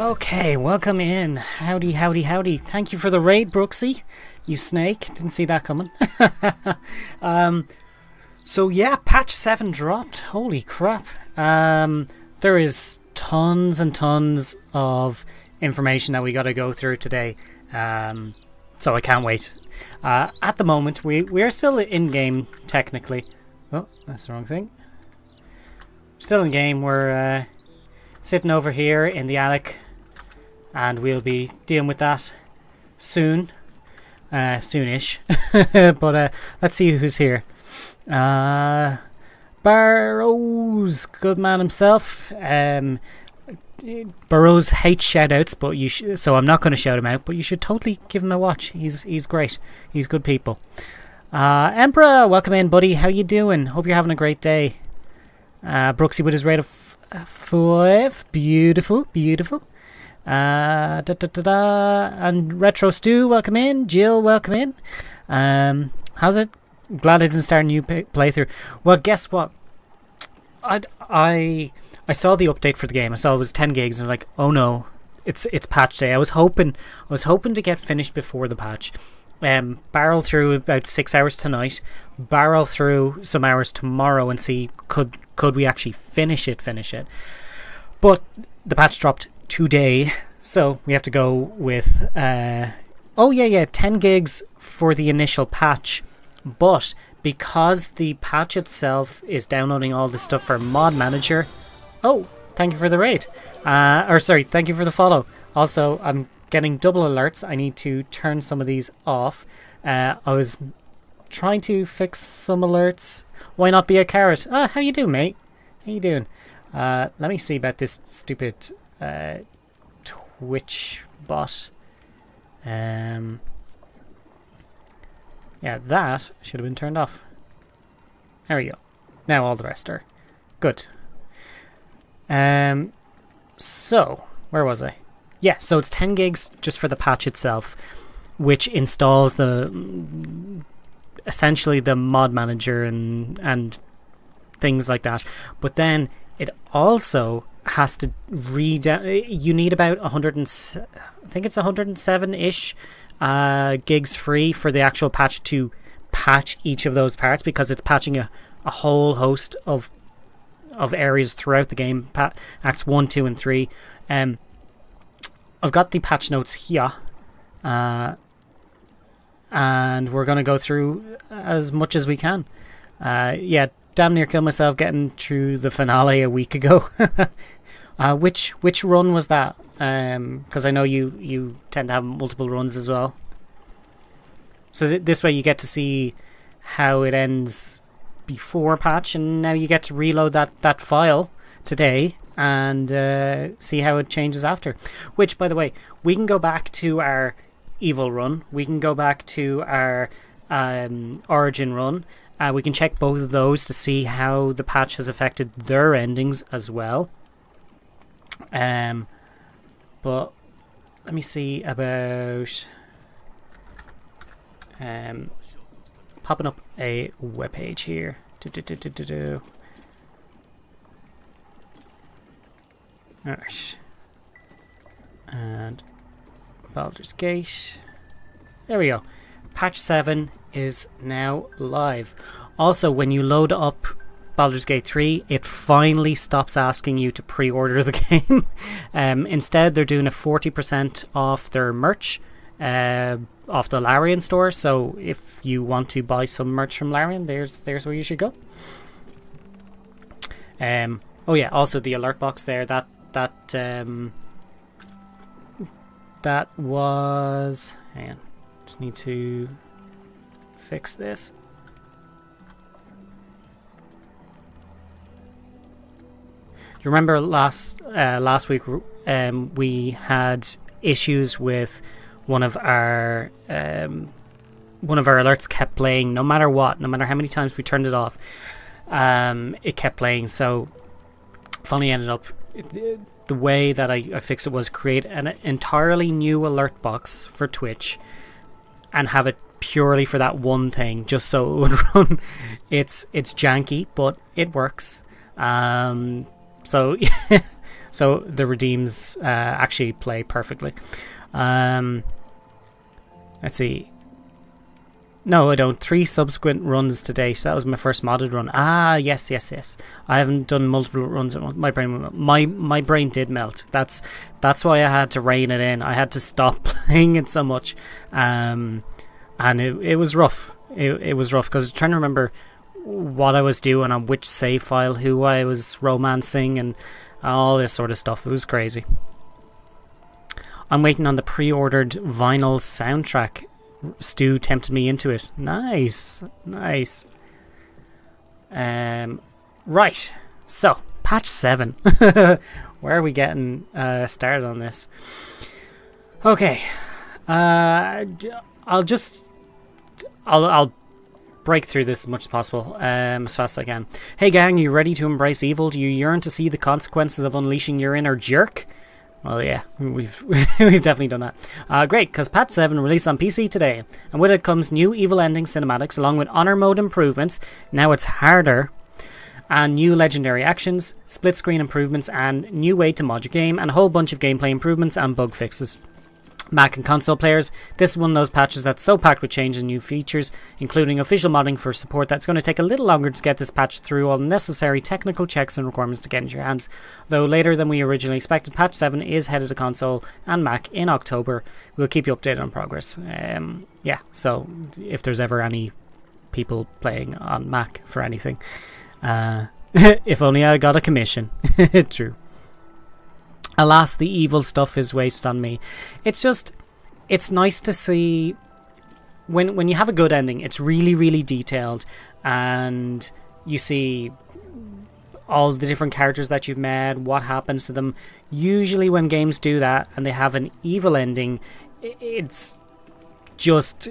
Okay, welcome in. Howdy, howdy, howdy. Thank you for the raid, Brooksy. You snake. Didn't see that coming. So yeah, patch 7 dropped. Holy crap. There is tons and tons of information that we got to go through today. So I can't wait. At the moment, we are still in-game, technically. Oh, that's the wrong thing. Still in-game. We're sitting over here in the attic, and we'll be dealing with that soon. Soonish. But let's see who's here. Burrows, good man himself. Burrows hates shoutouts, but so I'm not going to shout him out. But you should totally give him a watch. He's great. He's good people. Emperor, welcome in, buddy. How you doing? Hope you're having a great day. Brooksy with his rate of 5. Beautiful, beautiful. And Retro Stew, welcome in. Jill, welcome in. How's it? Glad I didn't start a new playthrough. Well, guess what? I saw the update for the game. I saw it was 10 gigs, and I'm like, oh no, it's patch day. I was hoping to get finished before the patch. Barrel through about 6 hours tonight. Barrel through some hours tomorrow and see could we actually finish it. But the patch dropped today, so we have to go with 10 gigs for the initial patch. But because the patch itself is downloading all the stuff for Mod Manager, oh, Thank you for the raid. Or sorry, thank you for the follow. Also, I'm getting double alerts. I need to turn some of these off. I was trying to fix some alerts. Why not be a carrot? How you doing, mate? How you doing? Let me see about this stupid Twitch bot. Yeah, that should have been turned off. There we go. Now all the rest are good. So where was I? Yeah, so it's 10 gigs just for the patch itself, which installs essentially the mod manager and things like that. But then it also has to you need about 107-ish gigs free for the actual patch to patch each of those parts, because it's patching a whole host of areas throughout the game, acts 1, 2 and 3. I've got the patch notes here, and we're going to go through as much as we can. Yeah, damn near killed myself getting through the finale a week ago. Which run was that? Because I know you tend to have multiple runs as well. So this way you get to see how it ends before patch, and now you get to reload that file today and see how it changes after. Which, by the way, we can go back to our Evil run. We can go back to our Origin run. We can check both of those to see how the patch has affected their endings as well. But let me see about popping up a web page here. Alright. And Baldur's Gate. There we go. Patch 7 is now live. Also, when you load up Baldur's Gate 3, it finally stops asking you to pre-order the game. Instead, they're doing a 40% off their merch off the Larian store. So if you want to buy some merch from Larian, there's where you should go. Oh yeah, also the alert box there, that was, hang on, just need to fix this. Do you remember last week we had issues with one of our alerts kept playing no matter what, no matter how many times we turned it off. It kept playing, so finally ended up, the way that I fixed it was create an entirely new alert box for Twitch and have it purely for that one thing, just so it would run. It's janky, but it works. So so the redeems actually play perfectly. Let's see. No, I don't. 3 subsequent runs to date. That was my first modded run. Yes. I haven't done multiple runs. My brain did melt. That's why I had to rein it in. I had to stop playing it so much, and it was rough. It was rough because I was trying to remember what I was doing on which save file, who I was romancing, and all this sort of stuff. It was crazy. I'm waiting on the pre-ordered vinyl soundtrack. Stu tempted me into it. Nice. Right. So, patch 7. Where are we getting started on this? Okay. I'll break through this as much as possible, as fast as I can. Hey gang, you ready to embrace evil? Do you yearn to see the consequences of unleashing your inner jerk? Well, yeah, we've definitely done that. Great, because patch 7 released on PC today, and with it comes new evil ending cinematics along with honor mode improvements. Now it's harder, and new legendary actions, split screen improvements, and new way to mod your game, and a whole bunch of gameplay improvements and bug fixes. Mac and console players, this is one of those patches that's so packed with changes and new features, including official modding for support, that's going to take a little longer to get this patch through all the necessary technical checks and requirements to get into your hands. Though later than we originally expected, patch 7 is headed to console and Mac in October. We'll keep you updated on progress. Yeah, so if there's ever any people playing on Mac for anything, if only I got a commission. True. Alas, the evil stuff is wasted on me. It's nice to see when you have a good ending. It's really, really detailed, and you see all the different characters that you've met, what happens to them. Usually when games do that and they have an evil ending, it's just,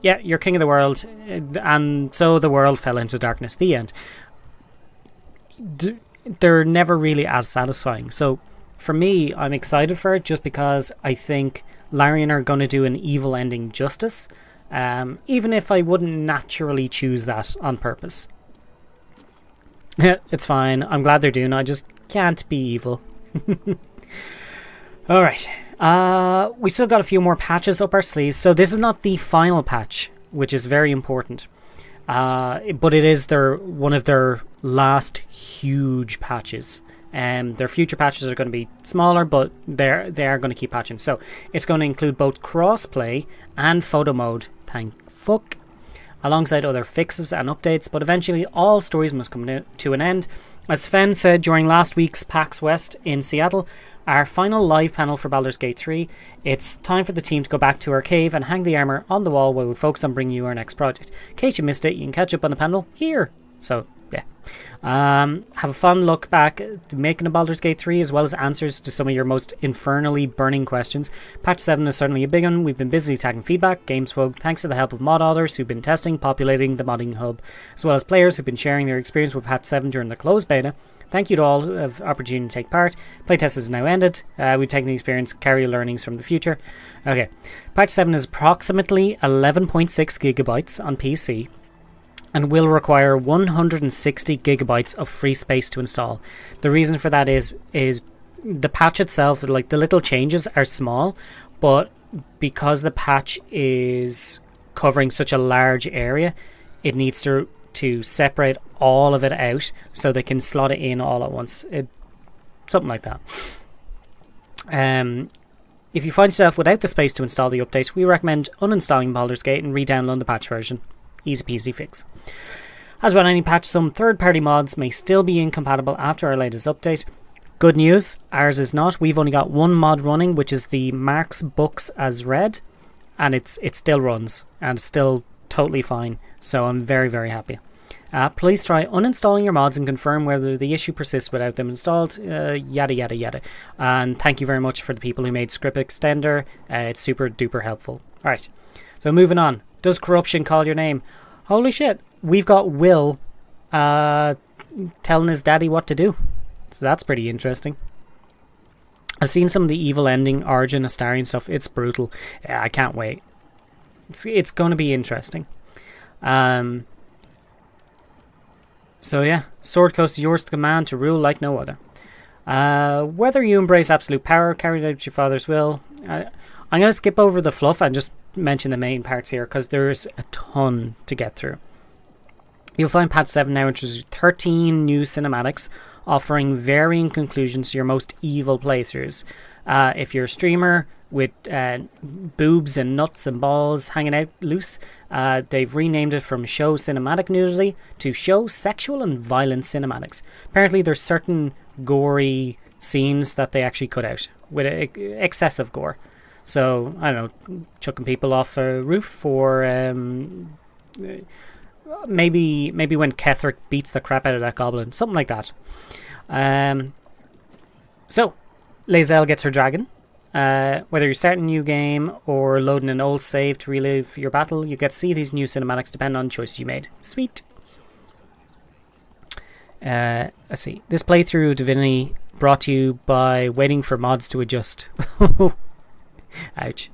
you're king of the world, and so the world fell into darkness, the end. They're never really as satisfying. So for me, I'm excited for it just because I think Larian are going to do an evil ending justice, even if I wouldn't naturally choose that on purpose. It's fine. I'm glad they're doing it. I just can't be evil. Alright. We still got a few more patches up our sleeves. So this is not the final patch, which is very important. But it is one of their last huge patches. Their future patches are going to be smaller, but they are going to keep patching. So it's going to include both crossplay and photo mode. Thank fuck. Alongside other fixes and updates, but eventually all stories must come to an end. As Sven said during last week's PAX West in Seattle, our final live panel for Baldur's Gate 3, it's time for the team to go back to our cave and hang the armour on the wall while we focus on bringing you our next project. In case you missed it, you can catch up on the panel here. So, yeah. Have a fun look back at making a Baldur's Gate 3 as well as answers to some of your most infernally burning questions. Patch 7 is certainly a big one. We've been busy tagging feedback, GameSpog, thanks to the help of mod authors who've been testing, populating the modding hub, as well as players who've been sharing their experience with Patch 7 during the closed beta. Thank you to all who have opportunity to take part. Playtest is now ended. We've taken the experience, carry learnings from the future. Okay, Patch 7 is approximately 11.6 gigabytes on PC, and will require 160 gigabytes of free space to install. The reason for that is the patch itself, like the little changes are small, but because the patch is covering such a large area, it needs to separate all of it out so they can slot it in all at once. Something like that. If you find yourself without the space to install the update, we recommend uninstalling Baldur's Gate and re-downloading the patch version. Easy peasy fix. As with any patch, some third-party mods may still be incompatible after our latest update. Good news, ours is not. We've only got one mod running, which is the Mark's Books as Read, and it still runs and still totally fine. So I'm very, very happy. Please try uninstalling your mods and confirm whether the issue persists without them installed. Yada yada yada. And thank you very much for the people who made Script Extender. It's super duper helpful. Alright, so moving on. Does corruption call your name? Holy shit, we've got Will telling his daddy what to do. So that's pretty interesting. I've seen some of the evil ending origin Astarion stuff. It's brutal. Yeah, I can't wait. It's going to be interesting. So yeah, Sword Coast is yours to command, to rule like no other. Whether you embrace absolute power, carry out your father's will. I'm going to skip over the fluff and just mention the main parts here because there's a ton to get through. You'll find patch 7 now introduces 13 new cinematics offering varying conclusions to your most evil playthroughs. If you're a streamer with boobs and nuts and balls hanging out loose, they've renamed it from show cinematic nudity to show sexual and violent cinematics. Apparently there's certain gory scenes that they actually cut out with excessive gore. So, I don't know, chucking people off a roof, or maybe when Ketherick beats the crap out of that goblin. Something like that. So, Lae'zel gets her dragon. Whether you're starting a new game or loading an old save to relive your battle, you get to see these new cinematics depending on the choices you made. Sweet. Let's see. This playthrough of Divinity brought to you by waiting for mods to adjust. Ouch.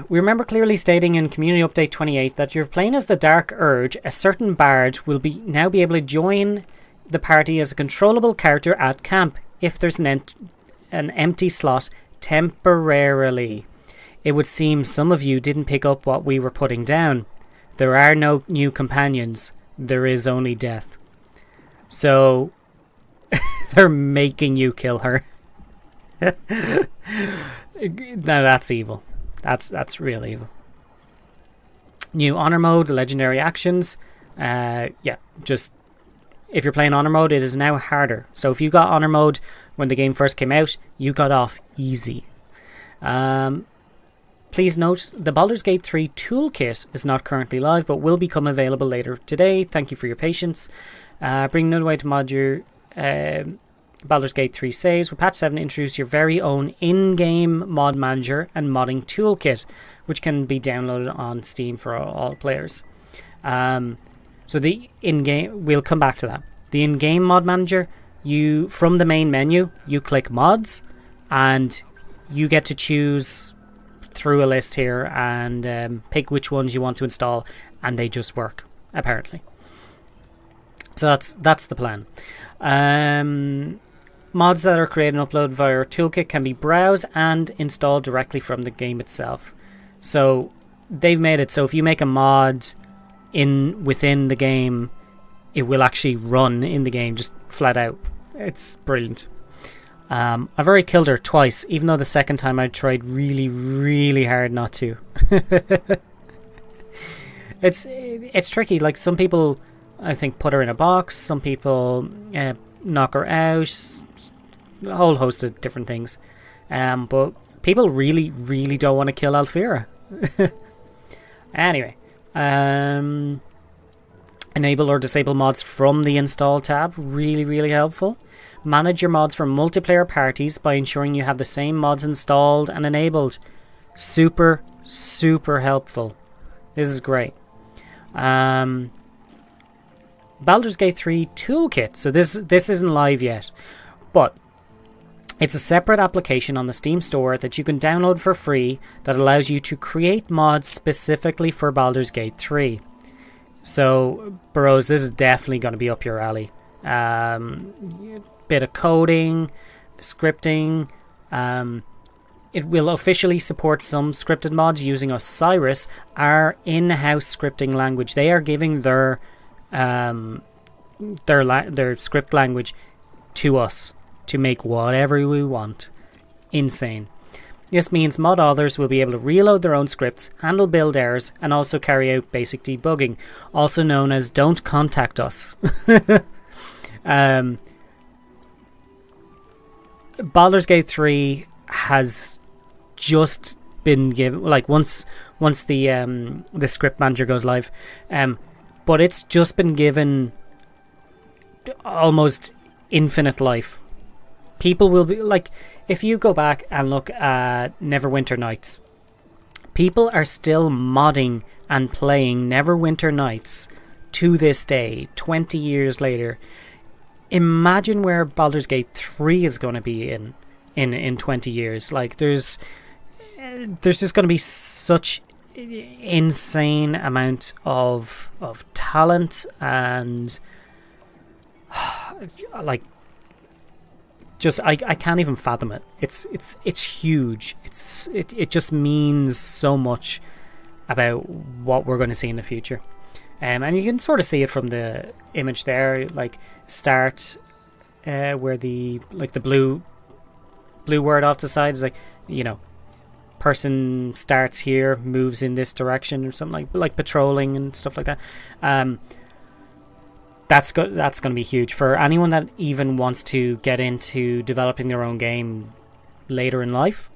We remember clearly stating in Community Update 28 that if you're playing as the Dark Urge, a certain bard will now be able to join the party as a controllable character at camp if there's an empty slot temporarily. It would seem some of you didn't pick up what we were putting down. There are no new companions. There is only death. So they're making you kill her. Now that's evil. That's real evil. New honor mode, legendary actions. Yeah, just if you're playing honor mode, it is now harder. So if you got honor mode when the game first came out, you got off easy. Please note, the Baldur's Gate 3 toolkit is not currently live, but will become available later today. Thank you for your patience. Bring another way to mod your Baldur's Gate 3 saves. With patch 7, introduce your very own in-game mod manager and modding toolkit, which can be downloaded on Steam for all players. So the in-game, we'll come back to that. The in-game mod manager, from the main menu, you click mods, and you get to choose through a list here and pick which ones you want to install, and they just work, apparently. So that's the plan. Mods that are created and uploaded via our toolkit can be browsed and installed directly from the game itself. So they've made it so if you make a mod within the game, it will actually run in the game just flat out. It's brilliant. I've already killed her twice, even though the second time I tried really, really hard not to. It's tricky. Like, some people, I think, put her in a box. Some people knock her out. A whole host of different things. But people really, really don't want to kill Alfira. Anyway. Enable or disable mods from the install tab. Really, really helpful. Manage your mods for multiplayer parties by ensuring you have the same mods installed and enabled. Super, super helpful. This is great. Baldur's Gate 3 toolkit. So this isn't live yet, but it's a separate application on the Steam store that you can download for free that allows you to create mods specifically for Baldur's Gate 3. So, bros, this is definitely going to be up your alley. Bit of coding, scripting. It will officially support some scripted mods using Osiris, our in-house scripting language. They are giving their script language to us to make whatever we want. Insane. This means mod authors will be able to reload their own scripts, handle build errors, and also carry out basic debugging, also known as don't contact us. Baldur's Gate 3 has just been given, like, once the script manager goes live, but it's just been given almost infinite life. People will be like, if you go back and look at Neverwinter Nights, people are still modding and playing Neverwinter Nights to this day, 20 years later. Imagine where Baldur's Gate 3 is going to be in 20 years. Like, there's just going to be such insane amount of talent and like, just I can't even fathom it. It's huge. It just means so much about what we're going to see in the future. And you can sort of see it from the image there, like start where the blue word off the side is like, you know, person starts here, moves in this direction or something, like patrolling and stuff like that. That's going to be huge for anyone that even wants to get into developing their own game later in life.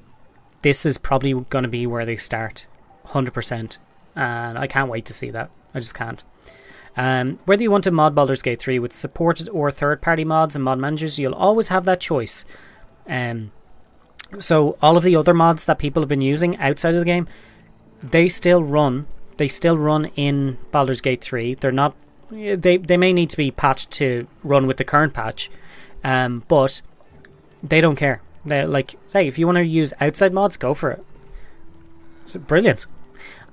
This is probably going to be where they start, 100%, and I can't wait to see that. I just can't. Whether you want to mod Baldur's Gate 3 with supported or third-party mods and mod managers, you'll always have that choice. So all of the other mods that people have been using outside of the game, they still run. They still run in Baldur's Gate 3. They're not. They may need to be patched to run with the current patch, but they don't care. They, like, say, if you want to use outside mods, go for it. It's brilliant.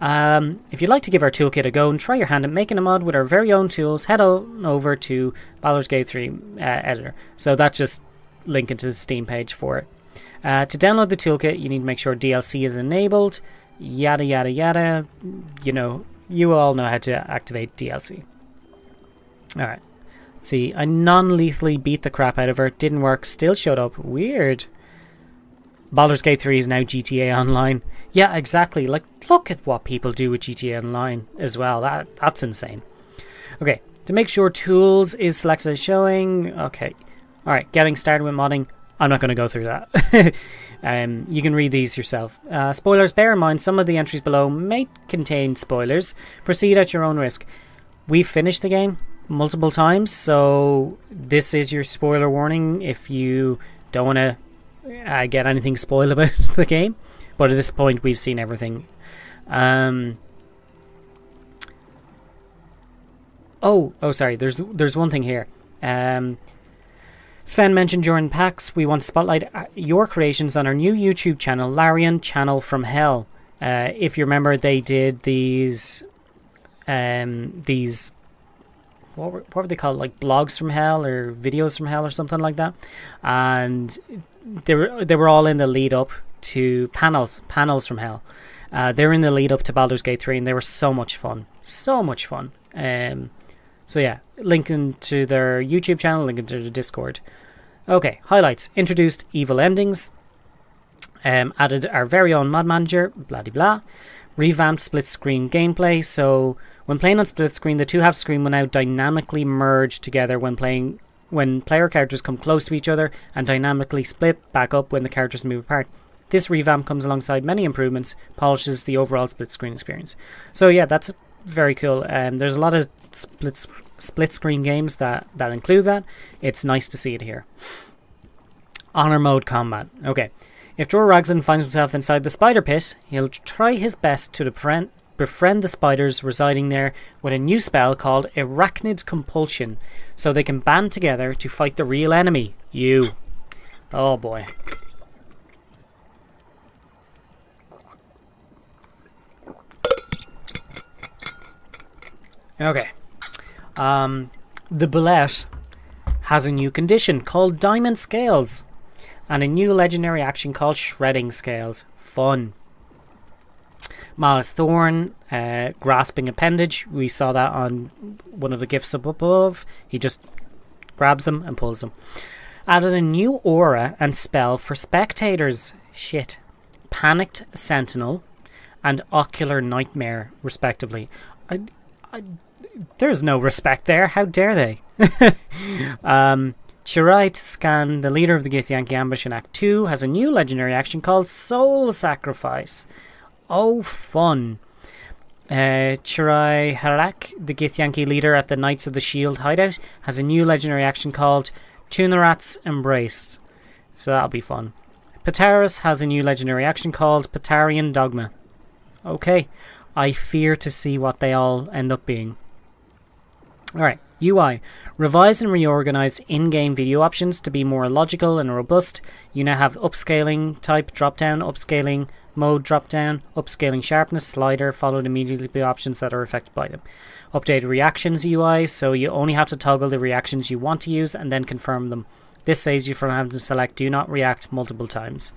If you'd like to give our toolkit a go and try your hand at making a mod with our very own tools, head on over to Baldur's Gate 3 editor. So that's just linking to the Steam page for it. To download the toolkit, you need to make sure DLC is enabled. Yada yada yada. You know, you all know how to activate DLC. Alright. See, I non-lethally beat the crap out of her. Didn't work. Still showed up. Weird. Baldur's Gate 3 is now GTA Online. Yeah, exactly. Like, look at what people do with GTA Online as well. That's insane. Okay, To make sure tools is selected as showing. Okay. Alright, getting started with modding. I'm not going to go through that. You can read these yourself. Spoilers. Bear in mind, some of the entries below may contain spoilers. Proceed at your own risk. We've finished the game multiple times, so this is your spoiler warning if you don't want to get anything spoiled about the game. But at this point, we've seen everything. Oh, sorry. There's one thing here. Sven mentioned during PAX, we want to spotlight your creations on our new YouTube channel, Larian Channel from Hell. If you remember, they did these what were they called, like blogs from hell or videos from hell or something like that, and they were all in the lead up to panels from hell. They were in the lead up to Baldur's Gate 3, and they were so much fun. So yeah, linking to their YouTube channel, linking to the Discord. Okay, highlights. Introduced evil endings. Added our very own mod manager, blah de blah. Revamped split screen gameplay. So when playing on split screen, the two half screen will now dynamically merge together when player characters come close to each other, and dynamically split back up when the characters move apart. This revamp comes alongside many improvements, polishes the overall split screen experience. So yeah, that's very cool. There's a lot of split screen games that include that. It's nice to see it here. Honor mode combat. Okay. If Dror Ragzin finds himself inside the spider pit, he'll try his best to befriend the spiders residing there with a new spell called Arachnid Compulsion, so they can band together to fight the real enemy, you. Oh boy. Okay. The bullet has a new condition called Diamond Scales, and a new legendary action called Shredding Scales. Fun. Malice Thorn, Grasping Appendage. We saw that on one of the gifts up above. He just grabs them and pulls them. Added a new aura and spell for spectators. Shit. Panicked Sentinel and Ocular Nightmare, respectively. There's no respect there. How dare they? Chirai Scan, the leader of the Githyanki ambush in Act 2, has a new legendary action called Soul Sacrifice. Oh, fun. Chirai Harak, the Githyanki leader at the Knights of the Shield hideout, has a new legendary action called Tunarat's Embraced. So that'll be fun. Pataris has a new legendary action called Patarian Dogma. Okay, I fear to see what they all end up being. Alright, UI. Revise and reorganize in-game video options to be more logical and robust. You now have upscaling type drop-down, upscaling mode drop-down, upscaling sharpness slider, followed immediately by options that are affected by them. Updated reactions UI, so you only have to toggle the reactions you want to use and then confirm them. This saves you from having to select do not react multiple times.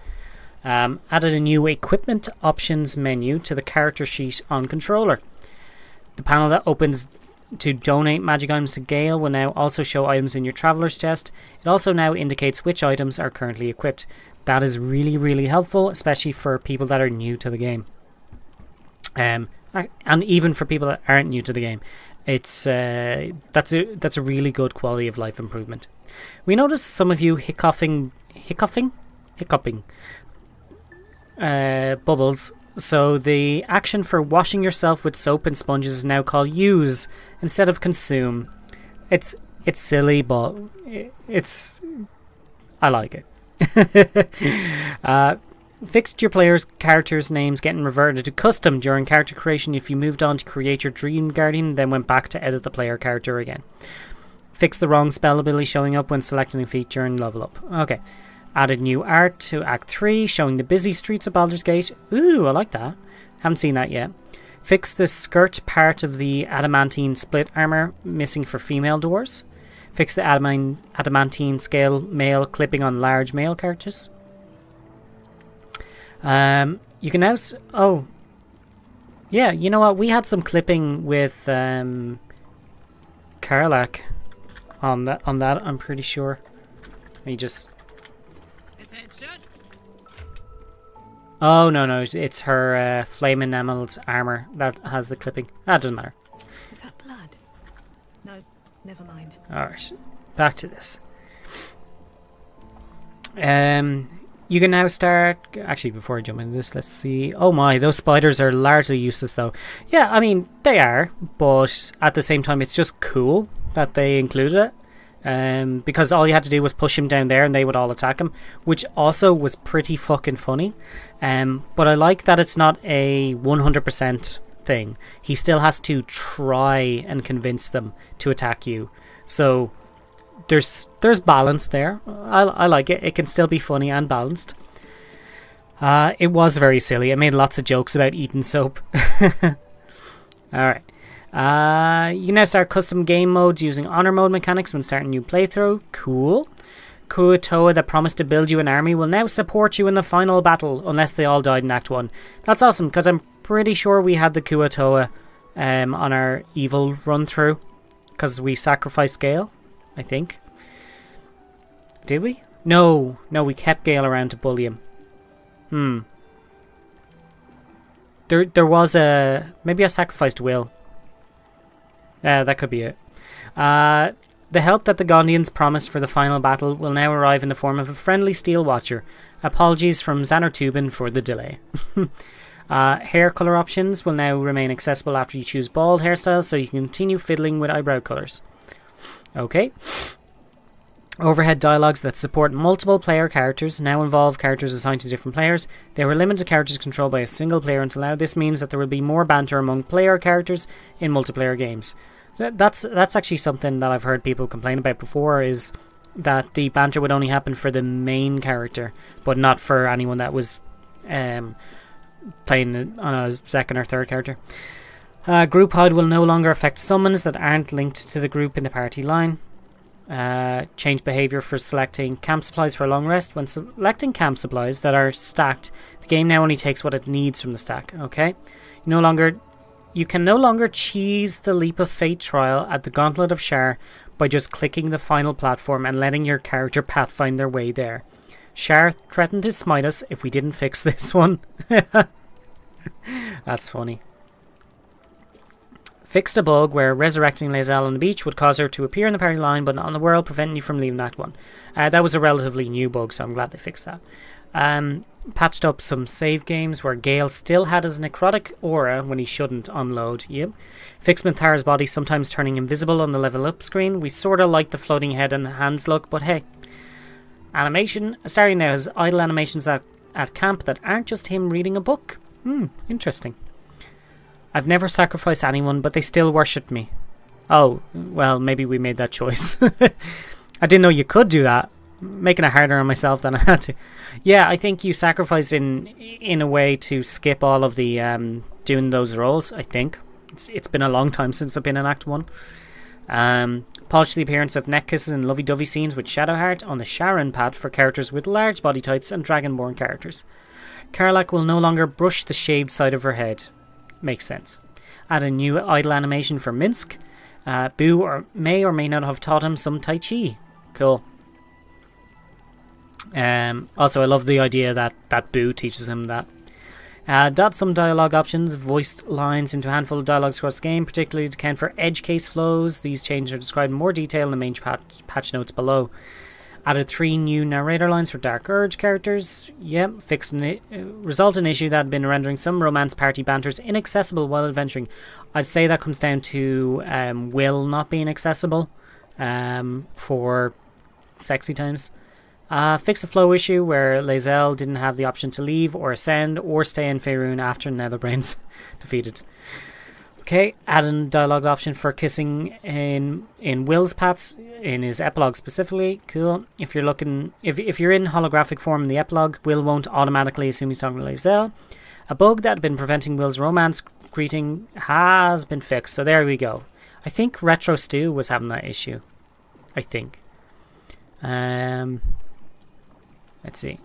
Added a new equipment options menu to the character sheet on controller. The panel that opens to donate magic items to Gale will now also show items in your traveler's chest. It also now indicates which items are currently equipped. That is really, really helpful, especially for people that are new to the game. And even for people that aren't new to the game. It's that's a really good quality of life improvement. We noticed some of you hiccuping bubbles. So the action for washing yourself with soap and sponges is now called use instead of consume. It's silly, but I like it. Fixed your players' characters' names getting reverted to custom during character creation if you moved on to create your Dream Guardian, then went back to edit the player character again. Fix the wrong spell ability showing up when selecting a feature and level up. Okay. Added new art to Act 3, showing the busy streets of Baldur's Gate. Ooh, I like that. Haven't seen that yet. Fix the skirt part of the adamantine split armor missing for female dwarves. Fix the adamantine scale male clipping on large male characters. You can now... oh. Yeah, you know what? We had some clipping with Karlak on that, I'm pretty sure. Let me just... oh, no, it's her flame-enameled armor that has the clipping. That doesn't matter. Is that blood? No, Never mind. Alright, back to this. You can now start... Actually, before I jump into this, let's see. Oh my, those spiders are largely useless though. Yeah, I mean, they are, but at the same time, it's just cool that they included it. Because all you had to do was push him down there and they would all attack him, which also was pretty fucking funny. But I like that it's not a 100% thing. He still has to try and convince them to attack you. So there's balance there. I like it. It can still be funny and balanced. It was very silly. I made lots of jokes about eating soap. Alright. You now start custom game modes using honor mode mechanics when starting a new playthrough. Cool. Kuo-toa that promised to build you an army will now support you in the final battle unless they all died in Act 1. That's awesome because I'm pretty sure we had the Kuo-toa on our evil run through because we sacrificed Gale, I think. Did we? No, we kept Gale around to bully him. There was maybe I sacrificed Will. That could be it. The help that the Gondians promised for the final battle will now arrive in the form of a friendly Steel Watcher. Apologies from Xanartubin for the delay. Hair colour options will now remain accessible after you choose bald hairstyles, so you can continue fiddling with eyebrow colours. Okay. Overhead dialogues that support multiple player characters now involve characters assigned to different players. They were limited to characters controlled by a single player until now. This means that there will be more banter among player characters in multiplayer games. That's actually something that I've heard people complain about before, is that the banter would only happen for the main character, but not for anyone that was playing on a second or third character. Group HUD will no longer affect summons that aren't linked to the group in the party line. Change behaviour for selecting camp supplies for a long rest. When selecting camp supplies that are stacked, the game now only takes what it needs from the stack. Okay, you can no longer cheese the Leap of Fate trial at the Gauntlet of Shar by just clicking the final platform and letting your character pathfind their way there. Shar threatened to smite us if we didn't fix this one. That's funny. Fixed a bug where resurrecting Lae'zel on the beach would cause her to appear in the party line but not on the world, preventing you from leaving Act 1. That was a relatively new bug, so I'm glad they fixed that. Patched up some save games where Gale still had his necrotic aura when he shouldn't unload. Yep. Fixed Minthara's body sometimes turning invisible on the level up screen. We sorta like the floating head and hands look, but hey. Animation. Astarion now has idle animations at camp that aren't just him reading a book. Interesting. I've never sacrificed anyone, but they still worshipped me. Oh, well, maybe we made that choice. I didn't know you could do that. Making it harder on myself than I had to. Yeah, I think you sacrifice in a way to skip all of the doing those roles, I think. It's been a long time since I've been in Act 1. Polish the appearance of neck kisses and lovey-dovey scenes with Shadowheart on the Sharon pad for characters with large body types and Dragonborn characters. Karlach will no longer brush the shaved side of her head. Makes sense. Add a new idle animation for Minsk. Boo may or may not have taught him some Tai Chi. Cool. Also, I love the idea that Boo teaches him that. Add some dialogue options, voiced lines into a handful of dialogues across the game, particularly to account for edge case flows. These changes are described in more detail in the main patch notes below. Added 3 new narrator lines for Dark Urge characters. Yep, fixed result an issue that had been rendering some romance party banters inaccessible while adventuring. I'd say that comes down to Will not being accessible for sexy times. Fix a flow issue where Lae'zel didn't have the option to leave or ascend or stay in Faerûn after Netherbrain's defeated. Okay, add a dialogue option for kissing in Will's pats in his epilogue specifically. Cool. If you're in holographic form in the epilogue, Will won't automatically assume he's talking to Lae'zel. A bug that had been preventing Will's romance greeting has been fixed. So there we go. I think Retro Stew was having that issue. I think. Let's see.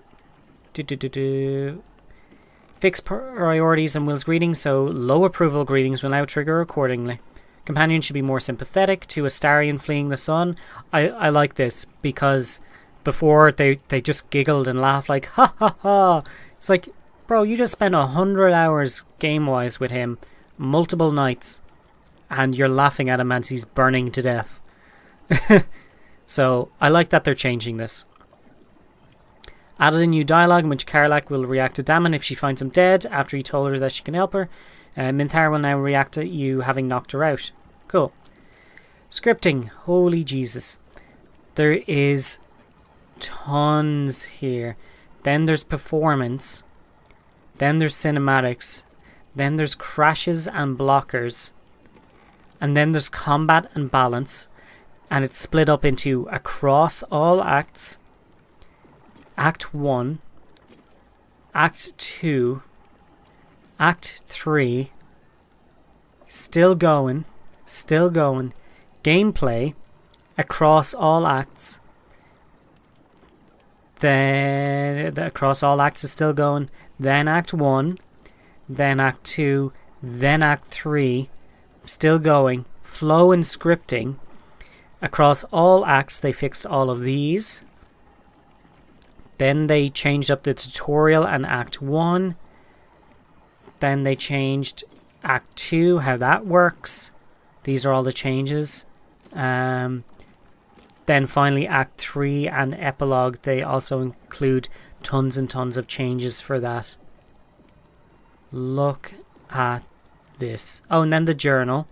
Fix priorities on Will's greetings, so low approval greetings will now trigger accordingly. Companions should be more sympathetic to Astarion fleeing the sun. I like this because before they just giggled and laughed like ha ha ha. It's like, bro, you just spent 100 hours game wise with him, multiple nights, and you're laughing at him as he's burning to death. So I like that they're changing this. Added a new dialogue in which Karlak will react to Damon if she finds him dead after he told her that she can help her. Minthara will now react to you having knocked her out. Cool. Scripting. Holy Jesus. There is tons here. Then there's performance. Then there's cinematics. Then there's crashes and blockers. And then there's combat and balance. And it's split up into across all acts. Act 1. Act 2. Act 3. Still going. Still going. Gameplay. Across all acts. Then across all acts is still going. Then Act 1. Then Act 2. Then Act 3. Still going. Flow and scripting. Across all acts they fixed all of these. Then they changed up the tutorial and Act 1. Then they changed Act 2, how that works. These are all the changes. Then finally Act 3 and Epilogue, they also include tons and tons of changes for that. Look at this. Oh, and then the journal.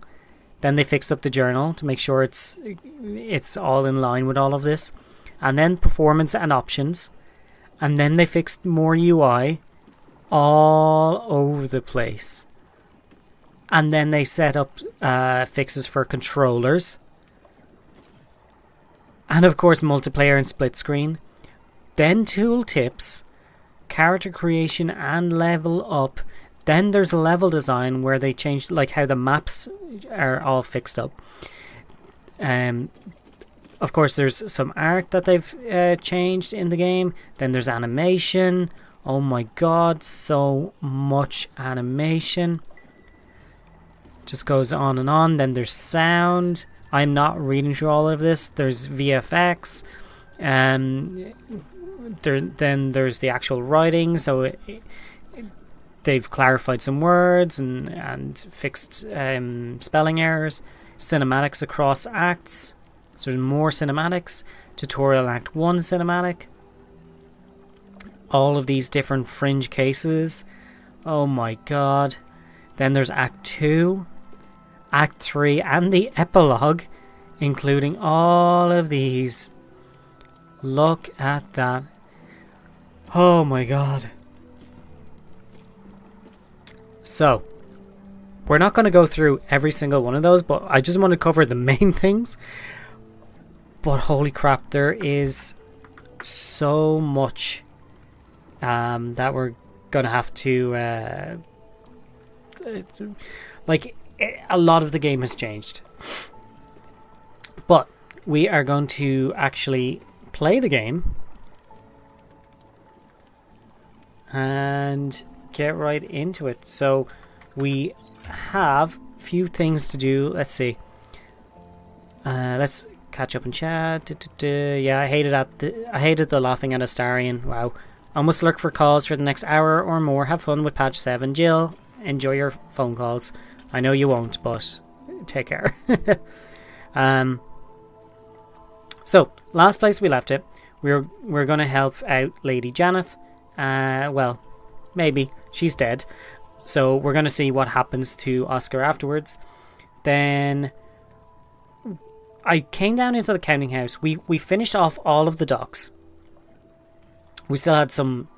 Then they fixed up the journal to make sure it's all in line with all of this. And then performance and options. And then they fixed more UI all over the place. And then they set up fixes for controllers. And of course multiplayer and split screen. Then tooltips, character creation and level up. Then there's a level design where they changed like how the maps are all fixed up. Of course there's some art that they've changed in the game. Then there's animation. Oh my god, so much animation. Just goes on and on. Then there's sound. I'm not reading through all of this. There's VFX. Then there's the actual writing. So they've clarified some words and fixed spelling errors. Cinematics across acts. So there's more cinematics. Tutorial Act 1 cinematic. All of these different fringe cases. Oh my god. Then there's Act 2. Act 3 and the epilogue. Including all of these. Look at that. Oh my god. So, we're not going to go through every single one of those, but I just want to cover the main things. But holy crap, there is so much that we're going to have to... like, a lot of the game has changed. But we are going to actually play the game. And get right into it. So we have a few things to do. Let's see. Let's catch up and chat. Yeah, I hated the laughing at Astarion. Wow. I must look for calls for the next hour or more. Have fun with patch 7. Jill, enjoy your phone calls. I know you won't, but take care. So last place we left it, we're going to help out Lady Janeth. Well, maybe. She's dead. So we're going to see what happens to Oscar afterwards. Then I came down into the counting house. We finished off all of the docks. We still had some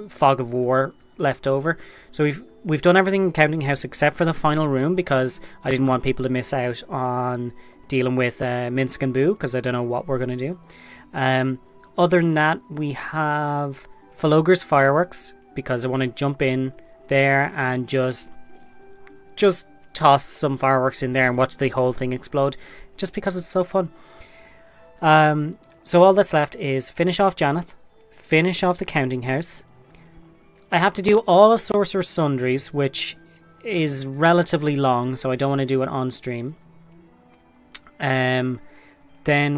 fog of war left over. So we've done everything in counting house except for the final room, because I didn't want people to miss out on dealing with Minsk and Boo, because I don't know what we're going to do. Other than that, we have Falogur's fireworks, because I want to jump in there and just toss some fireworks in there and watch the whole thing explode, just because it's so fun. So all that's left is finish off Janeth, finish off the counting house. I have to do all of Sorcerer's Sundries, which is relatively long, so I don't want to do it on stream. Then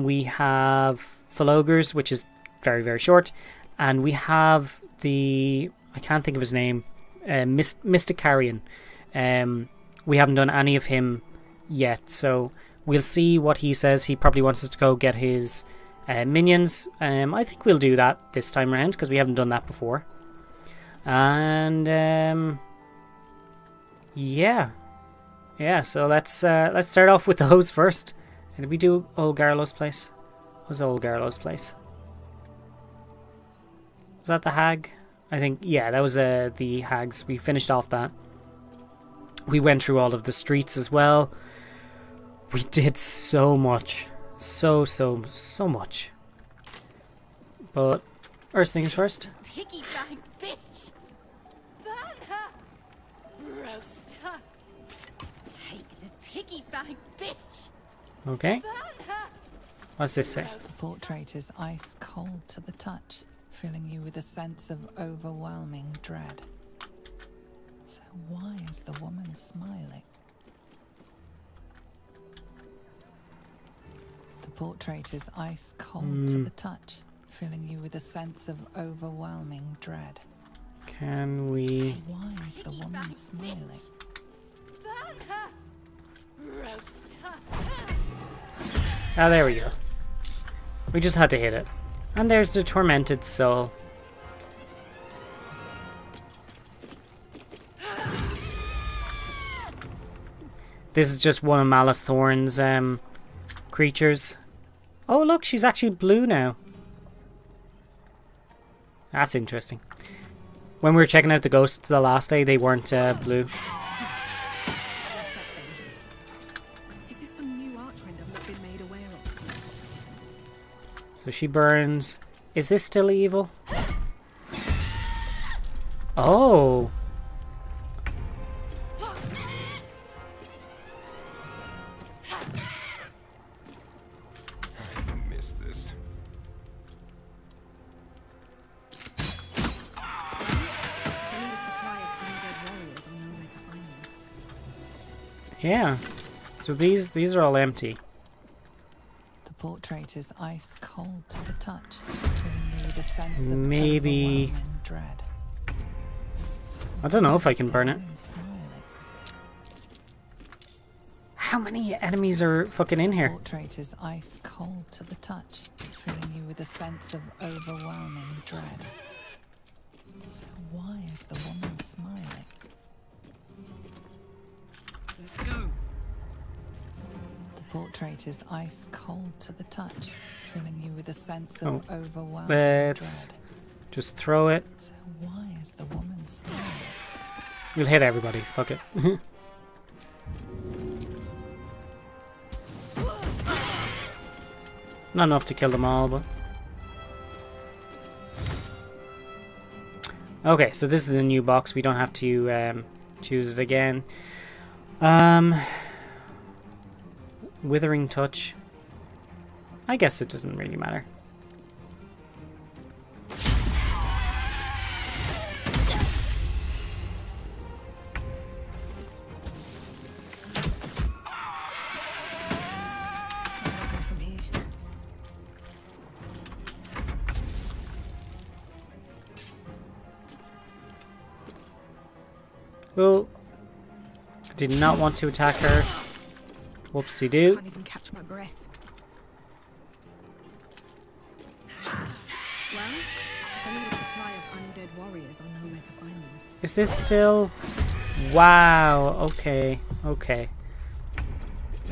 we have Falogur's, which is very, very short. And we have I can't think of his name, Mysticarian. We haven't done any of him yet, so we'll see what he says. He probably wants us to go get his minions. I think we'll do that this time around because we haven't done that before. And yeah, so let's start off with those first. Did we do Old Garlow's place? What was Old Garlow's place? Was that the hag? I think, yeah, that was the hags. We finished off that. We went through all of the streets as well. We did so much. So much. But first things first. Piggy bank bitch! Burn her! Roast her! Take the piggy bank bitch! Okay. Burn her! What's this say? The portrait is ice cold to the touch, filling you with a sense of overwhelming dread. So why is the woman smiling? The portrait is ice cold to the touch, filling you with a sense of overwhelming dread. Can we... Why is the woman smiling? Burn her! Roast her! Ah, there we go. We just had to hit it. And there's the tormented soul. This is just one of Malice Thorn's creatures. Oh look, she's actually blue now. That's interesting. When we were checking out the ghosts the last day, they weren't blue. Is this some new art trend I've not been made aware of? So she burns. Is this still evil? Oh. I missed this. If I need a supply of undead warriors, I'll know where to find them. Yeah. So these are all empty. The portrait is ice cold to the touch, filling you with a sense of Maybe... overwhelming dread. So I don't know if I can the burn it. woman smiling? How many enemies are fucking in The here? portrait is ice cold to the touch, filling you with a sense of overwhelming dread. So why is the woman smiling? Let's go. The portrait is ice cold to the touch, filling you with a sense Oh, of overwhelming let's dread. just throw it. So why is the woman smiling? We'll hit everybody. Fuck it. Not enough to kill them all, but... Okay, so this is a new box. We don't have to choose it again. Withering Touch. I guess it doesn't really matter. I'll go from here. Oh, I did not want to attack her. Whoopsie doo. Can't even catch my breath. Well, if I need a supply of undead warriors, I'll know where to find them. Is this still... Wow, okay, okay. If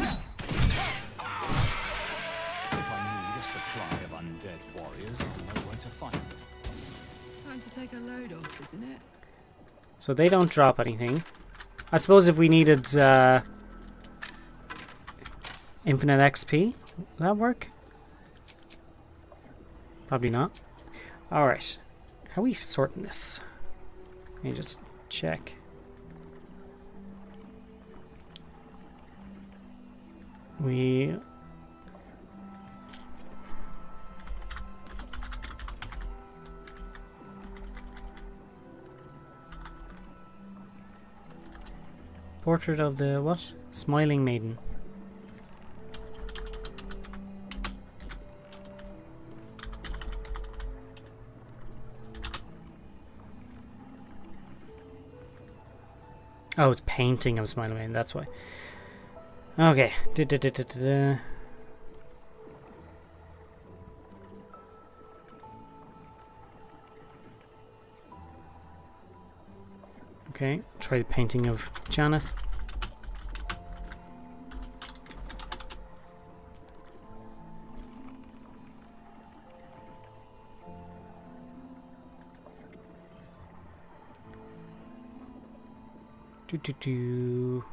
I need a supply of undead warriors, I'll know where to find them. Time to take a load off, isn't it? So they don't drop anything. I suppose if we needed infinite XP, will that work? Probably not. Alright. How are we sorting this? Let me just check. We... Portrait of the what? Smiling Maiden. Oh, it's painting of Smiling Maiden, that's why. Okay. Okay, try the painting of Janeth. Do.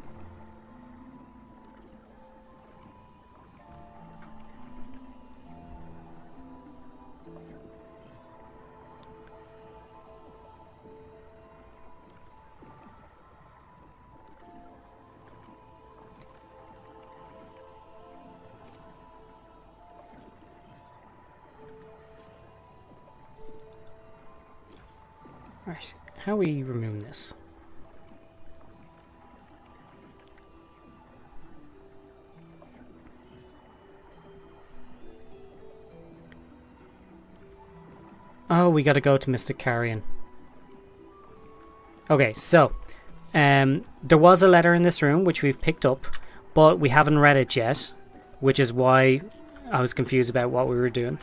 Right, how are we removing this? Oh, we gotta go to Mr. Carrion. Okay, so there was a letter in this room which we've picked up, but we haven't read it yet, which is why I was confused about what we were doing.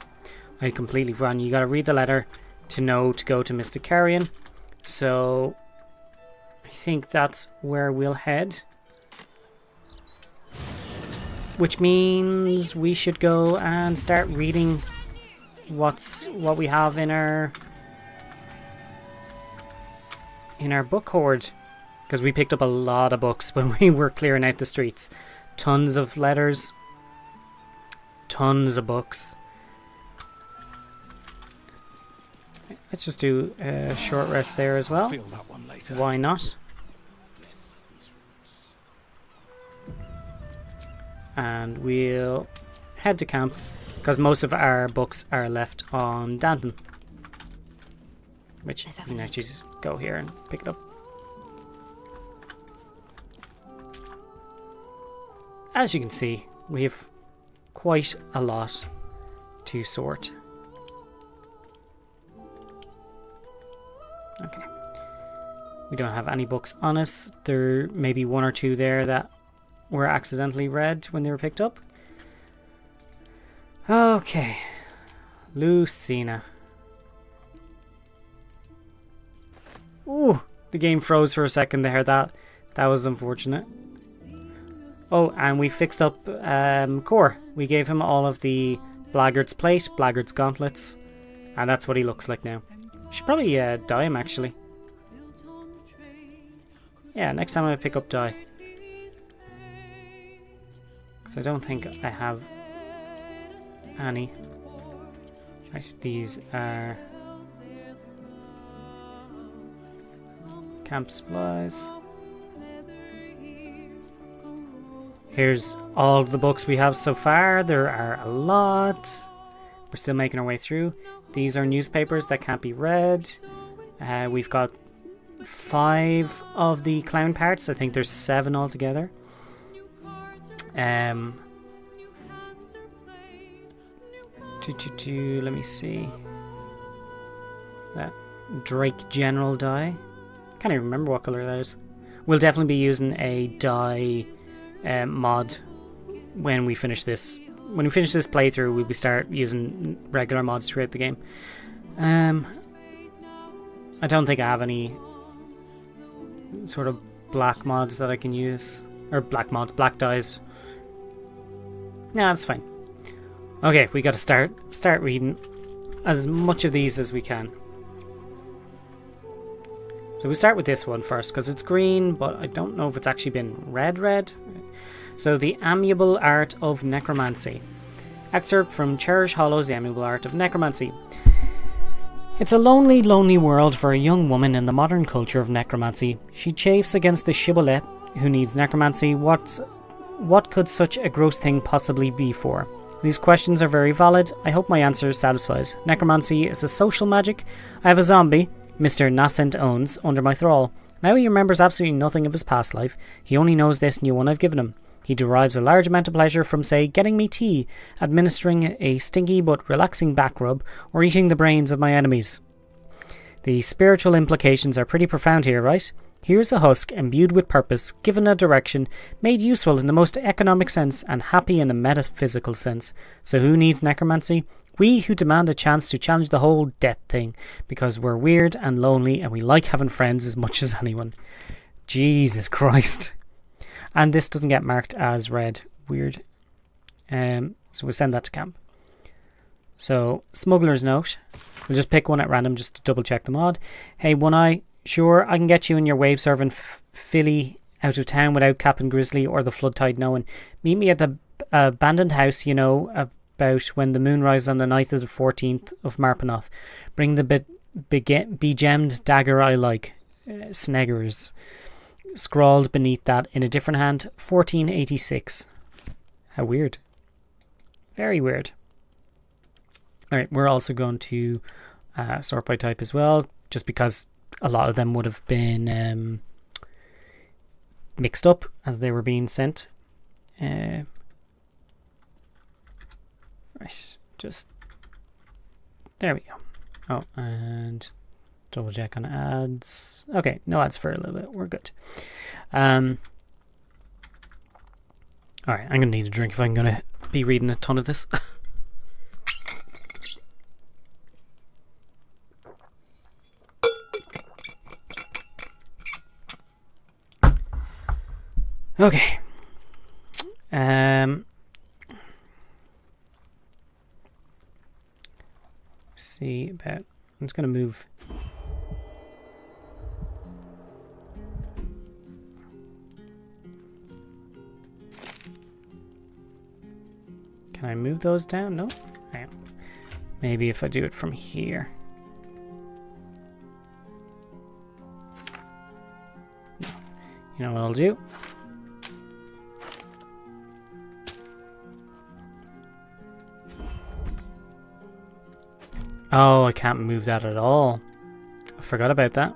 I completely forgot. You gotta read the letter to know to go to Mr. Carrion. So I think that's where we'll head. Which means we should go and start reading what we have in our book hoard, because we picked up a lot of books when we were clearing out the streets. Tons of letters, tons of books. Let's just do a short rest there as well. Feel that one later. Why not? And we'll head to camp, because most of our books are left on Danton. Which, you can actually just go here and pick it up. As you can see, we have quite a lot to sort. Okay. We don't have any books on us. There may be one or two there that were accidentally read when they were picked up. Okay. Lucina. Ooh, the game froze for a second there. That was unfortunate. Oh, and we fixed up Core. We gave him all of the Blackguard's plate, Blackguard's gauntlets, and that's what he looks like now. Should probably dye him actually. Yeah, next time I pick up dye. Because I don't think I have any. Right, these are camp supplies. Here's all of the books we have so far. There are a lot. We're still making our way through. These are newspapers that can't be read. We've got 5 of the clown parts. I think there's 7 altogether. Let me see. That Drake General die. Can't even remember what color that is. We'll definitely be using a dye mod when we finish this. When we finish this playthrough, we'll be start using regular mods throughout the game. I don't think I have any sort of black mods that I can use, or black dyes. Nah, that's fine. Okay, we got to start reading as much of these as we can. So we start with this one first because it's green, but I don't know if it's actually been read. So, The Amiable Art of Necromancy. Excerpt from Cherish Hollow's The Amiable Art of Necromancy. It's a lonely, lonely world for a young woman in the modern culture of necromancy. She chafes against the shibboleth who needs necromancy. What could such a gross thing possibly be for? These questions are very valid. I hope my answer satisfies. Necromancy is a social magic. I have a zombie, Mr. Nascent owns, under my thrall. Now he remembers absolutely nothing of his past life. He only knows this new one I've given him. He derives a large amount of pleasure from, say, getting me tea, administering a stinky but relaxing back rub, or eating the brains of my enemies. The spiritual implications are pretty profound here, right? Here's a husk imbued with purpose, given a direction, made useful in the most economic sense and happy in the metaphysical sense. So who needs necromancy? We who demand a chance to challenge the whole death thing, because we're weird and lonely and we like having friends as much as anyone. Jesus Christ. And this doesn't get marked as read. Weird. So we'll send that to camp. So, Smuggler's Note. We'll just pick one at random just to double check the mod. Hey, One Eye. Sure, I can get you and your wave servant Philly out of town without Captain Grizzly or the Flood Tide knowing. Meet me at the abandoned house, you know, about when the moon rises on the night of the 14th of Marpanoth. Bring the begemmed dagger I like. Sneggers. Scrawled beneath that in a different hand, 1486. How weird. Very weird. Alright, we're also going to sort by type as well, just because a lot of them would have been mixed up as they were being sent. Right, just there we go. Oh, and double check on ads. Okay, no ads for a little bit. We're good. Alright, I'm gonna need a drink if I'm gonna be reading a ton of this. Okay. See about. I'm just gonna move. Can I move those down? No. Hang on. Maybe if I do it from here. No. You know what I'll do? Oh, I can't move that at all. I forgot about that.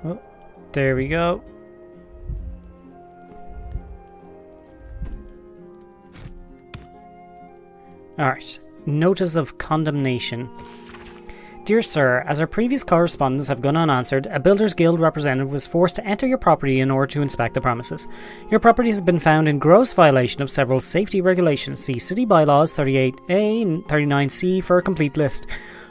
Oh, there we go. Alright, notice of condemnation. Dear Sir, as our previous correspondence have gone unanswered, a Builders Guild representative was forced to enter your property in order to inspect the premises. Your property has been found in gross violation of several safety regulations. See City Bylaws 38A and 39C for a complete list.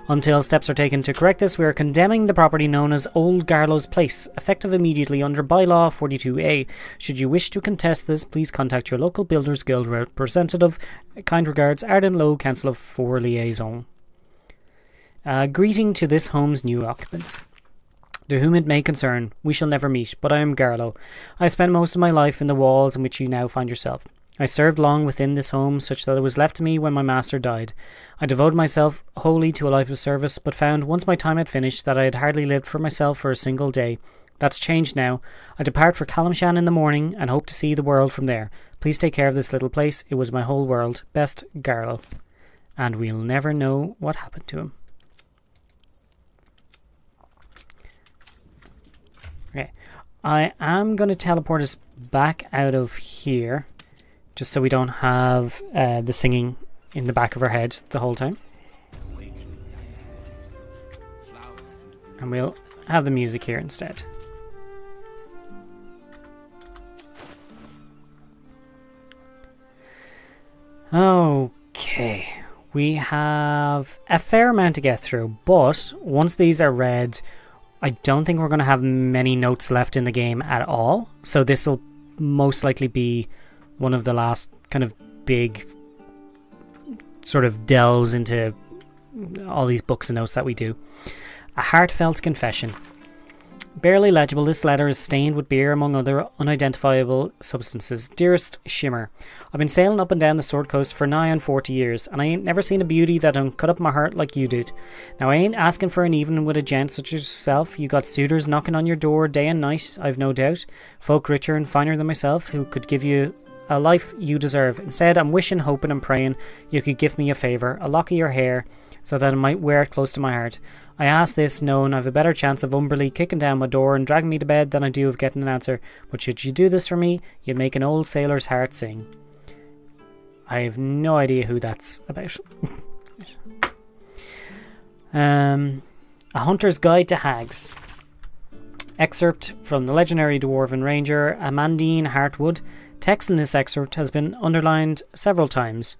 Until steps are taken to correct this, we are condemning the property known as Old Garlow's Place, effective immediately under Bylaw 42A. Should you wish to contest this, please contact your local Builders Guild representative. Kind regards, Arden Low, Council of 4 Liaison. Greeting to this home's new occupants. To whom it may concern, we shall never meet, but I am Garlow. I have spent most of my life in the walls in which you now find yourself. I served long within this home, such that it was left to me when my master died. I devoted myself wholly to a life of service, but found, once my time had finished, that I had hardly lived for myself for a single day. That's changed now. I depart for Calamshan in the morning, and hope to see the world from there. Please take care of this little place. It was my whole world. Best, Garlow. And we'll never know what happened to him. Okay, I am going to teleport us back out of here, just so we don't have the singing in the back of our head the whole time. And we'll have the music here instead. Okay, we have a fair amount to get through, but once these are read, I don't think we're going to have many notes left in the game at all. So this will most likely be one of the last kind of big sort of delves into all these books and notes that we do. A heartfelt confession. Barely legible, this letter is stained with beer among other unidentifiable substances. Dearest Shimmer, I've been sailing up and down the Sword Coast for nigh on 40 years, and I ain't never seen a beauty that done cut up my heart like you did. Now I ain't asking for an evening with a gent such as yourself. You got suitors knocking on your door day and night, I've no doubt. Folk richer and finer than myself, who could give you a life you deserve. Instead, I'm wishing, hoping and praying you could give me a favour, a lock of your hair, so that I might wear it close to my heart. I ask this knowing I've a better chance of Umberly kicking down my door and dragging me to bed than I do of getting an answer. But should you do this for me, you'd make an old sailor's heart sing. I have no idea who that's about. A Hunter's Guide to Hags. Excerpt from the legendary Dwarven Ranger Amandine Hartwood. Text in this excerpt has been underlined several times.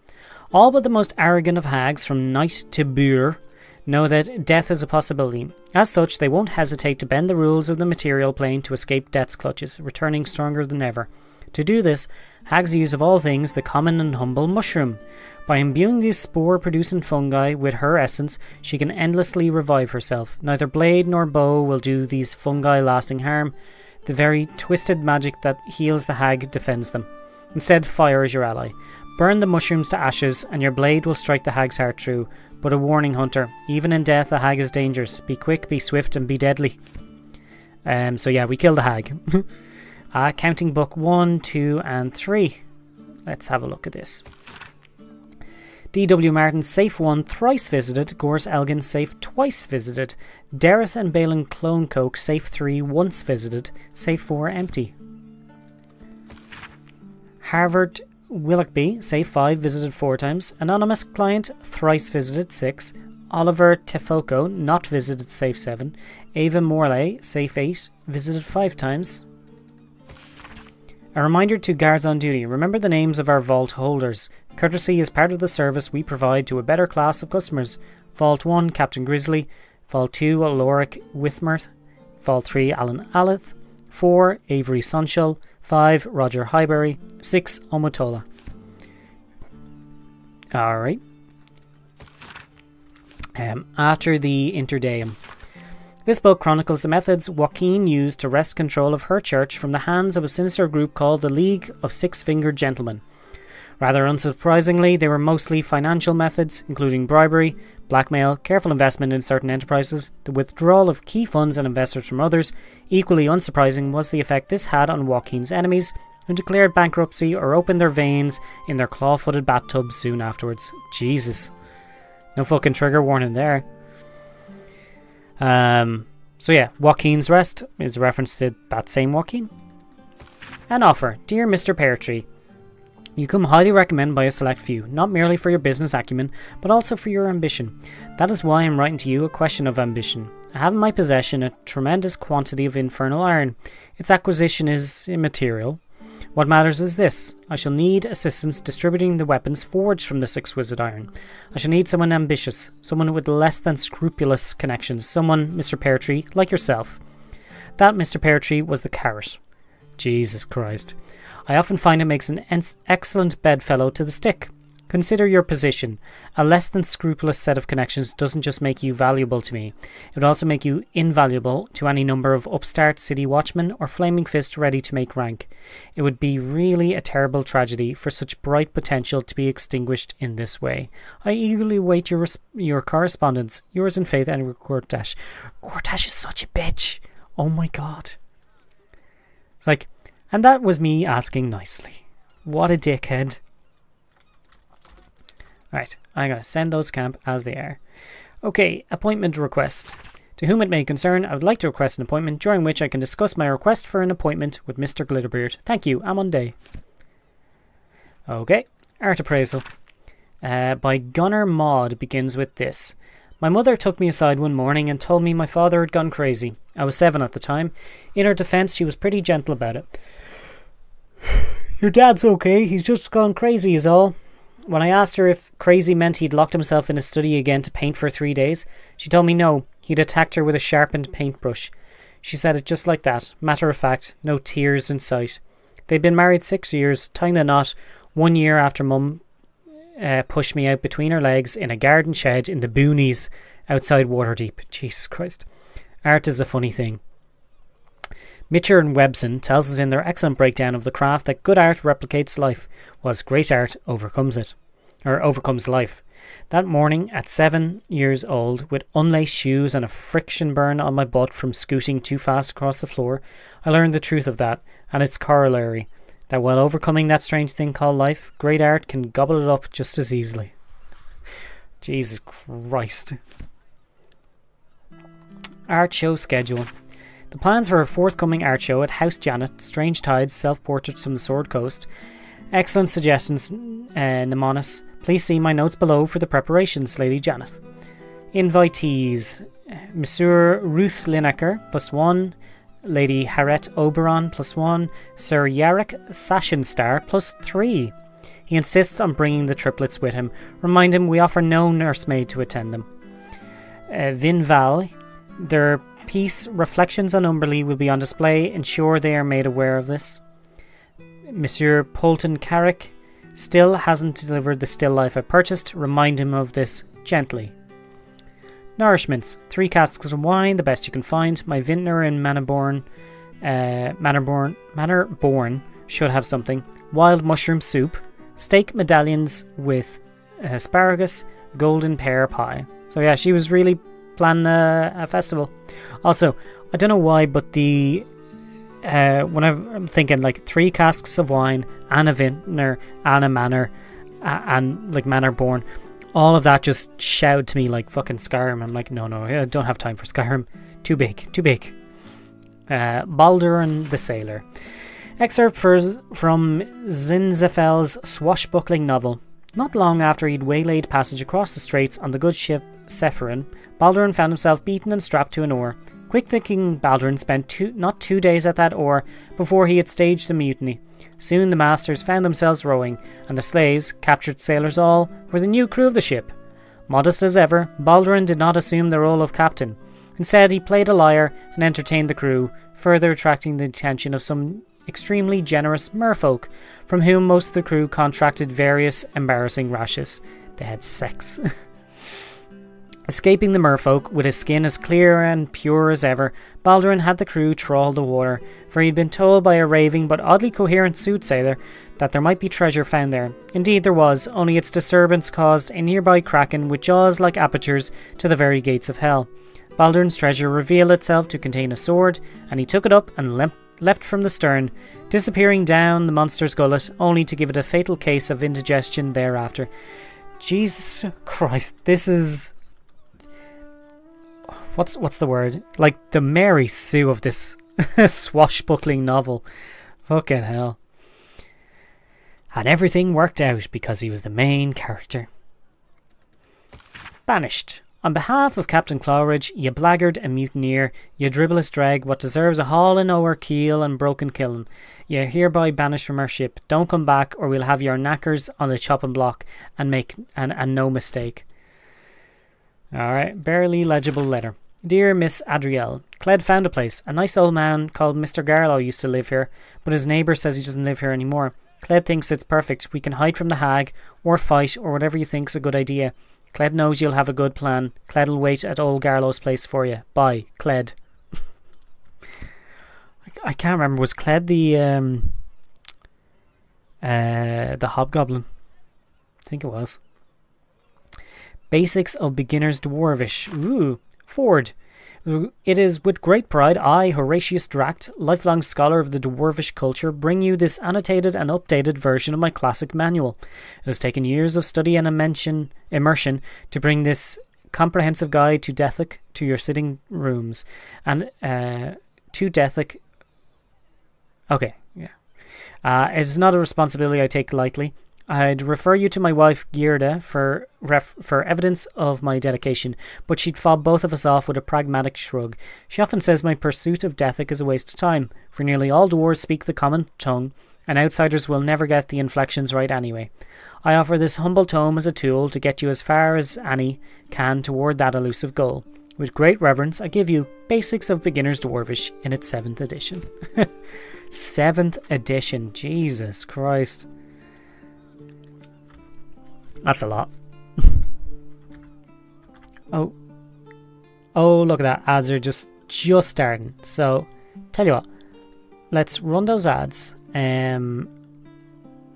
All but the most arrogant of hags, from Knight to Boor, know that death is a possibility. As such, they won't hesitate to bend the rules of the material plane to escape death's clutches, returning stronger than ever. To do this, hags use of all things the common and humble mushroom. By imbuing these spore-producing fungi with her essence, she can endlessly revive herself. Neither blade nor bow will do these fungi lasting harm. The very twisted magic that heals the hag defends them. Instead, fire is your ally. Burn the mushrooms to ashes, and your blade will strike the hag's heart true. But a warning, Hunter, even in death a hag is dangerous. Be quick, be swift, and be deadly. So yeah, we kill the hag. Counting book 1, 2, and 3. Let's have a look at this. D.W. Martin, safe 1, thrice visited. Gorse Elgin, safe twice visited. Dareth and Balin Clone Coke, safe 3, once visited. Safe 4, empty. Harvard Willoughby, safe 5, visited 4 times. Anonymous client, thrice visited, 6. Oliver Tefoco, not visited, safe 7. Ava Morley, safe 8, visited 5 times. A reminder to guards on duty, remember the names of our vault holders. Courtesy is part of the service we provide to a better class of customers. Vault 1, Captain Grizzly. Vault 2, Aloric Withmirth. Vault 3, Alan Alith. 4, Avery Sunshell. 5, Roger Highbury. 6, Omotola. Alright. After the Interdeum. This book chronicles the methods Joaquin used to wrest control of her church from the hands of a sinister group called the League of Six-Fingered Gentlemen. Rather unsurprisingly, they were mostly financial methods, including bribery, blackmail, careful investment in certain enterprises, the withdrawal of key funds and investors from others. Equally unsurprising was the effect this had on Joaquin's enemies, who declared bankruptcy or opened their veins in their claw-footed bathtubs soon afterwards. Jesus. No fucking trigger warning there. So yeah, Joaquin's Rest is a reference to that same Joaquin. An offer. Dear Mr. Peartree, you come highly recommended by a select few, not merely for your business acumen, but also for your ambition. That is why I am writing to you a question of ambition. I have in my possession a tremendous quantity of infernal iron. Its acquisition is immaterial. What matters is this. I shall need assistance distributing the weapons forged from this exquisite iron. I shall need someone ambitious, someone with less than scrupulous connections, someone, Mr. Peartree, like yourself. That, Mr. Peartree, was the carrot. Jesus Christ. I often find it makes an excellent bedfellow to the stick. Consider your position. A less than scrupulous set of connections doesn't just make you valuable to me. It would also make you invaluable to any number of upstart city watchmen or flaming fist ready to make rank. It would be really a terrible tragedy for such bright potential to be extinguished in this way. I eagerly await your correspondence. Yours in faith, Edward Gortash. Gortash is such a bitch. Oh my god. It's like, and that was me asking nicely. What a dickhead. Right, I'm going to send those camp as they are. Okay, appointment request. To whom it may concern, I would like to request an appointment during which I can discuss my request for an appointment with Mr. Glitterbeard. Thank you, Amonday. Okay, art appraisal. By Gunnar Maud begins with this. My mother took me aside one morning and told me my father had gone crazy. I was 7 at the time. In her defence, she was pretty gentle about it. Your dad's okay, he's just gone crazy is all. When I asked her if crazy meant he'd locked himself in his study again to paint for 3 days, she told me no, he'd attacked her with a sharpened paintbrush. She said it just like that, matter of fact, no tears in sight. They'd been married 6 years, tying the knot 1 year after Mum pushed me out between her legs in a garden shed in the boonies outside Waterdeep. Jesus Christ. Art is a funny thing. Mitcher and Webson tells us in their excellent breakdown of the craft that good art replicates life, whilst great art overcomes it, or overcomes life. That morning, at 7 years old, with unlaced shoes and a friction burn on my butt from scooting too fast across the floor, I learned the truth of that, and its corollary, that while overcoming that strange thing called life, great art can gobble it up just as easily. Jesus Christ. Art show schedule. The plans for a forthcoming art show at House Janet, Strange Tides, Self-Portraits from the Sword Coast. Excellent suggestions, Nemonis. Please see my notes below for the preparations, Lady Janet. Invitees. Monsieur Ruth Lineker, +1. Lady Harriet Oberon, +1. Sir Yarrick Sashenstar, +3. He insists on bringing the triplets with him. Remind him we offer no nursemaid to attend them. Vin Val, their piece Reflections on Umberley will be on display. Ensure they are made aware of this. Monsieur Polton Carrick still hasn't delivered the still life I purchased. Remind him of this gently. Nourishments: 3 casks of wine, the best you can find. My vintner in Manorborn should have something. Wild mushroom soup, steak medallions with asparagus, golden pear pie. So yeah, she was really planning a festival. Also, I don't know why, but the when I'm thinking like 3 casks of wine and a vintner and a manor and like Manorborn, all of that just shouted to me like fucking Skyrim. I'm like, no, I don't have time for Skyrim. Too big. Baldur and the Sailor. Excerpt from Zinzefel's swashbuckling novel. Not long after he'd waylaid passage across the straits on the good ship Sephirin, Baldurin found himself beaten and strapped to an oar. Quick-thinking Baldurin spent not 2 days at that oar before he had staged a mutiny. Soon the masters found themselves rowing, and the slaves, captured sailors all, were the new crew of the ship. Modest as ever, Baldurin did not assume the role of captain. Instead, he played a lyre and entertained the crew, further attracting the attention of some extremely generous merfolk, from whom most of the crew contracted various embarrassing rashes. They had sex. Escaping the merfolk, with his skin as clear and pure as ever, Baldurin had the crew trawl the water, for he had been told by a raving but oddly coherent soothsayer that there might be treasure found there. Indeed there was, only its disturbance caused a nearby kraken with jaws like apertures to the very gates of hell. Baldurin's treasure revealed itself to contain a sword, and he took it up and leapt from the stern, disappearing down the monster's gullet, only to give it a fatal case of indigestion thereafter. Jesus Christ, this is... What's the word? Like the Mary Sue of this swashbuckling novel. Fucking hell. And everything worked out because he was the main character. Banished. On behalf of Captain Clawridge, ye blackguard and mutineer, ye dribbleless drag what deserves a hauling o'er keel and broken kiln. Ye are hereby banished from our ship. Don't come back or we'll have your knackers on the chopping block and make no mistake. Alright, barely legible letter. Dear Miss Adrielle, Cled found a place. A nice old man called Mr. Garlow used to live here, but his neighbour says he doesn't live here anymore. Cled thinks it's perfect. We can hide from the hag, or fight, or whatever you think's a good idea. Cled knows you'll have a good plan. Cled'll wait at old Garlow's place for you. Bye, Cled. I can't remember. Was Cled the hobgoblin? I think it was. Basics of Beginner's Dwarvish. Ooh. Ford. It is with great pride I, Horatius Dract, lifelong scholar of the Dwarvish culture, bring you this annotated and updated version of my classic manual. It has taken years of study and immersion to bring this comprehensive guide to Dethic to your sitting rooms. And to Dethic... Okay, yeah. It is not a responsibility I take lightly. I'd refer you to my wife Geirda for evidence of my dedication, but she'd fob both of us off with a pragmatic shrug. She often says my pursuit of Dethic is a waste of time, for nearly all dwarves speak the common tongue, and outsiders will never get the inflections right anyway. I offer this humble tome as a tool to get you as far as Annie can toward that elusive goal. With great reverence, I give you Basics of Beginner's Dwarvish in its 7th edition. 7th edition, Jesus Christ. That's a lot. Oh, look at that. Ads are just starting. So, tell you what. Let's run those ads. And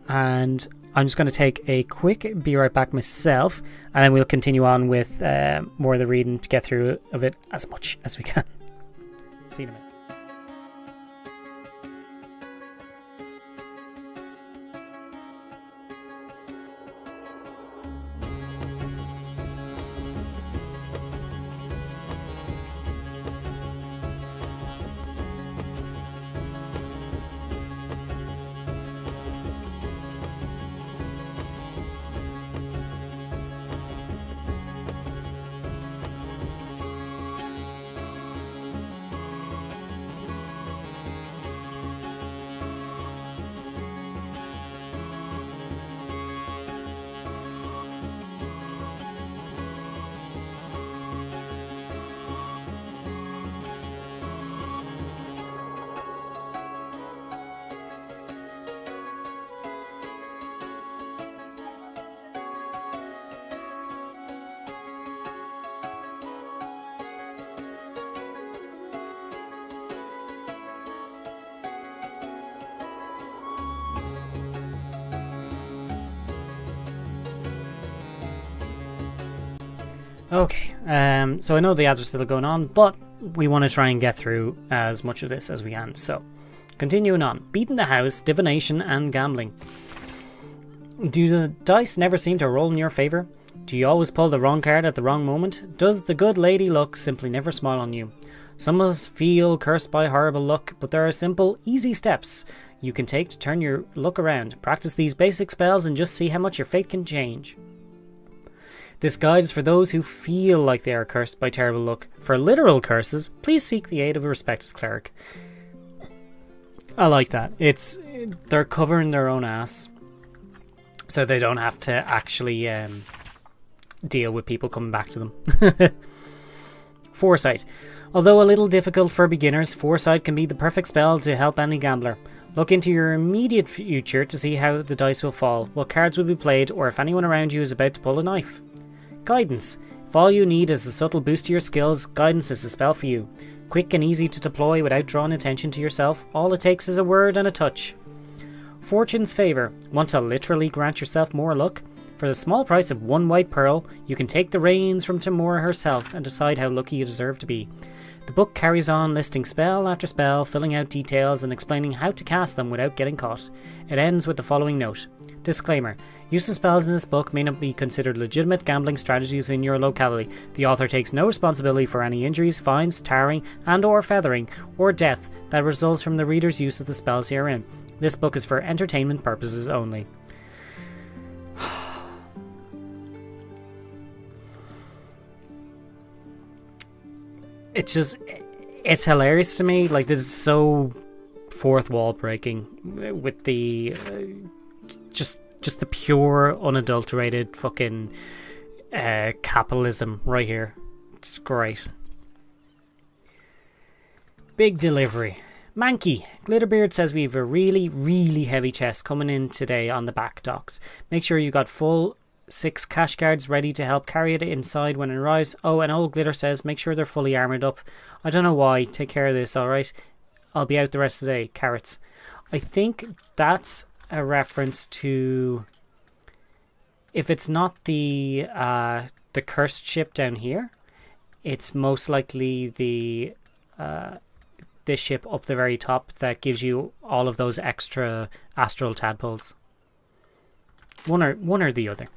I'm just going to take a quick be right back myself. And then we'll continue on with more of the reading to get through of it as much as we can. See you in a minute. Okay, so I know the ads are still going on, but we want to try and get through as much of this as we can. So, continuing on. Beating the house, divination, and gambling. Do the dice never seem to roll in your favour? Do you always pull the wrong card at the wrong moment? Does the good lady luck simply never smile on you? Some of us feel cursed by horrible luck, but there are simple, easy steps you can take to turn your luck around. Practice these basic spells and just see how much your fate can change. This guide is for those who feel like they are cursed by terrible luck. For literal curses, please seek the aid of a respected cleric. I like that. They're covering their own ass, so they don't have to actually deal with people coming back to them. Foresight. Although a little difficult for beginners, Foresight can be the perfect spell to help any gambler. Look into your immediate future to see how the dice will fall, what cards will be played, or if anyone around you is about to pull a knife. Guidance. If all you need is a subtle boost to your skills, Guidance is the spell for you. Quick and easy to deploy without drawing attention to yourself, all it takes is a word and a touch. Fortune's Favour. Want to literally grant yourself more luck? For the small price of 1 white pearl, you can take the reins from Tamora herself and decide how lucky you deserve to be. The book carries on listing spell after spell, filling out details and explaining how to cast them without getting caught. It ends with the following note. Disclaimer. Use of spells in this book may not be considered legitimate gambling strategies in your locality. The author takes no responsibility for any injuries, fines, tarring, and or feathering, or death that results from the reader's use of the spells herein. This book is for entertainment purposes only. It's hilarious to me. Like, this is so fourth wall breaking with the just the pure unadulterated fucking capitalism right here. It's great. Big delivery. Mankey. Glitterbeard says we have a really, really heavy chest coming in today on the back docks. Make sure you got full 6 cash cards ready to help carry it inside when it arrives. Oh, and Old Glitter says make sure they're fully armoured up. I don't know why. Take care of this, alright? I'll be out the rest of the day. Carrots. I think that's a reference to... If it's not the cursed ship down here, it's most likely the this ship up the very top that gives you all of those extra astral tadpoles. One or the other.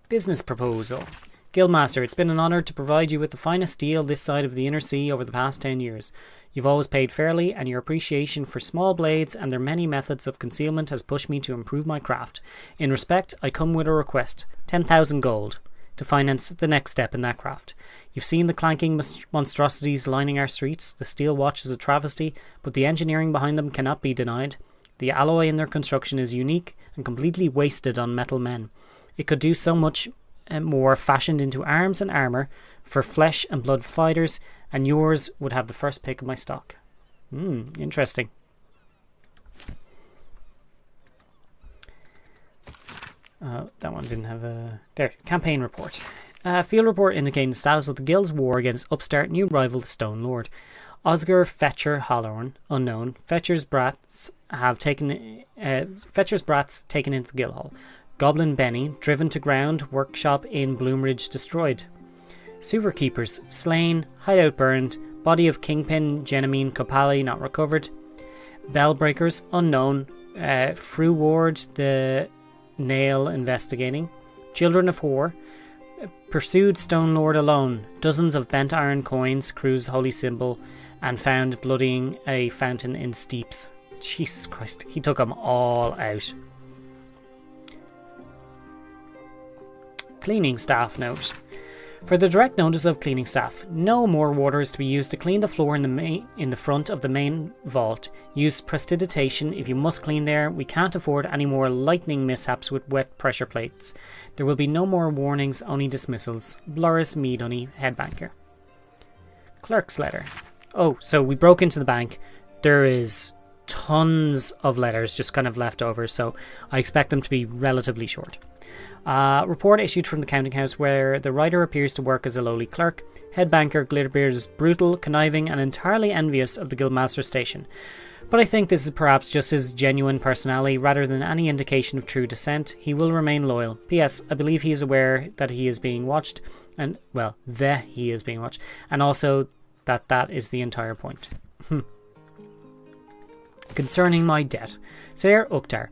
Business proposal. Guildmaster, it's been an honour to provide you with the finest deal this side of the inner sea over the past 10 years. You've always paid fairly, and your appreciation for small blades and their many methods of concealment has pushed me to improve my craft. In respect, I come with a request, 10,000 gold, to finance the next step in that craft. You've seen the clanking monstrosities lining our streets. The steel watch is a travesty, but the engineering behind them cannot be denied. The alloy in their construction is unique and completely wasted on metal men. It could do so much more fashioned into arms and armour for flesh and blood fighters, and yours would have the first pick of my stock. Interesting. That one didn't have a... There, campaign report. Field report indicating the status of the guild's war against upstart new rival the Stone Lord. Oscar Fetcher Hollorn, unknown. Fetcher's brats taken into the guild hall. Goblin Benny, driven to ground, workshop in Bloomridge destroyed. Sewer keepers, slain, hideout burned, body of Kingpin Genemine Kopali not recovered. Bellbreakers, unknown, Fru Ward the Nail investigating. Children of Whore, pursued Stone Lord alone, dozens of bent iron coins, crew's holy symbol, and found bloodying a fountain in Steeps. Jesus Christ, he took them all out. Cleaning staff note. For the direct notice of cleaning staff, no more water is to be used to clean the floor in the front of the main vault. Use prestidigitation if you must clean there. We can't afford any more lightning mishaps with wet pressure plates. There will be no more warnings, only dismissals. Bloris Meadhoney, head banker. Clerk's letter. Oh, so we broke into the bank. There is tons of letters just kind of left over, so I expect them to be relatively short. Report issued from the counting house where the writer appears to work as a lowly clerk. Head banker Glitterbeard is brutal, conniving, and entirely envious of the guildmaster's station. But I think this is perhaps just his genuine personality rather than any indication of true descent. He will remain loyal. P.S. I believe he is aware that he is being watched, and, well, he is being watched, and also that is the entire point. Concerning my debt. Sir Uktar,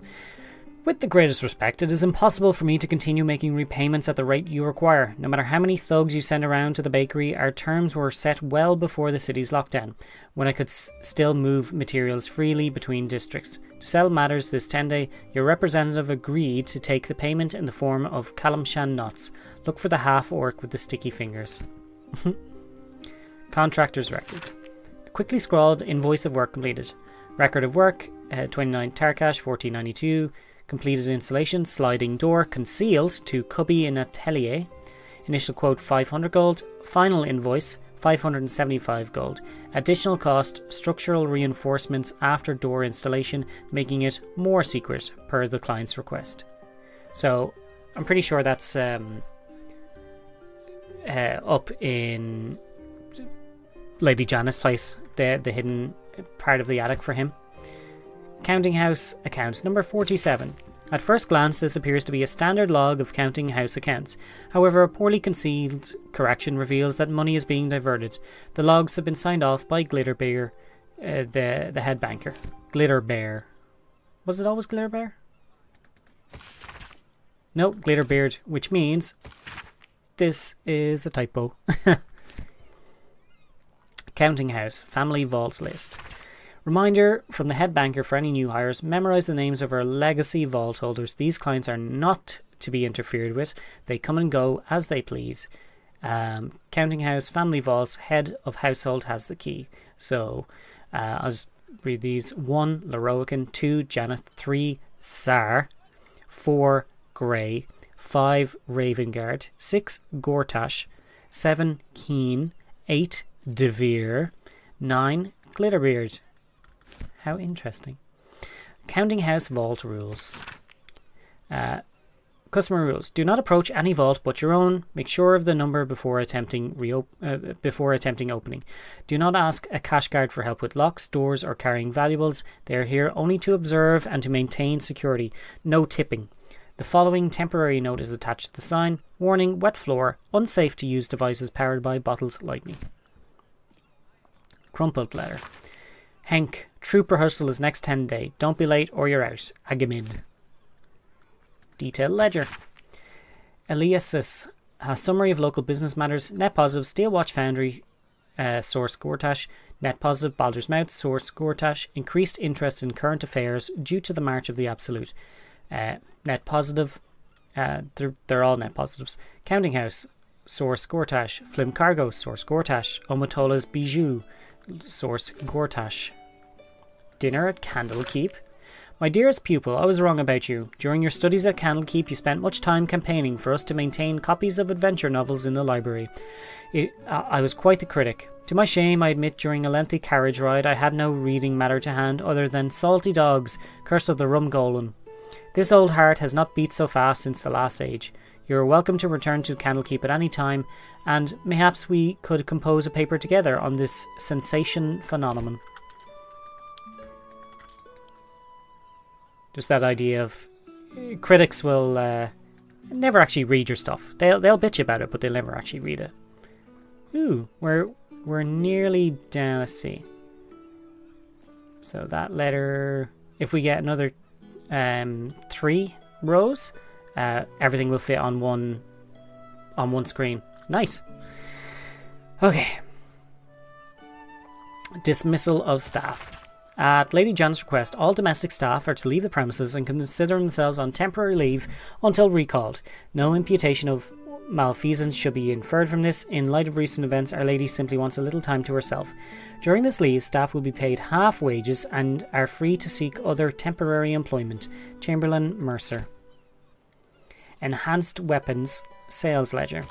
with the greatest respect, it is impossible for me to continue making repayments at the rate you require. No matter how many thugs you send around to the bakery, our terms were set well before the city's lockdown, when I could still move materials freely between districts. To settle matters this Tende, your representative agreed to take the payment in the form of Kalamshan knots. Look for the half-orc with the sticky fingers. Contractor's record. A quickly scrawled invoice of work completed. Record of work, 29 Tarkash, 1492. Completed installation, sliding door, concealed to cubby in atelier. Initial quote 500 gold. Final invoice 575 gold. Additional cost, structural reinforcements after door installation, making it more secret per the client's request. So I'm pretty sure that's up in Lady Janice's place, the hidden part of the attic for him. Counting House accounts number 47. At first glance, this appears to be a standard log of Counting House accounts. However, a poorly concealed correction reveals that money is being diverted. The logs have been signed off by Glitterbear, the head banker. Glitterbear. Was it always Glitterbear? No, Glitterbeard, which means this is a typo. Counting House, Family Vaults List. Reminder from the head banker for any new hires, memorize the names of our legacy vault holders. These clients are not to be interfered with. They come and go as they please. Counting House, Family Vaults, head of household has the key. So I'll just read these. 1. Leroican, 2. Janeth, 3. Sar, 4. Grey, 5. Ravengard, 6. Gortash, 7. Keen, 8. Devere, 9. Glitterbeard. How interesting. Counting House Vault Rules. Customer rules. Do not approach any vault but your own. Make sure of the number before attempting opening. Do not ask a cash guard for help with locks, doors, or carrying valuables. They are here only to observe and to maintain security. No tipping. The following temporary note is attached to the sign. Warning, wet floor. Unsafe to use devices powered by bottled lightning. Crumpled letter. Henk, troop rehearsal is next 10 day. Don't be late or you're out. Agamid. Detailed ledger. Eliasis, a summary of local business matters. Net positive, Steel Watch Foundry, source Gortash. Net positive, Baldur's Mouth, source Gortash. Increased interest in current affairs due to the March of the Absolute. Net positive, they're all net positives. Counting House, source Gortash. Flim Cargo, source Gortash. Omotola's Bijou, source Gortash. Dinner at Candlekeep. My dearest pupil, I was wrong about you. During your studies at Candlekeep, you spent much time campaigning for us to maintain copies of adventure novels in the library. I was quite the critic. To my shame, I admit during a lengthy carriage ride I had no reading matter to hand other than Salty Dogs, Curse of the Rum Golem. This old heart has not beat so fast since the last age. You are welcome to return to Candlekeep at any time, and mayhaps we could compose a paper together on this sensation phenomenon. Just that idea of critics will never actually read your stuff. They'll bitch about it, but they'll never actually read it. Ooh, we're nearly down. Let's see. So that letter, if we get another 3 rows, everything will fit on one screen. Nice. Okay. Dismissal of staff. At Lady Jan's request, all domestic staff are to leave the premises and consider themselves on temporary leave until recalled. No imputation of malfeasance should be inferred from this. In light of recent events, Our Lady simply wants a little time to herself. During this leave, staff will be paid half wages and are free to seek other temporary employment. Chamberlain Mercer. Enhanced Weapons Sales Ledger.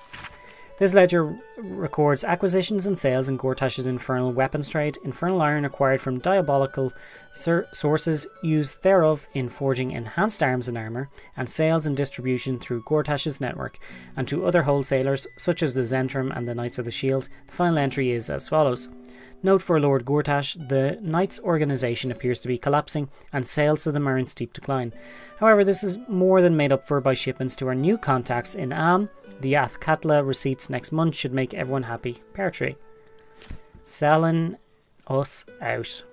This ledger records acquisitions and sales in Gortash's infernal weapons trade, infernal iron acquired from diabolical sources, use thereof in forging enhanced arms and armour, and sales and distribution through Gortash's network, and to other wholesalers such as the Zentrum and the Knights of the Shield. The final entry is as follows. Note for Lord Gortash, the Knights organisation appears to be collapsing, and sales to them are in steep decline. However, this is more than made up for by shipments to our new contacts in Alm. The Athkatla receipts next month should make everyone happy. Pear tree. Selling us out.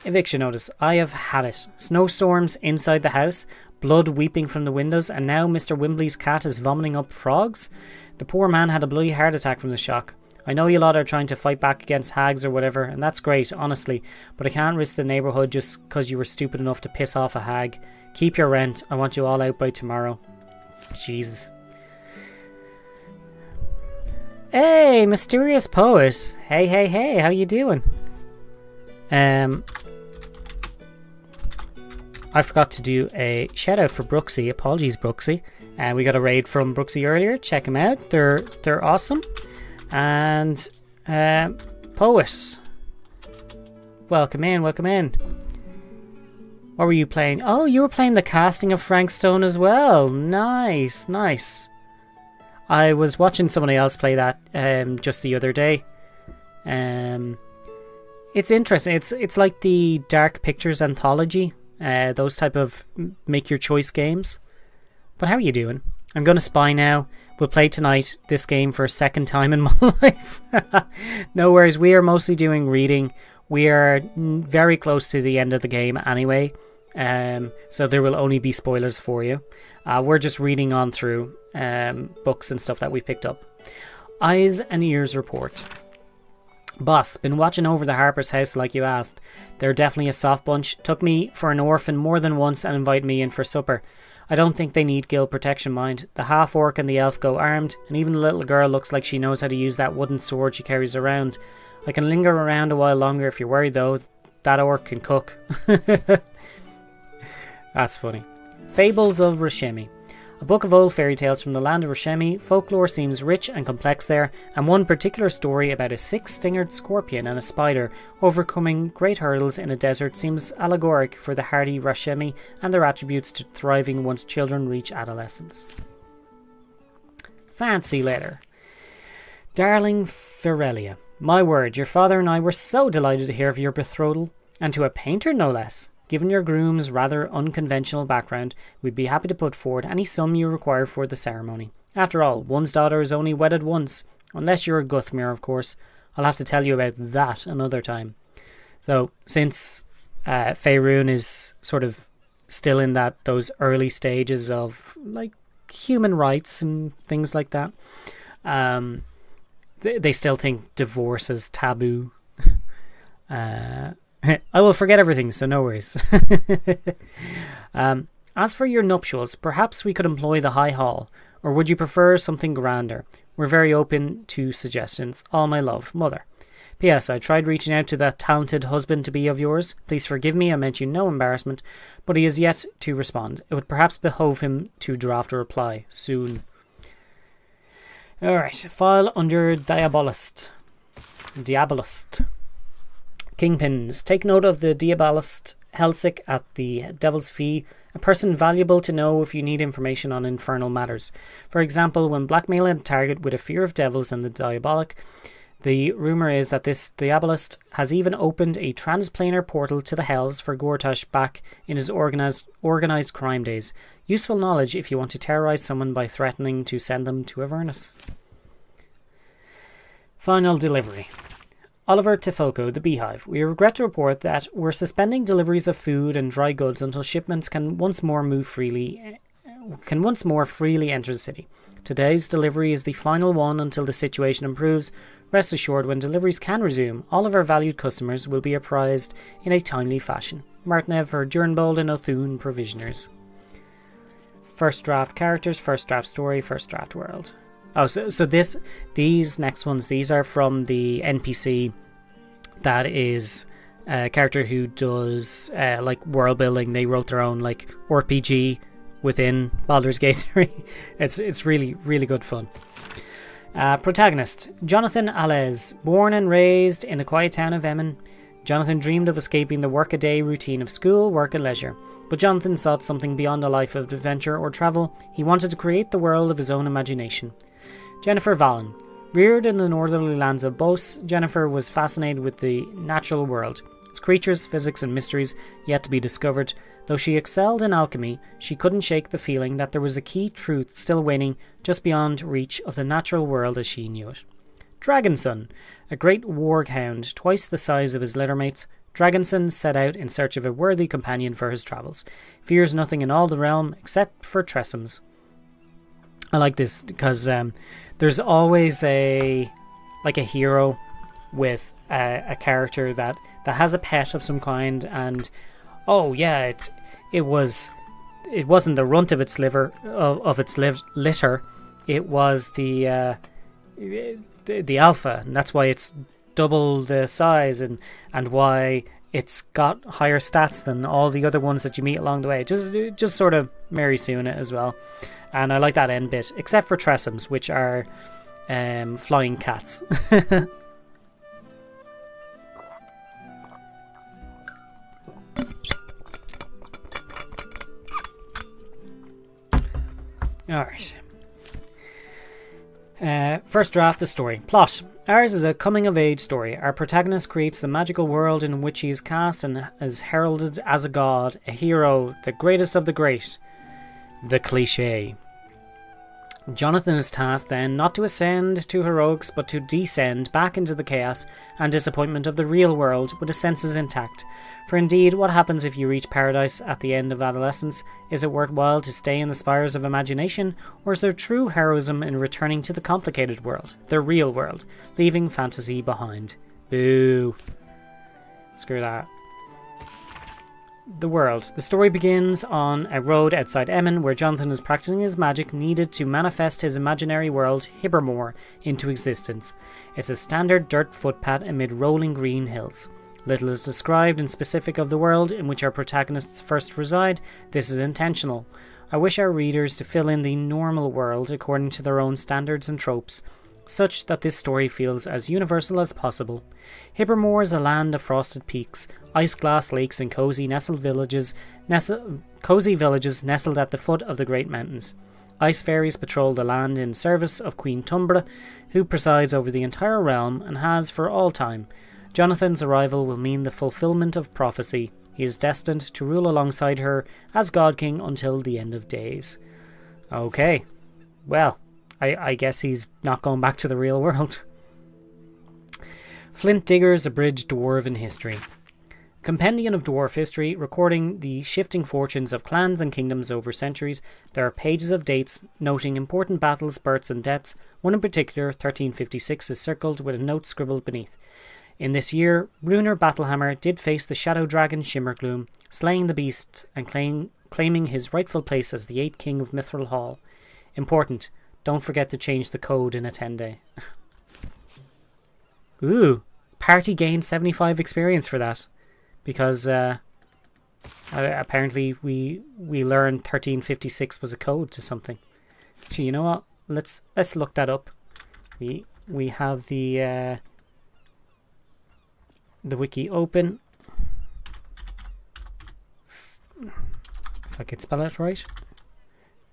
Eviction notice. I have had it. Snowstorms inside the house, blood weeping from the windows, and now Mr. Wimbley's cat is vomiting up frogs. The poor man had a bloody heart attack from the shock. I know you lot are trying to fight back against hags or whatever, and that's great, honestly, but I can't risk the neighbourhood just because you were stupid enough to piss off a hag. Keep your rent. I want you all out by tomorrow. Jesus. Hey, mysterious poet. Hey, how you doing? I forgot to do a shout out for Brooksy. Apologies, Brooksy. We got a raid from Brooksy earlier. Check them out. They're awesome. And Poet, welcome in. What were you playing? Oh, you were playing the casting of Frank Stone as well. Nice. I was watching somebody else play that just the other day. It's interesting. It's like the Dark Pictures anthology, those type of make your choice games. But how are you doing? I'm going to spy now. We'll play tonight this game for a second time in my life. No worries, we are mostly doing reading. We are very close to the end of the game anyway, so there will only be spoilers for you. We're just reading on through books and stuff that we picked up. Eyes and Ears report. Boss, been watching over the Harper's house like you asked. They're definitely a soft bunch. Took me for an orphan more than once and invited me in for supper. I don't think they need guild protection, mind. The half-orc and the elf go armed, and even the little girl looks like she knows how to use that wooden sword she carries around. I can linger around a while longer if you're worried though. That orc can cook. That's funny. Fables of Rashemi. A book of old fairy tales from the land of Rashemi. Folklore seems rich and complex there, and one particular story about a six-stingered scorpion and a spider overcoming great hurdles in a desert seems allegoric for the hardy Rashemi and their attributes to thriving once children reach adolescence. Fancy letter. Darling Firelia, my word, your father and I were so delighted to hear of your betrothal, and to a painter no less. Given your groom's rather unconventional background, we'd be happy to put forward any sum you require for the ceremony. After all, one's daughter is only wedded once, unless you're a Guthmere, of course. I'll have to tell you about that another time. So, since Faerun is sort of still in those early stages of like human rights and things like that, they still think divorce is taboo. I will forget everything, so no worries. As for your nuptials, perhaps we could employ the High Hall, or would you prefer something grander? We're very open to suggestions. All my love, Mother. P.S. I tried reaching out to that talented husband-to-be of yours. Please forgive me, I meant you no embarrassment, but he is yet to respond. It would perhaps behove him to draft a reply soon. Alright, file under Diabolist. Kingpins. Take note of the Diabolist Helsik at the Devil's Fee, a person valuable to know if you need information on infernal matters. For example, when blackmailing a target with a fear of devils and the diabolic, the rumour is that this Diabolist has even opened a transplanar portal to the Hells for Gortash back in his organised crime days. Useful knowledge if you want to terrorise someone by threatening to send them to Avernus. Final delivery. Oliver Tifoco, the Beehive. We regret to report that we're suspending deliveries of food and dry goods until shipments can once more freely enter the city. Today's delivery is the final one until the situation improves. Rest assured, when deliveries can resume, all of our valued customers will be apprised in a timely fashion. Martinev for Durnbold and Othune Provisioners. First draft characters, first draft story, first draft world. Oh, so these next ones, these are from the NPC that is a character who does like world building. They wrote their own like RPG within Baldur's Gate 3. It's really, really good fun. Protagonist, Jonathan Alez. Born and raised in the quiet town of Emmen, Jonathan dreamed of escaping the workaday routine of school, work and leisure. But Jonathan sought something beyond a life of adventure or travel. He wanted to create the world of his own imagination. Jennifer Vallon. Reared in the northerly lands of Bos, Jennifer was fascinated with the natural world, its creatures, physics and mysteries yet to be discovered. Though she excelled in alchemy, she couldn't shake the feeling that there was a key truth still waiting just beyond reach of the natural world as she knew it. Dragonson. A great warghound, twice the size of his littermates, Dragonson set out in search of a worthy companion for his travels. Fears nothing in all the realm except for Tressums. I like this because there's always a hero with a character that has a pet of some kind, and oh yeah, it wasn't the runt of its litter. It was the alpha, and that's why it's double the size and why it's got higher stats than all the other ones that you meet along the way. Just sort of Mary Sueing it as well. And I like that end bit, except for Tressums, which are flying cats. Alright. First draft, the story. Plot. Ours is a coming-of-age story. Our protagonist creates the magical world in which he is cast and is heralded as a god, a hero, the greatest of the great. The cliché. Jonathan is tasked then not to ascend to heroics but to descend back into the chaos and disappointment of the real world with his senses intact. For indeed, what happens if you reach paradise at the end of adolescence? Is it worthwhile to stay in the spires of imagination, or is there true heroism in returning to the complicated world, the real world, leaving fantasy behind? Boo. Screw that. The world. The story begins on a road outside Emmen where Jonathan is practicing his magic needed to manifest his imaginary world, Hibbermore, into existence. It's a standard dirt footpath amid rolling green hills. Little is described in specific of the world in which our protagonists first reside. This is intentional. I wish our readers to fill in the normal world according to their own standards and tropes, such that this story feels as universal as possible. Hibbermore is a land of frosted peaks, ice-glass lakes and cozy villages nestled at the foot of the great mountains. Ice fairies patrol the land in service of Queen Tumbra, who presides over the entire realm and has for all time. Jonathan's arrival will mean the fulfillment of prophecy. He is destined to rule alongside her as God King until the end of days. Okay, well, I guess he's not going back to the real world. Flint Digger's Abridged Dwarven History. Compendium of Dwarf History, recording the shifting fortunes of clans and kingdoms over centuries. There are pages of dates noting important battles, births and deaths. One in particular, 1356, is circled with a note scribbled beneath. In this year, Runar Battlehammer did face the shadow dragon Shimmergloom, slaying the beast and claiming his rightful place as the 8th king of Mithril Hall. Important, don't forget to change the code in a 10-day. Ooh, party gained 75 experience for that. Because apparently we learned 1356 was a code to something. Gee, you know what? Let's look that up. We have the wiki open. If I could spell it right.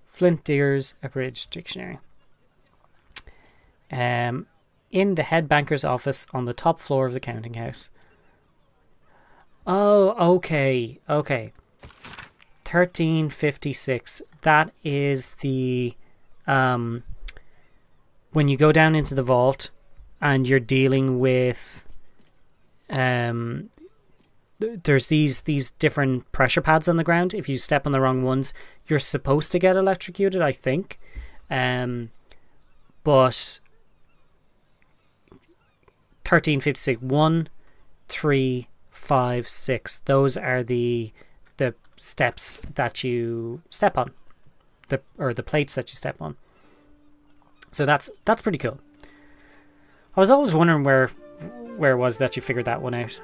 Flint Digger's Abridged Dictionary. In the head banker's office on the top floor of the counting house. Oh, okay. 1356. That is the when you go down into the vault and you're dealing with there's these different pressure pads on the ground. If you step on the wrong ones, you're supposed to get electrocuted, I think. But 1356, 1, 3, 5, 6. Those are the steps that you step on, the plates that you step on. So that's pretty cool. I was always wondering where it was that you figured that one out.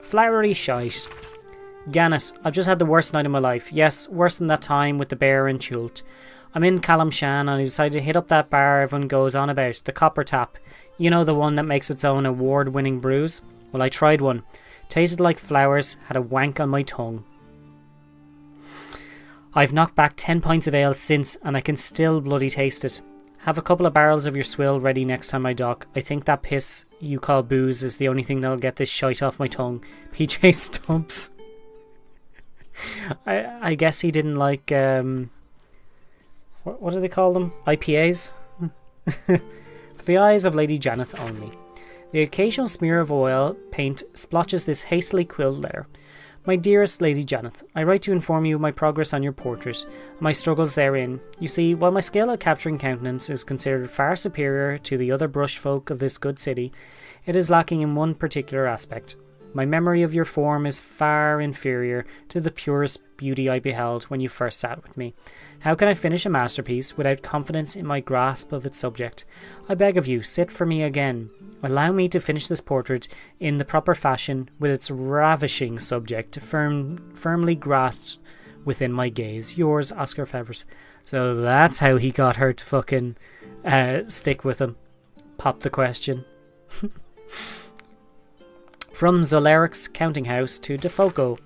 Flowery Shite. Gannet, I've just had the worst night of my life. Yes, worse than that time with the bear and Chult. I'm in Calamshan and I decided to hit up that bar everyone goes on about, the Copper Tap. You know, the one that makes its own award-winning brews? Well, I tried one. Tasted like flowers, had a wank on my tongue. I've knocked back 10 pints of ale since and I can still bloody taste it. Have a couple of barrels of your swill ready next time I dock. I think that piss you call booze is the only thing that'll get this shite off my tongue. PJ Stumps. I guess he didn't like, what do they call them? IPAs? For the eyes of Lady Janeth only. The occasional smear of oil paint splotches this hastily quilled letter. My dearest Lady Janeth, I write to inform you of my progress on your portrait, and my struggles therein. You see, while my skill at capturing countenance is considered far superior to the other brush folk of this good city, it is lacking in one particular aspect. My memory of your form is far inferior to the purest beauty I beheld when you first sat with me. How can I finish a masterpiece without confidence in my grasp of its subject? I beg of you, sit for me again. Allow me to finish this portrait in the proper fashion with its ravishing subject firmly grasped within my gaze. Yours, Oscar Fevers. So that's how he got her to fucking stick with him. Pop the question. From Zolaric's counting house to Defoco.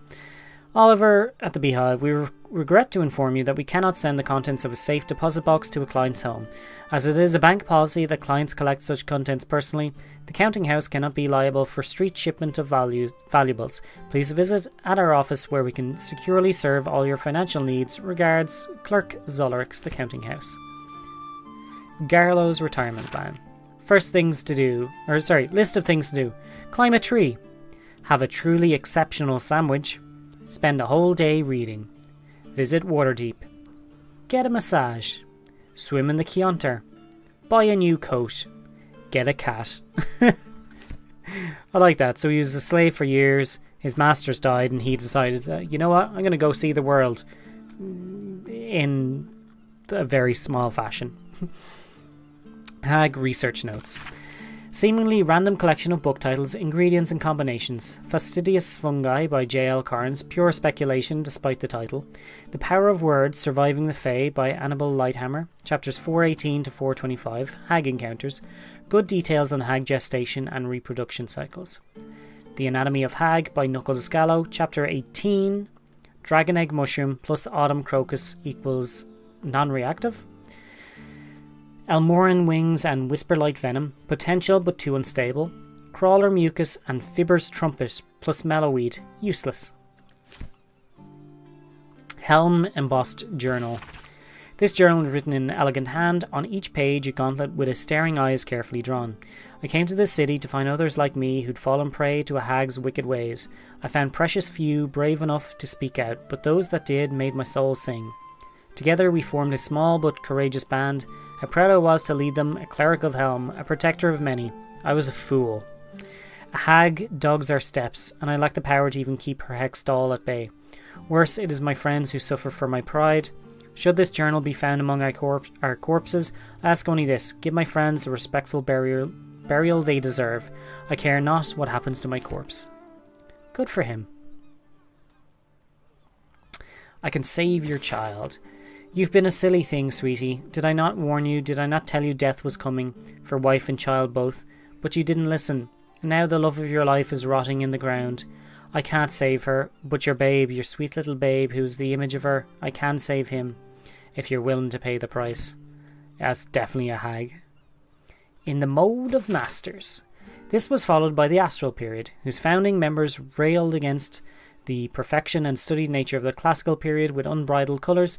Oliver at the Beehive, we regret to inform you that we cannot send the contents of a safe deposit box to a client's home. As it is a bank policy that clients collect such contents personally, the counting house cannot be liable for street shipment of valuables. Please visit at our office where we can securely serve all your financial needs. Regards, Clerk Zolaric's the counting house. Garlow's retirement plan. List of things to do. Climb a tree. Have a truly exceptional sandwich. Spend a whole day reading. Visit Waterdeep. Get a massage. Swim in the Chianti. Buy a new coat. Get a cat. I like that. So he was a slave for years. His masters died and he decided, you know what? I'm going to go see the world in a very small fashion. Hag research notes. Seemingly random collection of book titles, ingredients and combinations. Fastidious Fungi by J.L. Carnes, pure speculation despite the title. The Power of Words, Surviving the Fae by Annabel Lighthammer, chapters 418 to 425, Hag encounters. Good details on hag gestation and reproduction cycles. The Anatomy of Hag by Knuckles Gallo, chapter 18, Dragon Egg Mushroom plus Autumn Crocus equals non-reactive. Elmoran Wings and Whisperlight Venom, potential but too unstable. Crawler Mucus and Fibber's Trumpet plus Mellowweed, useless. Helm Embossed Journal. This journal is written in an elegant hand, on each page a gauntlet with a staring eye is carefully drawn. I came to this city to find others like me who'd fallen prey to a hag's wicked ways. I found precious few brave enough to speak out, but those that did made my soul sing. Together we formed a small but courageous band. How proud I was to lead them, a cleric of Helm, a protector of many. I was a fool. A hag dogs our steps, and I lack the power to even keep her hex doll at bay. Worse, it is my friends who suffer for my pride. Should this journal be found among our corpses, I ask only this: give my friends the respectful burial they deserve. I care not what happens to my corpse. Good for him. I can save your child. You've been a silly thing, sweetie. Did I not warn you? Did I not tell you death was coming, for wife and child both? But you didn't listen, and now the love of your life is rotting in the ground. I can't save her, but your babe, your sweet little babe, who's the image of her, I can save him, if you're willing to pay the price. That's definitely a hag. In the Mode of Masters. This was followed by the Astral Period, whose founding members railed against the perfection and studied nature of the Classical Period with unbridled colours,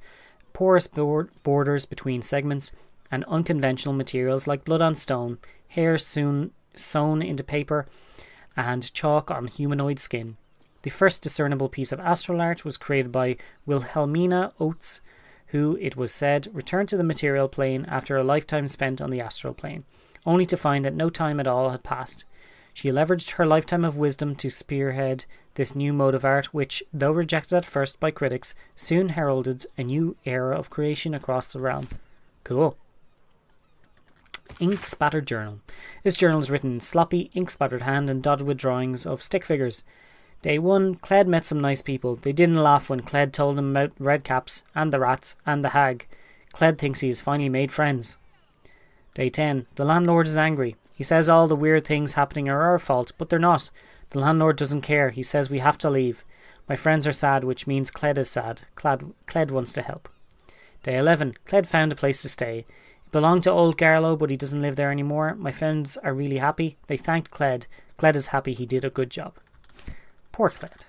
porous borders between segments, and unconventional materials like blood on stone, hair sewn into paper, and chalk on humanoid skin. The first discernible piece of astral art was created by Wilhelmina Oates, who, it was said, returned to the material plane after a lifetime spent on the astral plane, only to find that no time at all had passed. She leveraged her lifetime of wisdom to spearhead this new mode of art, which, though rejected at first by critics, soon heralded a new era of creation across the realm. Cool. Ink Spattered Journal. This journal is written in sloppy, ink-splattered hand and dotted with drawings of stick figures. Day 1, Cled met some nice people. They didn't laugh when Cled told them about Redcaps and the rats and the hag. Cled thinks he has finally made friends. Day 10, the landlord is angry. He says all the weird things happening are our fault, but they're not. The landlord doesn't care. He says we have to leave. My friends are sad, which means Cled is sad. Cled wants to help. Day 11, Cled found a place to stay. It belonged to old Garlow, but he doesn't live there anymore. My friends are really happy. They thanked Cled. Cled is happy he did a good job. Poor Cled.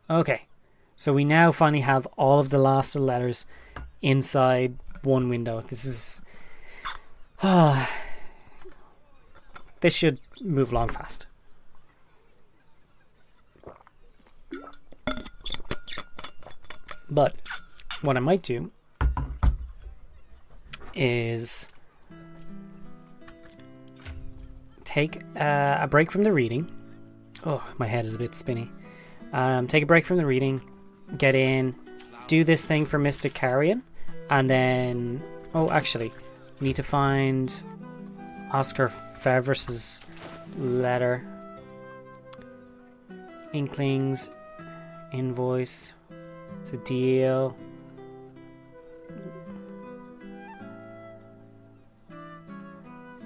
Okay, so we now finally have all of the last of the letters inside one window. This is... this should move along fast. But what I might do is take a break from the reading. Oh, my head is a bit spinny. Take a break from the reading, get in, do this thing for Mystic Carrion, and then... Oh, actually, we need to find Oscar Fevers' letter. Inklings, invoice, it's a deal.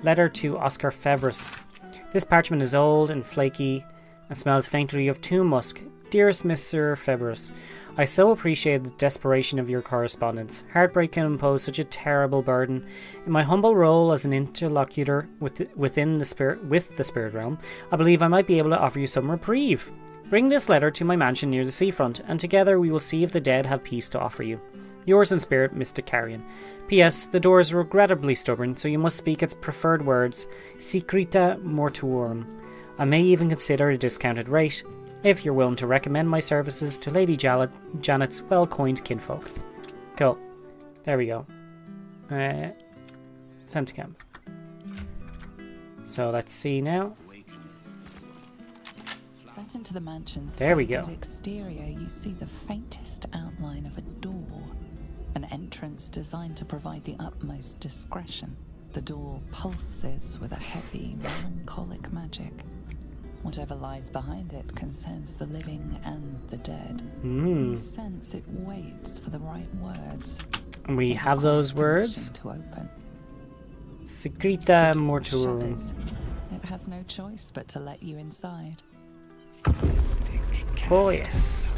Letter to Oscar Fevers. This parchment is old and flaky and smells faintly of tomb musk. Dearest Mr. Fevers, I so appreciate the desperation of your correspondence. Heartbreak can impose such a terrible burden. In my humble role as an interlocutor with the spirit realm, I believe I might be able to offer you some reprieve. Bring this letter to my mansion near the seafront, and together we will see if the dead have peace to offer you. Yours in spirit, Mystic Carrion. P.S. The door is regrettably stubborn, so you must speak its preferred words, secreta mortuorum. I may even consider a discounted rate, if you're willing to recommend my services to Lady Janet's well-coined kinfolk. Cool. There we go. Send to camp. So let's see now. Set into the mansion's there we go. Exterior, you see the faintest outline of a door. An entrance designed to provide the utmost discretion. The door pulses with a heavy, melancholic magic. Whatever lies behind it concerns the living and the dead. You sense it waits for the right words. And we have those words. To open. Secreta mortuorum. It has no choice but to let you inside. Oh yes.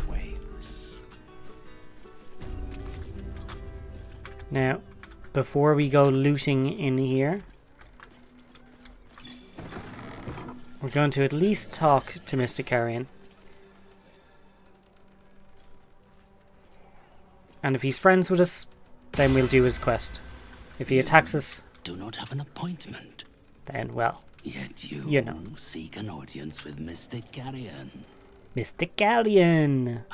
Now, before we go looting in here, we're going to at least talk to Mystic Carrion. And if he's friends with us, then we'll do his quest. If he attacks us... Do not have an appointment. Then, well... Yet you know. Seek an audience with Mystic Carrion. Mystic Carrion!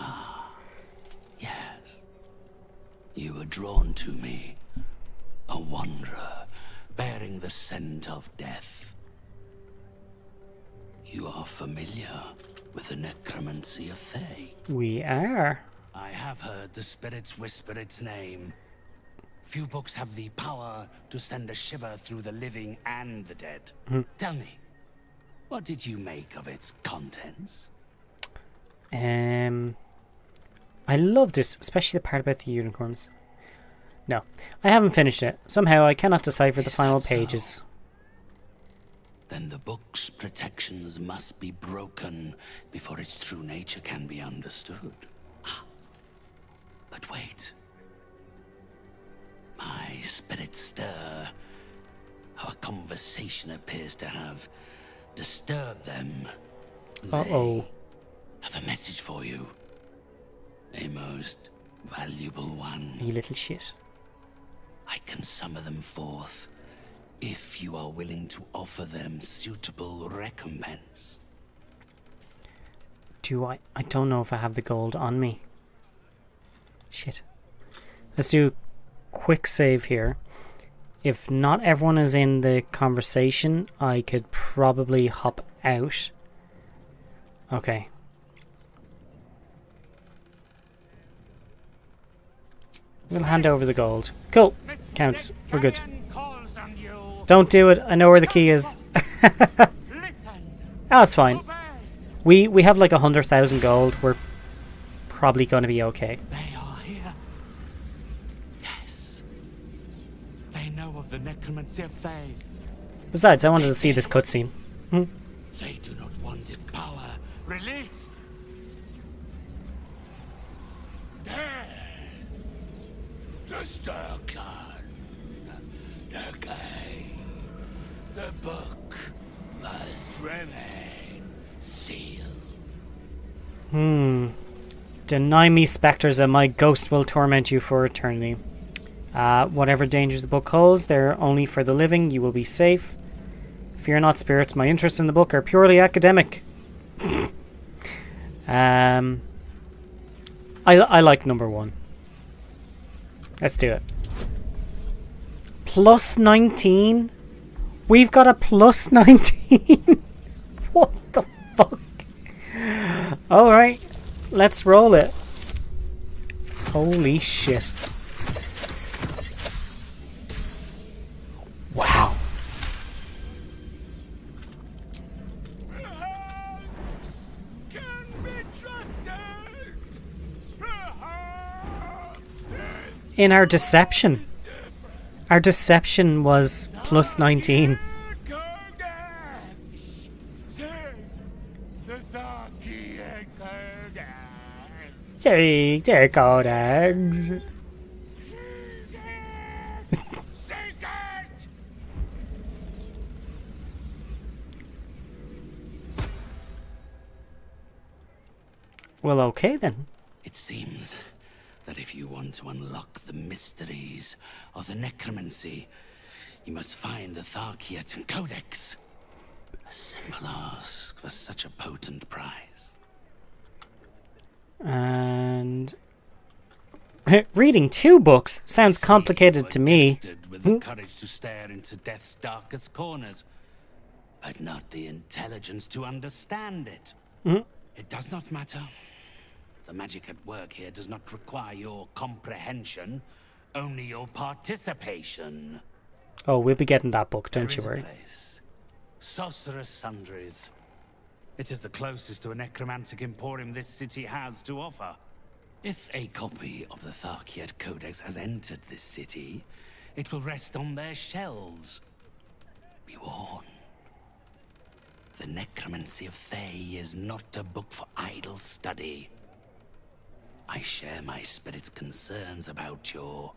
Yes. You were drawn to me. A wanderer, bearing the scent of death. You are familiar with the necromancy of Thay. We are. I have heard the spirits whisper its name. Few books have the power to send a shiver through the living and the dead. Tell me, what did you make of its contents? I loved it, especially the part about the unicorns. No, I haven't finished it. Somehow I cannot decipher the final pages. So? Then the book's protections must be broken before its true nature can be understood. But wait. My spirits stir. Our conversation appears to have disturbed them. Uh-oh. They have a message for you. A most valuable one. You little shit. I can summon them forth if you are willing to offer them suitable recompense. Do I? I don't know if I have the gold on me. Shit. Let's do quick save here. If not everyone is in the conversation, I could probably hop out. Okay. We'll hand over the gold. Cool. Counts. We're good. Calls on you. Don't do it. I know where the key is. That's fine. We have like 100,000 gold. We're probably going to be okay. They are here. Yes. They know of the necromancy of Fae. Besides, I wanted to see this cutscene. They do not want its power released. There. The Sturklan. The game. The book must remain sealed. Deny me spectres and my ghost will torment you for eternity. Whatever dangers the book holds, they're only for the living. You will be safe. Fear not, spirits. My interests in the book are purely academic. I like number 1. Let's do it. Plus 19? We've got a plus 19? What the fuck? Alright, let's roll it. Holy shit. Wow. In our deception. Our deception was plus 19. Say, they're called eggs. Well, okay then. It seems that if you want to unlock the mysteries of the necromancy, you must find the Tharkiet Codex. A simple ask for such a potent prize. And reading 2 books sounds complicated to me. With the courage to stare into death's darkest corners, but not the intelligence to understand it. It does not matter. The magic at work here does not require your comprehension, only your participation. Oh, we'll be getting that book, don't you There is worry. a place. Sorcerer's Sundries. It is the closest to a necromantic emporium this city has to offer. If a copy of the Tharkiet Codex has entered this city, it will rest on their shelves. Be warned. The necromancy of Thay is not a book for idle study. I share my spirit's concerns about your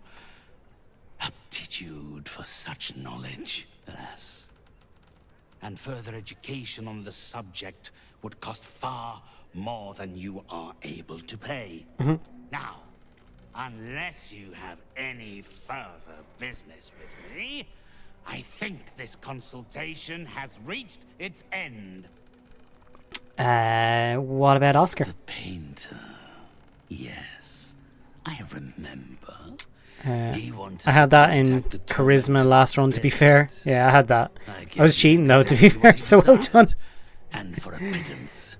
aptitude for such knowledge, alas. And further education on the subject would cost far more than you are able to pay. Now, unless you have any further business with me, I think this consultation has reached its end. What about Oscar? The painter. Yes, I remember. He wanted I had that to in contact the Charisma tormented last run, to be fair. spirit. Yeah, I had that. I was gave cheating him though, to be exactly fair, what he so well done. desired. And for a pittance,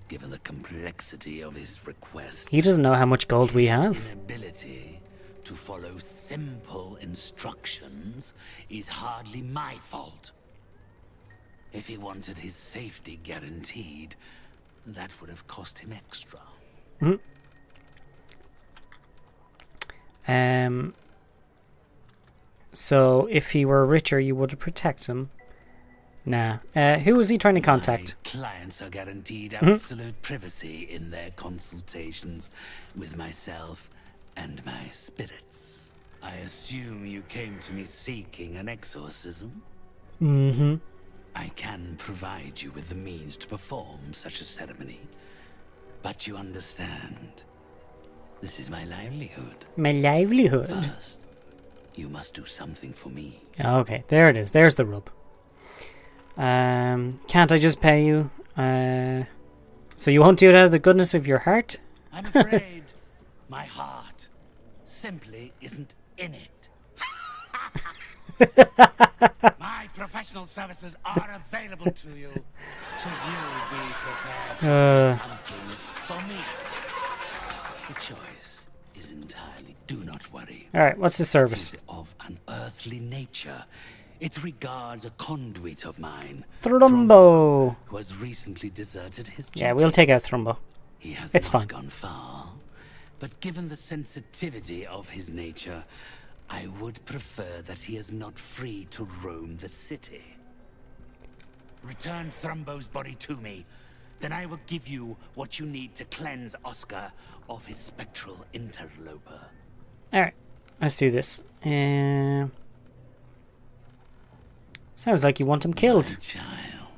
given the complexity of his request, He doesn't know how much gold we his have. inability to follow simple instructions is hardly my fault. If he wanted his safety guaranteed, that would have cost him extra. So if he were richer, you would protect him. Nah. Who was he trying to contact? My clients are guaranteed absolute privacy in their consultations with myself and my spirits. I assume you came to me seeking an exorcism? I can provide you with the means to perform such a ceremony. But you understand, this is my livelihood. My livelihood. First, you must do something for me. Okay, there it is. There's the rub. Can't I just pay you? So you won't do it out of the goodness of your heart? I'm afraid my heart simply isn't in it. My professional services are available to you. Should you be prepared to do something for me? The choice is entirely. Do not worry. Alright, what's the service? It is of an earthly nature. It regards a conduit of mine, Thrumbo. who has recently deserted his Yeah, we'll take out duties. Thrumbo. He has It's not fine. gone far, but given the sensitivity of his nature, I would prefer that he is not free to roam the city. Return Thrumbo's body to me, then I will give you what you need to cleanse Oscar of his spectral interloper. Alright, let's do this. Sounds like you want him killed. My child,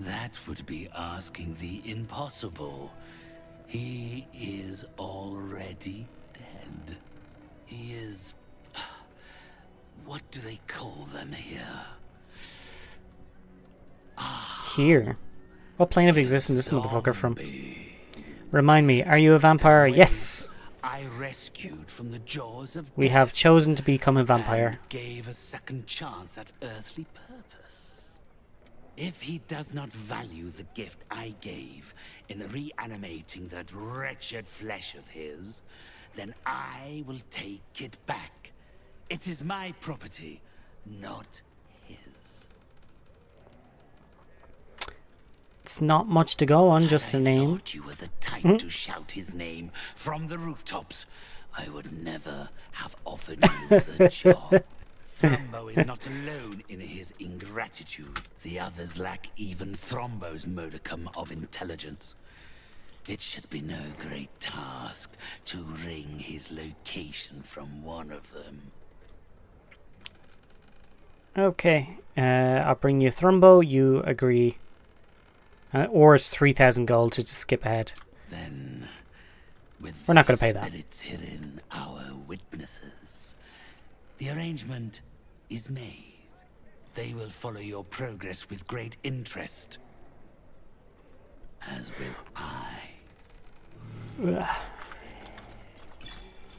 that would be asking the impossible. He is already dead. He is... What do they call them here? Here. What plane of existence is this motherfucker from? Zombie. Remind me, are you a vampire? Yes! I rescued from the jaws of We death have chosen to become a vampire. and gave a second chance at earthly purpose. If he does not value the gift I gave in reanimating that wretched flesh of his, then I will take it back. It is my property, not his. It's not much to go on, just a I name. thought you were the type to shout his name from the rooftops. I would never have offered you the job. Thrumbo is not alone in his ingratitude. The others lack even Thrumbo's modicum of intelligence. It should be no great task to wring his location from one of them. Okay, I'll bring you Thrumbo, you agree. Or it's 3,000 gold to just skip ahead. Then, with We're not gonna these pay that. spirits herein our witnesses, the arrangement is made. They will follow your progress with great interest, as will I.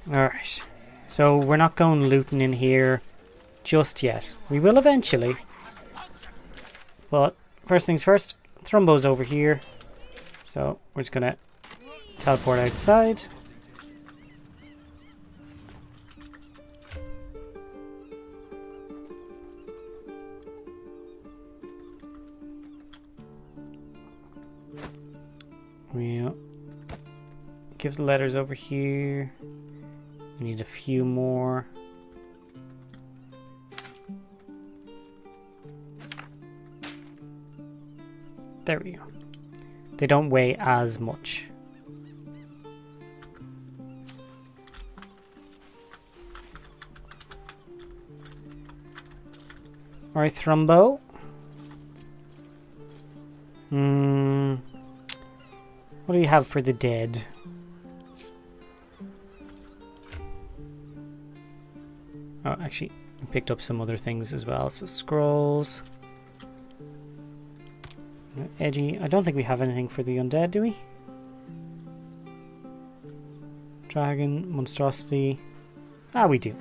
Alright, so we're not going looting in here just yet. We will eventually. But first things first, Thrumbo's over here. So we're just gonna teleport outside. We'll give the letters over here. We need a few more. There we go. They don't weigh as much. Alright, Thrumbo. What do you have for the dead? Oh, actually, we picked up some other things as well. So scrolls. Edgy. I don't think we have anything for the undead, do we? Dragon, monstrosity. Ah, we do.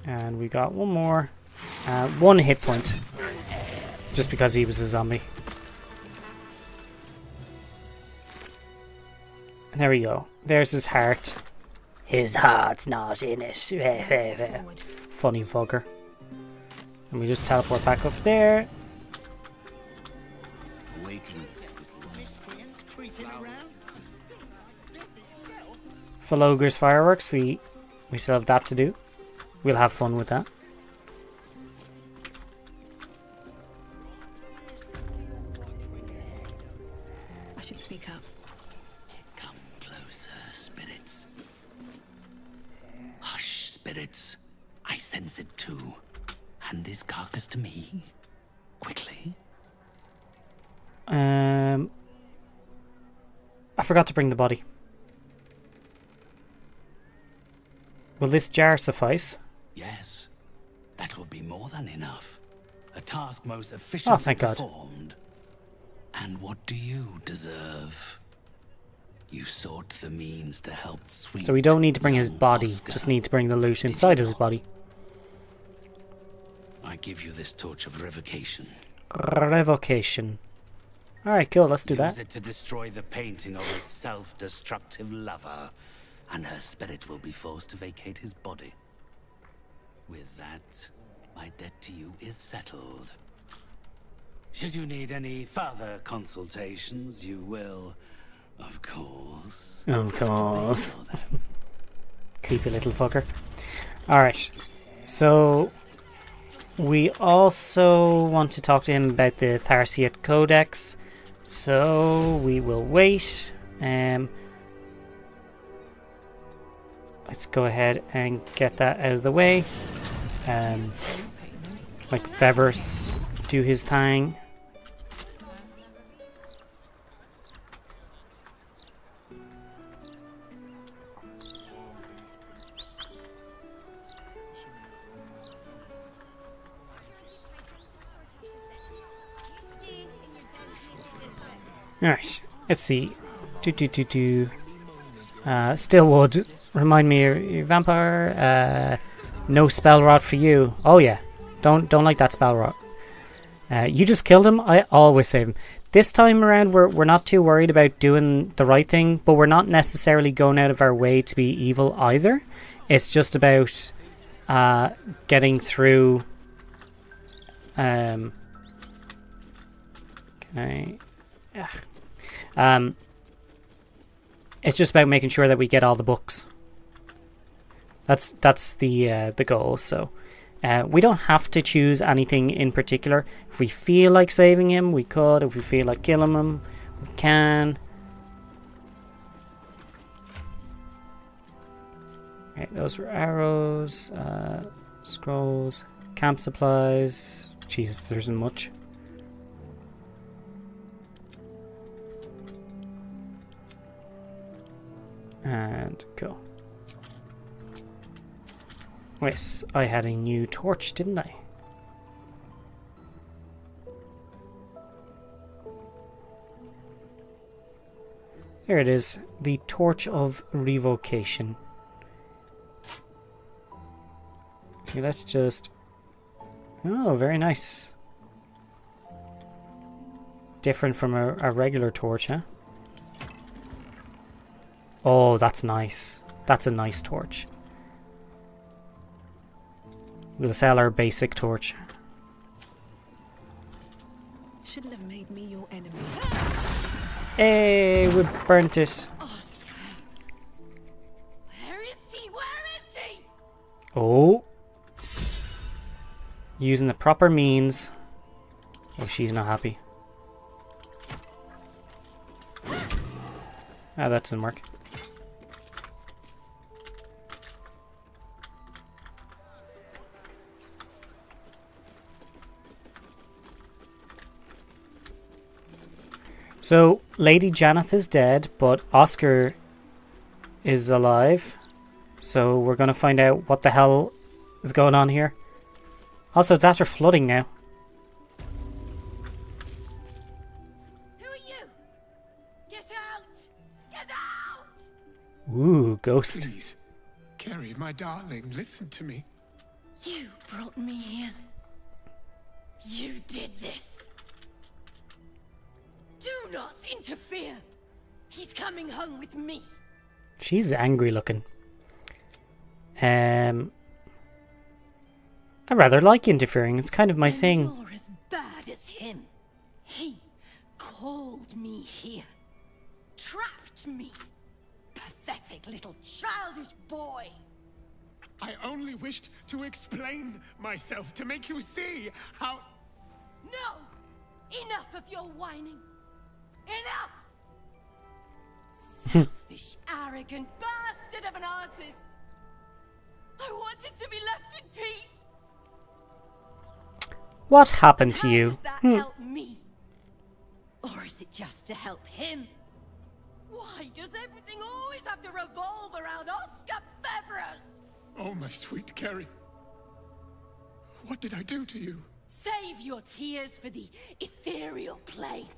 And we got one more. 1 hit point. Just because he was a zombie. There we go. There's his heart. His heart's not in it. Funny fucker. And we just teleport back up there. Falogre's fireworks. We still have that to do. We'll have fun with that. I should speak up. Come closer, spirits. Hush, spirits. I sense it too. Hand his carcass to me. Quickly. I forgot to bring the body. Will this jar suffice? Yes, that will be more than enough. A task most efficiently thank God. performed. And what do you deserve? You sought the means to help sweet. So we don't need to bring his young body, Oscar. just need to bring the loot Did inside you his not? body. I give you this torch of revocation. Revocation. Alright, cool, let's do Use that. it to destroy the painting of a self-destructive lover, and her spirit will be forced to vacate his body. With that, my debt to you is settled. Should you need any further consultations, you will, of course. Of course. pay for them. Creepy little fucker. Alright, so we also want to talk to him about the Tharsiot Codex, so we will wait. Let's go ahead and get that out of the way. Like Fevers do his thing. Alright, let's see. Stillwood, remind me, your vampire. No spell rot for you. Oh yeah, don't like that spell rot. You just killed him. I always save him. This time around, we're not too worried about doing the right thing, but we're not necessarily going out of our way to be evil either. It's just about getting through. Can I? It's just about making sure that we get all the books. That's the goal. So we don't have to choose anything in particular. If we feel like saving him, we could. If we feel like killing him, we can. Okay, those were arrows, scrolls, camp supplies. Jesus, there isn't much. And go. Yes, I had a new torch, didn't I? There it is, the Torch of Revocation. Okay, let's just... Oh, very nice. Different from a regular torch, huh? Oh, that's nice. That's a nice torch. We'll sell our basic torch. Shouldn't have made me your enemy. Hey, we burnt it. Oscar. Where is he? Where is he? Oh. Using the proper means. Oh, she's not happy. Ah, that doesn't work. So, Lady Janeth is dead, but Oscar is alive. So we're going to find out what the hell is going on here. Also, it's after flooding now. Who are you? Get out! Get out! Ooh, ghost. Please, Carrie, my darling, listen to me. You brought me here. You did this. Do not interfere. He's coming home with me. She's angry looking. I rather like interfering. It's kind of my Then thing. You're as bad as him. He called me here. Trapped me. Pathetic little childish boy. I only wished to explain myself to make you see how... No! Enough of your whining. Enough! Selfish, arrogant bastard of an artist. I wanted to be left in peace. What happened to How you? does that help me? Or is it just to help him? Why does everything always have to revolve around Oscar Beverus? Oh, my sweet Carrie. What did I do to you? Save your tears for the ethereal plane.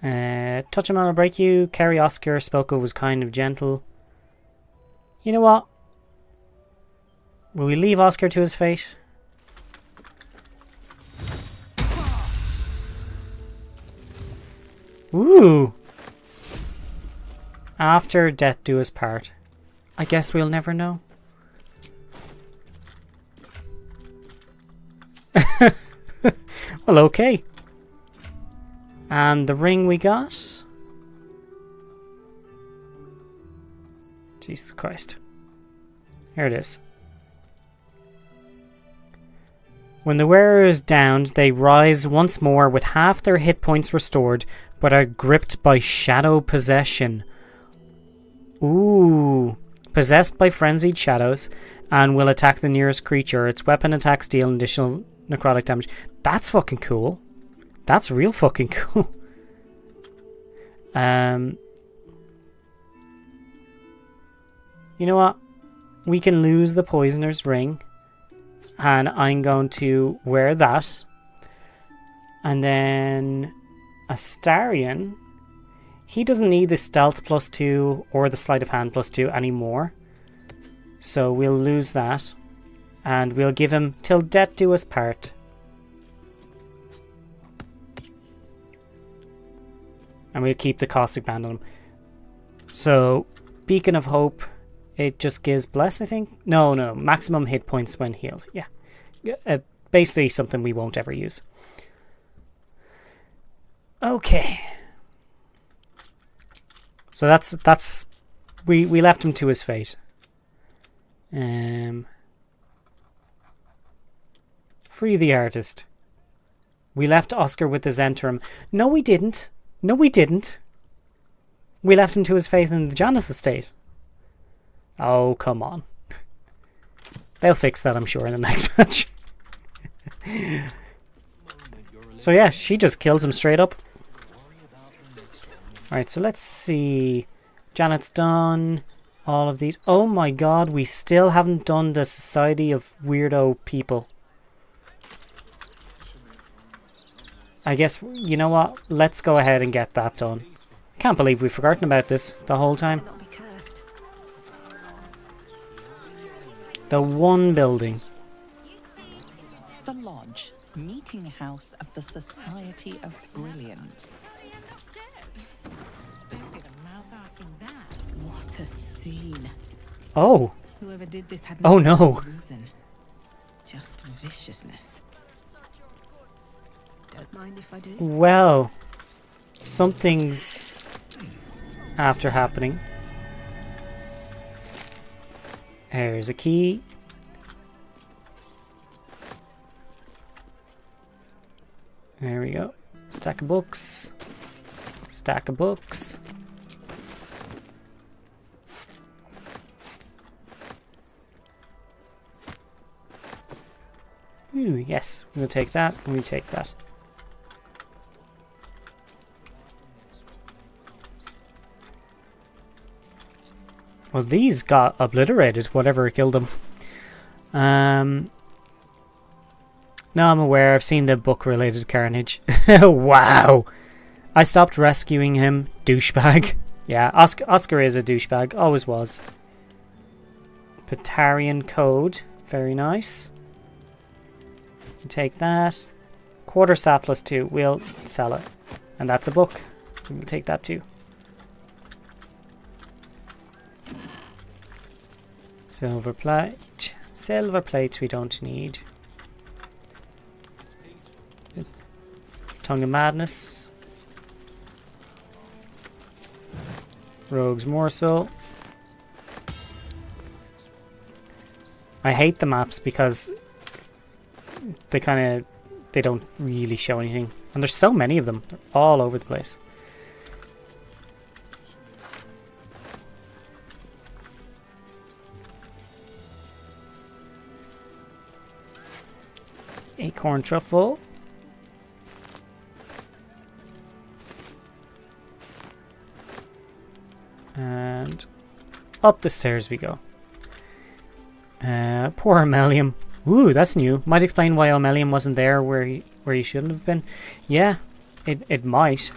Touch him on will break you. Kerry Oscar spoke of was kind of gentle. You know what? Will we leave Oscar to his fate? Ooh! After death do us part. I guess we'll never know. Well, okay. And the ring we got. Jesus Christ. Here it is. When the wearer is downed, they rise once more with half their hit points restored, but are gripped by shadow possession. Ooh. Possessed by frenzied shadows, and will attack the nearest creature. Its weapon attacks deal additional necrotic damage. That's fucking cool. That's real fucking cool. You know what? We can lose the poisoner's ring. And I'm going to wear that. And then Astarion. He doesn't need the stealth +2 or the sleight of hand +2 anymore. So we'll lose that. And we'll give him till death do us part. And we'll keep the caustic band on him. So, Beacon of Hope, it just gives bless, I think? No, maximum hit points when healed. Yeah. Basically something we won't ever use. Okay. So that's we left him to his fate. Free the artist. We left Oscar with the Zentrum. No, we didn't. No, we didn't. We left him to his fate in the Janus estate. Oh, come on. They'll fix that, I'm sure, in the next match. So yeah, she just kills him straight up. Alright, so let's see. Janet's done. All of these. Oh my god, we still haven't done the Society of Weirdo People. I guess, you know what? Let's go ahead and get that done. Can't believe we've forgotten about this the whole time. The one building. The Lodge, meeting house of the Society of Brilliance. What a scene. Oh. Whoever did this had Oh no. reason. Just viciousness. Don't mind if I do. Well, something's after happening. There's a key. There we go. Stack of books. Stack of books. Ooh, yes. We'll take that. We take that. Well, these got obliterated, whatever killed them. No, I'm aware. I've seen the book-related carnage. Wow! I stopped rescuing him. Douchebag. Yeah, Oscar is a douchebag. Always was. Petarian Code. Very nice. We'll take that. Quarterstaff +2. We'll sell it. And that's a book. So we'll take that too. Silver plate. Silver plates we don't need. Tongue of Madness. Rogue's Morsel. I hate the maps because they don't really show anything. And there's so many of them. They're all over the place. Acorn Truffle. And up the stairs we go. Poor Amelium. Ooh, that's new. Might explain why Amelium wasn't there where he shouldn't have been. Yeah, it might.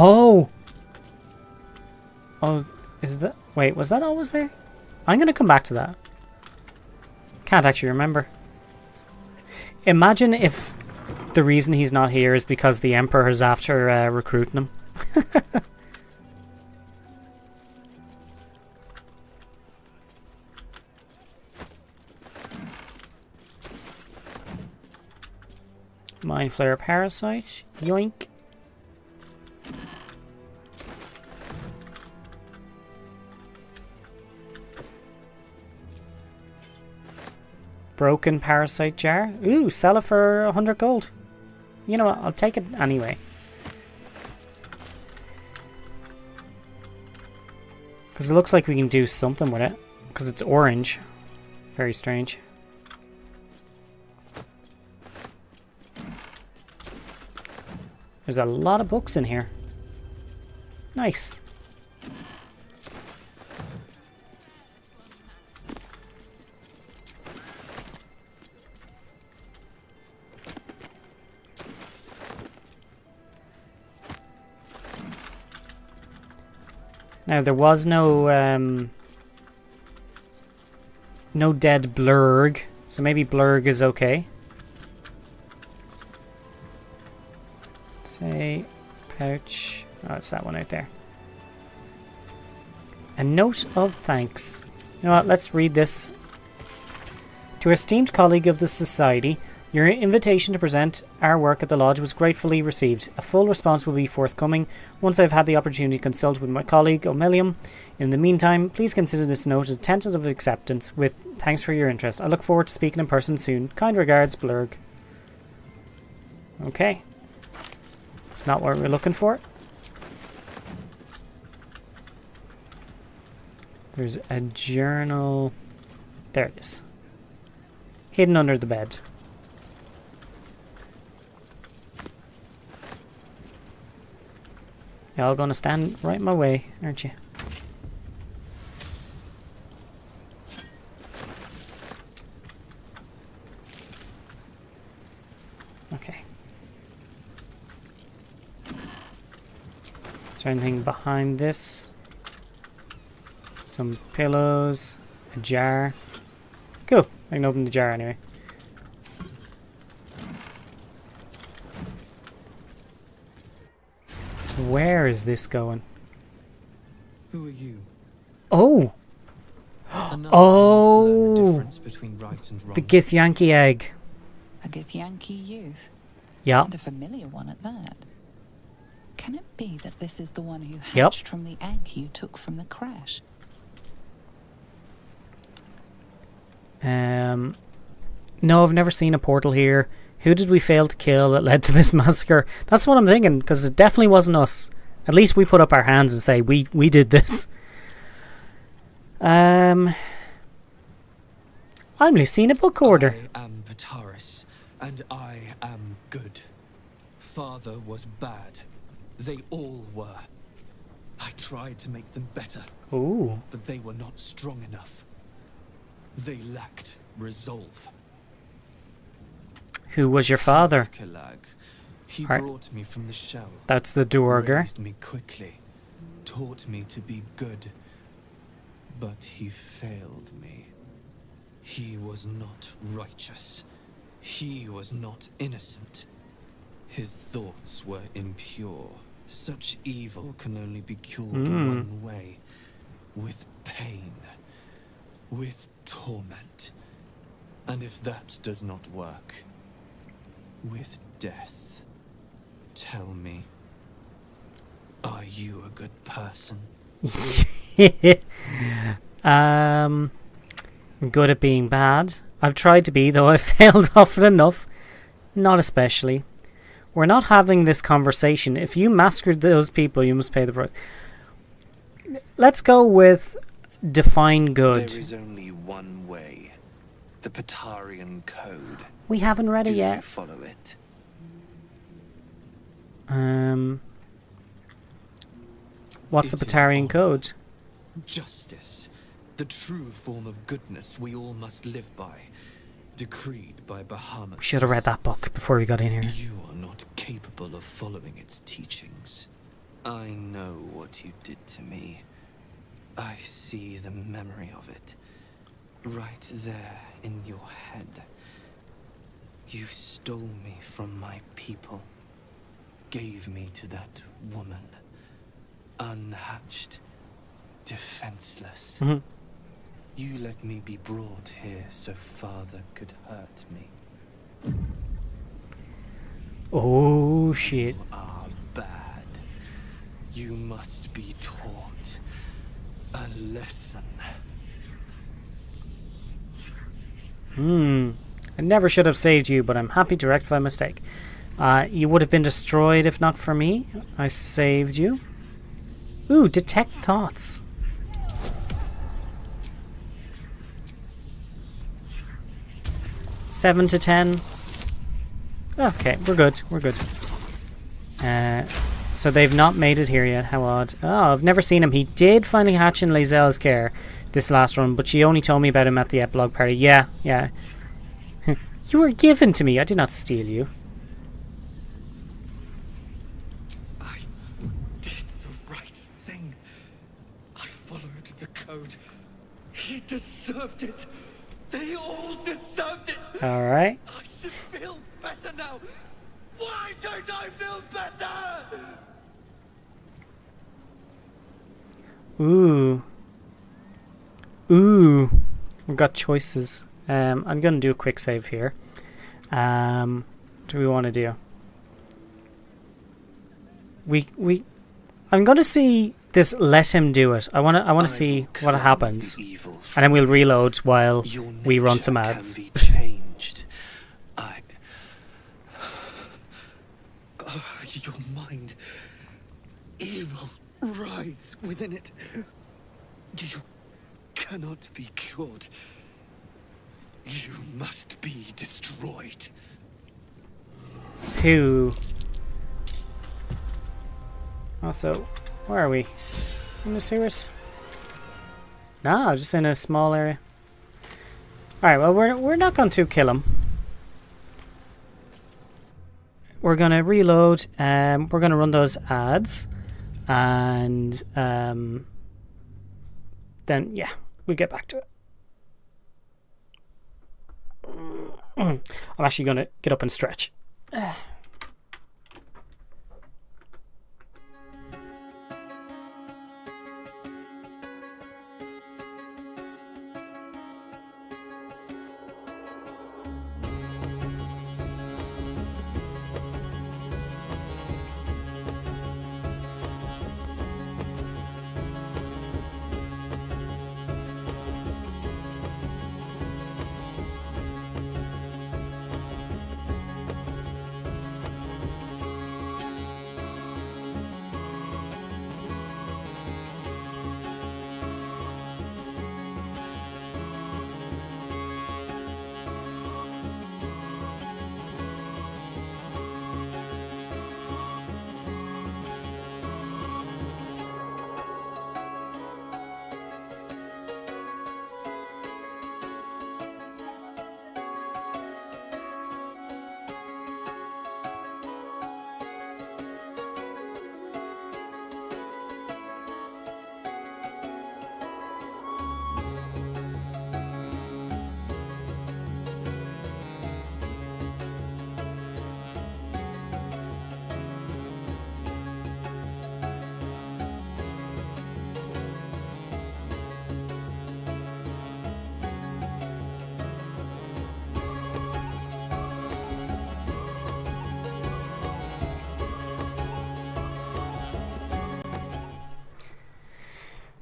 Oh! Oh, is that... Wait, was that always there? I'm going to come back to that. Can't actually remember. Imagine if the reason he's not here is because the Emperor is after recruiting him. Mind Flayer Parasite. Yoink. Broken Parasite Jar. Ooh, sell it for 100 gold. You know what? I'll take it anyway. Because it looks like we can do something with it. Because it's orange. Very strange. There's a lot of books in here. Nice. Now there was no dead blurg, so maybe blurg is okay. Say pouch. Oh, it's that one out there. A note of thanks. You know what? Let's read this. To our esteemed colleague of the Society, your invitation to present our work at the Lodge was gratefully received. A full response will be forthcoming once I've had the opportunity to consult with my colleague, O'Milliam. In the meantime, please consider this note a tentative acceptance with thanks for your interest. I look forward to speaking in person soon. Kind regards, Blurg. Okay. It's not what we're looking for. There's a journal. There it is. Hidden under the bed. You're all gonna stand right in my way, aren't you? Okay. Is there anything behind this? Some pillows, a jar. Cool. I can open the jar anyway. Where is this going? Who are you? Oh! Oh! The difference between right and wrong. The Githyanki egg. A Githyanki youth. Yeah. And a familiar one at that. Can it be that this is the one who hatched Yep. from the egg you took from the crash? No, I've never seen a portal here. Who did we fail to kill that led to this massacre? That's what I'm thinking, because it definitely wasn't us. At least we put up our hands and say, we did this. I'm Lucina Book Order. I am Pataris, and I am good. Father was bad. They all were. I tried to make them better, Ooh. but they were not strong enough. They lacked resolve. Who was your father? Kelag. He Right. brought me from the shell. That's the Duergar. Raised me quickly, taught me to be good, but he failed me. He was not righteous. He was not innocent. His thoughts were impure. Such evil can only be cured one way, with pain, with torment. And if that does not work, with death. Tell me, are you a good person? I'm good at being bad. I've tried to be, though I've failed often enough. Not especially. We're not having this conversation. If you massacred those people, you must pay the price. Let's go with define good. There is only one way. The Patarian Code. We haven't read it Do you yet. follow it? What's the It is Patarian honor. code? Justice, the true form of goodness we all must live by, decreed by Bahamut. We should have read that book before we got in here. You are not capable of following its teachings. I know what you did to me. I see the memory of it. Right there in your head. You stole me from my people. Gave me to that woman. Unhatched. Defenseless. You let me be brought here so father could hurt me. Oh, shit. You are bad. You must be taught a lesson. I never should have saved you, but I'm happy to rectify my mistake. You would have been destroyed if not for me. I saved you. Ooh, detect thoughts. Seven to 10. Okay, we're good. We're good. So they've not made it here yet. How odd. Oh, I've never seen him. He did finally hatch in Lae'zel's care this last run, but she only told me about him at the epilogue party. Yeah, yeah. You were given to me. I did not steal you. I did the right thing. I followed the code. He deserved it. They all deserved it. All right. I should feel better now. Why don't I feel better? Ooh. Ooh. We've got choices. I'm going to do a quick save here. What do we want to do? I'm going to see this. Let him do it. I want to see what happens, and then we'll reload while we run some ads. Can be changed. Your mind, evil rides within it. You cannot be cured. You must be destroyed. Who? Also, where are we? In the sewers? No, just in a small area. Alright, well, we're not going to kill him. We're going to reload. We're going to run those ads. And then, yeah, we'll get back to it. I'm actually going to get up and stretch.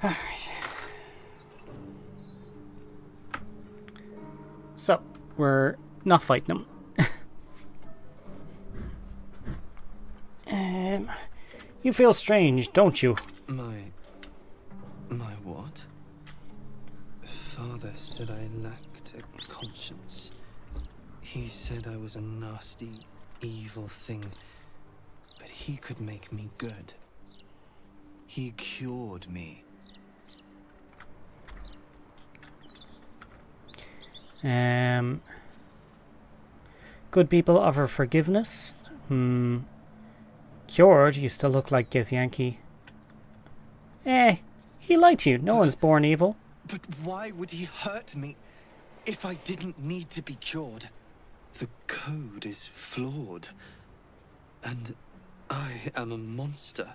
Alright. So, we're not fighting him. You feel strange, don't you? My what? Father said I lacked a conscience. He said I was a nasty, evil thing, but he could make me good. He cured me. Good people offer forgiveness. cured, you still look like Githyanki. He lied to you. No one's born evil. But why would he hurt me if I didn't need to be cured? The code is flawed. And I am a monster.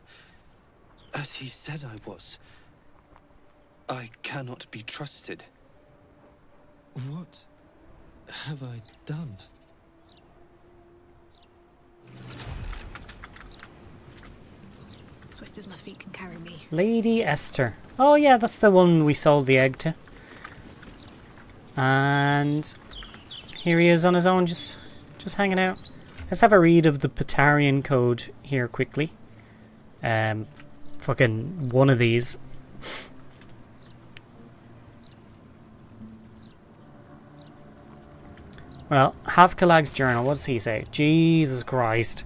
As he said I was. I cannot be trusted. What have I done? Swift as my feet can carry me. Lady Esther. Oh yeah, that's the one we sold the egg to. And here he is on his own, just hanging out. Let's have a read of the Patarian code here quickly. Fucking one of these. Well, Havkalag's journal, what does he say? Jesus Christ.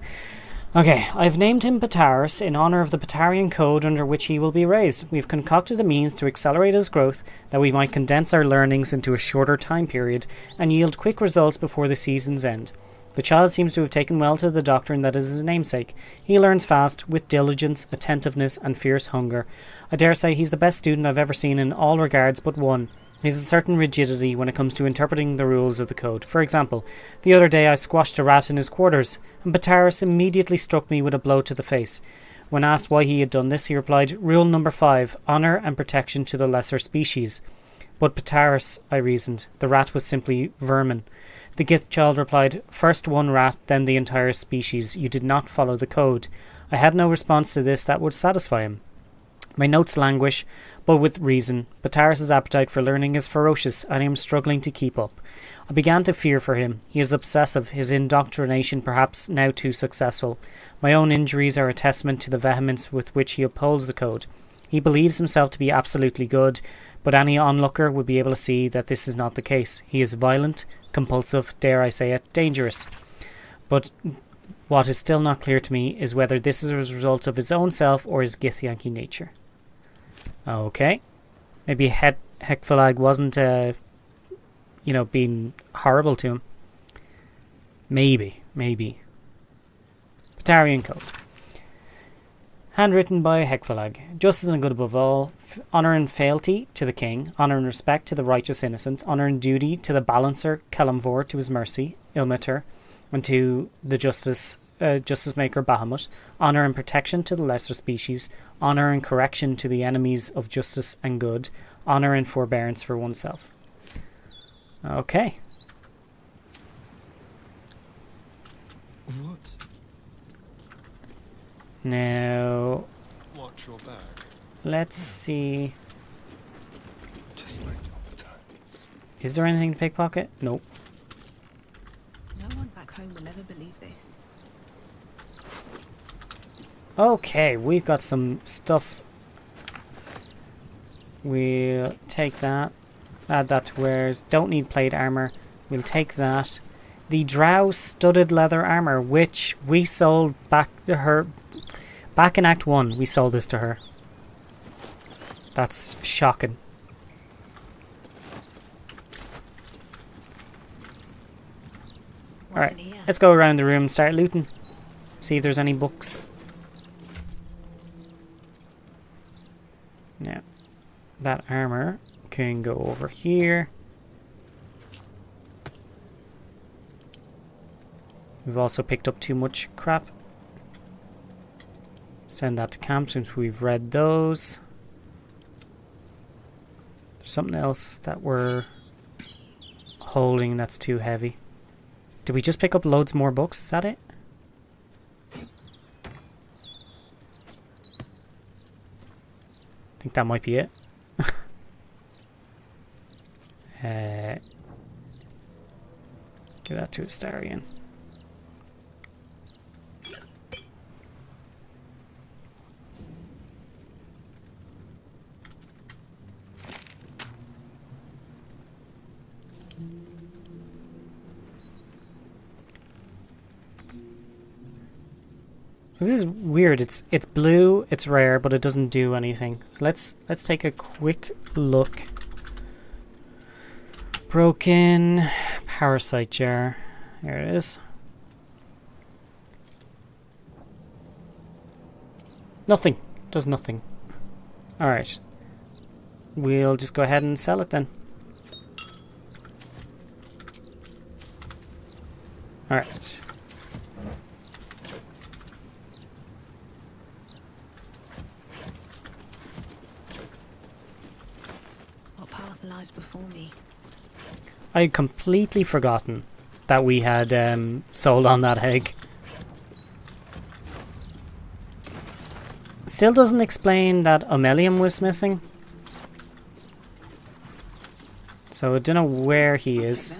Okay, I've named him Pataris in honour of the Patarian code under which he will be raised. We've concocted a means to accelerate his growth that we might condense our learnings into a shorter time period and yield quick results before the season's end. The child seems to have taken well to the doctrine that is his namesake. He learns fast, with diligence, attentiveness and fierce hunger. I dare say he's the best student I've ever seen in all regards but one. He has a certain rigidity when it comes to interpreting the rules of the code. For example, the other day I squashed a rat in his quarters, and Pataris immediately struck me with a blow to the face. When asked why he had done this, he replied, "Rule number 5, honour and protection to the lesser species." But Pataris, I reasoned, the rat was simply vermin. The Gith child replied, "First one rat, then the entire species. You did not follow the code." I had no response to this that would satisfy him. My notes languish, but with reason. Pataris' appetite for learning is ferocious, and I am struggling to keep up. I began to fear for him. He is obsessive, his indoctrination perhaps now too successful. My own injuries are a testament to the vehemence with which he upholds the code. He believes himself to be absolutely good, but any onlooker would be able to see that this is not the case. He is violent, compulsive, dare I say it, dangerous. But what is still not clear to me is whether this is a result of his own self or his Githyanki nature. Okay. Maybe Hekvalag wasn't, being horrible to him. Maybe. Patarian code. Handwritten by Hekvalag. Justice and good above all. Honour and fealty to the king. Honour and respect to the righteous innocent. Honour and duty to the balancer Kelemvor to his mercy, Ilmater, and to the justice maker Bahamut. Honour and protection to the lesser species. Honour and correction to the enemies of justice and good. Honour and forbearance for oneself. Okay. What? Now, Watch your back. let's see. Just like all the time. Is there anything to pickpocket? Nope. No one back home will ever believe this. Okay, we've got some stuff. We'll take that. Add that to wares. Don't need plate armor. We'll take that. The Drow studded leather armor, which we sold back to her. Back in Act 1, we sold this to her. That's shocking. Alright, let's go around the room and start looting. See if there's any books. Now, that armor can go over here. We've also picked up too much crap. Send that to camp since we've read those. There's something else that we're holding that's too heavy. Did we just pick up loads more books? Is that it? I think that might be it. Give that to Astarion. So this is weird. It's blue, it's rare, but it doesn't do anything. So let's take a quick look. Broken parasite jar. There it is. Nothing. Does nothing. Alright. We'll just go ahead and sell it then. Alright. What path lies before me? I had completely forgotten that we had sold on that egg. Still doesn't explain that Omelium was missing. So I don't know where he is.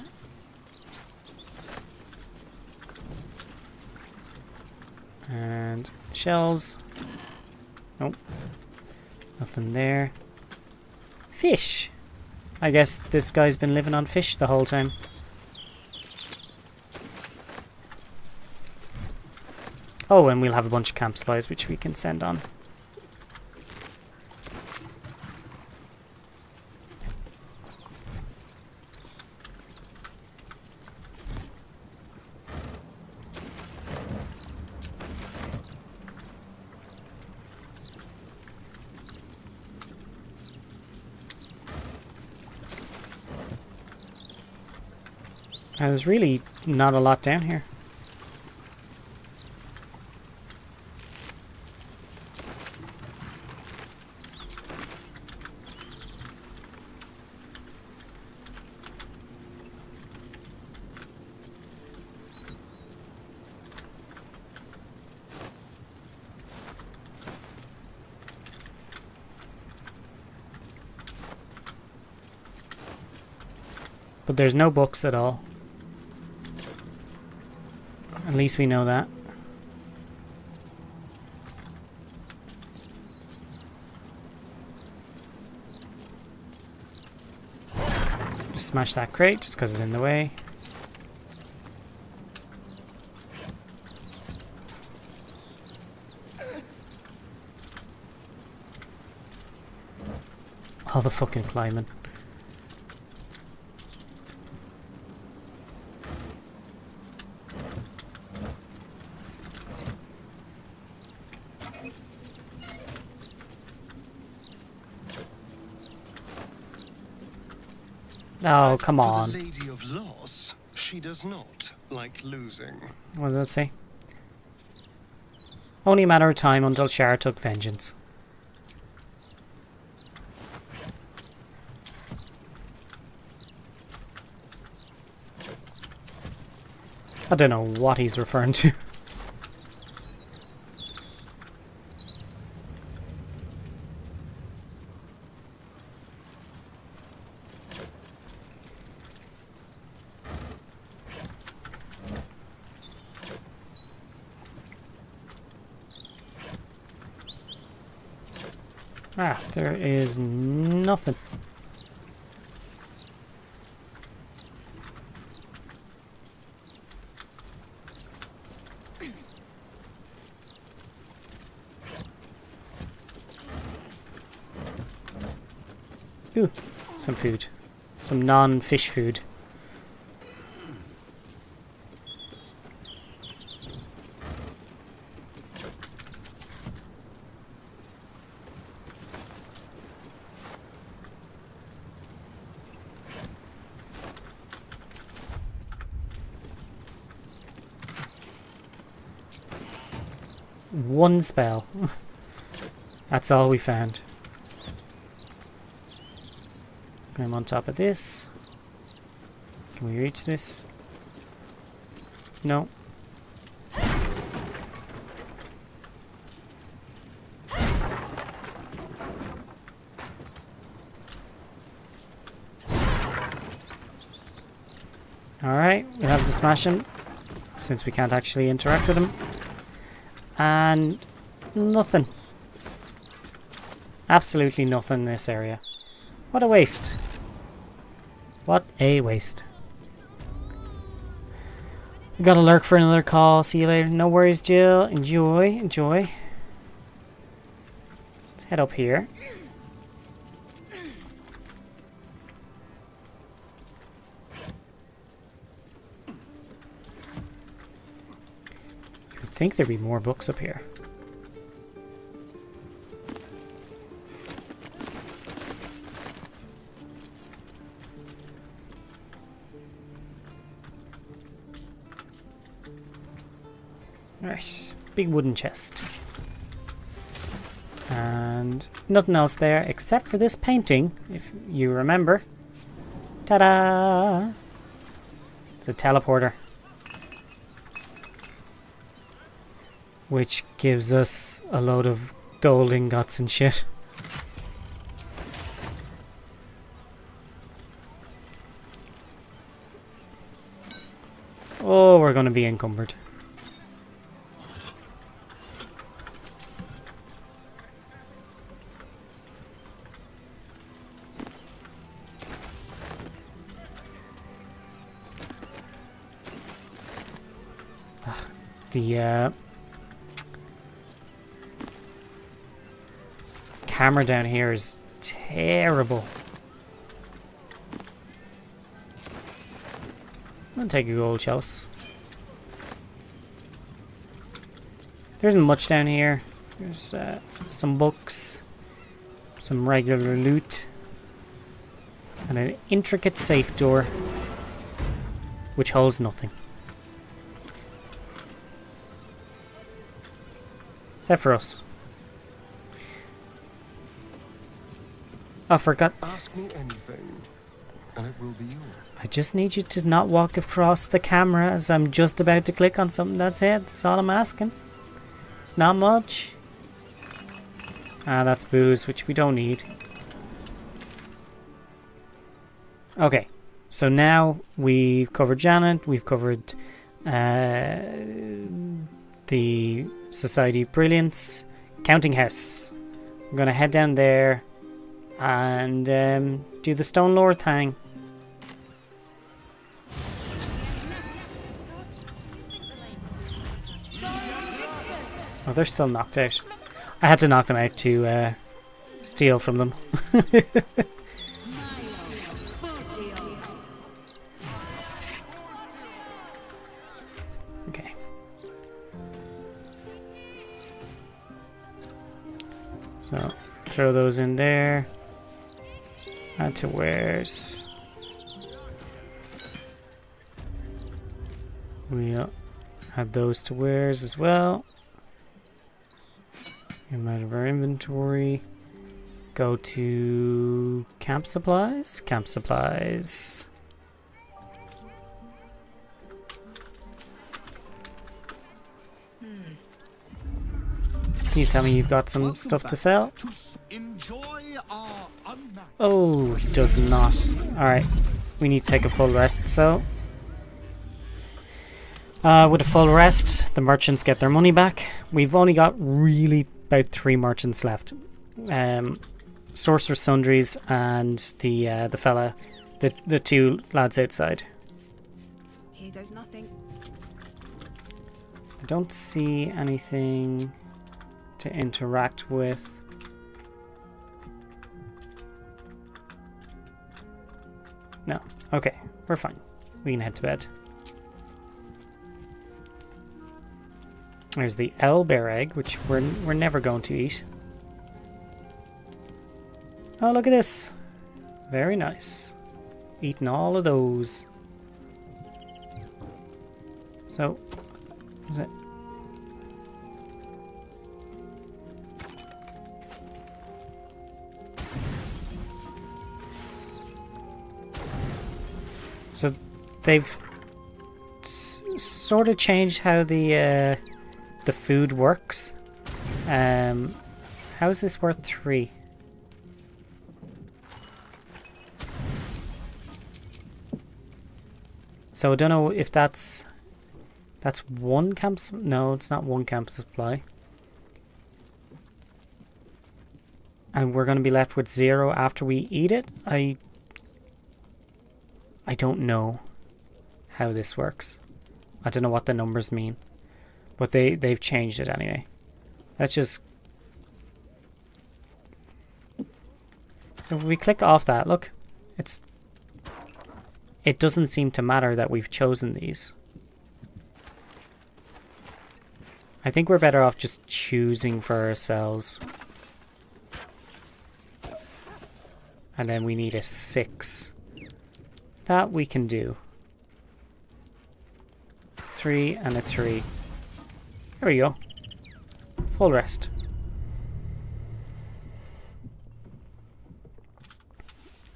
And shells. Nope. Nothing there. Fish! I guess this guy's been living on fish the whole time. Oh, and we'll have a bunch of camp supplies which we can send on. There's really not a lot down here. But there's no books at all. At least we know that. Just smash that crate just because it's in the way. All the fucking climbing. Oh, come on. For the Lady of Loss, she does not like losing. What does that say? Only a matter of time until Shara took vengeance. I don't know what he's referring to. Ah, there is nothing. Ooh, some food. Some non-fish food. One spell. That's all we found. I'm on top of this. Can we reach this? No. Alright, we'll have to smash him, since we can't actually interact with him. And nothing. Absolutely nothing in this area. What a waste. What a waste. We gotta lurk for another call. See you later. No worries, Jill. Enjoy. Enjoy. Let's head up here. You'd think there'd be more books up here. Alright, big wooden chest. And nothing else there except for this painting, if you remember. Ta-da! It's a teleporter. Which gives us a load of gold ingots and shit. Oh, we're gonna be encumbered. The camera down here is terrible. I'm gonna take a gold chalice. There isn't much down here. There's some books, some regular loot, and an intricate safe door which holds nothing. Except for us. I forgot. Ask me anything, and it will be yours. I just need you to not walk across the camera as I'm just about to click on something. That's it. That's all I'm asking. It's not much. Ah, that's booze, which we don't need. Okay. So now we've covered Janet. We've covered the Society of Brilliance. Counting House. I'm going to head down there and do the Stone Lord thing. Oh, they're still knocked out. I had to knock them out to steal from them. Okay. So, throw those in there. Add to wares. We'll add those to wares as well. Come out of our inventory. Go to camp supplies. Camp supplies. Please tell me you've got some stuff to sell. Oh, he does not. Alright, we need to take a full rest, so. With a full rest, the merchants get their money back. We've only got really about 3 merchants left. Sorcerer Sundries and the fella, the 2 lads outside. Here goes nothing. I don't see anything to interact with. No. Okay, we're fine. We can head to bed. There's the owlbear egg, which we're never going to eat. Oh, look at this. Very nice. Eating all of those. So, is it? So they've sort of changed how the food works. How is this worth 3? So I don't know if that's 1 camp. No, it's not 1 camp supply. And we're going to be left with 0 after we eat it. I don't know how this works. I don't know what the numbers mean. But they've changed it anyway. Let's just... So if we click off that, look. It doesn't seem to matter that we've chosen these. I think we're better off just choosing for ourselves. And then we need a 6. That we can do. 3 and a 3. There we go. Full rest.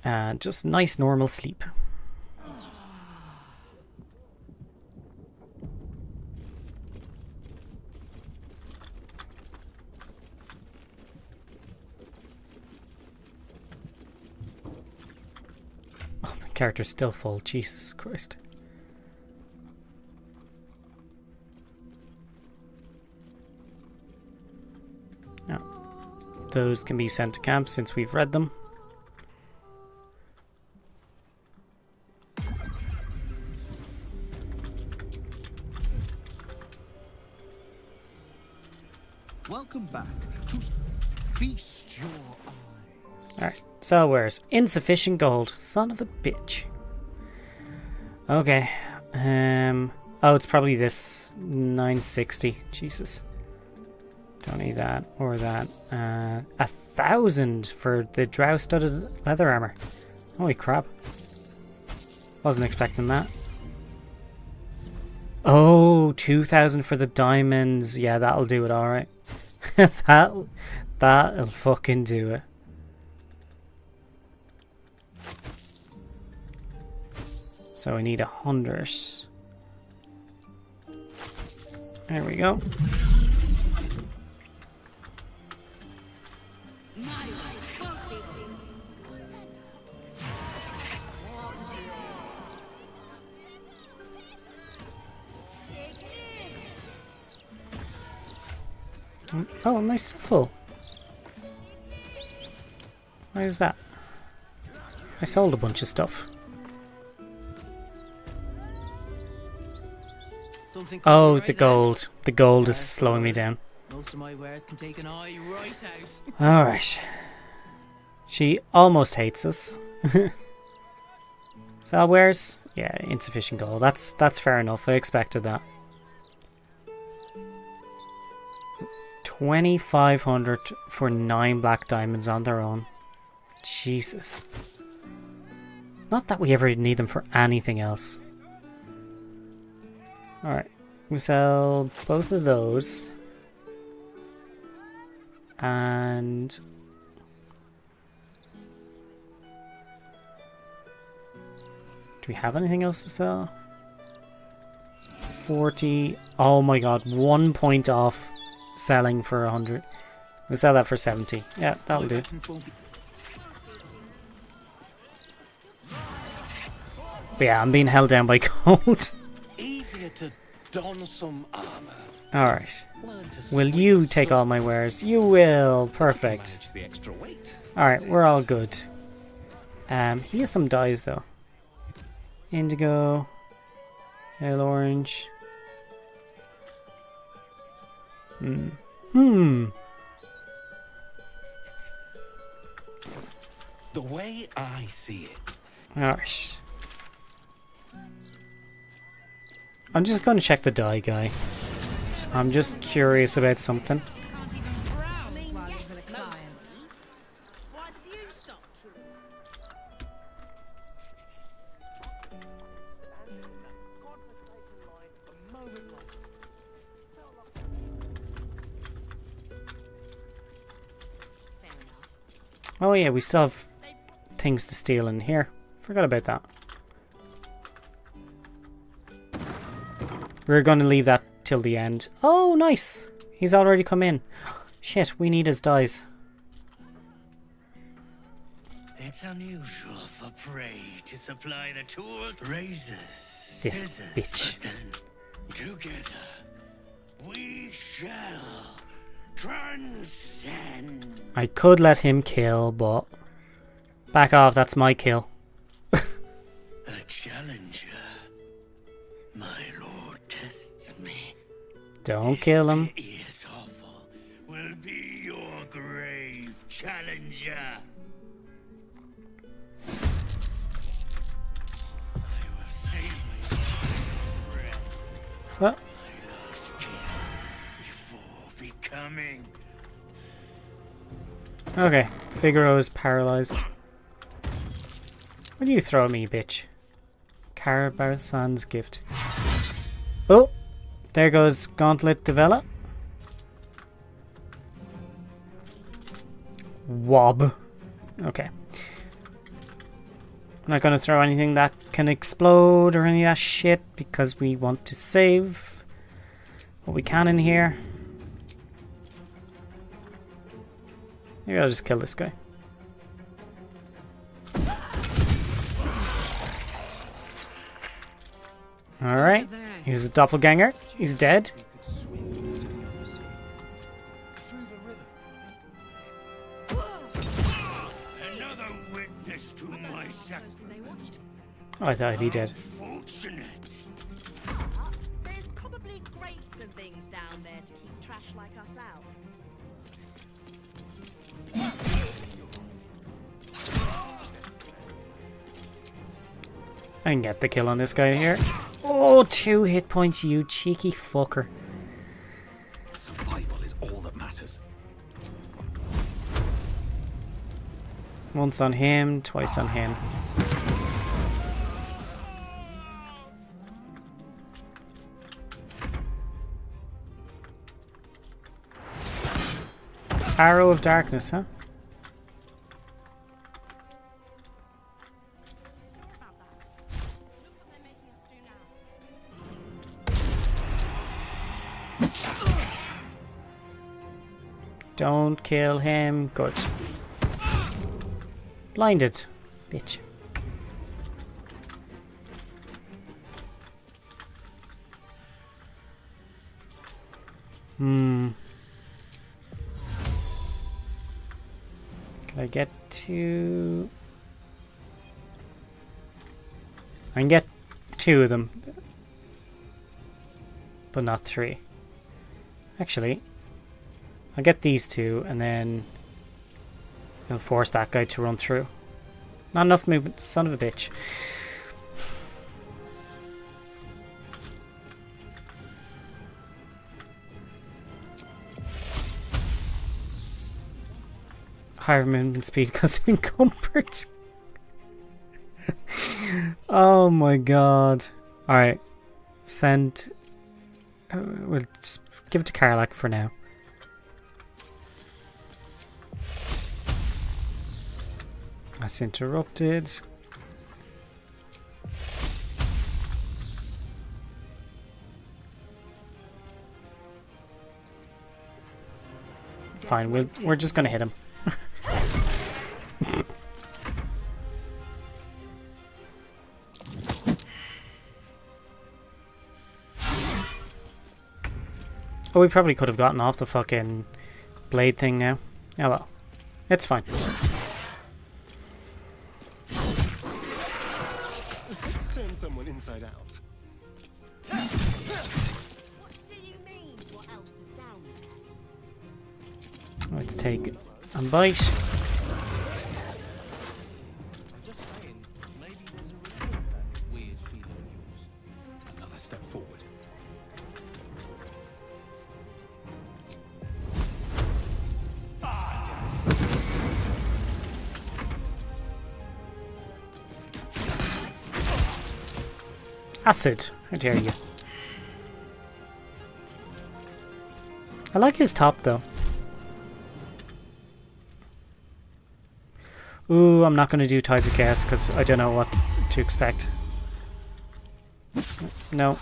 And just nice normal sleep. Oh, my character's still full. Jesus Christ. Now, those can be sent to camp since we've read them. Welcome back to feast your eyes. Alright, so where's insufficient gold? Son of a bitch. Okay. Oh, it's probably this 960. Jesus. Don't need that or that. 1,000 for the drow-studded leather armor. Holy crap. Wasn't expecting that. Oh, 2,000 for the diamonds. Yeah, that'll do it, alright. That'll fucking do it. So we need 100. There we go. Oh, nice and full. Why is that? I sold a bunch of stuff. Oh, the gold. The gold is slowing me down. Most of my wares can take an eye right out. Alright. She almost hates us. Sell wares? Yeah, insufficient gold. That's fair enough. I expected that. 2,500 for 9 black diamonds on their own. Jesus. Not that we ever need them for anything else. Alright. We sell both of those. And... do we have anything else to sell? 40. Oh my god. 1 point off selling for 100. We'll sell that for 70. Yeah, that'll do. But yeah, I'm being held down by cold. Easier to don some armor. Alright. Will you take all my wares? You will. Perfect. Alright, we're all good. He has some dyes though. Indigo. Pale orange. The way I see it. Alright. I'm just going to check the dye guy. I'm just curious about something. Can't even browse while he's a client. Why did you stop? Oh yeah, we still have things to steal in here. Forgot about that. We're going to leave that till the end. Oh, nice! He's already come in. Shit, we need his dyes. It's unusual for prey to supply the tools, razors, This scissors, bitch. but then together we shall transcend. I could let him kill, but... back off, that's my kill. A challenger. My lord tests me. Don't kill him. He is awful. Will be your grave challenger. I will save myself breath. What? My last kill before becoming. Okay, Figaro is paralyzed. What do you throw at me, bitch? Carabarsan's gift. Oh! There goes Gauntlet Develop. wob. Okay. I'm not going to throw anything that can explode or any of that shit because we want to save what we can in here. Maybe I'll just kill this guy. Alright, he's a doppelganger. He's dead. Another witness to my sacrifice. Oh, I thought he'd be dead. Fortunate. There's probably grates and things down there to keep trash like us out. I can get the kill on this guy here. Oh, 2 hit points, you cheeky fucker. Survival is all that matters. Once on him, twice on him. Arrow of Darkness, huh? Don't kill him. Good. Blinded. Bitch. Can I get to... I can get 2 of them. But not 3. Actually, I'll get these 2 and then I'll force that guy to run through. Not enough movement, son of a bitch. Higher movement speed because of encumbered. Oh my god. Alright. Send... we'll just give it to Karlach for now. That's interrupted. Fine, we're just gonna hit him. Oh, we probably could have gotten off the fucking blade thing now. Oh well. It's fine. Let's turn someone inside out. What do you mean? What else is down there? Let's take a bite. Just saying, maybe there's a reason for that weird feeling of yours. Another step forward. Acid. How dare you. I like his top though. Ooh, I'm not going to do Tides of Chaos because I don't know what to expect. No.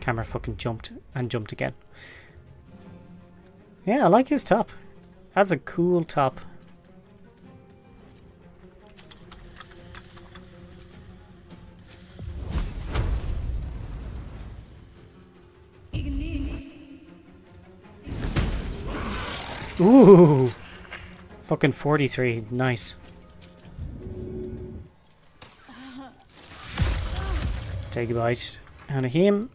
Camera fucking jumped and jumped again. Yeah, I like his top. That's a cool top. Ooh! Fucking 43. Nice. Take a bite out of him.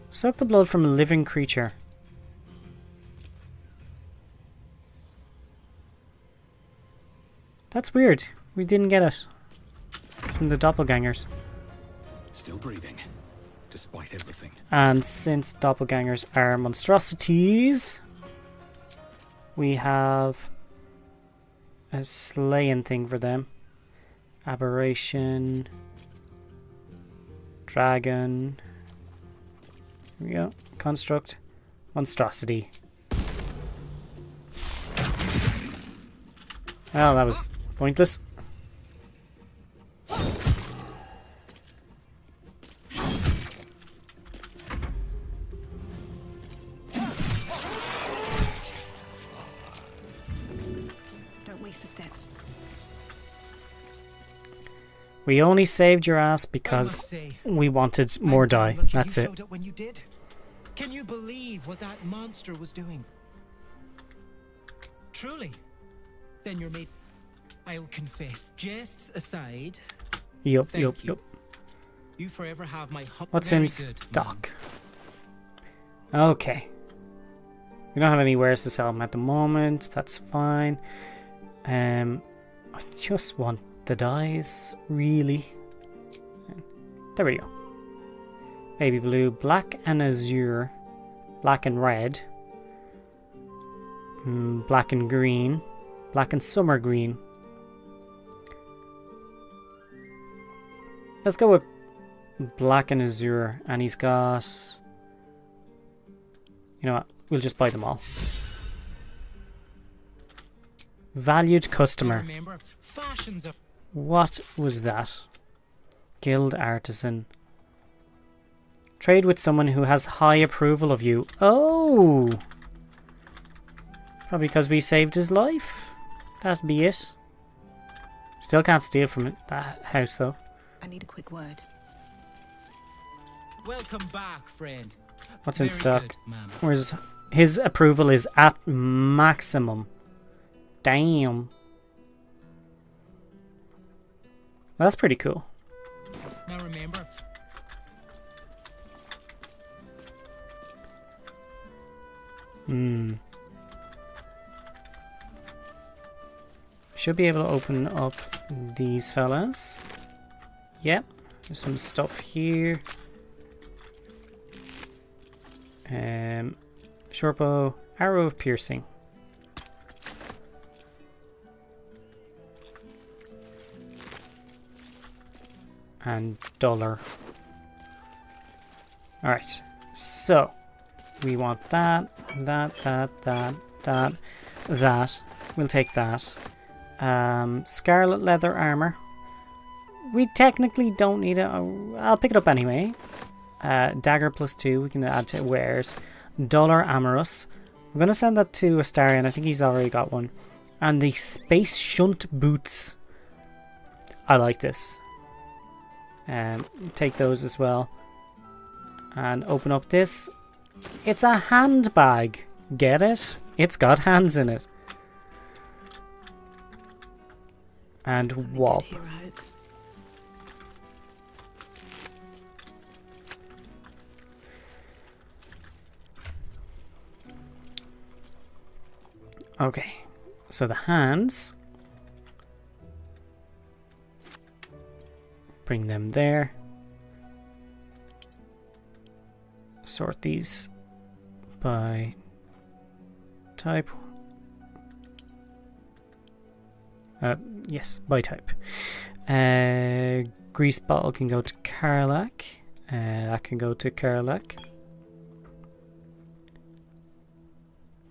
Suck the blood from a living creature. That's weird. We didn't get it from the doppelgangers. Still breathing, despite everything. And since doppelgangers are monstrosities, we have a slaying thing for them. Aberration. Dragon. Here we go. Construct. Monstrosity. Well, that was pointless. Don't waste a step. We only saved your ass because we wanted more die. That's it. When you did. Can you believe what that monster was doing? Truly. Then you're made. I'll confess. Jests aside. Yup. You forever have my What's in stock? Okay. We don't have any wares to sell them at the moment. That's fine. I just want the dies, really. There we go. Baby blue, black and azure, black and red, black and green, black and summer green. Let's go with black and azure, and he's got... You know what? We'll just buy them all. Valued customer. What was that? Guild artisan. Trade with someone who has high approval of you. Oh! Probably because we saved his life. That'd be it. Still can't steal from it, that house though. I need a quick word. Welcome back, friend. What's in Very stock? good, ma'am. Where's his approval is at maximum. Damn. Well, that's pretty cool. Now remember. Should be able to open up these fellas. Yep. There's some stuff here. Short bow, arrow of piercing. And dollar. Alright, so we want that. We'll take that. Scarlet leather armor. We technically don't need it. I'll pick it up anyway. Dagger +2, we can add to wares. Dollar amorous. I'm going to send that to Astarion. I think he's already got one. And the space shunt boots. I like this. Take those as well. And open up this. It's a handbag. Get it? It's got hands in it. And wob. Okay, so the hands, bring them there, sort these by type, yes, by type. Grease bottle can go to Karlak, that can go to Karlak.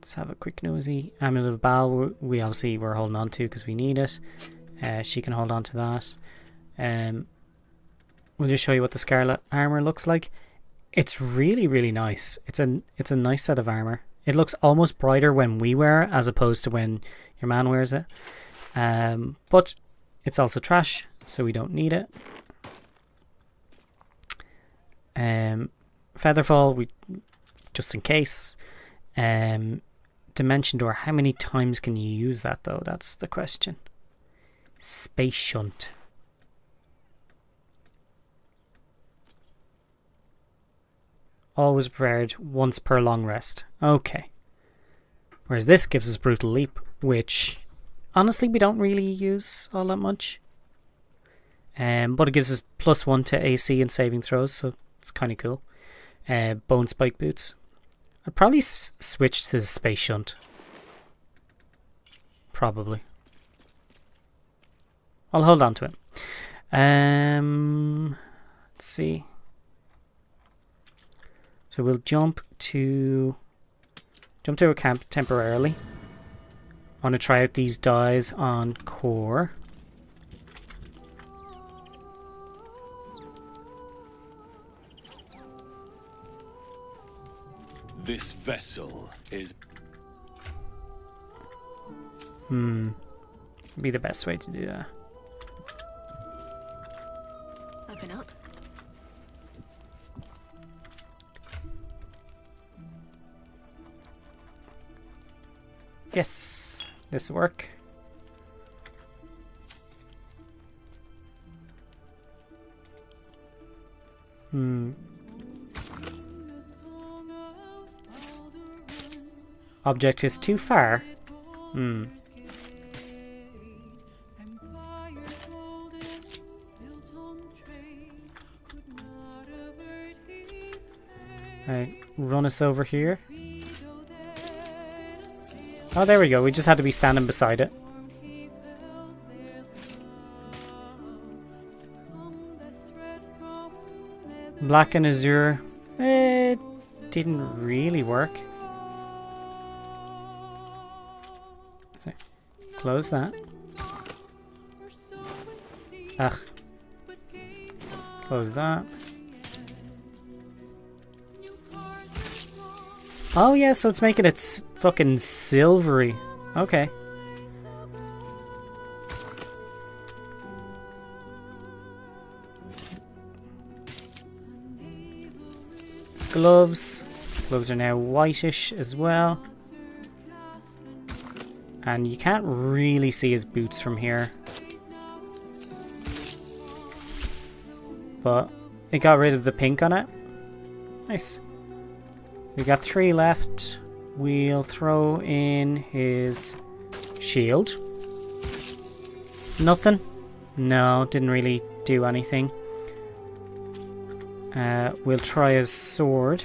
Let's have a quick nosy. Amulet of Baal, we obviously were holding on to because we need it. She can hold on to that. We'll just show you what the Scarlet armor looks like. It's really, really nice. It's a nice set of armor. It looks almost brighter when we wear it as opposed to when your man wears it. But it's also trash, so we don't need it. Featherfall, we just in case. Dimension door, how many times can you use that though? That's the question. Space shunt. Always prepared, once per long rest. Okay. Whereas this gives us brutal leap, which honestly we don't really use all that much. But it gives us +1 to AC and saving throws, so it's kind of cool. Bone spike boots. I'd probably switch to the space shunt. Probably. I'll hold on to it. Let's see. So we'll jump to a camp temporarily. I want to try out these dyes on core. This vessel is... Be the best way to do that. Open up. Yes, this will work. Object is too far. Right, run us over here. Oh, there we go. We just had to be standing beside it. Black and Azure. It didn't really work. So, close that. Ugh. Close that. Oh yeah, so it's making it fucking silvery. Okay. It's gloves. Gloves are now whitish as well. And you can't really see his boots from here. But it got rid of the pink on it. Nice. We got 3 left. We'll throw in his shield. Nothing? No, didn't really do anything. We'll try his sword.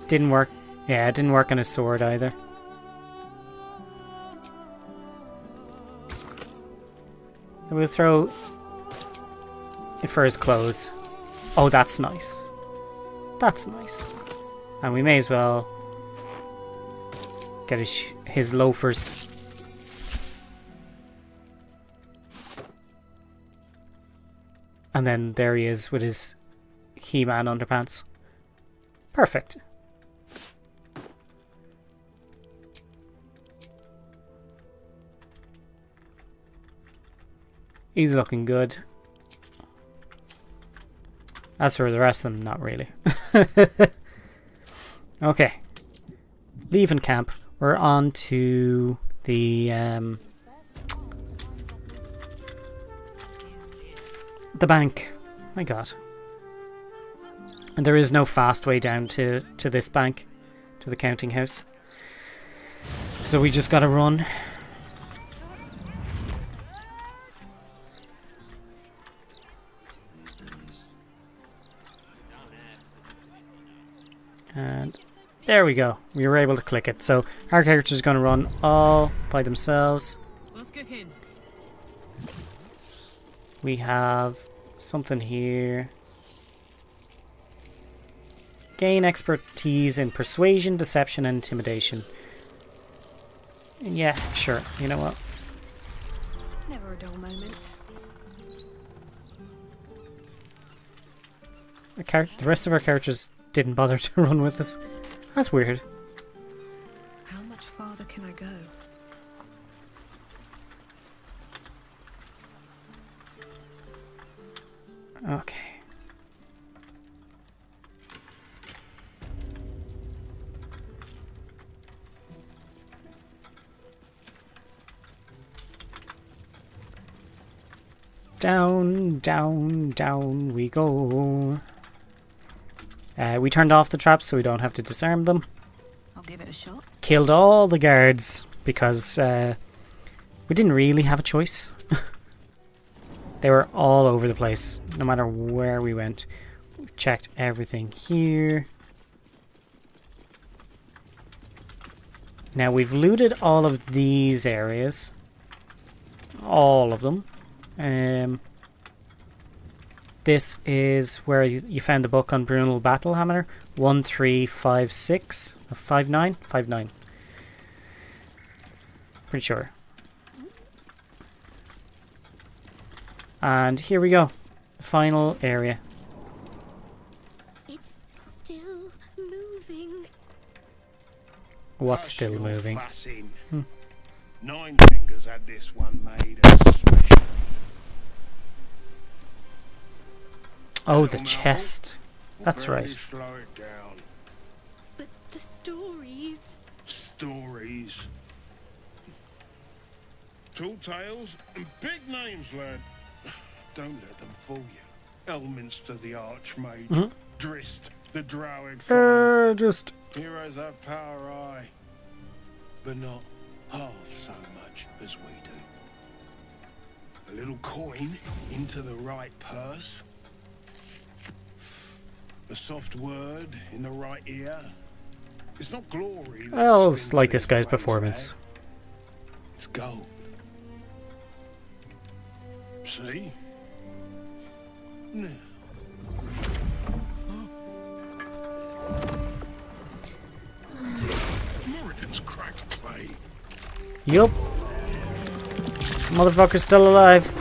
Didn't work. Yeah, it didn't work on his sword either. So we'll throw it for his clothes. Oh, that's nice. That's nice. And we may as well get his loafers. And then there he is with his He-Man underpants. Perfect. He's looking good. As for the rest of them, not really. Okay. Leaving camp. We're on to the bank. My god. And there is no fast way down to this bank. To the counting house. So we just gotta run. And there we go. We were able to click it. So our character's going to run all by themselves. What's cooking? We have something here. Gain expertise in persuasion, deception, and intimidation. Yeah, sure. You know what? Never a dull moment. The rest of our characters didn't bother to run with us. That's weird. How much farther can I go? Okay. Down, down, down we go. We turned off the traps so we don't have to disarm them. I'll give it a shot. Killed all the guards because we didn't really have a choice. They were all over the place, no matter where we went. We checked everything here. Now we've looted all of these areas. All of them. this is where you found the book on Brunel Battlehammer. 1356 59 59. Pretty sure. And here we go. The final area. It's still moving. What's still Your moving? fussing. Hmm. Nine Fingers had this one made especially. Oh, the chest. That's Barely right. Slow it down. But the stories. Stories. Tall tales and big names, lad. Don't let them fool you. Elminster the Archmage. Mhm. Drist the Drow Just. Heroes have power, aye, but not half so much as we do. A little coin into the right purse. A soft word in the right ear. It's not glory. I always like this guy's performance. It's gold. See? Now. Moradin's cracked clay. Yup. Motherfucker's still alive.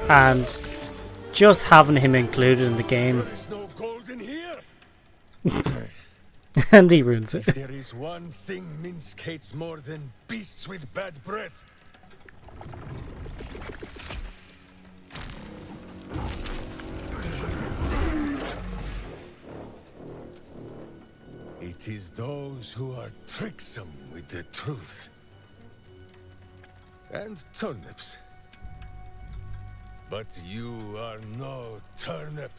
And just having him included in the game. There's no gold in here. And he ruins it. If there is one thing Minsk hates more than beasts with bad breath, it is those who are tricksome with the truth. And turnips. But you are no turnip.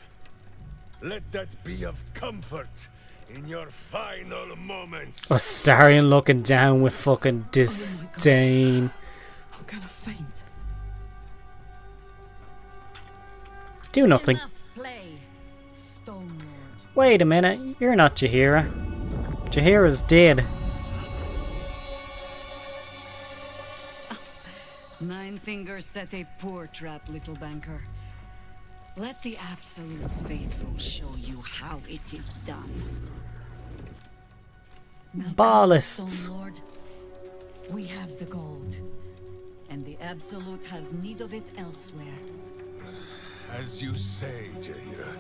Let that be of comfort in your final moments. Astarion looking down with fucking disdain. I'm gonna faint. Do nothing. Enough play, Stone Lord. Wait a minute, you're not Jaheira. Jaheira's dead. Nine Fingers set a poor trap, little banker. Let the Absolute's faithful show you how it is done. Now Ballists. Stone Lord, we have the gold, and the Absolute has need of it elsewhere. As you say, Jaheira.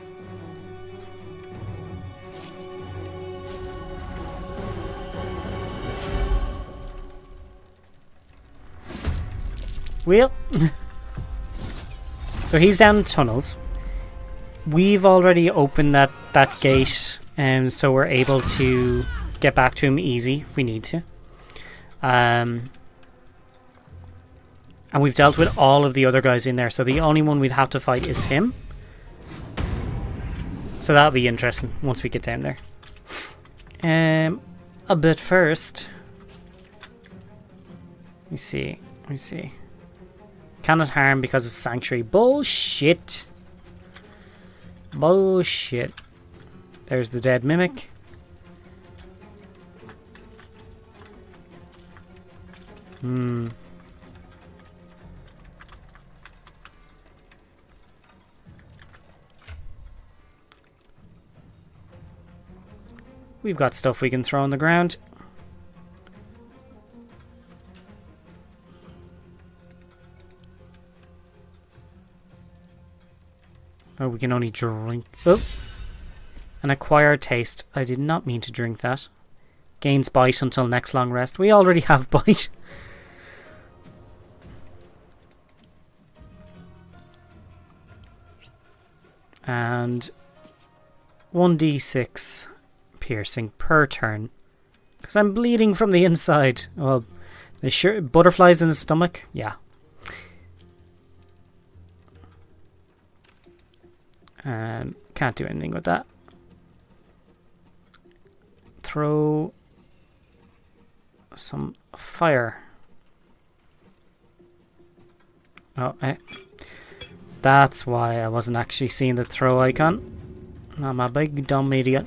Well, so he's down the tunnels. We've already opened that gate, so we're able to get back to him easy if we need to. And we've dealt with all of the other guys in there, so the only one we'd have to fight is him. So that'll be interesting once we get down there. But first, let me see. Cannot harm because of sanctuary. Bullshit. Bullshit. There's the dead mimic. We've got stuff we can throw on the ground. Oh, we can only drink. Oh! An acquired taste. I did not mean to drink that. Gains bite until next long rest. We already have bite. And 1d6 piercing per turn. Because I'm bleeding from the inside. Well, they sure butterflies in the stomach? Yeah. Can't do anything with that. Throw some fire. Oh, that's why I wasn't actually seeing the throw icon. I'm a big dumb idiot.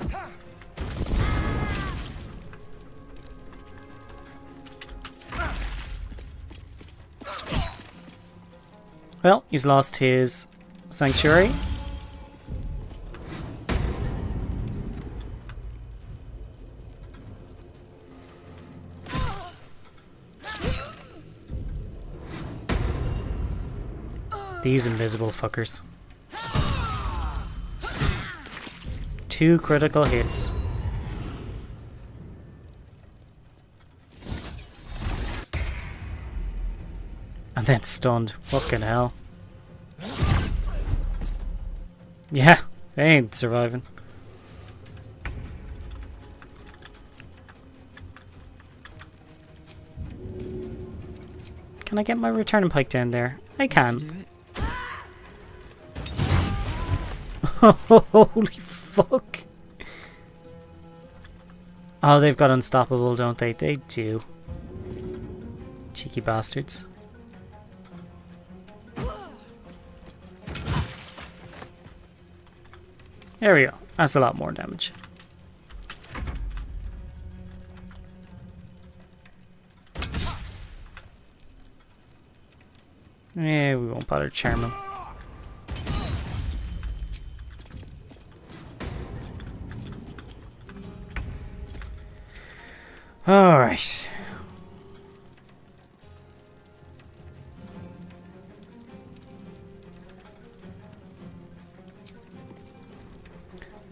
Well, he's lost his sanctuary. These invisible fuckers. 2 critical hits. And then stunned. Fucking hell. Yeah, they ain't surviving. Can I get my returning pike down there? I can. Holy fuck. Oh, they've got unstoppable, don't they? They do. Cheeky bastards. There we go. That's a lot more damage. Yeah, we won't bother charming. Alright.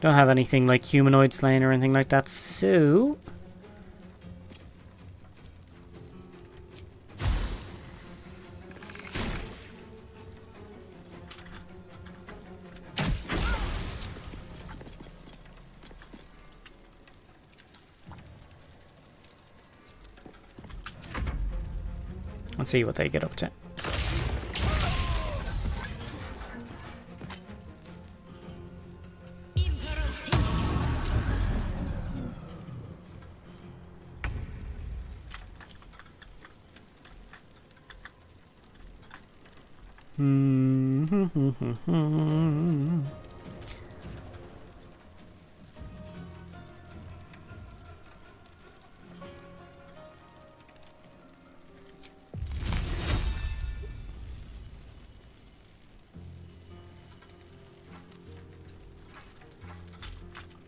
Don't have anything like humanoid slaying or anything like that, so... Let's see what they get up to.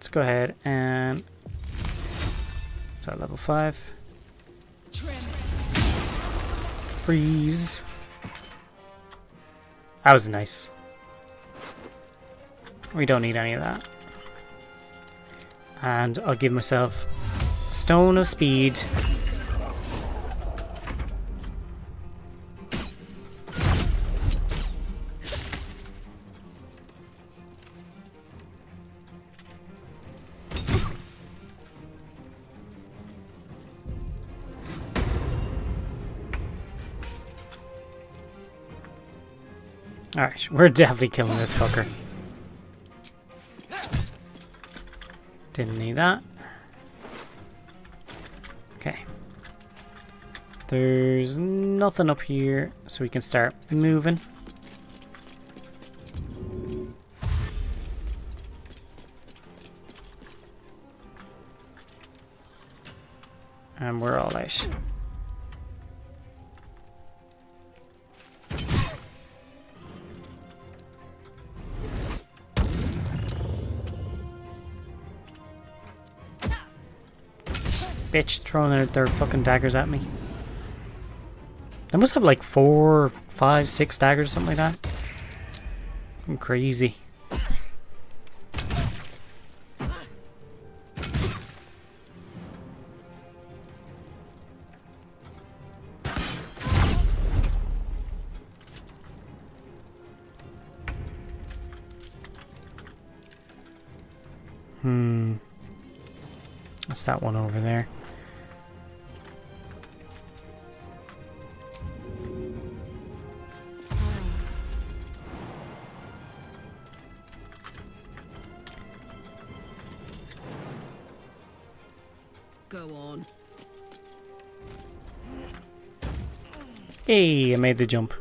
Let's go ahead and... Is that level 5? Freeze. That was nice. We don't need any of that. And I'll give myself Stone of Speed. Alright, we're definitely killing this fucker. Didn't need that. Okay. There's nothing up here, so we can start moving. And we're all out. Bitch throwing out their fucking daggers at me. They must have like 4, 5, 6 daggers or something like that. I'm crazy. What's that one over there? Go on. Hey, I made the jump.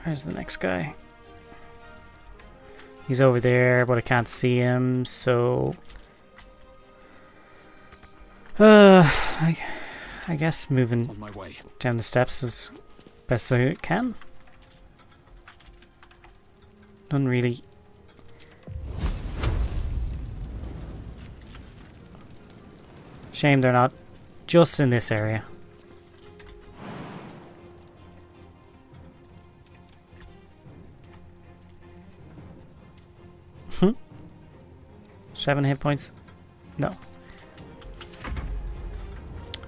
Where's the next guy? He's over there, but I can't see him, so... I guess moving On my way. down the steps as best I can. Doesn't really... Shame they're not just in this area. 7 hit points? No.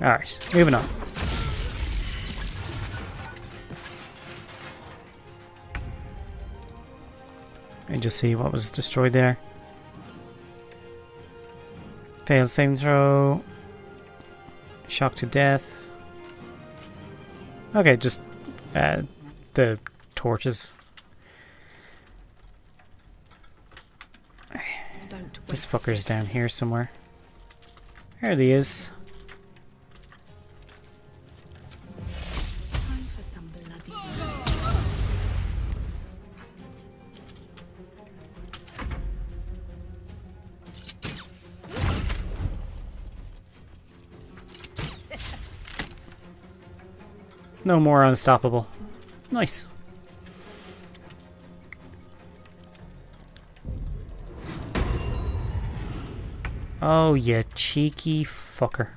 Alright, moving on. Let me just see what was destroyed there. Failed saving throw. Shocked to death. Okay, just the torches. This fucker's down here somewhere. There he is. No more unstoppable. Nice. Oh, you cheeky fucker.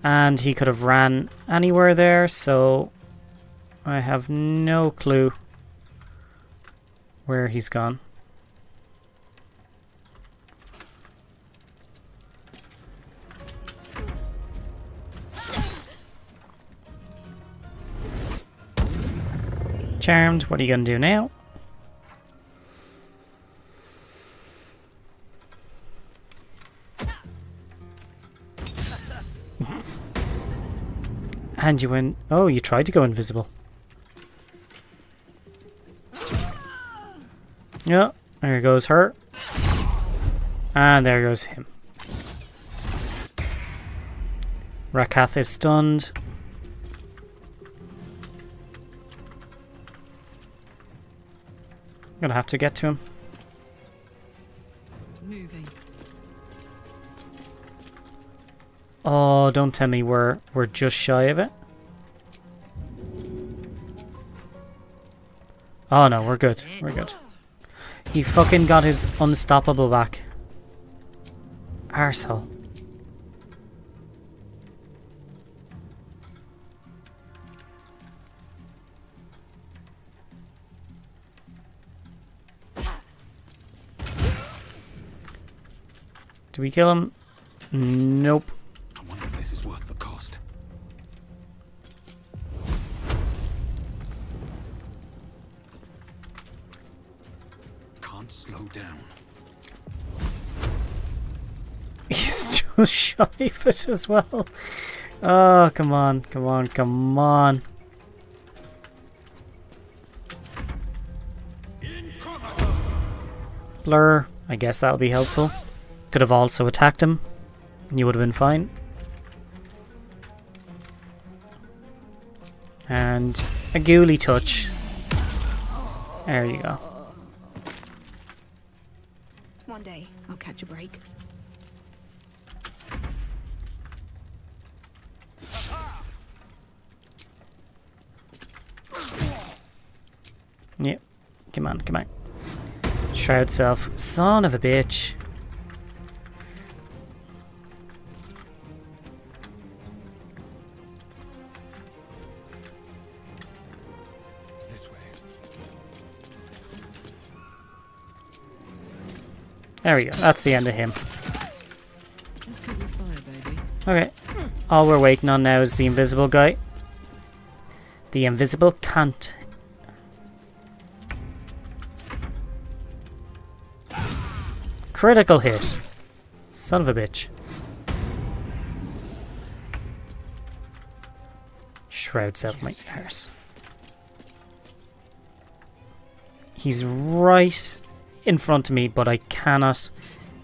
And he could have ran anywhere there, so I have no clue where he's gone. Charmed, what are you going to do now? And you went... Oh, you tried to go invisible. Yeah, there goes her. And there goes him. Rakath is stunned. I'm gonna have to get to him. Moving. Oh, don't tell me we're just shy of it. Oh no, we're good. We're good. He fucking got his unstoppable back. Arsehole. Did we kill him? Nope. I wonder if this is worth the cost. Can't slow down. He's just shy of it as well. Oh, come on, come on, come on. Blur. I guess that'll be helpful. Could have also attacked him. You would have been fine. And a ghouly touch. There you go. One day, I'll catch a break. Yep. Come on, come on. Shroud self. Son of a bitch. There we go. That's the end of him. Let's cover fire, baby. Okay. All we're waiting on now is the invisible guy. The invisible cunt. Critical hit. Son of a bitch. Shroud self my arse. He's right in front of me, but I cannot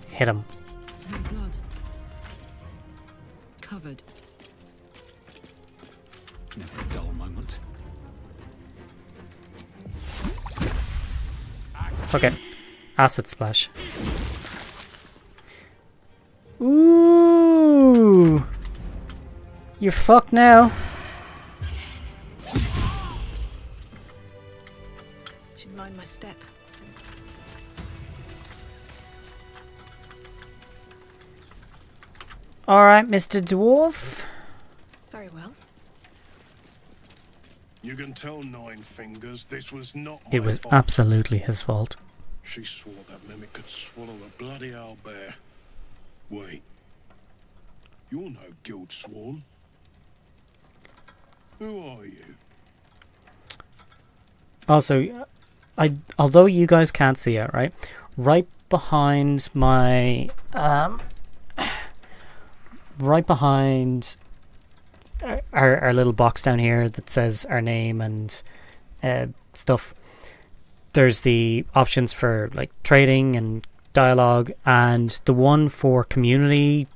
hit him. Some blood. covered. Never a dull moment. Okay. Acid splash. Ooh. You're fucked now. Should mind my step. Alright, Mr. Dwarf. Very well. You can tell Nine Fingers this was not my It was fault. absolutely his fault. She swore that mimic could swallow a bloody owlbear. Wait. You're no guild sworn. Who are you? Also, although you guys can't see it, right? Right behind my right behind our little box down here that says our name and stuff, there's the options for like trading and dialogue, and the one for community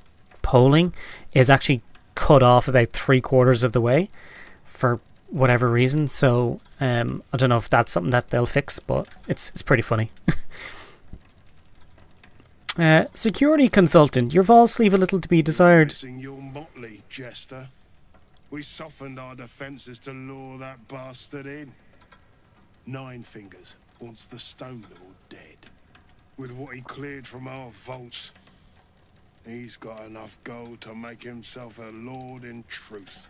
polling is actually cut off about 3/4 of the way for whatever reason. So I don't know if that's something that they'll fix, but it's pretty funny. Security consultant, your vaults leave a little to be desired. Missing your motley, Jester. We softened our defences to lure that bastard in. Nine Fingers wants the Stone Lord dead. With what he cleared from our vaults, he's got enough gold to make himself a lord in truth.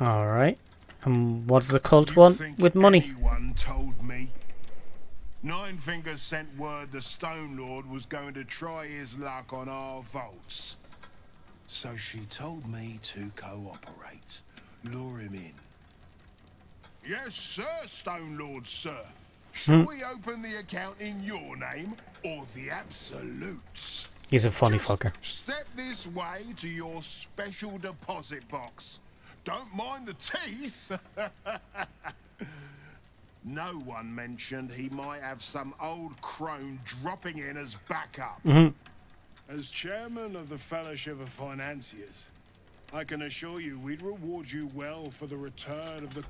Alright. And what's the cult want with money? Anyone told me? Nine Fingers sent word the Stone Lord was going to try his luck on our vaults. So she told me to cooperate. Lure him in. Yes, sir, Stone Lord, sir. Shall we open the account in your name or the Absolute's? He's a funny Just fucker. step this way to your special deposit box. Don't mind the teeth. No one mentioned he might have some old crone dropping in as backup. As chairman of the Fellowship of Financiers, I can assure you we'd reward you well for the return of the...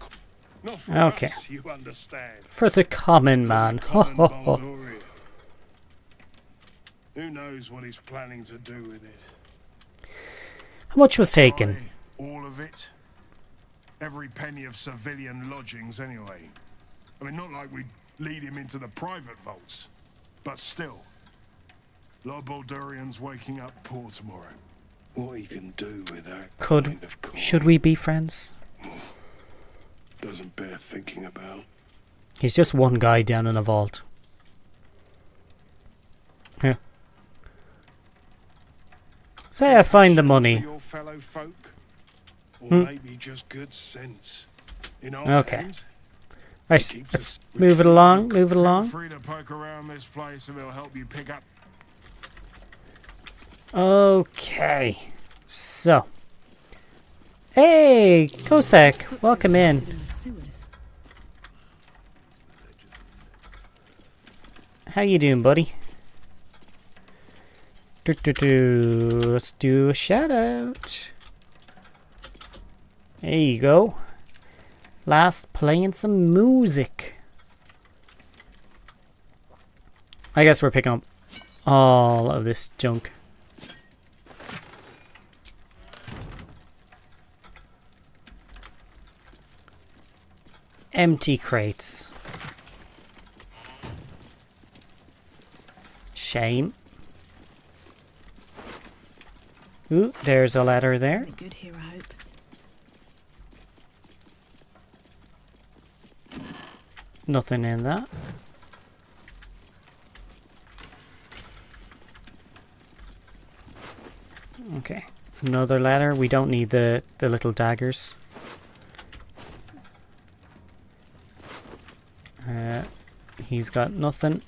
Not for Okay. us, you understand. For the common man. For the common Baldurian. Who knows what he's planning to do with it? How much was taken? All of it? Every penny of civilian lodgings, anyway. I mean, not like we'd lead him into the private vaults, but still. Lord Baldurian's waking up poor tomorrow. What he can do with that kind of coin Should we be friends? doesn't bear thinking about. He's just one guy down in a vault. Yeah. Say I find the money. Your fellow folk, or maybe just good sense. In our Okay. hands, Right, keeps let's us move it along, move it Feel along. free to poke around this place and it'll help you pick up. Okay. So. Hey, Kosek, welcome in. How you doing, buddy? Let's do a shout out. There you go. Last playing some music. I guess we're picking up all of this junk. Empty crates. Shame. Ooh, there's a ladder there. Something good here, I hope. Nothing in that. Okay. Another ladder. We don't need the little daggers. He's got nothing.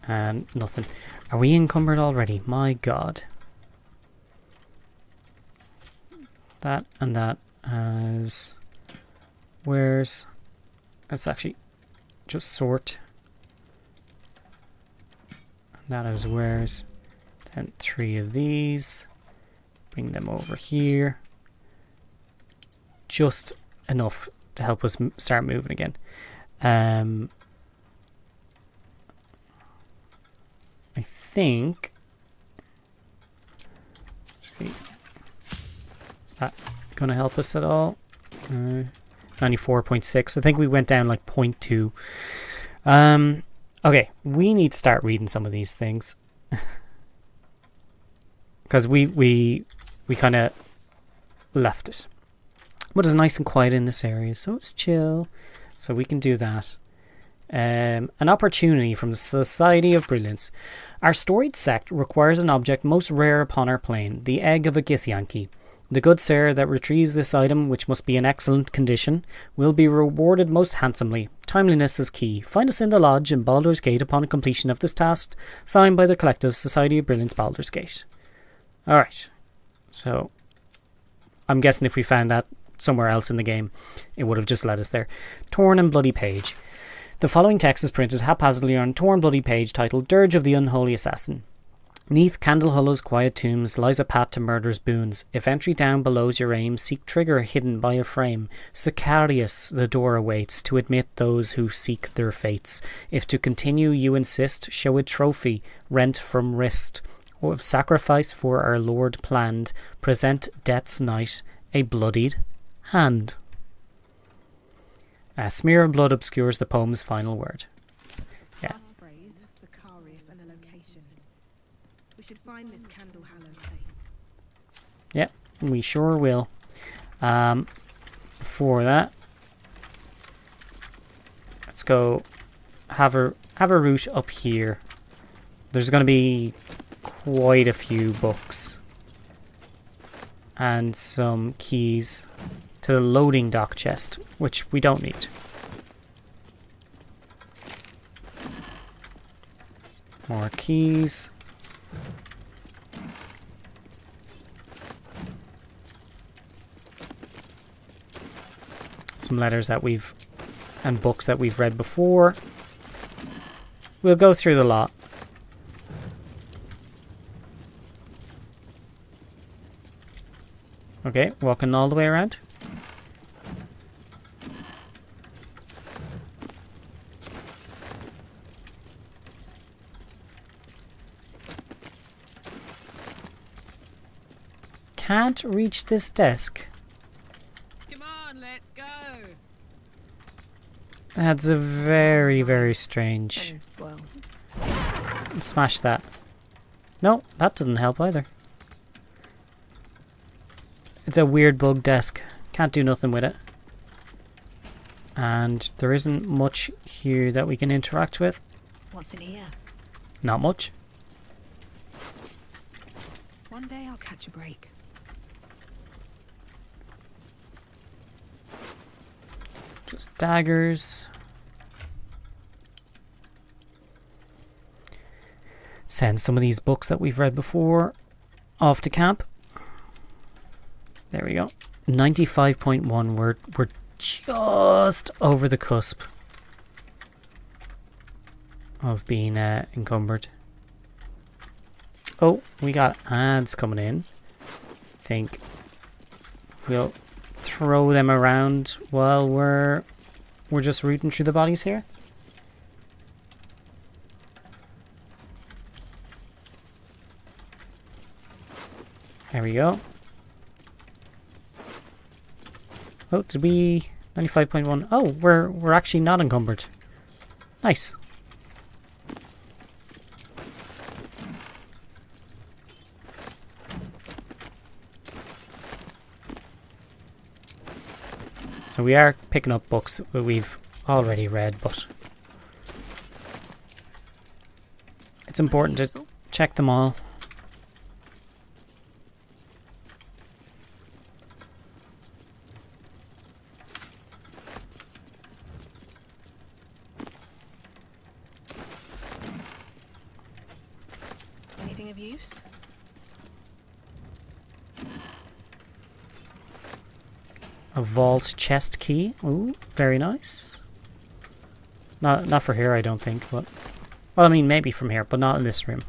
And nothing. Are we encumbered already? My god. That and that as... Where's... Let's actually just sort. That is wares. And 3 of these. Bring them over here. Just enough to help us start moving again. I think... Is that going to help us at all? 94.6. I think we went down like 0.2. Okay, we need to start reading some of these things. Because we kind of left it. But it's nice and quiet in this area, so it's chill. So we can do that. An opportunity from the Society of Brilliance. Our storied sect requires an object most rare upon our plane, the egg of a Githyanki. The good sir that retrieves this item, which must be in excellent condition, will be rewarded most handsomely. Timeliness is key. Find us in the lodge in Baldur's Gate upon completion of this task, signed by the collective Society of Brilliance Baldur's Gate. Alright, so I'm guessing if we found that somewhere else in the game, it would have just led us there. Torn and bloody page. The following text is printed haphazardly on a torn bloody page titled Dirge of the Unholy Assassin. Neath Candlehullow's quiet tombs lies a path to murder's boons. If entry down below's your aim, seek trigger hidden by a frame. Sicarius the door awaits to admit those who seek their fates. If to continue you insist, show a trophy rent from wrist. Or of sacrifice for our Lord planned, present death's night a bloodied hand. A smear of blood obscures the poem's final word. Yeah. Phrase, Sicarius and a location. We should find this candle-hallowed place. Yep, we sure will. Before that, let's go have a route up here. There's going to be quite a few books and some keys to the loading dock chest, which we don't need. More keys. Some letters that we've and books that we've read before. We'll go through the lot. Okay, walking all the way around. Can't reach this desk. Come on, let's go. That's a very, very strange. Well, Smash that. No, that doesn't help either. It's a weird bug desk. Can't do nothing with it. And there isn't much here that we can interact with. what's in here? Not much. One day I'll catch a break. Just daggers. Send some of these books that we've read before off to camp. There we go. 95.1. We're just over the cusp of being encumbered. Oh, we got ads coming in. Think we'll throw them around while we're just rooting through the bodies here. There we go. Oh, did we 95.1? Oh, we're actually not encumbered. Nice. So we are picking up books that we've already read, but it's important to check them all. Anything of use? A vault chest key. Ooh, very nice. Not for here, I don't think, but Well, I mean, maybe from here, but not in this room.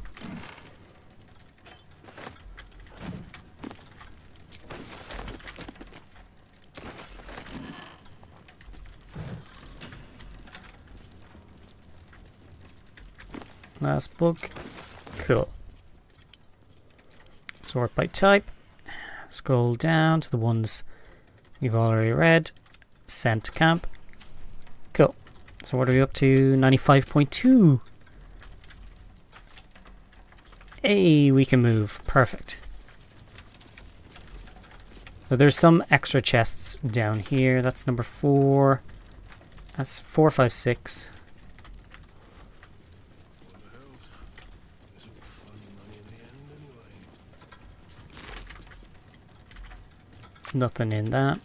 Last book. Cool. Sort by type. Scroll down to the ones we've already read. Sent to camp. Cool. So what are we up to? 95.2. Hey, we can move. Perfect. So there's some extra chests down here. That's number 4. That's 4, 5, 6. Nothing in that.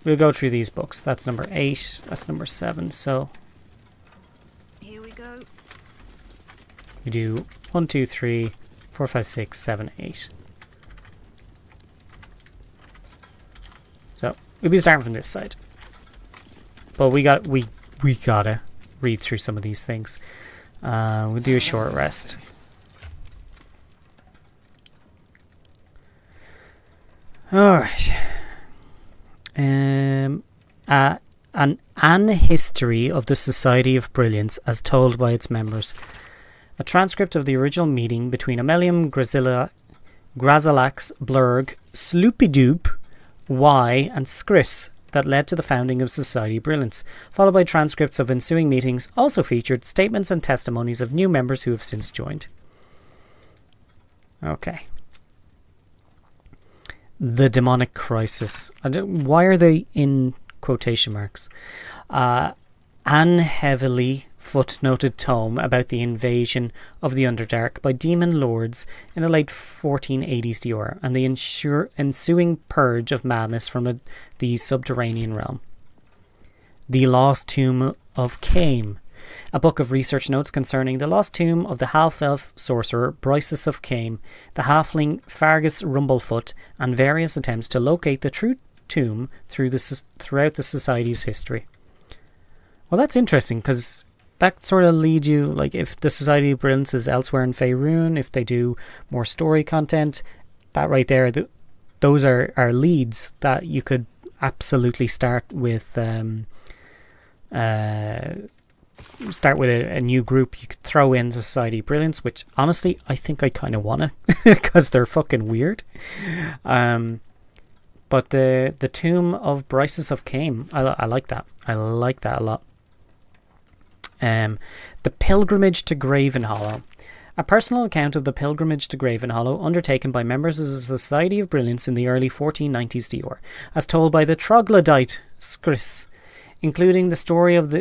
We'll go through these books. That's number 8. That's number 7. So Here we go. we do 1, 2, 3, 4, 5, 6, 7, 8. So we'll be starting from this side. But we gotta read through some of these things. We'll do a short rest. Alright. An history of the Society of Brilliance as told by its members. A transcript of the original meeting between Ammelium, Grazalax, Blurg, Sloopidoop, Y, and Skris that led to the founding of Society of Brilliance, followed by transcripts of ensuing meetings, also featured statements and testimonies of new members who have since joined. Okay. The Demonic Crisis. Why are they in quotation marks? An heavily footnoted tome about the invasion of the Underdark by demon lords in the late 1480s Dior and the ensuing purge of madness from the subterranean realm. The Lost Tomb of Caim, a book of research notes concerning the lost tomb of the half-elf sorcerer Brysis of Caim, the halfling Fargus Rumblefoot, and various attempts to locate the true tomb throughout the Society's history. Well, that's interesting, because that sort of leads you, like, if the Society of Brilliance is elsewhere in Faerun, if they do more story content, that right there, those are leads that you could absolutely start with a new group. You could throw in Society of Brilliance, which honestly I think I kind of wanna because they're fucking weird. But the Tomb of Brysis of Caim, I like that. I like that a lot. The Pilgrimage to Gravenhollow. A personal account of the pilgrimage to Gravenhollow undertaken by members of the Society of Brilliance in the early 1490s Dior, as told by the troglodyte Skris, including the story of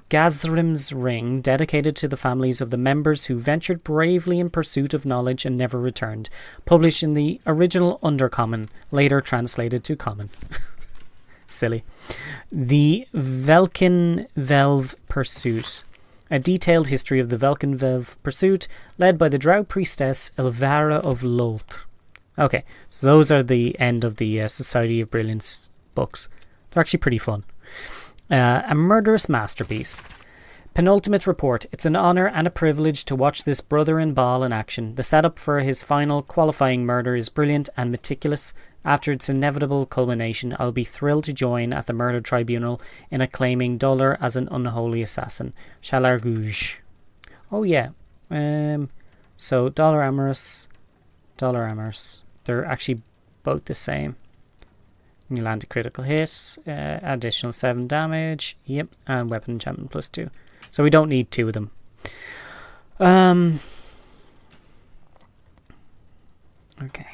Gazrim's Ring, dedicated to the families of the members who ventured bravely in pursuit of knowledge and never returned, published in the original Undercommon, later translated to Common. Silly. The Velkinvelv Pursuit. A detailed history of the Velkinvelv Pursuit, led by the Drow priestess Elvira of Loth. Okay, so those are the end of the Society of Brilliance books. They're actually pretty fun. A Murderous Masterpiece. Penultimate report. It's an honour and a privilege to watch this brother in Baal in action. The setup for his final qualifying murder is brilliant and meticulous. After its inevitable culmination, I'll be thrilled to join at the murder tribunal in acclaiming Dollar as an unholy assassin. Shalargouge. Oh yeah. So Dollar Amorous. They're actually both the same. You land a critical hit, additional 7 damage, yep, and weapon enchantment +2. So we don't need 2 of them. Okay.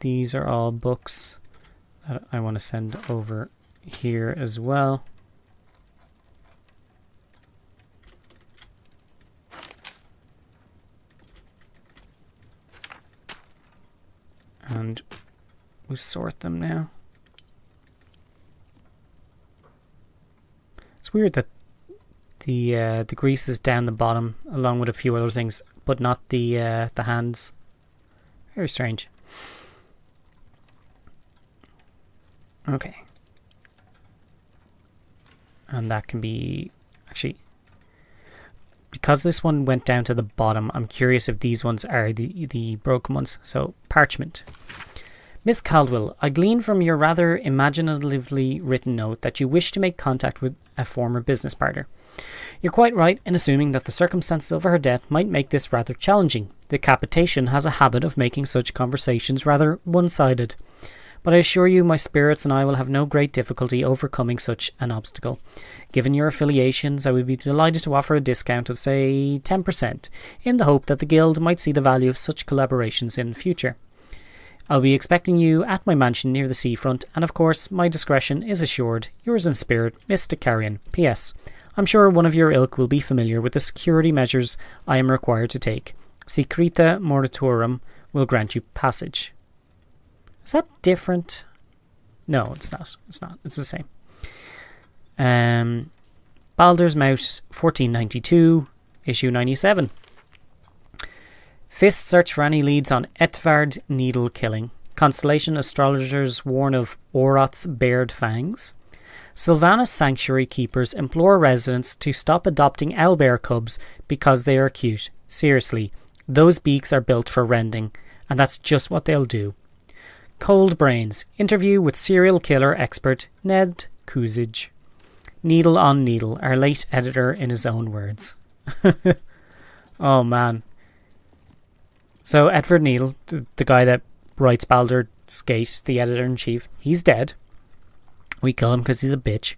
These are all books that I want to send over here as well. And we sort them now. It's weird that the grease is down the bottom along with a few other things, but not the hands. Very strange. Okay, And that can be... Actually, because this one went down to the bottom, I'm curious if these ones are the broken ones. So, parchment. Miss Caldwell, I glean from your rather imaginatively written note that you wish to make contact with a former business partner. You're quite right in assuming that the circumstances of her death might make this rather challenging. Decapitation has a habit of making such conversations rather one-sided. But I assure you my spirits and I will have no great difficulty overcoming such an obstacle. Given your affiliations, I would be delighted to offer a discount of, say, 10%, in the hope that the Guild might see the value of such collaborations in the future. I'll be expecting you at my mansion near the seafront, and of course, my discretion is assured. Yours in spirit, Mr. Carrion. P.S. I'm sure one of your ilk will be familiar with the security measures I am required to take. Secreta moratorum will grant you passage. Is that different? No, it's not. It's not. It's the same. Baldur's Mouse 1492, issue 97. Fist search for any leads on Etvard Needle killing. Constellation astrologers warn of Orot's bared fangs. Sylvanas sanctuary keepers implore residents to stop adopting owlbear cubs because they are cute. Seriously, those beaks are built for rending, and that's just what they'll do. Cold Brains. Interview with serial killer expert Ned Cousage. Needle on Needle, our late editor in his own words. Oh man. So Edward Needle, the guy that writes Baldur's Gate, the editor-in-chief, he's dead. We kill him because he's a bitch.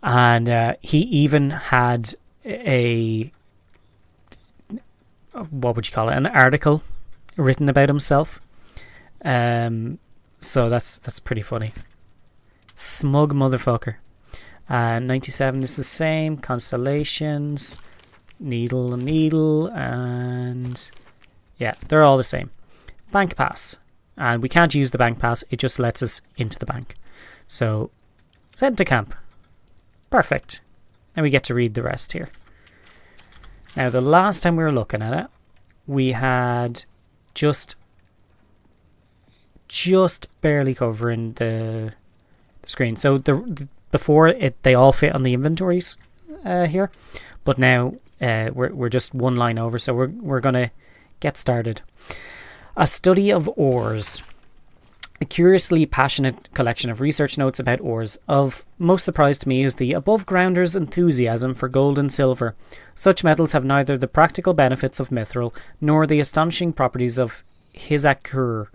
And he even had a... what would you call it? An article written about himself. So that's pretty funny. Smug motherfucker. 97 is the same. Constellations. Needle and Needle. And... yeah, they're all the same. Bank pass. And we can't use the bank pass. It just lets us into the bank. So, send to camp. Perfect. And we get to read the rest here. Now, the last time we were looking at it, we had just barely covering the screen. So, before it, they all fit on the inventories here. But now, we're just one line over. So, we're going to get started. A study of ores. A curiously passionate collection of research notes about ores. Of most surprise to me is the above-grounder's enthusiasm for gold and silver. Such metals have neither the practical benefits of mithril nor the astonishing properties of Hizakur,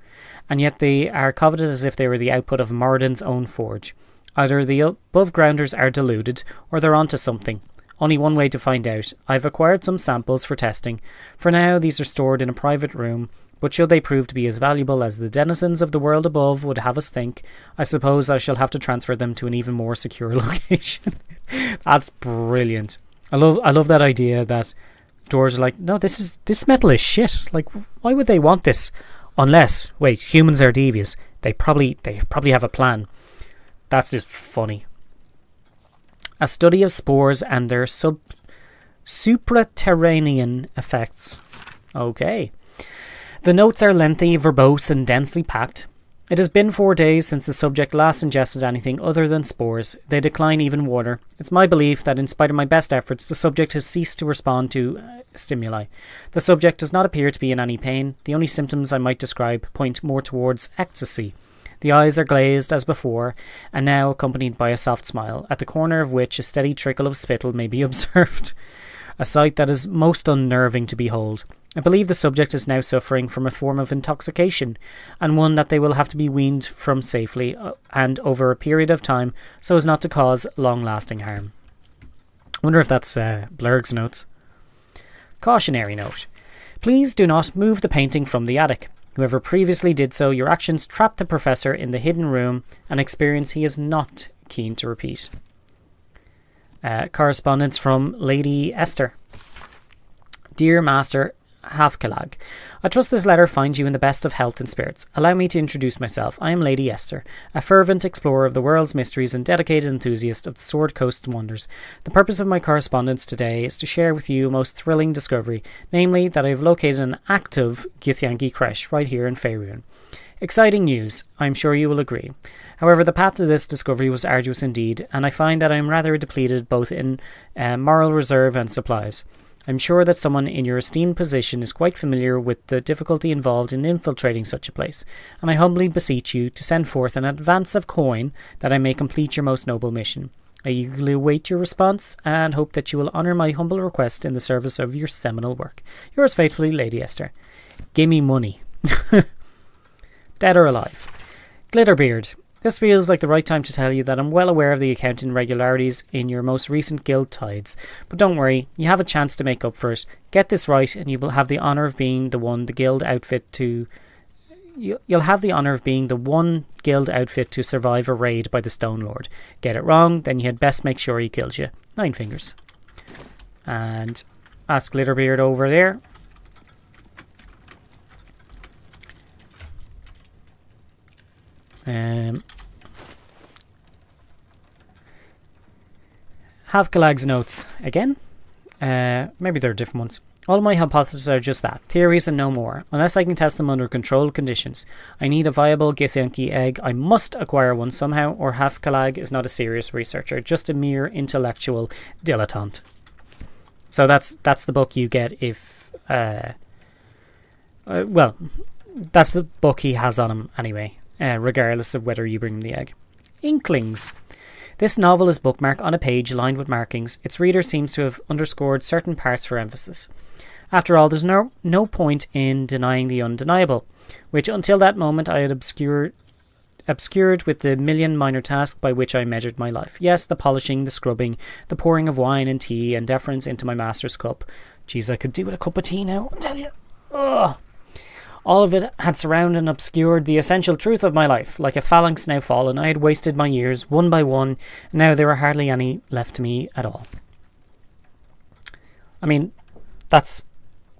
and yet they are coveted as if they were the output of Moradin's own forge. Either the above-grounders are deluded, or they're onto something. Only one way to find out. I've acquired some samples for testing. For now, these are stored in a private room, but should they prove to be as valuable as the denizens of the world above would have us think, I suppose I shall have to transfer them to an even more secure location. That's brilliant. I love that idea that doors are like, no, this metal is shit. Like, why would they want this? Unless, wait, humans are devious. They probably have a plan. That's just funny. A study of spores and their supraterranean effects. Okay. The notes are lengthy, verbose, and densely packed. It has been 4 days since the subject last ingested anything other than spores. They decline even water. It's my belief that in spite of my best efforts, the subject has ceased to respond to stimuli. The subject does not appear to be in any pain. The only symptoms I might describe point more towards ecstasy. The eyes are glazed as before, and now accompanied by a soft smile, at the corner of which a steady trickle of spittle may be observed. A sight that is most unnerving to behold. I believe the subject is now suffering from a form of intoxication, and one that they will have to be weaned from safely, and over a period of time, so as not to cause long-lasting harm. I wonder if that's Blurg's notes. Cautionary note. Please do not move the painting from the attic. Whoever previously did so, your actions trapped the professor in the hidden room, an experience he is not keen to repeat. Correspondence from Lady Esther. Dear Master Havkalag, I trust this letter finds you in the best of health and spirits. Allow me to introduce myself. I am Lady Esther, a fervent explorer of the world's mysteries and dedicated enthusiast of the Sword Coast wonders. The purpose of my correspondence today is to share with you a most thrilling discovery, namely that I have located an active Githyanki creche right here in Faerun. Exciting news, I'm sure you will agree. However, the path to this discovery was arduous indeed, and I find that I am rather depleted both in moral reserve and supplies. I'm sure that someone in your esteemed position is quite familiar with the difficulty involved in infiltrating such a place, and I humbly beseech you to send forth an advance of coin that I may complete your most noble mission. I eagerly await your response, and hope that you will honour my humble request in the service of your seminal work. Yours faithfully, Lady Esther. Gimme money. Dead or alive. Glitterbeard. This feels like the right time to tell you that I'm well aware of the accounting irregularities in your most recent guild tithes, but don't worry, you have a chance to make up for it. Get this right, and you will have the honour of being the one guild outfit to survive a raid by the Stone Lord. Get it wrong, then you had best make sure he kills you. 9 fingers. And ask Glitterbeard over there. Havkalag's notes again. Maybe they're different ones. All my hypotheses are just that, theories and no more. Unless I can test them under controlled conditions. I need a viable Githyanki egg. I must acquire one somehow, or Havkalag is not a serious researcher, just a mere intellectual dilettante. So that's the book you get if well, that's the book he has on him anyway. Regardless of whether you bring them the egg. Inklings. This novel is bookmarked on a page lined with markings. Its reader seems to have underscored certain parts for emphasis. After all, there's no point in denying the undeniable, which until that moment I had obscured with the million minor tasks by which I measured my life. Yes, the polishing, the scrubbing, the pouring of wine and tea and deference into my master's cup. Jeez, I could do with a cup of tea now, I tell you. Ugh. All of it had surrounded and obscured the essential truth of my life. Like a phalanx now fallen, I had wasted my years, one by one, and now there were hardly any left to me at all. I mean, that's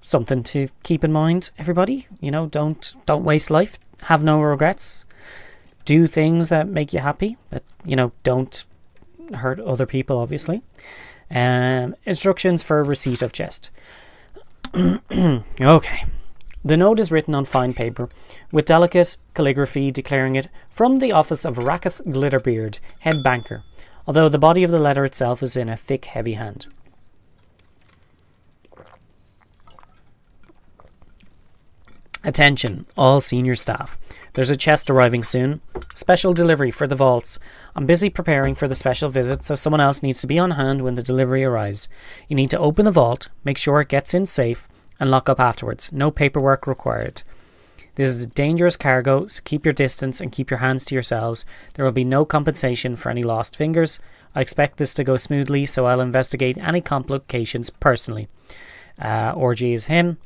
something to keep in mind, everybody. You know, don't waste life. Have no regrets. Do things that make you happy. That, you know, don't hurt other people, obviously. Instructions for receipt of chest. Okay. The note is written on fine paper, with delicate calligraphy declaring it from the office of Raketh Glitterbeard, head banker, although the body of the letter itself is in a thick, heavy hand. Attention, all senior staff. There's a chest arriving soon. Special delivery for the vaults. I'm busy preparing for the special visit, so someone else needs to be on hand when the delivery arrives. You need to open the vault, make sure it gets in safe, and lock up afterwards. No paperwork required. This is a dangerous cargo, so keep your distance and keep your hands to yourselves. There will be no compensation for any lost fingers. I expect this to go smoothly, so I'll investigate any complications personally. Orgy is him.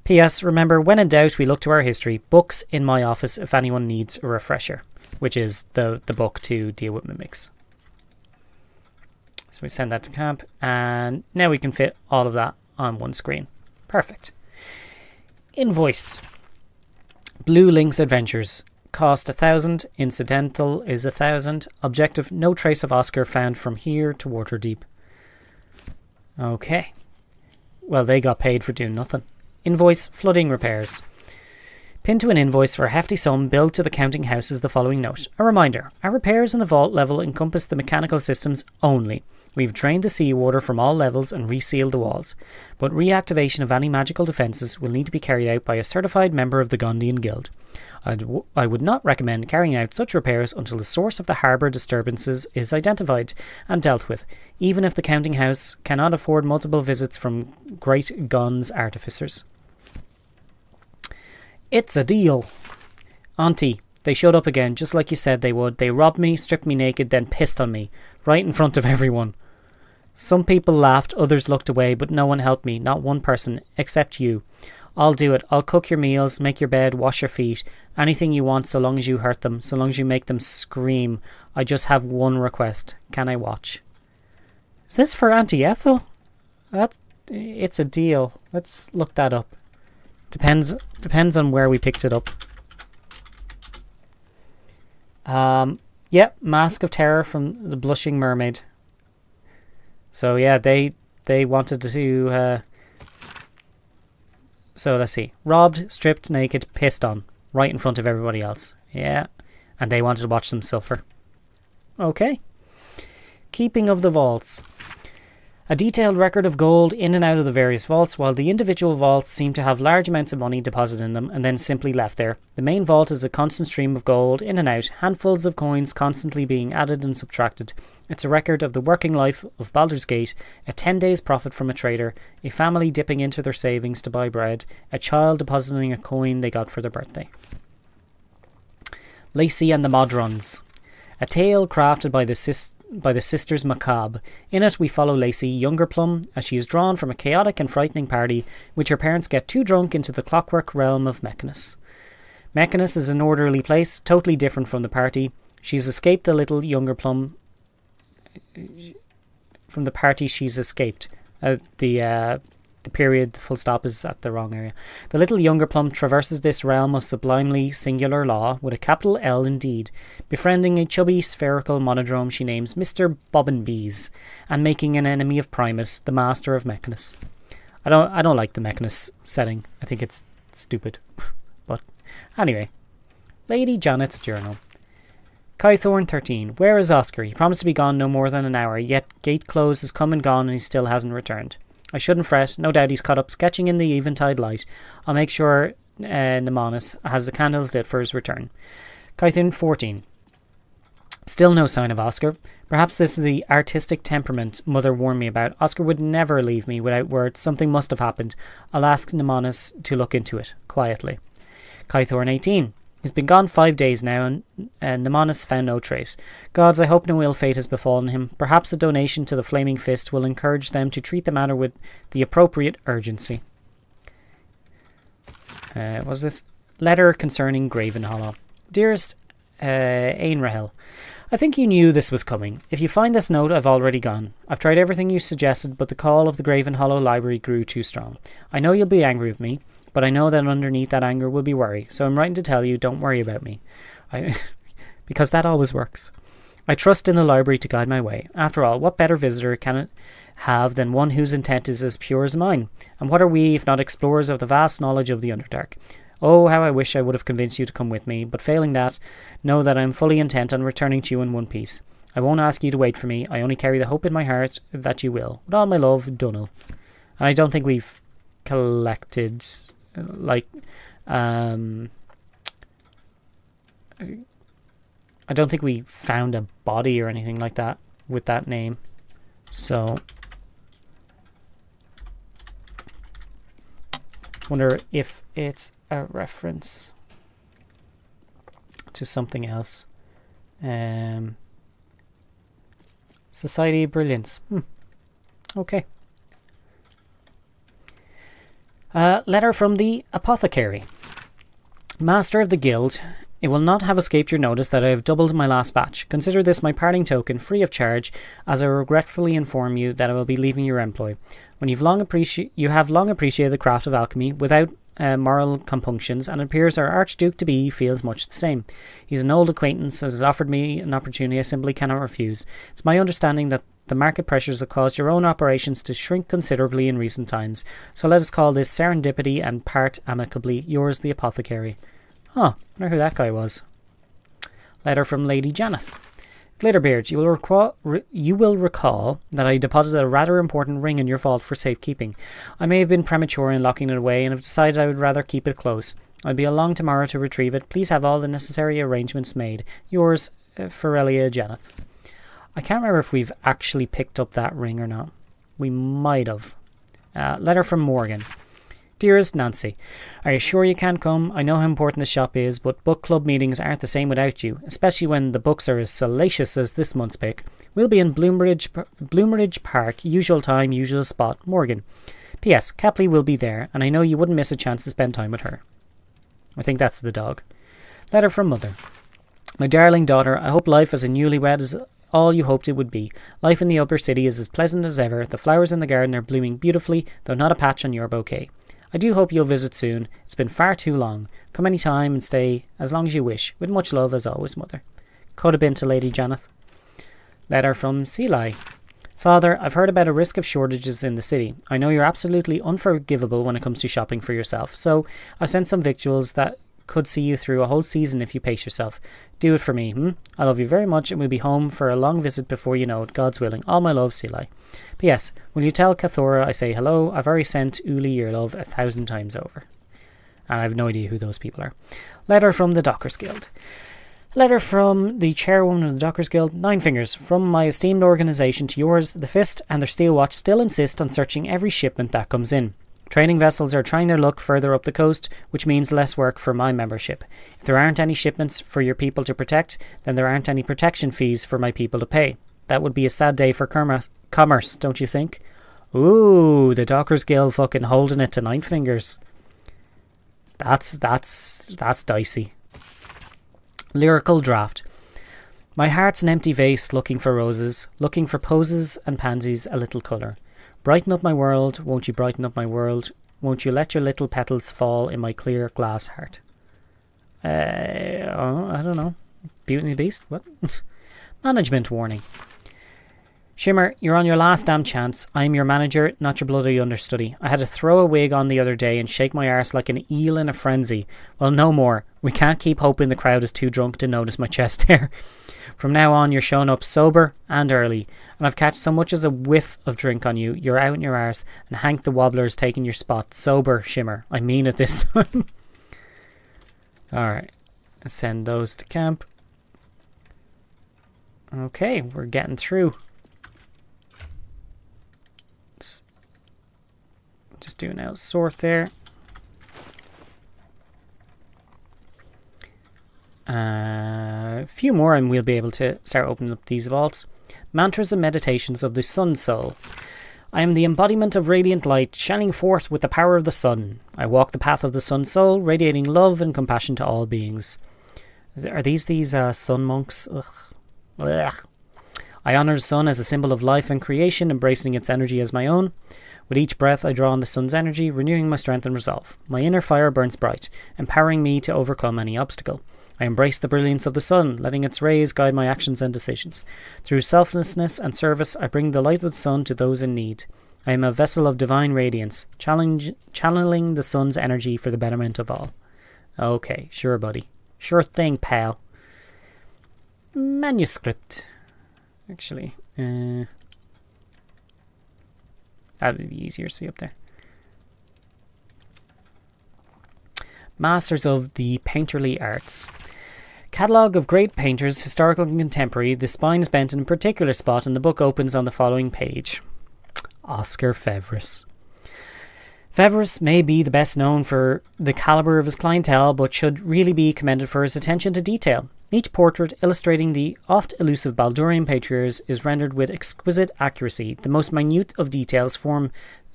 P.S. Remember, when in doubt, we look to our history. Books in my office if anyone needs a refresher, which is the book to deal with mimics. So we send that to camp, and now we can fit all of that on one screen. Perfect. Invoice. Blue Lynx Adventures. Cost 1,000. Incidental is 1,000. Objective: no trace of Oscar found from here to Waterdeep. Okay. Well, they got paid for doing nothing. Invoice: flooding repairs. Pinned to an invoice for a hefty sum billed to the counting house is the following note. A reminder: our repairs in the vault level encompass the mechanical systems only. We've drained the seawater from all levels and resealed the walls, but reactivation of any magical defences will need to be carried out by a certified member of the Gondian Guild. I would not recommend carrying out such repairs until the source of the harbour disturbances is identified and dealt with, even if the counting house cannot afford multiple visits from great guns artificers. It's a deal. Auntie, they showed up again, just like you said they would. They robbed me, stripped me naked, then pissed on me, right in front of everyone. Some people laughed, others looked away, but no one helped me, not one person, except you. I'll do it. I'll cook your meals, make your bed, wash your feet, anything you want so long as you hurt them, so long as you make them scream. I just have one request. Can I watch? Is this for Auntie Ethel? It's a deal. Let's look that up. Depends on where we picked it up. Yep, Mask of Terror from the Blushing Mermaid. So yeah, they wanted to so let's see. Robbed, stripped naked, pissed on. right in front of everybody else. Yeah, and they wanted to watch them suffer. Okay. Keeping of the vaults. A detailed record of gold in and out of the various vaults, while the individual vaults seem to have large amounts of money deposited in them and then simply left there. The main vault is a constant stream of gold in and out, handfuls of coins constantly being added and subtracted. It's a record of the working life of Baldur's Gate, a 10 days profit from a trader, a family dipping into their savings to buy bread, a child depositing a coin they got for their birthday. Lacey and the Modrons. A tale crafted by the Sisters Macabre. In it we follow Lacey, younger Plum, as she is drawn from a chaotic and frightening party, which her parents get too drunk into the clockwork realm of Mechanus. Mechanus is an orderly place, totally different from the party. She's escaped the little younger Plum from the party she's escaped. The period, the full stop is at the wrong area. The little younger Plum traverses this realm of sublimely singular law with a capital L indeed, befriending a chubby spherical monodrome she names Mr. Bobbinbees, and making an enemy of Primus, the master of Mechanus. I don't like the Mechanus setting. I think it's stupid. But anyway, Lady Janet's journal. Kythorn 13. Where is Oscar? He promised to be gone no more than an hour, yet gate close has come and gone and he still hasn't returned. I shouldn't fret, no doubt he's caught up sketching in the eventide light. I'll make sure Nemonis has the candles lit for his return. Kython 14. Still no sign of Oscar. Perhaps this is the artistic temperament Mother warned me about. Oscar would never leave me without word. Something must have happened. I'll ask Nemonis to look into it, quietly. Kythorn 18. He's been gone 5 days now, and Nemonis found no trace. Gods, I hope no ill fate has befallen him. Perhaps a donation to the Flaming Fist will encourage them to treat the matter with the appropriate urgency. Was this letter concerning Graven Hollow? Dearest Ainrahel, I think you knew this was coming. If you find this note, I've already gone. I've tried everything you suggested, but the call of the Graven Hollow Library grew too strong. I know you'll be angry with me, but I know that underneath that anger will be worry, so I'm writing to tell you, don't worry about me. Because that always works. I trust in the library to guide my way. After all, what better visitor can it have than one whose intent is as pure as mine? And what are we, if not explorers of the vast knowledge of the Underdark? Oh, how I wish I would have convinced you to come with me, but failing that, know that I am fully intent on returning to you in one piece. I won't ask you to wait for me, I only carry the hope in my heart that you will. With all my love, Dunnel. And I don't think we've collected... I don't think we found a body or anything like that with that name. So wonder if it's a reference to something else. Society of Brilliance. Okay. Letter from the Apothecary. Master of the Guild, it will not have escaped your notice that I have doubled my last batch. Consider this my parting token, free of charge, as I regretfully inform you that I will be leaving your employ. When you have long appreciated the craft of alchemy without moral compunctions, and it appears our Archduke-to-be feels much the same. He's an old acquaintance and has offered me an opportunity I simply cannot refuse. It's my understanding that the market pressures have caused your own operations to shrink considerably in recent times, so let us call this serendipity and part amicably yours, the Apothecary. Huh, I wonder who that guy was. Letter from Lady Janeth. Glitterbeard, you will recall that I deposited a rather important ring in your vault for safekeeping. I may have been premature in locking it away and have decided I would rather keep it close. I'll be along tomorrow to retrieve it. Please have all the necessary arrangements made. Yours, Ferelia Janeth. I can't remember if we've actually picked up that ring or not. We might have. Letter from Morgan. Dearest Nancy, are you sure you can't come? I know how important the shop is, but book club meetings aren't the same without you, especially when the books are as salacious as this month's pick. We'll be in Bloomeridge Park, usual time, usual spot, Morgan. P.S. Capley will be there, and I know you wouldn't miss a chance to spend time with her. I think that's the dog. Letter from Mother. My darling daughter, I hope life as a newlywed is all you hoped it would be. Life in the upper city is as pleasant as ever. The flowers in the garden are blooming beautifully, though not a patch on your bouquet. I do hope you'll visit soon. It's been far too long. Come any time and stay as long as you wish. With much love, as always, Mother. Could have been to Lady Janeth. Letter from Seelai. Father, I've heard about a risk of shortages in the city. I know you're absolutely unforgivable when it comes to shopping for yourself, so I've sent some victuals that could see you through a whole season if you pace yourself. Do it for me, I love you very much, and we'll be home for a long visit before you know it, God's willing. All my love, Seelai. P.S. Will you tell Cathora I say hello? I've already sent Uli your love 1,000 times over. And I have no idea who those people are. Letter from the Dockers Guild. Letter from the chairwoman of the Dockers Guild. 9 fingers. From my esteemed organisation to yours, the Fist and their Steel Watch still insist on searching every shipment that comes in. Trading vessels are trying their luck further up the coast, which means less work for my membership. If there aren't any shipments for your people to protect, then there aren't any protection fees for my people to pay. That would be a sad day for commerce, don't you think? Ooh, the Dockers Guild fucking holding it to 9 fingers. That's dicey. Lyrical draft. My heart's an empty vase looking for roses, looking for poses and pansies a little colour. Brighten up my world, won't you brighten up my world? Won't you let your little petals fall in my clear glass heart? I don't know. Beauty and the Beast? What? Management warning. Shimmer, you're on your last damn chance. I'm your manager, not your bloody understudy. I had to throw a wig on the other day and shake my arse like an eel in a frenzy. Well, no more. We can't keep hoping the crowd is too drunk to notice my chest hair. From now on, you're showing up sober and early, and I've catched so much as a whiff of drink on you. You're out in your arse, and Hank the Wobbler's taking your spot. Sober, Shimmer. I mean it this time. Alright. Let's send those to camp. Okay, we're getting through. Just doing out sort there. A few more and we'll be able to start opening up these vaults. Mantras and meditations of the Sun Soul. I am the embodiment of radiant light, shining forth with the power of the sun. I walk the path of the Sun Soul, radiating love and compassion to all beings. Are these sun monks? Ugh. Ugh. I honour the sun as a symbol of life and creation, embracing its energy as my own. With each breath I draw on the sun's energy, renewing my strength and resolve. My inner fire burns bright, empowering me to overcome any obstacle. I embrace the brilliance of the sun, letting its rays guide my actions and decisions. Through selflessness and service, I bring the light of the sun to those in need. I am a vessel of divine radiance, channeling the sun's energy for the betterment of all. Okay, sure, buddy. Sure thing, pal. Manuscript. Actually, that would be easier to see up there. Masters of the Painterly Arts. Catalogue of great painters, historical and contemporary. The spine is bent in a particular spot and the book opens on the following page. Oscar Fevris. Fevris may be the best known for the calibre of his clientele, but should really be commended for his attention to detail. Each portrait, illustrating the oft-elusive Baldurian patriarchs, is rendered with exquisite accuracy. The most minute of details from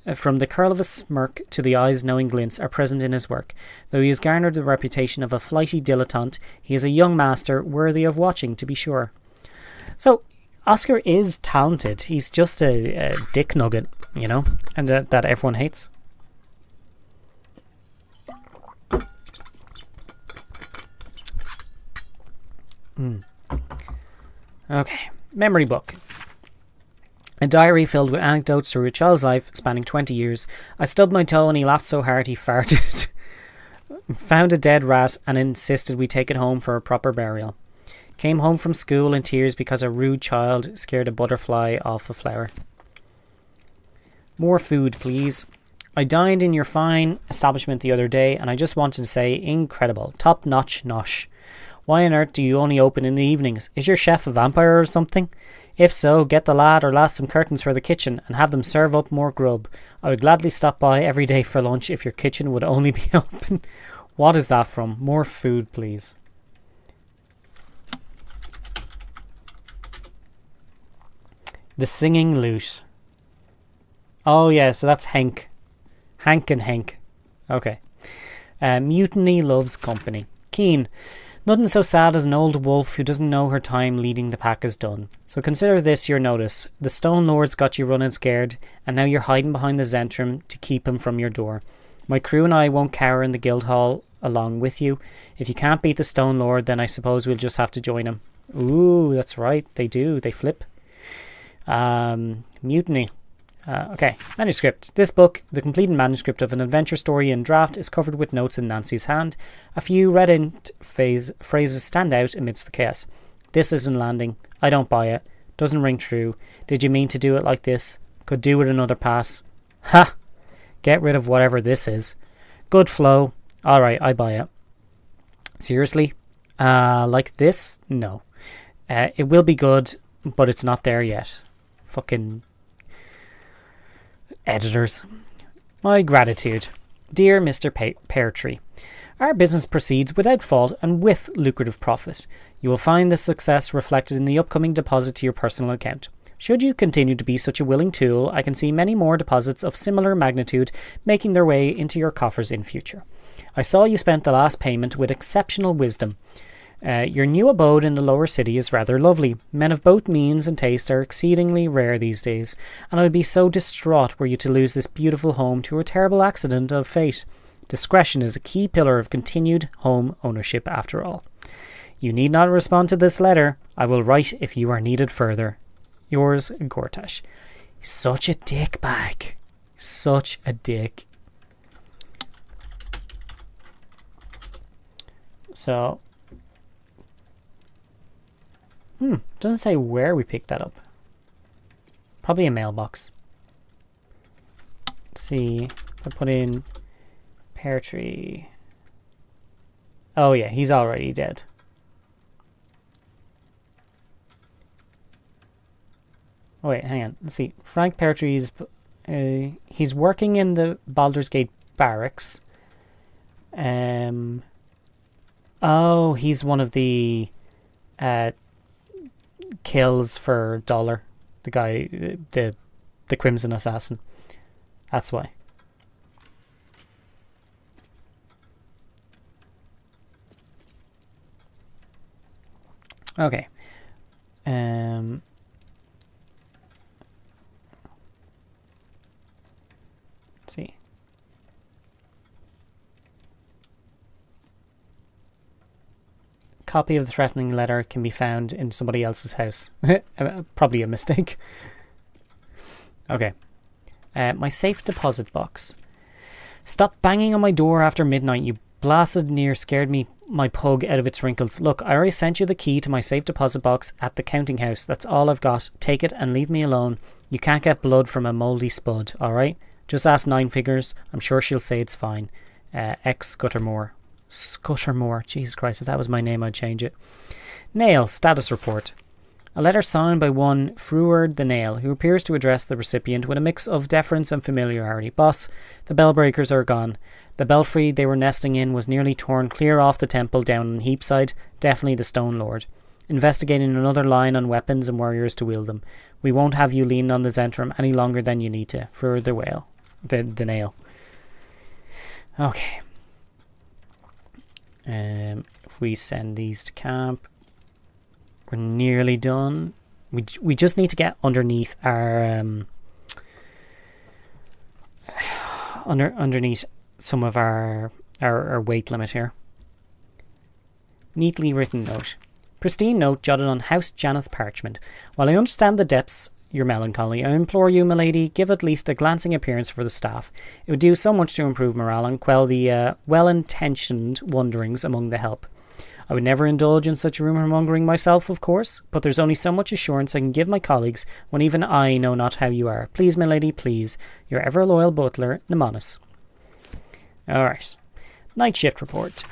the curl of a smirk to the eye's knowing glints are present in his work. Though he has garnered the reputation of a flighty dilettante, he is a young master worthy of watching, to be sure. So, Oscar is talented. He's just a dick nugget, you know, and that everyone hates. Okay, memory book. A diary filled with anecdotes through a child's life spanning 20 years. I stubbed my toe and he laughed so hard he farted. Found a dead rat and insisted we take it home for a proper burial. Came home from school in tears because a rude child scared a butterfly off a flower. More food, please. I dined in your fine establishment the other day and I just wanted to say incredible. Top notch nosh. Why on earth do you only open in the evenings? Is your chef a vampire or something? If so, get the lad or lass some curtains for the kitchen and have them serve up more grub. I would gladly stop by every day for lunch if your kitchen would only be open. What is that from? More food, please. The Singing Lute. Oh yeah, so that's Hank. Hank and Hank. Okay. Mutiny loves company. Keen. Nothing so sad as an old wolf who doesn't know her time leading the pack is done. So consider this your notice. The Stone Lord's got you running scared, and now you're hiding behind the Zentrum to keep him from your door. My crew and I won't cower in the guild hall along with you. If you can't beat the Stone Lord, then I suppose we'll just have to join him. Ooh, that's right. They do. They flip. Mutiny. Okay, manuscript. This book, the completed manuscript of an adventure story in draft, is covered with notes in Nancy's hand. A few red-inked phrases stand out amidst the chaos. This isn't landing. I don't buy it. Doesn't ring true. Did you mean to do it like this? Could do with another pass. Ha! Get rid of whatever this is. Good flow. Alright, I buy it. Seriously? Like this? No. It will be good, but it's not there yet. Fucking editors. My gratitude. Dear Mr. Pear Tree, our business proceeds without fault and with lucrative profit. You will find this success reflected in the upcoming deposit to your personal account. Should you continue to be such a willing tool, I can see many more deposits of similar magnitude making their way into your coffers in future. I saw you spent the last payment with exceptional wisdom. Your new abode in the lower city is rather lovely. Men of both means and taste are exceedingly rare these days, and I would be so distraught were you to lose this beautiful home to a terrible accident of fate. Discretion is a key pillar of continued home ownership after all. You need not respond to this letter. I will write if you are needed further. Yours, Gortash. Such a dick bag. Such a dick. So... doesn't say where we picked that up. Probably a mailbox. Let's see. I put in Pear Tree. Oh yeah, he's already dead. Oh wait, hang on. Let's see. Frank Pear Tree's he's working in the Baldur's Gate barracks. Oh, he's one of the kills for Dollar, the guy, the Crimson Assassin. That's why. Okay. Let's see. Copy of the threatening letter can be found in somebody else's house. Probably a mistake. Okay. My safe deposit box. Stop banging on my door after midnight. You blasted near scared my pug out of its wrinkles. Look, I already sent you the key to my safe deposit box at the counting house. That's all I've got. Take it and leave me alone. You can't get blood from a mouldy spud, alright? Just ask Nine Figures. I'm sure she'll say it's fine. X Scuttermore. Scuttermore. Jesus Christ, if that was my name, I'd change it. Nail. Status report. A letter signed by one Fruard the Nail, who appears to address the recipient with a mix of deference and familiarity. Boss, the Bellbreakers are gone. The belfry they were nesting in was nearly torn clear off the temple down in Heapside. Definitely the Stone Lord. Investigating another line on weapons and warriors to wield them. We won't have you leaning on the Zentrum any longer than you need to. Fruard the Whale. The Nail. Okay. If we send these to camp, we're nearly done. We just need to get underneath our underneath some of our weight limit here. Neatly written note. Pristine note jotted on House Janeth parchment. While I understand the depths your melancholy, I implore you, milady, give at least a glancing appearance for the staff. It would do so much to improve morale and quell the well-intentioned wonderings among the help. I would never indulge in such rumour-mongering myself, of course, but there's only so much assurance I can give my colleagues when even I know not how you are. Please, milady, please. Your ever-loyal butler, Nemonis. Alright. Night shift report.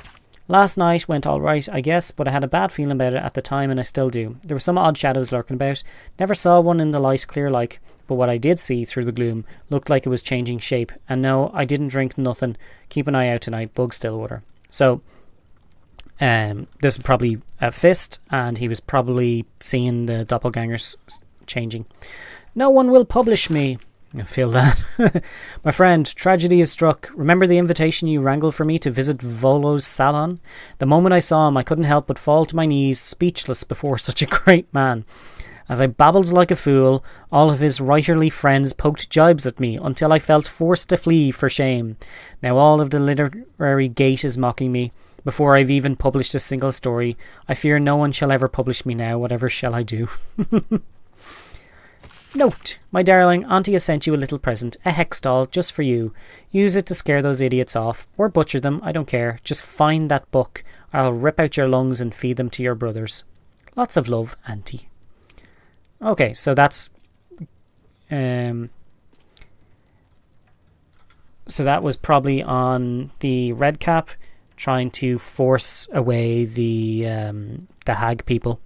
Last night went alright, I guess, but I had a bad feeling about it at the time and I still do. There were some odd shadows lurking about. Never saw one in the light clear like, but what I did see through the gloom looked like it was changing shape. And no, I didn't drink nothing. Keep an eye out tonight, Bug Stillwater. So, this is probably a fist, and he was probably seeing the doppelgangers changing. No one will publish me. I feel that. My friend, tragedy has struck. Remember the invitation you wrangled for me to visit Volo's salon? The moment I saw him, I couldn't help but fall to my knees, speechless before such a great man. As I babbled like a fool, all of his writerly friends poked jibes at me until I felt forced to flee for shame. Now all of the literary gate is mocking me. Before I've even published a single story, I fear no one shall ever publish me now, whatever shall I do? Note, my darling, Auntie has sent you a little present, a hex doll, just for you. Use it to scare those idiots off, or butcher them, I don't care. Just find that book, or I'll rip out your lungs and feed them to your brothers. Lots of love, Auntie. Okay, so that's... so that was probably on the red cap, trying to force away the hag people,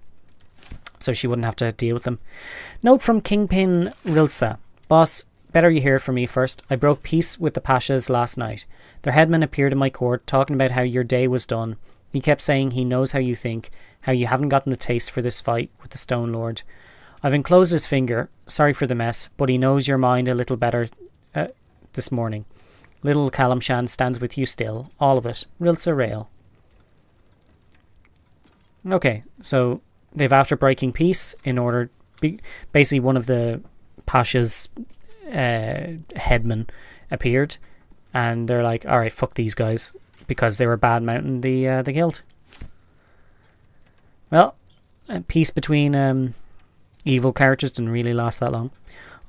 so she wouldn't have to deal with them. Note from Kingpin Rilsa. Boss, better you hear from me first. I broke peace with the Pashas last night. Their headman appeared in my court, talking about how your day was done. He kept saying he knows how you think, how you haven't gotten the taste for this fight with the Stone Lord. I've enclosed his finger, sorry for the mess, but he knows your mind a little better this morning. Little Callum-shan stands with you still, all of it. Rilsa Rail. Okay, so they've after breaking peace in order... basically one of the Pasha's headmen appeared, and they're like, alright, fuck these guys, because they were bad-mouthing the guild. Well, peace between evil characters didn't really last that long.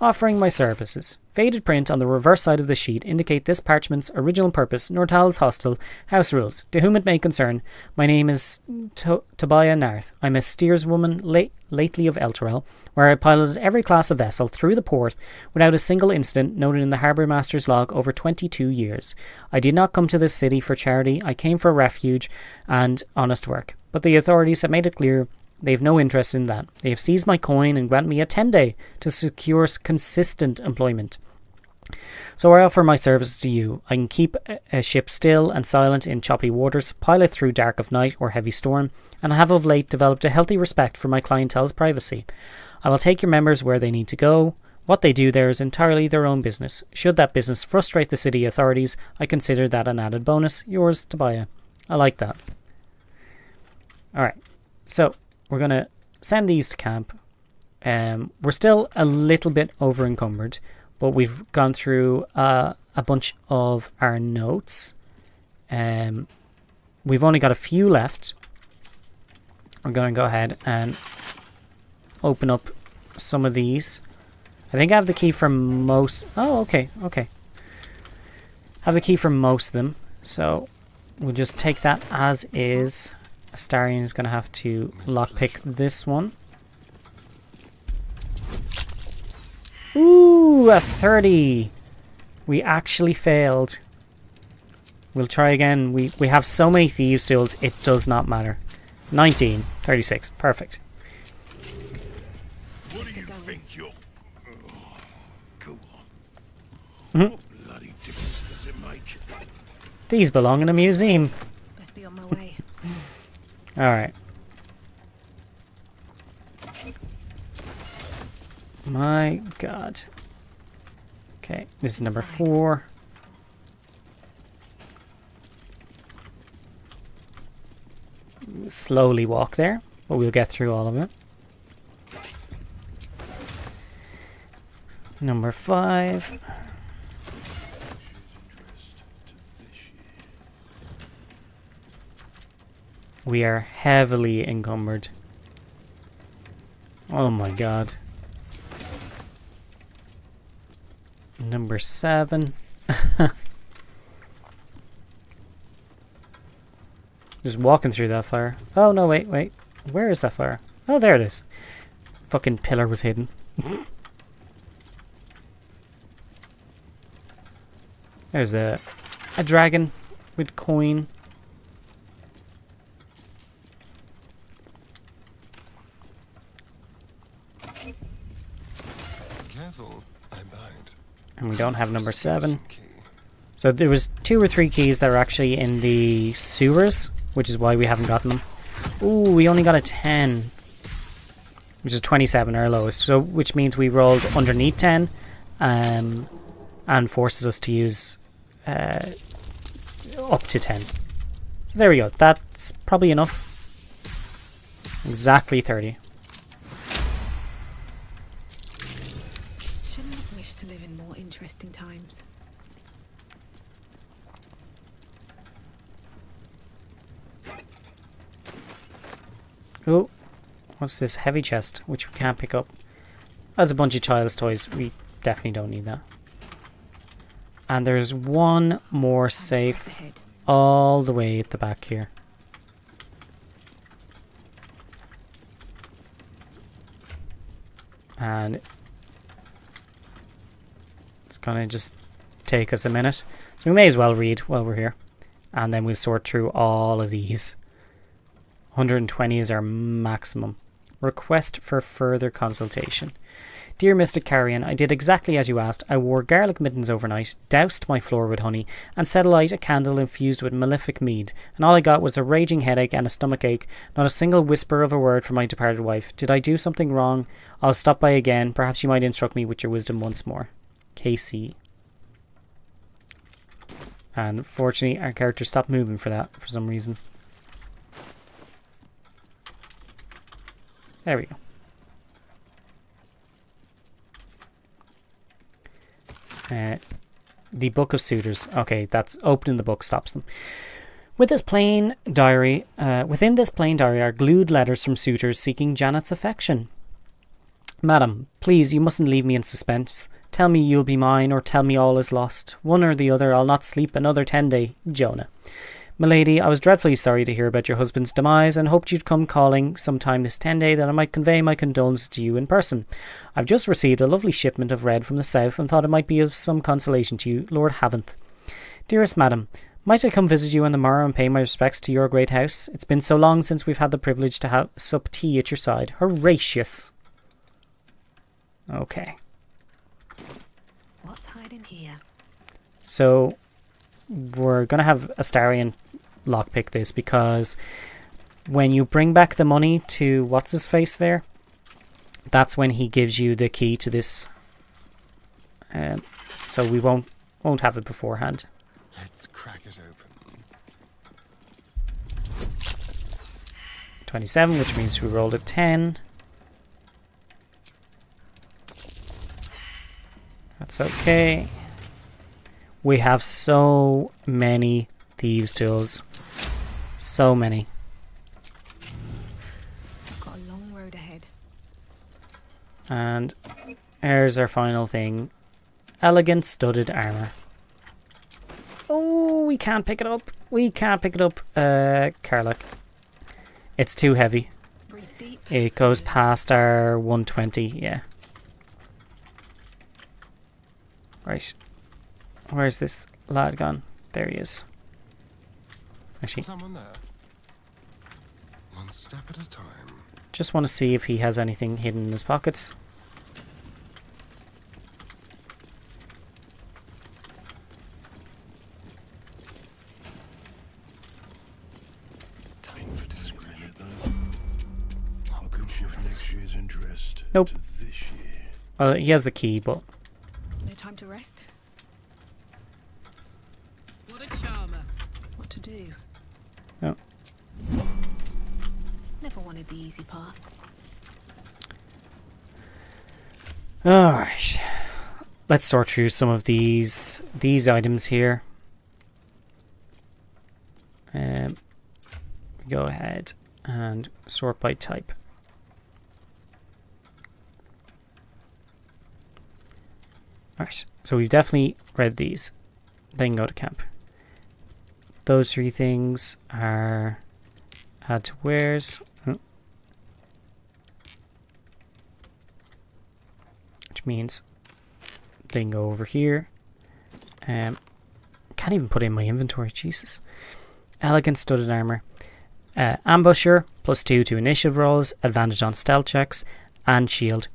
Offering my services. Faded print on the reverse side of the sheet indicate this parchment's original purpose, Nortal's hostel, house rules. To whom it may concern, my name is Tobiah Narth. I'm a steerswoman lately of Elturel, where I piloted every class of vessel through the port without a single incident noted in the harbour master's log over 22 years. I did not come to this city for charity. I came for refuge and honest work. But the authorities have made it clear they have no interest in that. They have seized my coin and grant me a 10-day to secure consistent employment. So I offer my services to you. I can keep a ship still and silent in choppy waters, pilot through dark of night or heavy storm, and I have of late developed a healthy respect for my clientele's privacy. I will take your members where they need to go. What they do there is entirely their own business. Should that business frustrate the city authorities, I consider that an added bonus. Yours, Tobiah. I like that. Alright, so we're going to send these to camp. We're still a little bit over encumbered, but we've gone through a bunch of our notes. We've only got a few left. I'm going to go ahead and open up some of these. I think I have the key for most... Oh, okay. I have the key for most of them, so we'll just take that as is. Astarion is going to have to lockpick this one. Ooh, a 30. We actually failed. We'll try again. We have so many thieves' tools, it does not matter. 19, 36, perfect. What do you think you're... Go on. Bloody difference does it make? These belong in a museum. Must be on my way. Alright. My god. Okay, this is number 4. Slowly walk there, but we'll get through all of it. Number 5. We are heavily encumbered. Oh my god. Number 7. Just walking through that fire. Oh no, wait. Where is that fire? Oh, there it is. Fucking pillar was hidden. There's a dragon with coin. Careful, I bite. And we don't have number 7. So there was 2 or 3 keys that were actually in the sewers, which is why we haven't gotten them. Ooh, we only got a 10, which is 27, our lowest. So which means we rolled underneath 10, and forces us to use up to 10. So there we go. That's probably enough. Exactly 30. Shouldn't have wished to live in more interesting times. Oh, what's this heavy chest, which we can't pick up? That's a bunch of child's toys. We definitely don't need that. And there's one more safe all the way at the back here. And it's gonna just take us a minute. So we may as well read while we're here. And then we'll sort through all of these. 120 is our maximum. Request for further consultation. Dear Mr. Carrion, I did exactly as you asked. I wore garlic mittens overnight, doused my floor with honey, and set alight a candle infused with malefic mead, and all I got was a raging headache and a stomach ache, not a single whisper of a word from my departed wife. Did I do something wrong? I'll stop by again. Perhaps you might instruct me with your wisdom once more. KC. And fortunately, our character stopped moving for that, for some reason. There we go. The Book of Suitors. Okay, that's opening the book stops them. Within this plain diary are glued letters from suitors seeking Janet's affection. Madam, please, you mustn't leave me in suspense. Tell me you'll be mine, or tell me all is lost. One or the other, I'll not sleep another 10 day. Jonah. Milady, I was dreadfully sorry to hear about your husband's demise, and hoped you'd come calling sometime this 10 day that I might convey my condolences to you in person. I've just received a lovely shipment of red from the south, and thought it might be of some consolation to you, Lord Haventh. Dearest madam, might I come visit you on the morrow and pay my respects to your great house? It's been so long since we've had the privilege to have sup tea at your side. Horatius. Okay. What's hiding here? So we're gonna have Astarion lockpick this, because when you bring back the money to what's his face there, that's when he gives you the key to this. So we won't have it beforehand. Let's crack it open. 27, which means we rolled a 10. That's okay. We have so many thieves' tools. So many. Got a long road ahead. And here's our final thing. Elegant studded armor. Oh, we can't pick it up. We can't pick it up, Carlock. It's too heavy. It goes past our 120, yeah. Right. Where's this lad gone? There he is. Actually, Someone there. One step at a time. just want to see if he has anything hidden in his pockets. Time for discriminate though. How could shift next year's interest Nope. to this year? Well, he has the key, but No time to rest. What a charmer. What to do? no. Never wanted the easy path. Alright. Let's sort through some of these items here. Go ahead and sort by type. Alright, so we've definitely read these. Then go to camp. Those three things are add to wares. Which means they can go over here. Can't even put in my inventory, Jesus. Elegant studded armor. Ambusher, +2 to initiative rolls, advantage on stealth checks, and shield.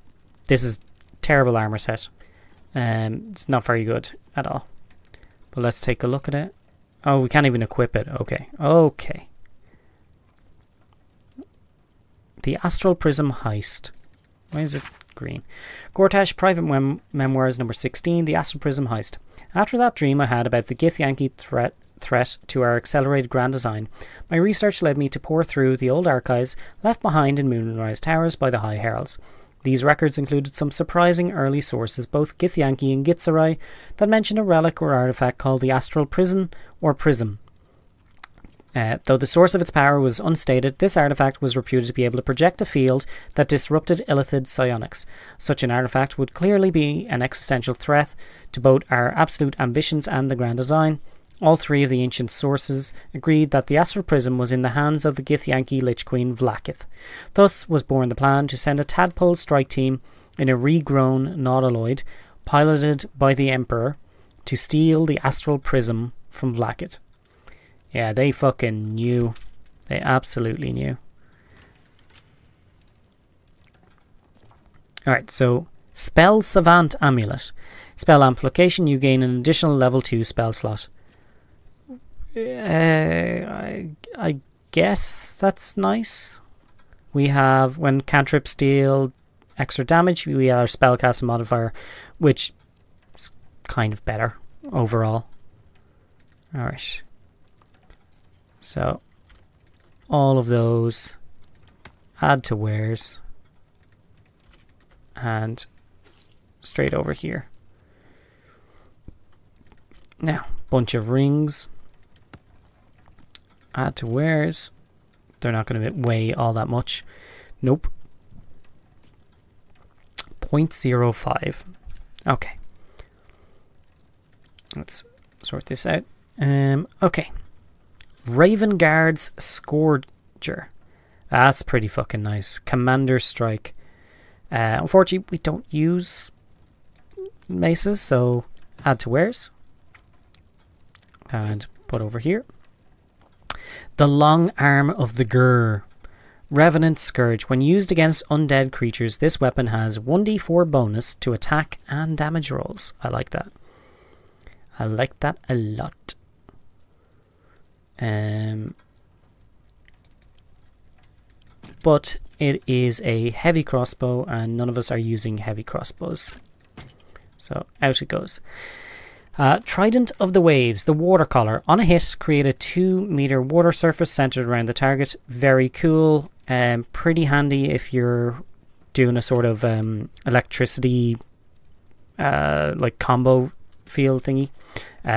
This is terrible armor set. It's not very good at all. But let's take a look at it. Oh, we can't even equip it. Okay. Okay. The Astral Prism Heist. Why is it green? Gortash Private Memoirs number 16, The Astral Prism Heist. After that dream I had about the Githyanki threat to our accelerated grand design, my research led me to pore through the old archives left behind in Moonrise Towers by the High Heralds. These records included some surprising early sources, both Githyanki and Gitzerai, that mentioned a relic or artifact called the Astral Prison or Prism. Though the source of its power was unstated, this artifact was reputed to be able to project a field that disrupted Illithid psionics. Such an artifact would clearly be an existential threat to both our absolute ambitions and the grand design. All three of the ancient sources agreed that the Astral Prism was in the hands of the Githyanki Lich Queen Vlaakith. Thus was born the plan to send a tadpole strike team in a regrown nautiloid, piloted by the Emperor, to steal the Astral Prism from Vlaakith. Yeah, they fucking knew. They absolutely knew. Alright, so Spell Savant Amulet. Spell Amplification, you gain an additional level 2 spell slot. I guess that's nice. We have, when cantrips deal extra damage, we have our spellcasting modifier, which is kind of better overall. Alright. So, all of those, add to wares, and straight over here. Now, bunch of rings, add to wares. They're not going to weigh all that much. Nope. 0.05. Okay. Let's sort this out. Okay. Raven Guard's Scourger. That's pretty fucking nice. Commander Strike. Unfortunately, we don't use maces, so add to wares. And put over here. The Long Arm of the Grr. Revenant Scourge. When used against undead creatures, this weapon has 1d4 bonus to attack and damage rolls. I like that. I like that a lot. But it is a heavy crossbow, and none of us are using heavy crossbows. So out it goes. Trident of the Waves, the watercolor. On a hit, create a 2-meter water surface centered around the target. Very cool. Pretty handy if you're doing a sort of electricity like combo field thingy.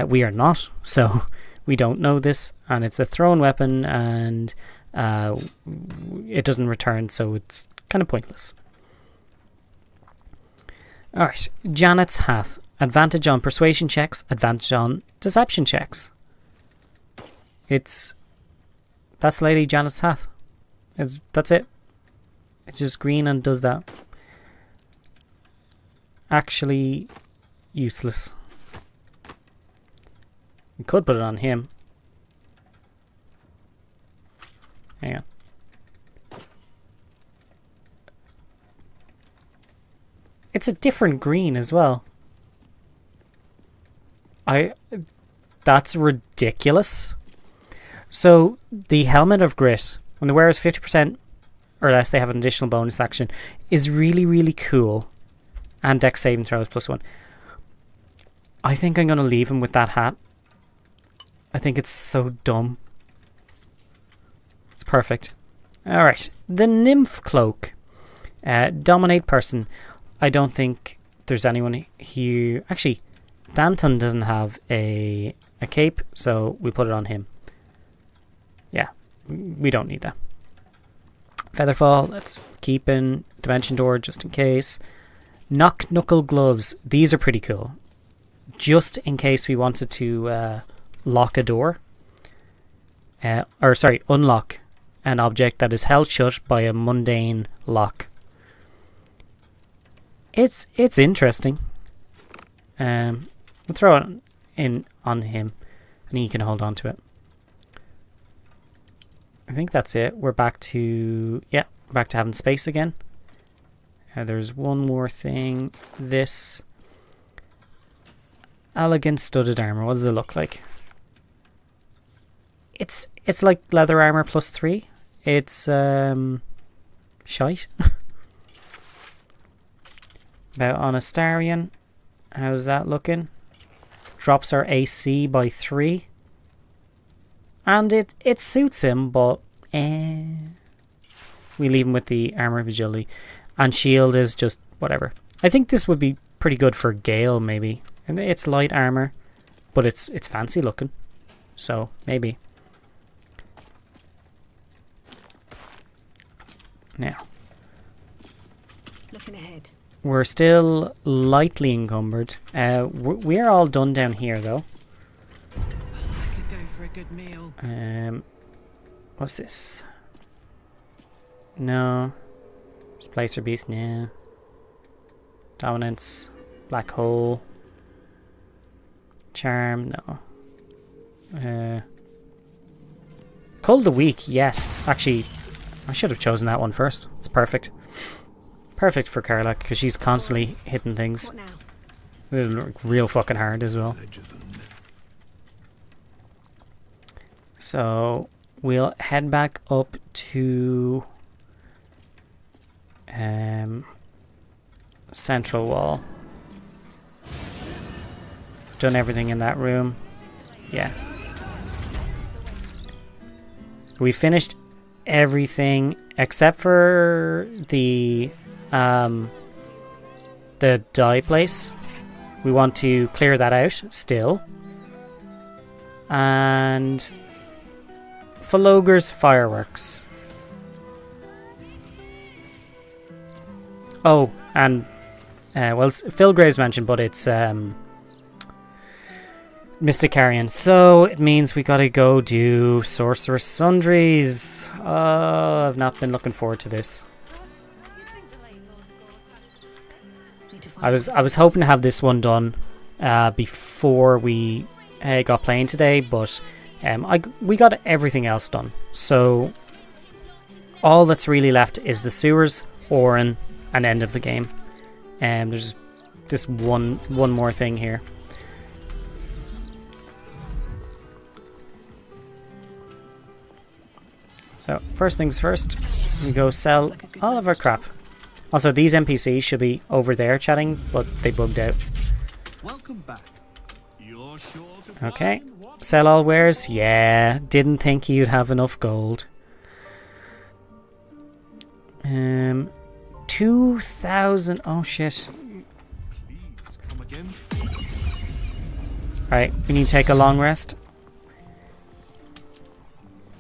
We are not, so we don't know this, and it's a thrown weapon, and it doesn't return, so it's kind of pointless. Alright, Janet's Hath. Advantage on persuasion checks, advantage on deception checks. That's Lady Janet's Hath. That's it. It's just green and does that. Actually useless. We could put it on him. Hang on. It's a different green as well. That's ridiculous. So the Helmet of Grit, when the wearer is 50% or less, they have an additional bonus action, is really, really cool. And Dex saving throws +1. I think I'm going to leave him with that hat. I think it's so dumb. It's perfect. Alright, the Nymph Cloak. Dominate person. I don't think there's anyone here. Actually, Danton doesn't have a cape, so we put it on him. Yeah, we don't need that. Featherfall, let's keep in Dimension Door just in case. Knock Knuckle Gloves. These are pretty cool. Just in case we wanted to lock a door. Unlock an object that is held shut by a mundane lock. It's interesting. We'll throw it in on him, and he can hold on to it. I think that's it. We're back to having space again. There's one more thing. This elegant studded armor. What does it look like? It's like leather armor +3. It's shite. About on Astarion. How's that looking? Drops our AC by 3. And it suits him, but we leave him with the armor of agility. And shield is just whatever. I think this would be pretty good for Gale, maybe. And it's light armor, but it's fancy looking. So maybe. Now, Looking ahead. we're still lightly encumbered. We're all done down here, though. I could go for a good meal. What's this? No. Splicer Beast, no. Dominance. Black Hole. Charm, no. Cold of the Week, yes. Actually, I should have chosen that one first. It's perfect. Perfect for Carla, because she's constantly hitting things. Real fucking hard as well. So, we'll head back up to Central Wall. Done everything in that room. Yeah. We finished everything except for the dye place. We want to clear that out still. And Falogur's fireworks. Oh, and well, Phil Graves mentioned, but it's Mystic Carrion. So it means we gotta go do Sorcerer's Sundries. I've not been looking forward to this. I was hoping to have this one done before we got playing today, but we got everything else done. So all that's really left is the sewers, Orin, and end of the game. There's just one more thing here. So first things first, we go sell all of our crap. Also, these NPCs should be over there chatting, but they bugged out. Welcome back. You're sure to Okay, sell all wares. Yeah, didn't think you'd have enough gold. 2,000. Oh shit. Right, we need to take a long rest.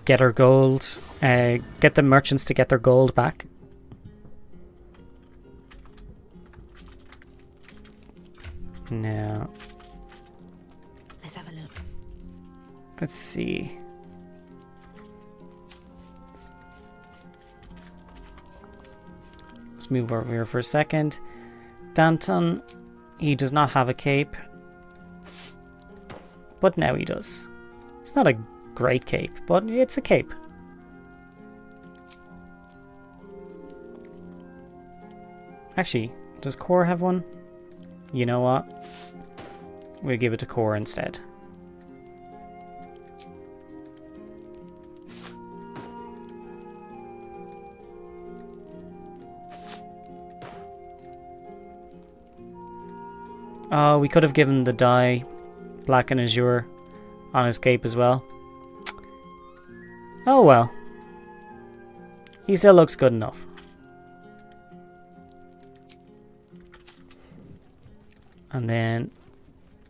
Get our gold. Get the merchants to get their gold back. Now, Let's have a look. let's see. Let's move over here for a second. Danton, he does not have a cape. But now he does. It's not a great cape, but it's a cape. Actually, does Core have one? You know what? We'll give it to Core instead. Oh, we could have given the dye black and azure on his cape as well. Oh well. He still looks good enough. And then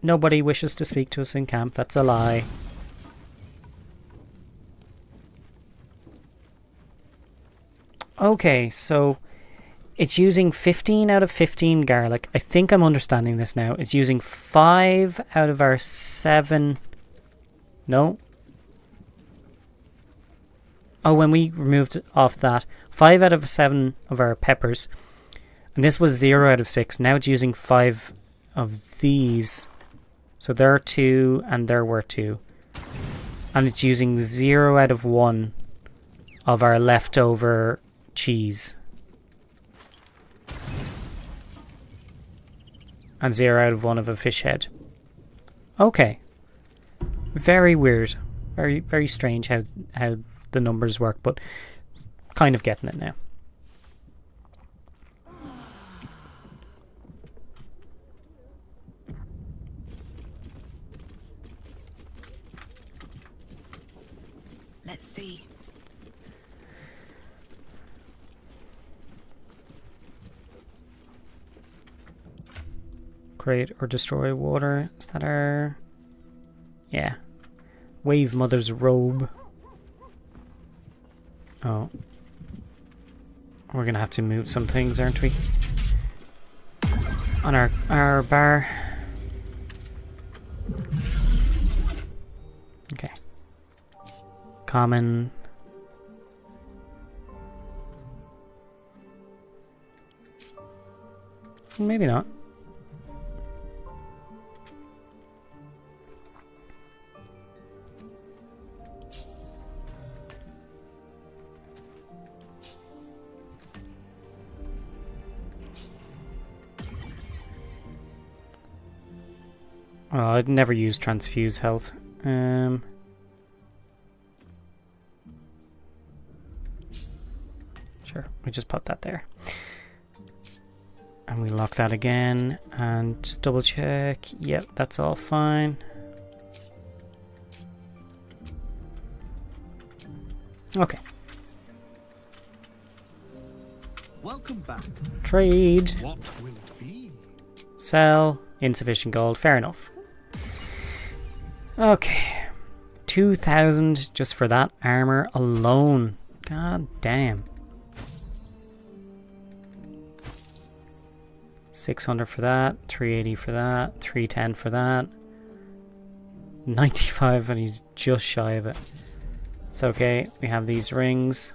nobody wishes to speak to us in camp. That's a lie. Okay, so it's using 15 out of 15 garlic. I think I'm understanding this now. It's using 5 out of our 7... No. Oh, when we removed off that, 5 out of 7 of our peppers. And this was 0 out of 6. Now it's using 5 of these. So there are 2 and there were 2. And it's using 0 out of 1 of our leftover cheese. And 0 out of 1 of a fish head. Okay. Very weird. Very, very strange how the numbers work, but kind of getting it now. Let's see. Create or destroy water. Is that our... Yeah. Wave Mother's robe. Oh. We're gonna have to move some things, aren't we? On our bar. Okay. Common. Maybe not. Well, I'd never use transfuse health. Sure, we just put that there. And we lock that again and just double check. Yep, that's all fine. Okay. Welcome back. Trade. What will it be? Sell. Insufficient gold. Fair enough. Okay. 2,000 just for that armor alone. God damn. 600 for that. 380 for that. 310 for that. 95 and he's just shy of it. It's okay. We have these rings.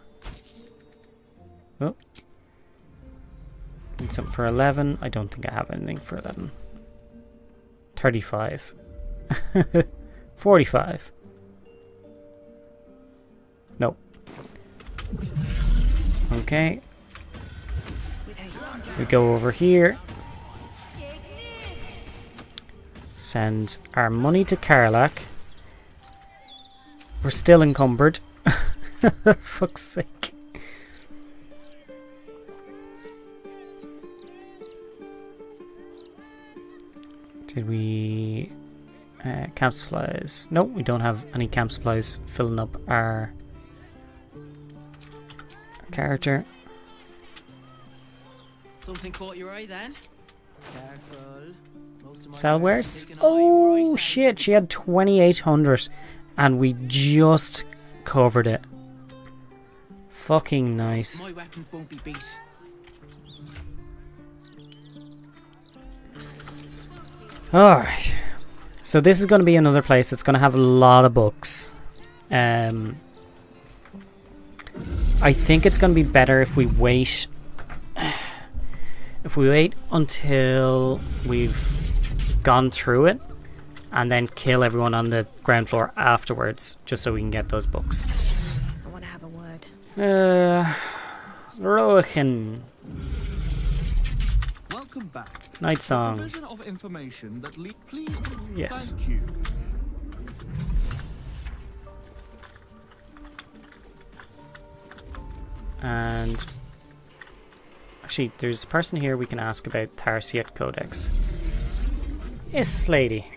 Oh. Need something for 11. I don't think I have anything for 11. 35. 45. Nope. Okay. We go over here. Send our money to Karlach. We're still encumbered. Fuck's sake. Did we... camp supplies. Nope, we don't have any camp supplies filling up our character. Something caught your eye then? Careful. Sellwares? Oh shit, she had 2,800 and we just covered it. Fucking nice. My weapons won't be beat. Alright. So this is going to be another place that's going to have a lot of books. I think it's going to be better if we wait. If we wait until we've gone through it and then kill everyone on the ground floor afterwards, just so we can get those books. I want to have a word. Rohan. Welcome back. Night song. Provision of information that please. Yes. Thank you. And actually, there's a person here we can ask about Tarsiet Codex. Yes, lady.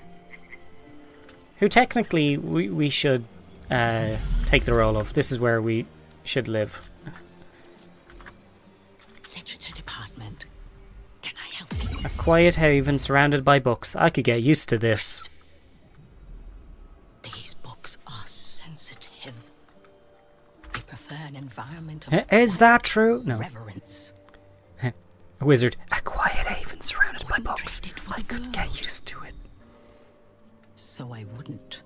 Who technically we should take the role of. This is where we should live. Literature department. Can I help you? A quiet haven surrounded by books. I could get used to this. These books are sensitive. They prefer an environment of Is that true? No. reverence. A wizard. A quiet haven surrounded by books. I could get used to it. So I wouldn't.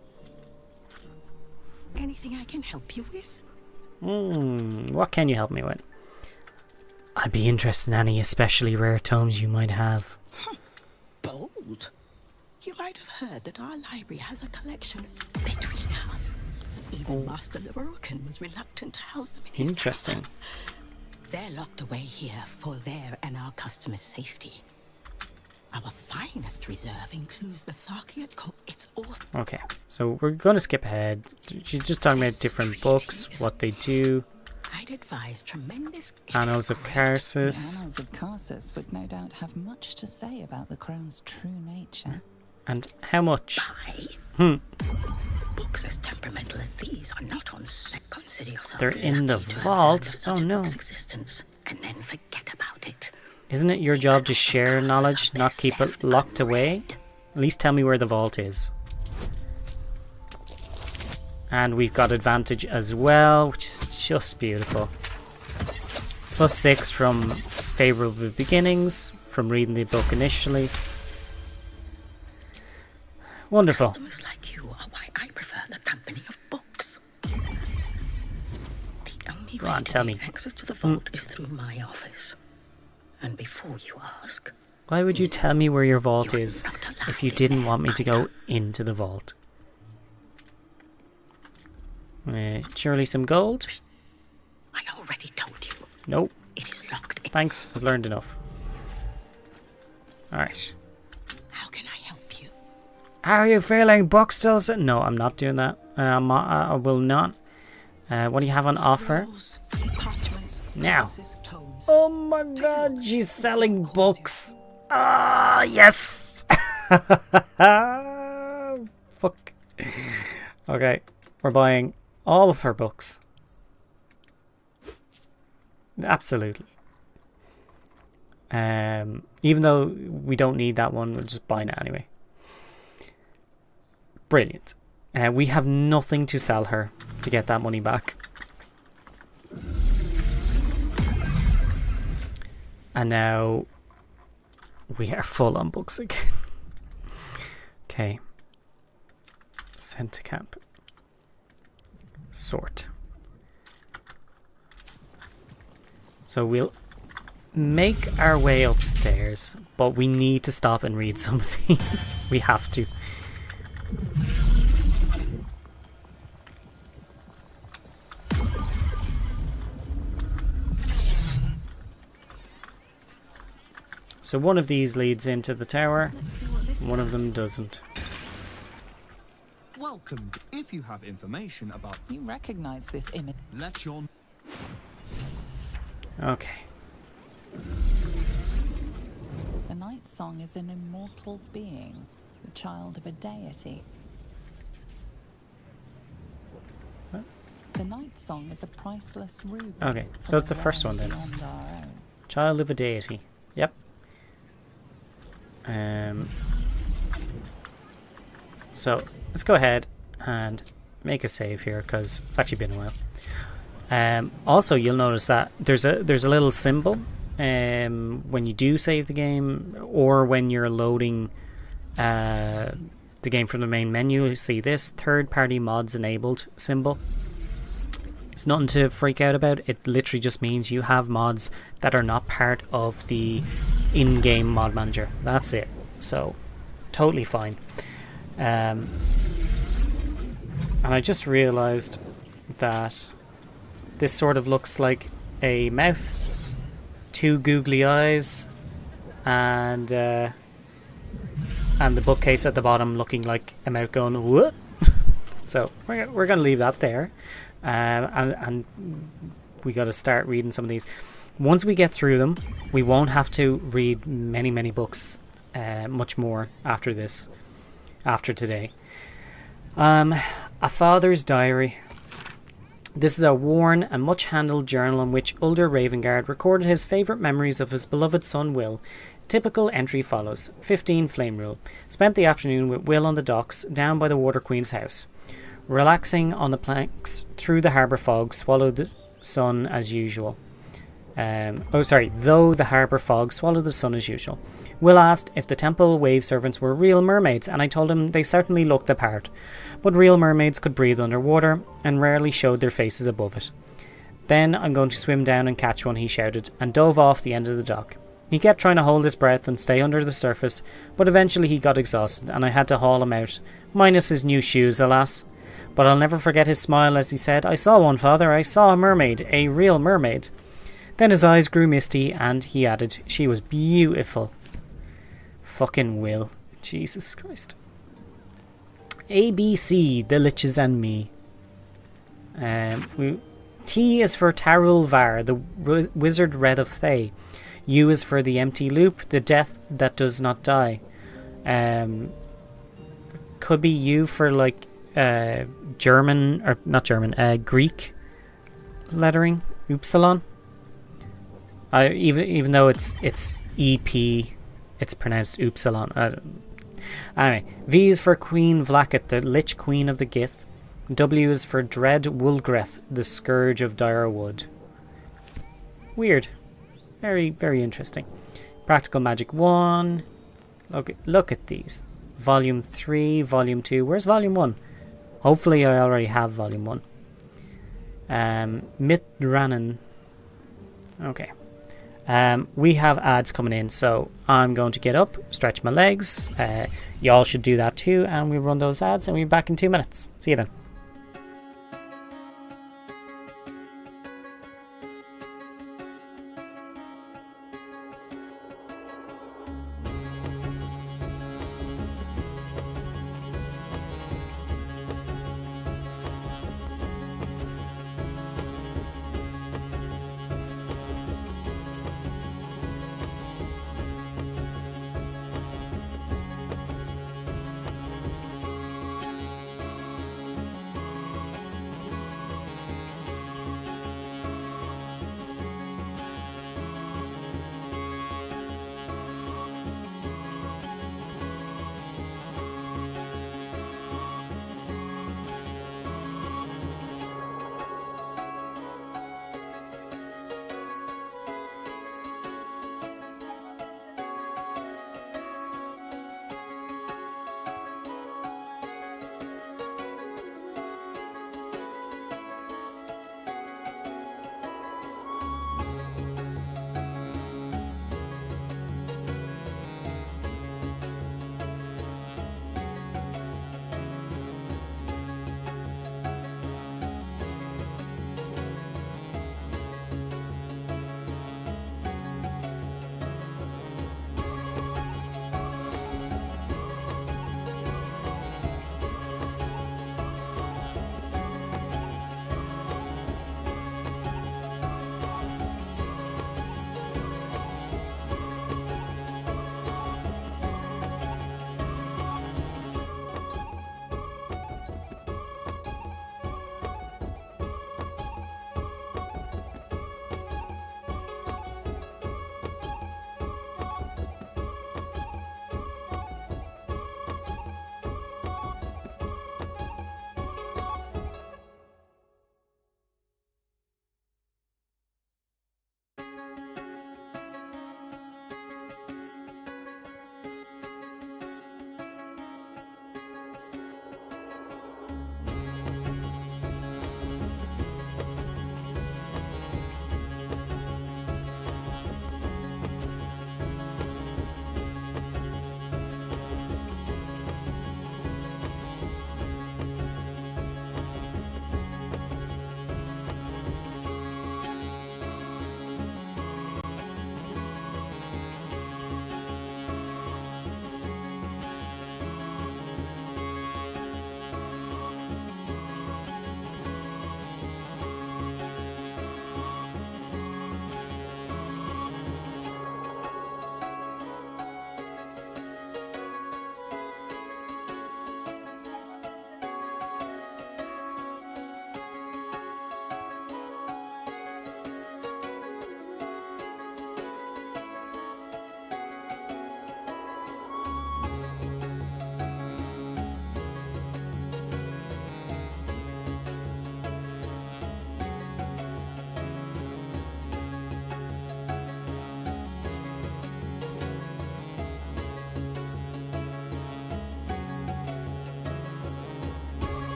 Anything I can help you with? What can you help me with? I'd be interested in any especially rare tomes you might have. Bold. You might have heard that our library has a collection between us. Even Master Leverokin was reluctant to house them in his Interesting. tower. They're locked away here for their and our customers' safety. Our finest reserve includes the Tharkiat Code. It's all... Okay, so we're going to skip ahead. She's just talking about different books, what they do. I'd advise tremendous... Annals of The Karsus. Annals of Karsus would no doubt have much to say about the crone's true nature. And how much? Books as temperamental as these are not on set. Consider yourself They're in the lucky to have vault? learned of such Oh a no. book's existence, and then forget about it. Isn't it your job to share knowledge, not keep it locked away? At least tell me where the vault is. And we've got advantage as well, which is just beautiful. +6 from favorable beginnings, from reading the book initially. Wonderful. Customers like you are why I prefer the company of books. The only Go way on, to tell gain me. access to the vault is through my office. And before you ask, Why would you tell me where your vault is if you didn't want me to go into the vault? Surely some gold? I already told you. Nope. It is locked in. Thanks, I've learned enough. Alright. How can I help you? Are you feeling book still? No, I'm not doing that. I will not. What do you have on offer? Now. Oh my god, she's selling books. Ah, yes! Fuck. Okay, we're buying all of her books. Absolutely. Even though we don't need that one, we'll just buy it anyway. Brilliant. We have nothing to sell her to get that money back. And now we are full on books again. Okay. Send to camp. Sort. So we'll make our way upstairs, but we need to stop and read some of these. We have to. So one of these leads into the tower, one of them doesn't. Welcome. If you have information about... You recognize this image. Let your... Okay. The Night Song is an immortal being, the child of a deity. What? The Night Song is a priceless ruby. Okay, so it's the first one then. Child of a deity. Yep. So let's go ahead and make a save here because it's actually been a while. Also, you'll notice that there's a little symbol when you do save the game, or when you're loading the game from the main menu. You see this third-party mods enabled symbol. It's nothing to freak out about. It literally just means you have mods that are not part of the in-game mod manager. That's it. So totally fine. And I just realized that this sort of looks like a mouth, two googly eyes, and the bookcase at the bottom looking like a mouth going what? So we're gonna leave that there, and we got to start reading some of these. Once we get through them, we won't have to read many books, much more after this, after today. A Father's Diary. This is a worn and much handled journal in which Ulder Ravengard recorded his favourite memories of his beloved son Will. A typical entry follows. 15 Flame Rule. Spent the afternoon with Will on the docks down by the Water Queen's house. Relaxing on the planks through the harbour fog, swallowed the sun as usual. Though the harbour fog swallowed the sun as usual. Will asked if the temple wave servants were real mermaids, and I told him they certainly looked the part. But real mermaids could breathe underwater, and rarely showed their faces above it. Then I'm going to swim down and catch one, he shouted, and dove off the end of the dock. He kept trying to hold his breath and stay under the surface, but eventually he got exhausted, and I had to haul him out. Minus his new shoes, alas. But I'll never forget his smile as he said, "I saw one, father, I saw a mermaid, a real mermaid." Then his eyes grew misty, and he added, "She was beautiful." Fucking Will. Jesus Christ. ABC, The Liches and Me. T is for Tarul Var, the wizard red of Thay. U is for the empty loop, the death that does not die. Could be U for like German, or not German, Greek lettering, Upsilon. Even though it's EP, it's pronounced Upsilon. Anyway, V is for Queen Vlaket, the Lich Queen of the Gith. W is for Dread Wulgreth, the Scourge of Dire Wood. Weird. Very, very interesting. Practical Magic 1. Look at these. Volume 3, Volume 2. Where's Volume 1? Hopefully I already have Volume 1. Mitranen. Okay. We have ads coming in, so I'm going to get up, stretch my legs. Y'all should do that too, and we'll run those ads, and we'll be back in 2 minutes. See you then.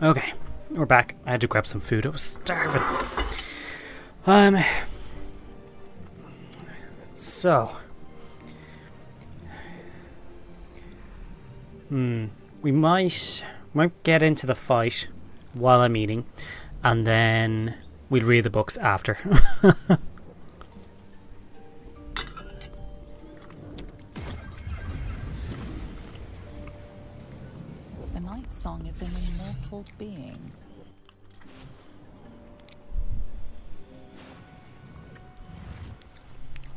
Okay, we're back. I had to grab some food. I was starving. So. We might get into the fight while I'm eating. and then we'll read the books after. The night song is an immortal being.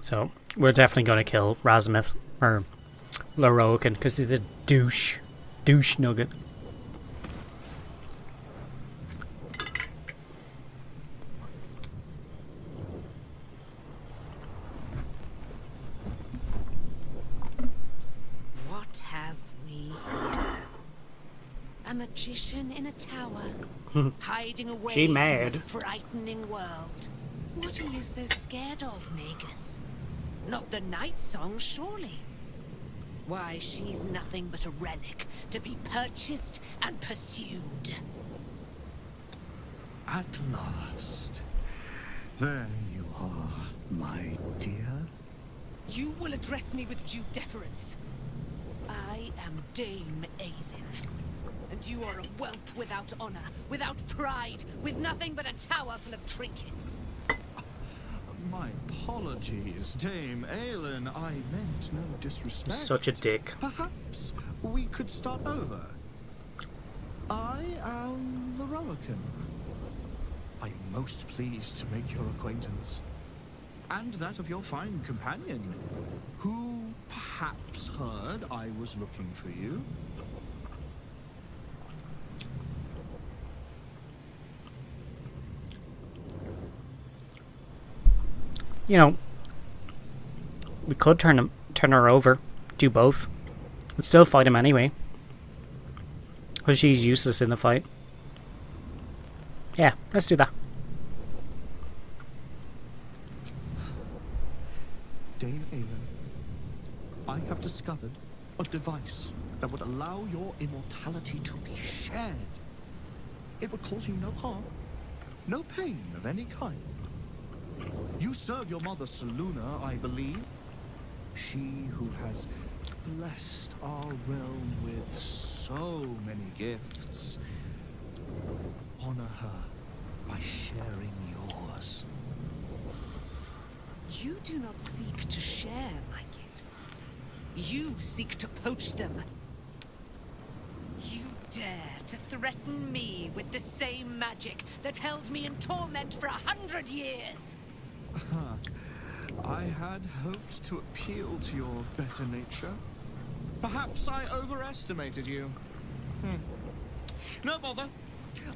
So we're definitely going to kill Razmith or Lorokin because he's a douche nugget. What have we here? A magician in a tower, hiding away She from mad. a frightening world. What are you so scared of, Magus? Not the night song, surely. Why, she's nothing but a relic to be purchased and pursued. At last. There you are, my dear. You will address me with due deference. I am Dame Aelin, and you are a whelp without honor, without pride, with nothing but a tower full of trinkets. My apologies, Dame Aelin. I meant no disrespect. Such a dick. Perhaps we could start over. I am Lorokin. I am most pleased to make your acquaintance. And that of your fine companion, who perhaps heard I was looking for you. You know, we could turn her over, do both. We'd still fight him anyway, because she's useless in the fight. Yeah, let's do that. Dame Aelin, I have discovered a device that would allow your immortality to be shared. It would cause you no harm, no pain of any kind. You serve your mother Seluna, I believe. She who has blessed our realm with so many gifts. Honor her by sharing yours. You do not seek to share my gifts. You seek to poach them. You dare to threaten me with the same magic that held me in torment for 100 years. I had hoped to appeal to your better nature. Perhaps I overestimated you. No bother.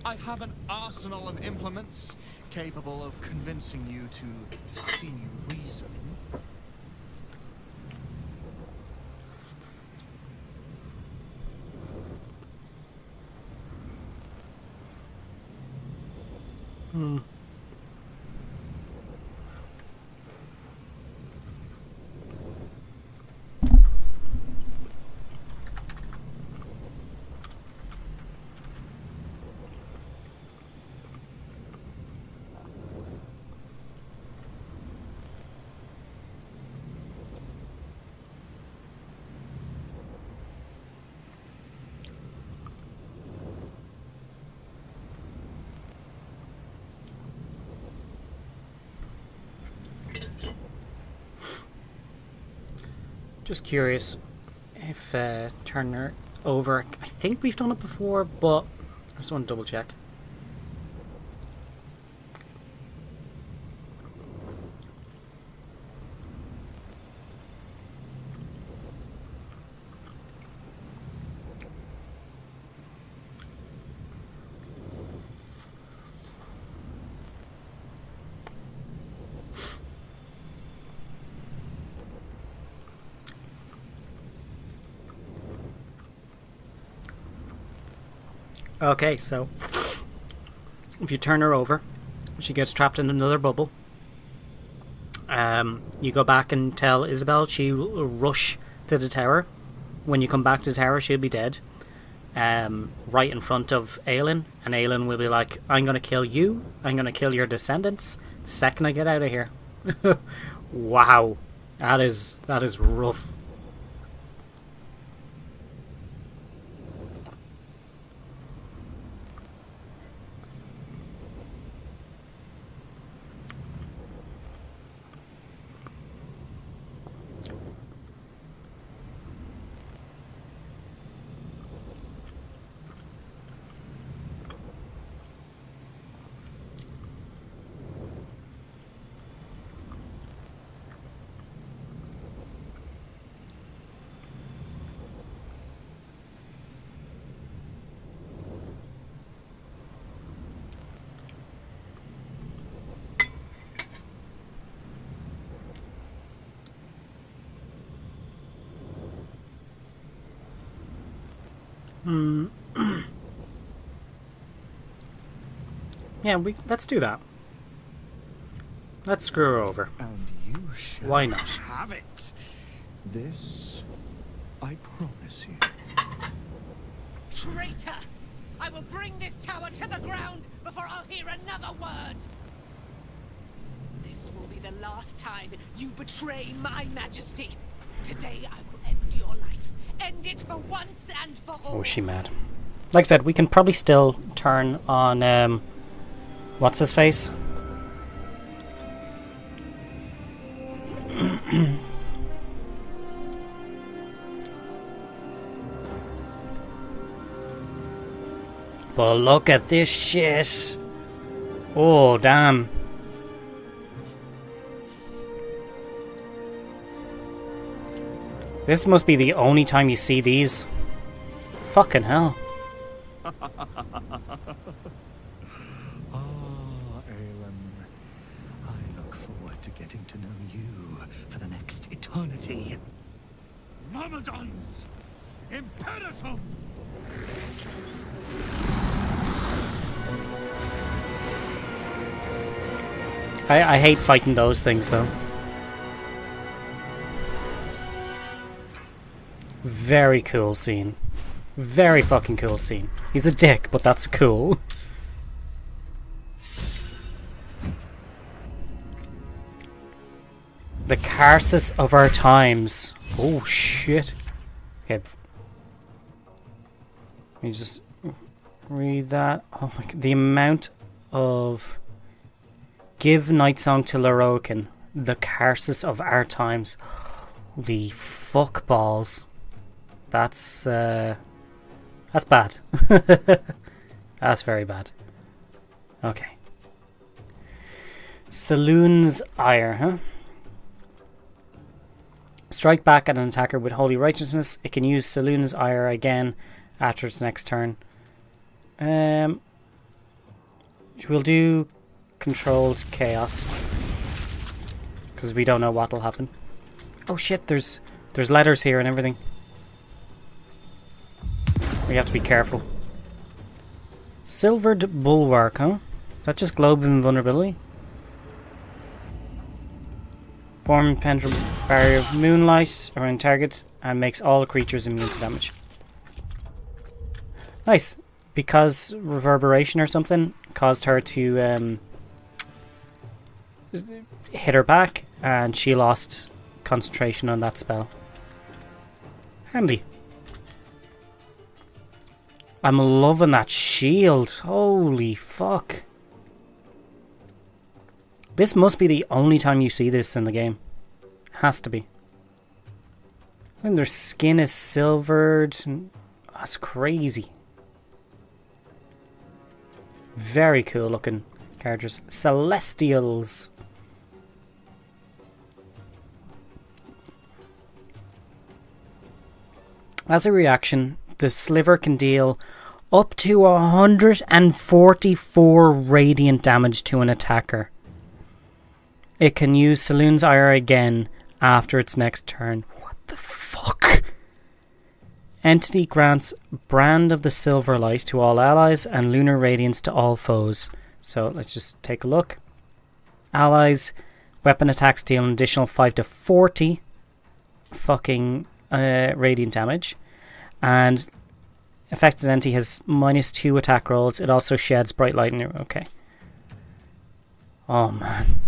I have an arsenal of implements capable of convincing you to see reason. Just curious if turn her over. I think we've done it before, but I just want to double check. Okay, so if you turn her over, she gets trapped in another bubble. You go back and tell Isabel she will rush to the tower. When you come back to the tower, she'll be dead. Right in front of Aelin, and Aelin will be like, I'm going to kill you, I'm going to kill your descendants the second I get out of here. Wow, that is rough. Yeah, let's do that. Let's screw her over. And you shall Why not? have it. This, I promise you. Traitor! I will bring this tower to the ground before I'll hear another word! This will be the last time you betray my majesty. Today I will end your life. End it for once and for all. Oh, is she mad? Like I said, we can probably still turn on, what's his face? But look at this shit. Oh, damn. This must be the only time you see these. Fucking hell. Aelin, I look forward to getting to know you for the next eternity. Myrmidons! Imperatum! I hate fighting those things, though. Very cool scene. Very fucking cool scene. He's a dick, but that's cool. The Carsus of our times. Oh shit. Okay. Let me just read that. Oh my god. The amount of... Give Night Song to Lorokin. The Carsus of our times. Holy fuck balls. That's bad. That's very bad. Okay. Saloon's Ire, huh? Strike back at an attacker with Holy Righteousness. It can use Saloon's Ire again after its next turn. We'll do Controlled Chaos, because we don't know what will happen. Oh shit, there's letters here and everything. We have to be careful. Silvered Bulwark, huh? Is that just Globe Invulnerability? Form impenetrable barrier of moonlight around target and makes all creatures immune to damage. Nice. Because reverberation or something caused her to hit her back, and she lost concentration on that spell. Handy. I'm loving that shield. Holy fuck. This must be the only time you see this in the game. Has to be. And their skin is silvered. That's crazy. Very cool looking characters. Celestials. As a reaction, the sliver can deal up to 144 radiant damage to an attacker. It can use Saloon's Ire again after its next turn. What the fuck? Entity grants Brand of the Silver Light to all allies and Lunar Radiance to all foes. So let's just take a look. Allies, weapon attacks deal an additional 5 to 40 fucking radiant damage. And affected entity has -2 attack rolls. It also sheds bright light in your... Okay. Oh man.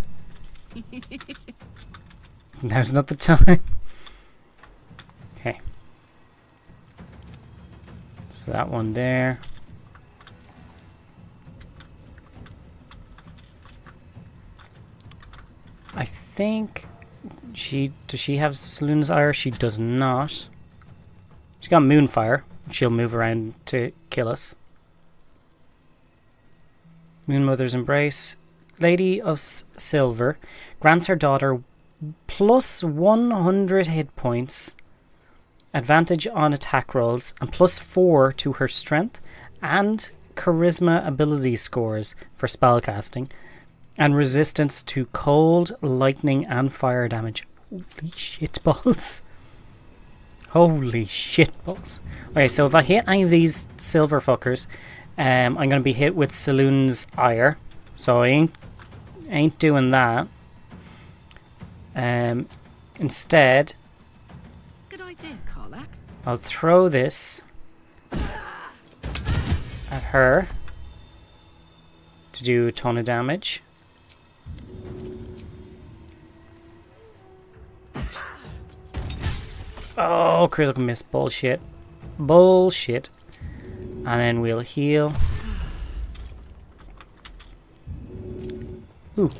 Now's not the time. Okay. So that one there. I think does she have Saloon's Ire? She does not. She's got Moonfire. She'll move around to kill us. Moonmother's Embrace. Lady of Silver grants her daughter plus 100 hit points, advantage on attack rolls, and +4 to her strength and charisma ability scores for spellcasting, and resistance to cold, lightning, and fire damage. Holy shit balls. Holy shit balls. Okay, so if I hit any of these silver fuckers, I'm going to be hit with Saloon's ire. So I ain't doing that. Instead, Good idea, Karlak. I'll throw this at her to do a ton of damage. Oh, critical miss. Bullshit. Bullshit. And then we'll heal. Ooh.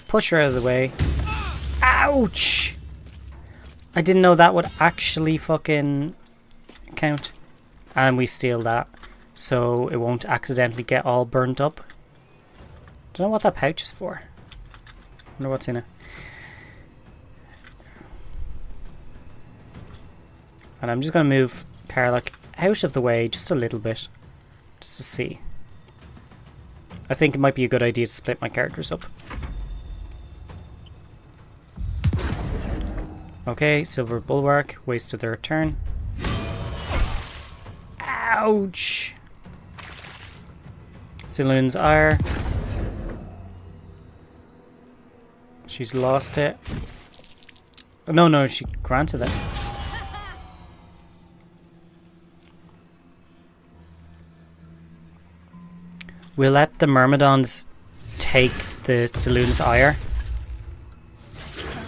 Push her out of the way. Ouch! I didn't know that would actually fucking count. And we steal that. So it won't accidentally get all burnt up. Don't know what that pouch is for. Wonder what's in it. And I'm just going to move Karlak out of the way just a little bit. Just to see. I think it might be a good idea to split my characters up. Okay, Silver Bulwark. Wasted their turn. Ouch! Saloon's ire. She's lost it. Oh, no, she granted it. We'll let the Myrmidons take the Saloon's ire.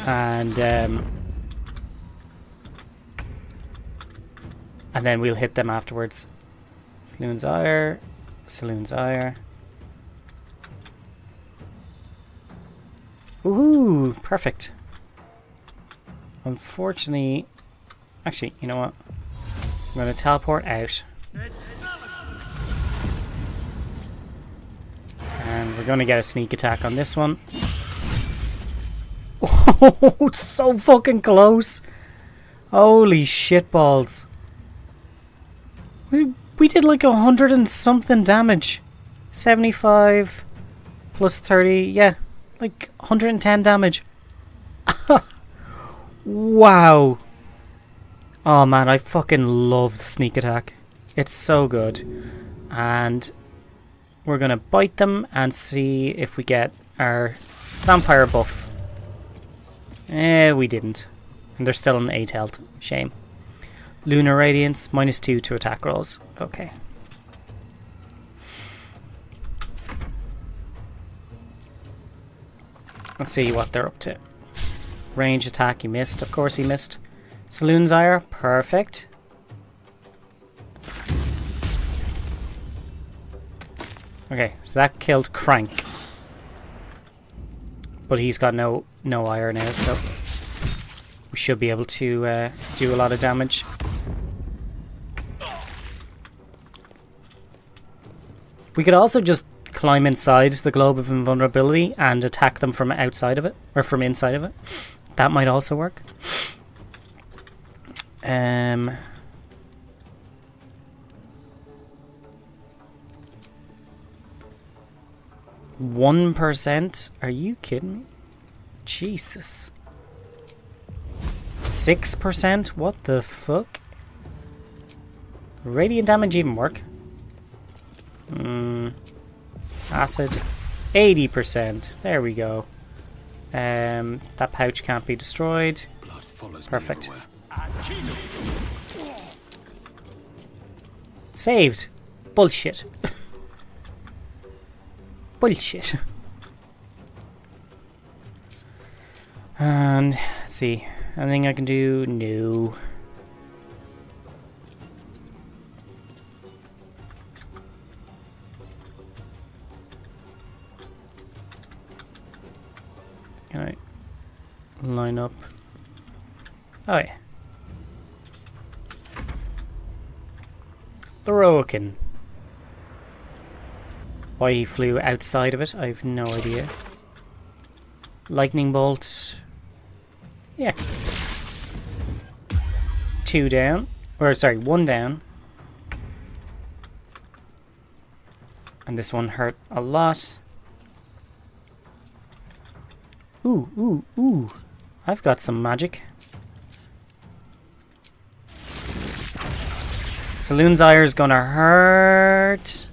And then we'll hit them afterwards. Saloon's ire. Saloon's ire. Woohoo! Perfect. Unfortunately... Actually, you know what? I'm going to teleport out. And we're going to get a sneak attack on this one. Oh, it's so fucking close. Holy shitballs. We did like 100 and something damage. 75 plus 30. Yeah, like 110 damage. Wow. Oh man, I fucking love the sneak attack. It's so good. And we're going to bite them and see if we get our vampire buff. We didn't. And they're still on 8 health. Shame. Lunar Radiance, -2 to attack rolls. Okay. Let's see what they're up to. Range attack, he missed. Of course he missed. Saloon's ire, perfect. Okay, so that killed Crank. But he's got no ire now, so we should be able to do a lot of damage. We could also just climb inside the globe of invulnerability and attack them from outside of it, or from inside of it. That might also work. 1%? Are you kidding me? Jesus. 6%? What the fuck? Radiant damage even work? Acid. 80%. There we go. That pouch can't be destroyed. Perfect. Saved. Bullshit. Bullshit. And let's see. Anything I can do? No. Can I line up? Oh yeah. Lorokin. Why he flew outside of it, I have no idea. Lightning bolt. Yeah. 2 down. Or sorry, 1 down. And this one hurt a lot. Ooh. I've got some magic. Saloon's ire is gonna hurt.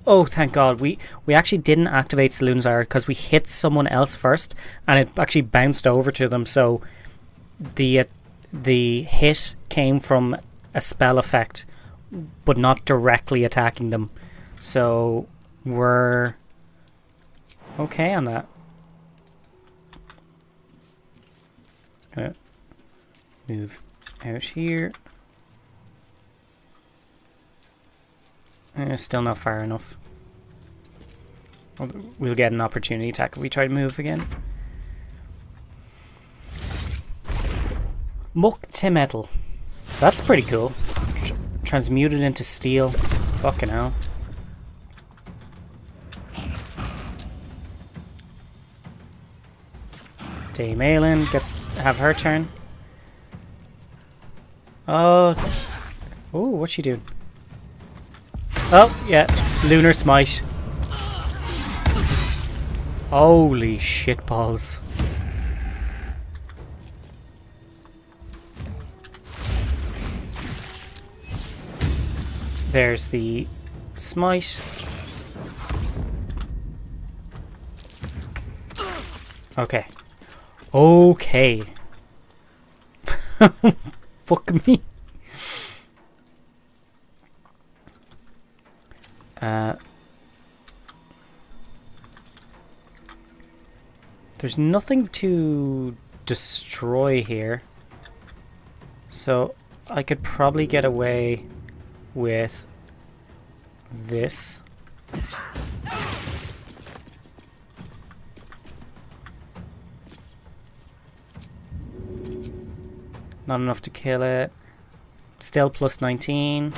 Oh, thank God. We actually didn't activate Saloon's ire because we hit someone else first and it actually bounced over to them. So the hit came from a spell effect but not directly attacking them. So we're okay on that. Gonna move out here. Still not far enough. We'll get an opportunity attack if we try to move again. Muck to metal. That's pretty cool. Transmuted into steel. Fucking hell. Dame Aelin gets to have her turn. Oh. Oh, what's she doing? Oh, yeah. Lunar Smite. Holy shitballs. There's the smite. Okay. Okay. Fuck me. There's nothing to destroy here, so I could probably get away with this. Not enough to kill it. Still plus 19.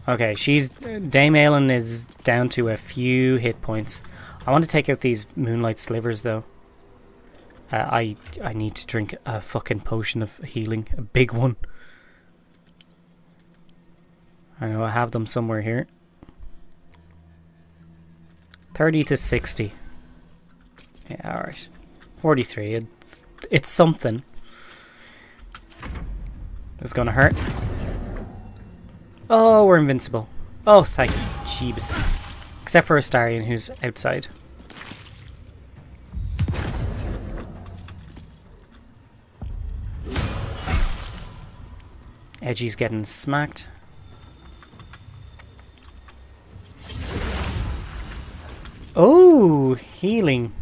Okay, Dame Aelin is down to a few hit points. I want to take out these moonlight slivers though. I need to drink a fucking potion of healing, a big one. I know I have them somewhere here. 30 to 60. Yeah, alright. 43. It's something. It's gonna hurt. Oh, we're invincible. Oh, thank Jeebus. Except for Astarion, who's outside. Edgy's getting smacked. Oh, healing.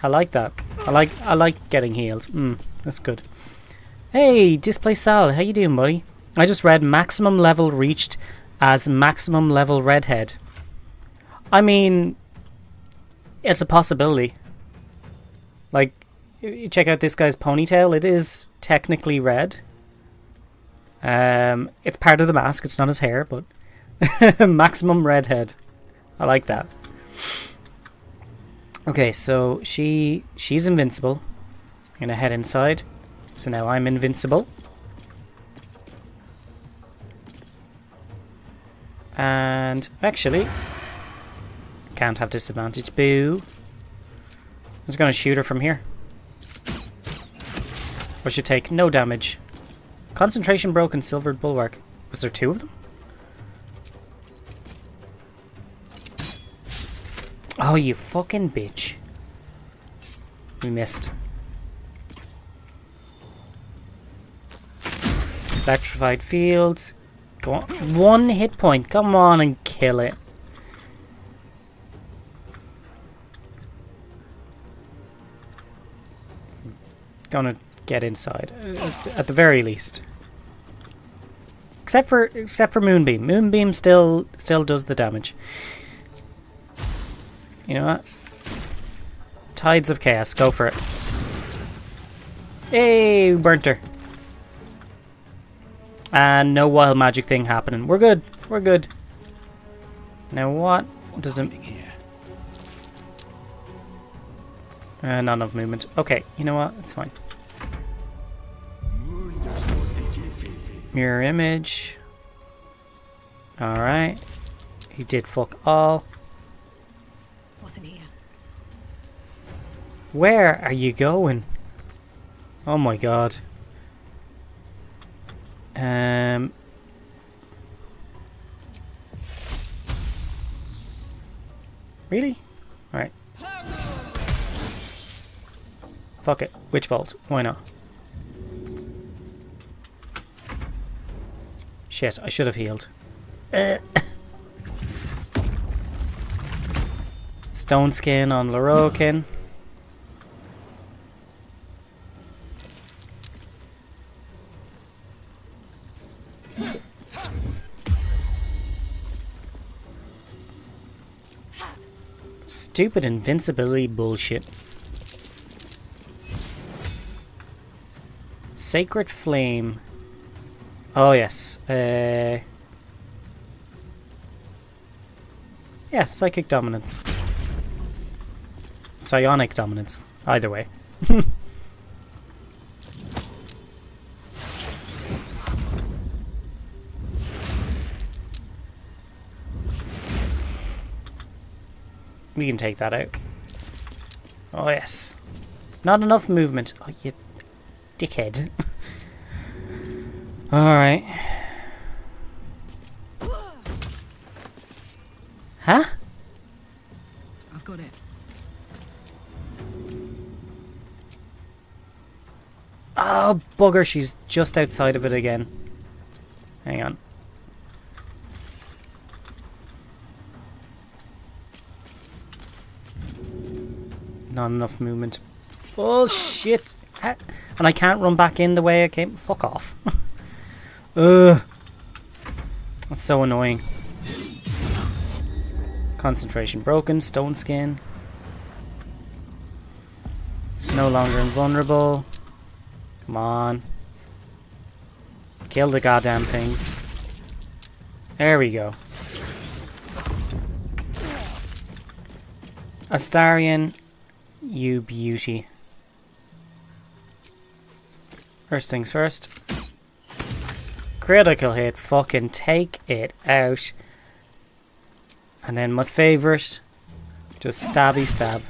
I like that. I like getting healed. That's good. Hey, Displaced Sal, how you doing, buddy? I just read maximum level reached as maximum level redhead. I mean, it's a possibility. Like, you check out this guy's ponytail. It is technically red. It's part of the mask. It's not his hair, but maximum redhead. I like that. Okay, so she's invincible. I'm gonna head inside. So now I'm invincible. And actually, can't have disadvantage. Boo. I'm just gonna shoot her from here. I should take no damage. Concentration broken, silvered bulwark. Was there two of them? Oh, you fucking bitch. We missed. Electrified fields. Go on. 1 hit point. Come on and kill it. Gonna get inside. At the very least. Except for Moonbeam. Moonbeam still does the damage. You know what? Tides of Chaos. Go for it. Hey, we burnt her. And no wild magic thing happening. We're good. We're good. Now what does it... not enough movement. Okay, you know what? It's fine. Mirror image. Alright. He did fuck all. Wasn't here. Where are you going? Oh my god. Really? Alright. Fuck it. Witch bolt. Why not? Shit, I should have healed. Stone skin on Lorokin. Stupid invincibility bullshit. Sacred Flame. Oh yes. Yeah, Psychic Dominance. Psionic Dominance. Either way. We can take that out. Oh yes. Not enough movement. Oh, you dickhead. Alright. Huh? I've got it. Oh, bugger. She's just outside of it again. Hang on. Not enough movement. Bullshit. And I can't run back in the way I came. Fuck off. Ugh. That's so annoying. Concentration broken. Stone skin. No longer invulnerable. Come on. Kill the goddamn things. There we go. Astarion, you beauty. First things first. Critical hit. Fucking take it out. And then my favourite. Just stabby stab.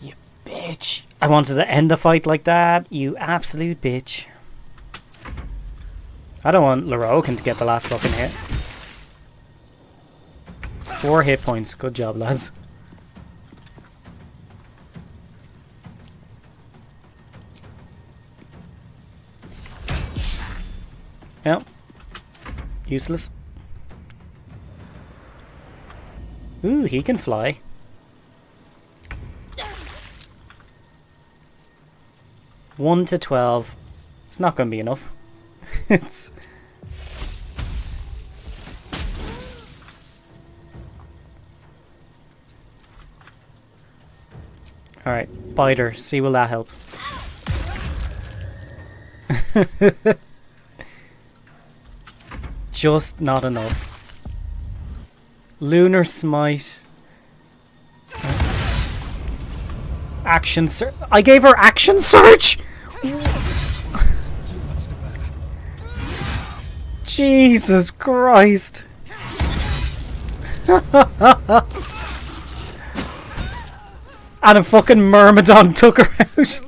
You bitch. I wanted to end the fight like that. You absolute bitch. I don't want Lorokin to get the last fucking hit. 4 hit points. Good job, lads. Yep. Useless. Ooh, he can fly. One to 12. It's not going to be enough. It's... Alright, biter. See, will that help? Just not enough. Lunar Smite. Action Surge. I gave her Action Surge? Jesus Christ. And a fucking Myrmidon took her out.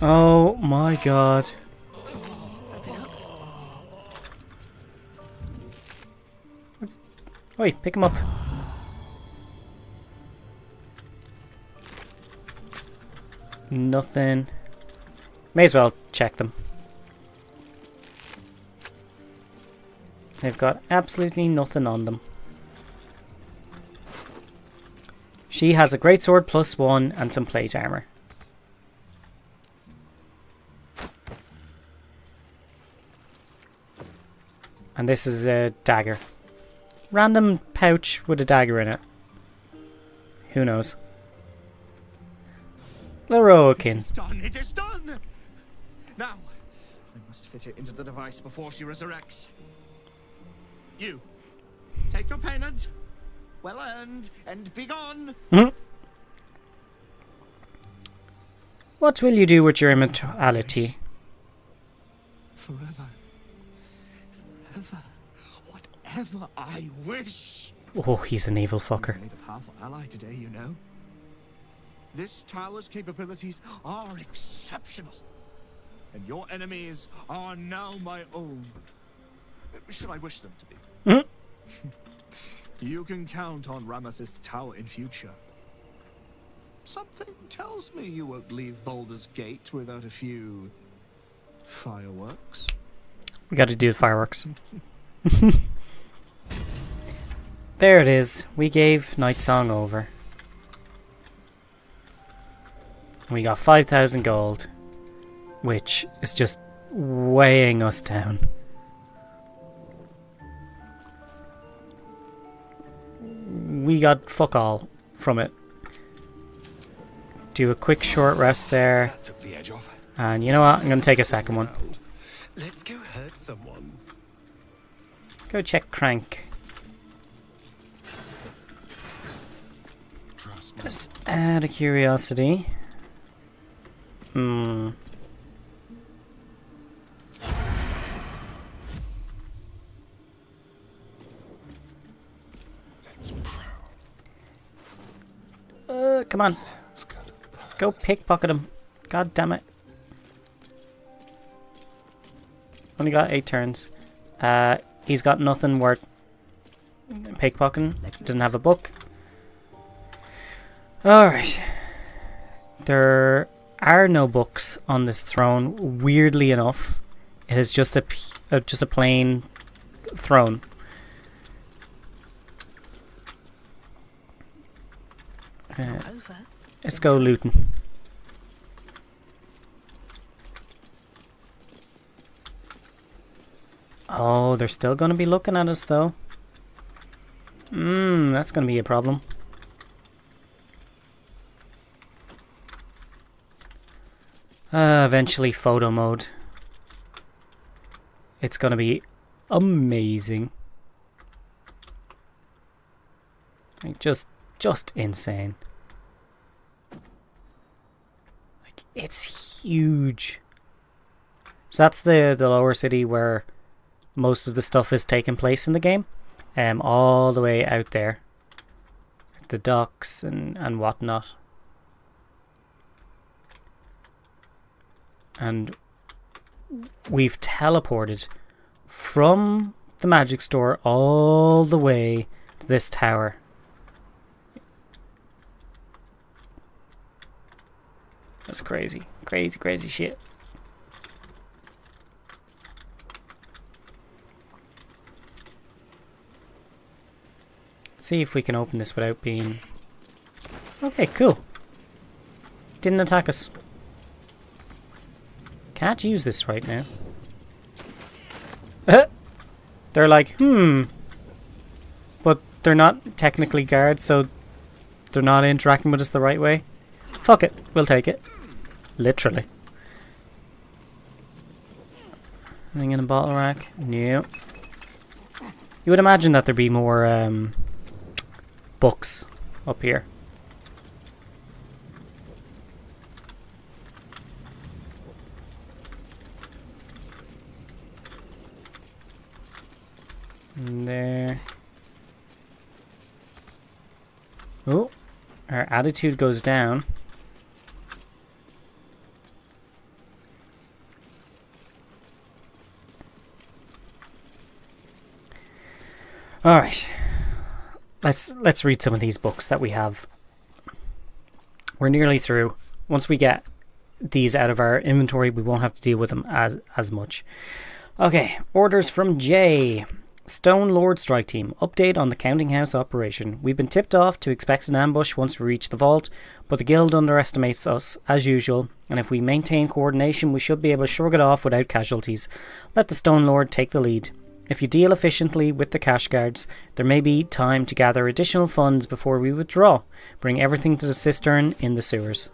Oh my god. Wait, pick him up. Nothing. May as well check them. They've got absolutely nothing on them. She has a greatsword +1 and some plate armor. And this is a dagger. Random pouch with a dagger in it. Who knows? Lorokin. It is done! It is done! Now, I must fit it into the device before she resurrects. You, take your payment. Well earned, and be gone! What will you do with your immortality? Forever. Whatever I wish. Oh, he's an evil fucker. You've made a powerful ally today, you know. This tower's capabilities are exceptional. And your enemies are now my own. Should I wish them to be. You can count on Ramesses Tower in future. Something tells me you won't leave Baldur's Gate without a few fireworks. We got to do the fireworks. There it is. We gave Night Song over. We got 5,000 gold, which is just weighing us down. We got fuck all from it. Do a quick short rest there. Took the edge off. And you know what? I'm going to take a second one. Let's go hurt someone. Go check Crank. Just out of curiosity. Come on. Go pickpocket him. God damn it. Only got 8 turns. He's got nothing worth pickpocketing. Doesn't have a book. Alright. There are no books on this throne, weirdly enough. It is just a plain throne. Let's go looting. Oh, they're still going to be looking at us though. That's going to be a problem. Eventually photo mode. It's going to be amazing. Like just insane. Like it's huge. So that's the lower city where most of the stuff is taking place in the game. All the way out there. The docks and whatnot. And we've teleported from the magic store all the way to this tower. That's crazy. Crazy shit. See if we can open this without being... Okay, cool. Didn't attack us. Can't use this right now. They're like, but they're not technically guards, so they're not interacting with us the right way. Fuck it, we'll take it. Literally. Anything in a bottle rack? No. You would imagine that there'd be more books up here. And there. Oh, our attitude goes down. All right. Let's read some of these books that we have. We're nearly through. Once we get these out of our inventory, we won't have to deal with them as much. Okay, orders from Jay. Stone Lord Strike Team. Update on the Counting House operation. We've been tipped off to expect an ambush once we reach the vault, but the guild underestimates us, as usual, and if we maintain coordination, we should be able to shrug it off without casualties. Let the Stone Lord take the lead. If you deal efficiently with the cash guards, there may be time to gather additional funds before we withdraw. Bring everything to the cistern in the sewers.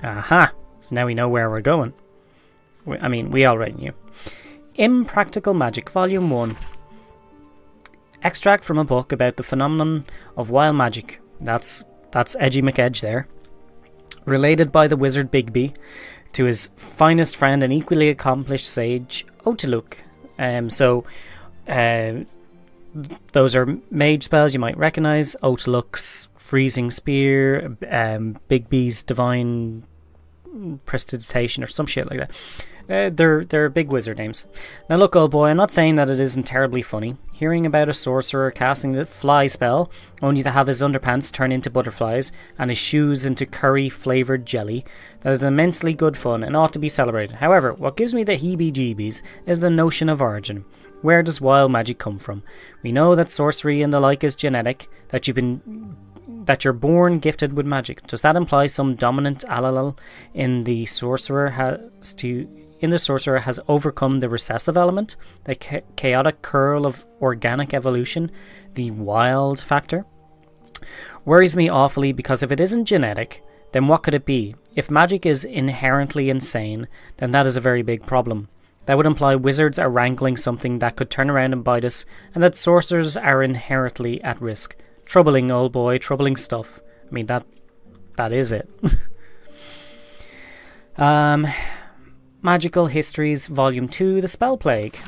Aha! So now we know where we're going. I mean, we already knew. Impractical Magic, Volume 1. Extract from a book about the phenomenon of wild magic. That's Edgy McEdge there. Related by the wizard Bigby to his finest friend and equally accomplished sage, Otiluk. So those are mage spells you might recognize: Otelux, Freezing Spear, Big B's Divine Prestidigitation, or some shit like that. They're big wizard names. Now look, old boy, I'm not saying that it isn't terribly funny. Hearing about a sorcerer casting the fly spell, only to have his underpants turn into butterflies and his shoes into curry-flavoured jelly, that is immensely good fun and ought to be celebrated. However, what gives me the heebie-jeebies is the notion of origin. Where does wild magic come from? We know that sorcery and the like is genetic, that you're born gifted with magic. Does that imply some dominant allele in the sorcerer has overcome the recessive element, the chaotic curl of organic evolution, the wild factor? Worries me awfully, because if it isn't genetic, then what could it be? If magic is inherently insane, then that is a very big problem. That would imply wizards are wrangling something that could turn around and bite us, and that sorcerers are inherently at risk. Troubling, old boy, troubling stuff. I mean, that is it. Magical Histories, Volume 2, The Spell Plague.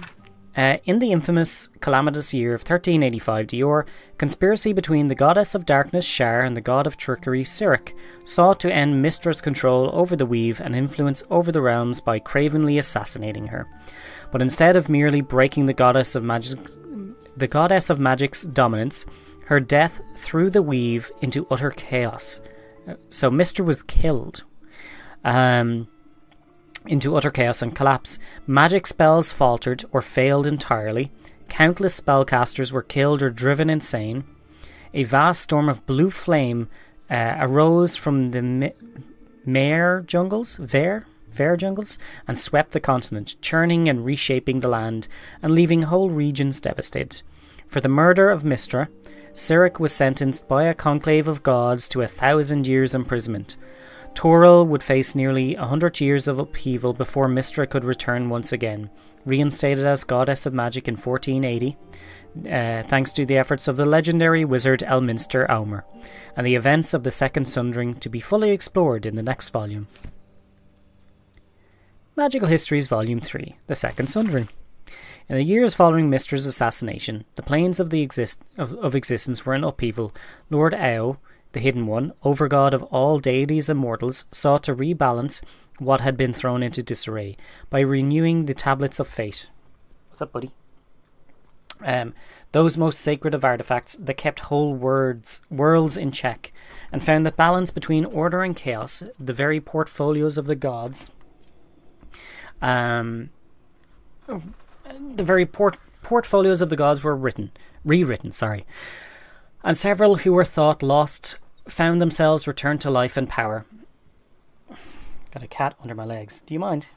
In the infamous calamitous year of 1385 Dior, conspiracy between the goddess of darkness Shar and the god of trickery Sirik sought to end Mistra's control over the weave and influence over the realms by cravenly assassinating her. But instead of merely breaking the goddess of magic's dominance, her death threw the weave into utter chaos. So Mistra was killed. Into utter chaos and collapse. Magic spells faltered or failed entirely. Countless spellcasters were killed or driven insane. A vast storm of blue flame arose from the Vare jungles, and swept the continent, churning and reshaping the land, and leaving whole regions devastated. For the murder of Mistra, Sirik was sentenced by a conclave of gods to 1,000 years imprisonment. Toril would face nearly 100 years of upheaval before Mistra could return once again, reinstated as goddess of magic in 1480, thanks to the efforts of the legendary wizard Elminster Aumer, and the events of the Second Sundering to be fully explored in the next volume. Magical Histories Volume 3, The Second Sundering. In the years following Mistra's assassination, the planes of existence were in upheaval. Lord Ao, the Hidden One, overgod of all deities and mortals, sought to rebalance what had been thrown into disarray by renewing the Tablets of Fate. What's up, buddy? Those most sacred of artifacts that kept whole worlds in check, and found that balance between order and chaos, the very portfolios of the gods, portfolios of the gods were rewritten, and several who were thought lost found themselves returned to life and power. Got a cat under my legs. Do you mind?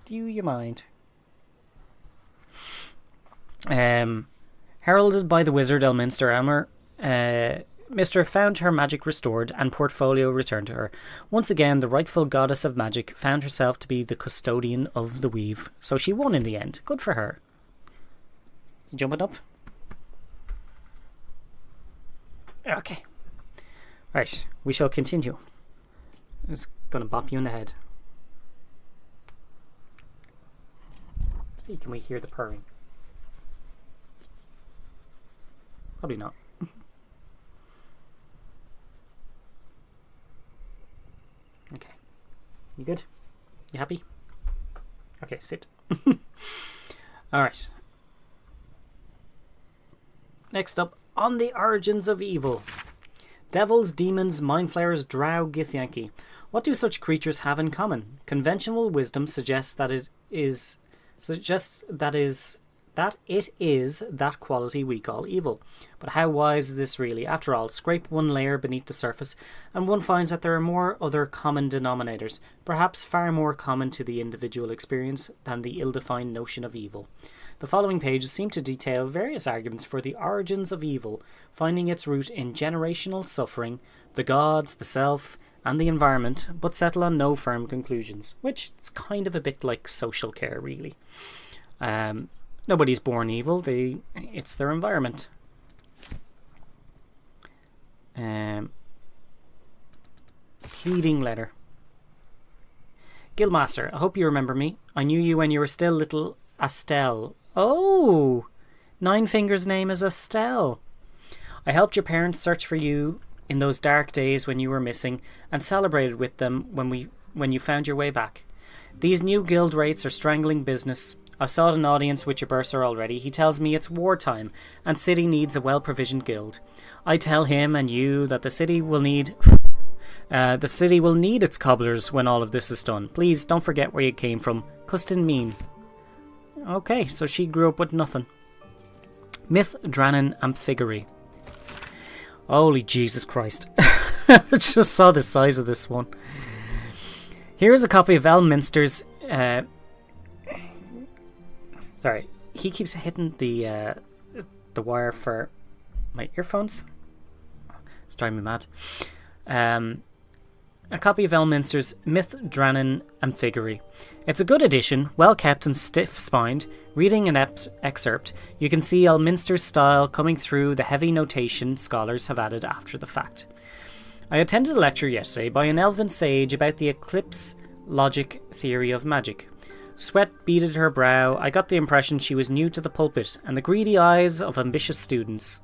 Do you mind? Heralded by the wizard Elminster Aumer, Mistra found her magic restored and portfolio returned to her. Once again, the rightful goddess of magic found herself to be the custodian of the weave, so she won in the end. Good for her. You jumping up? Okay. Right, we shall continue. It's gonna bop you in the head. See, can we hear the purring? Probably not. Okay. You good? You happy? Okay, sit. Alright. Next up, On the Origins of Evil. Devils, demons, mind flayers, drow, githyanki. What do such creatures have in common? Conventional wisdom suggests that it is that quality we call evil. But how wise is this really? After all, scrape one layer beneath the surface, and one finds that there are more other common denominators, perhaps far more common to the individual experience than the ill-defined notion of evil. The following pages seem to detail various arguments for the origins of evil, finding its root in generational suffering, the gods, the self, and the environment, but settle on no firm conclusions, which is kind of a bit like social care, really. Nobody's born evil, it's their environment. Pleading letter. Guildmaster, I hope you remember me. I knew you when you were still little Astel. Oh! Ninefinger's name is Astel. I helped your parents search for you in those dark days when you were missing, and celebrated with them when you found your way back. These new guild rates are strangling business. I've sought an audience with your bursar already. He tells me it's wartime, and city needs a well-provisioned guild. I tell him and you that the city will need its cobblers when all of this is done. Please don't forget where you came from. Custin Mean. Okay, so she grew up with nothing. Myth Drannen Amphigary. Holy Jesus Christ. I just saw the size of this one. Here's a copy of Elminster's... Sorry, he keeps hitting the wire for my earphones. It's driving me mad. A copy of Elminster's Myth Drannen Amphigary. It's a good edition, well kept and stiff-spined. Reading an excerpt, you can see Elminster's style coming through the heavy notation scholars have added after the fact. I attended a lecture yesterday by an elven sage about the eclipse logic theory of magic. Sweat beaded her brow. I got the impression she was new to the pulpit and the greedy eyes of ambitious students.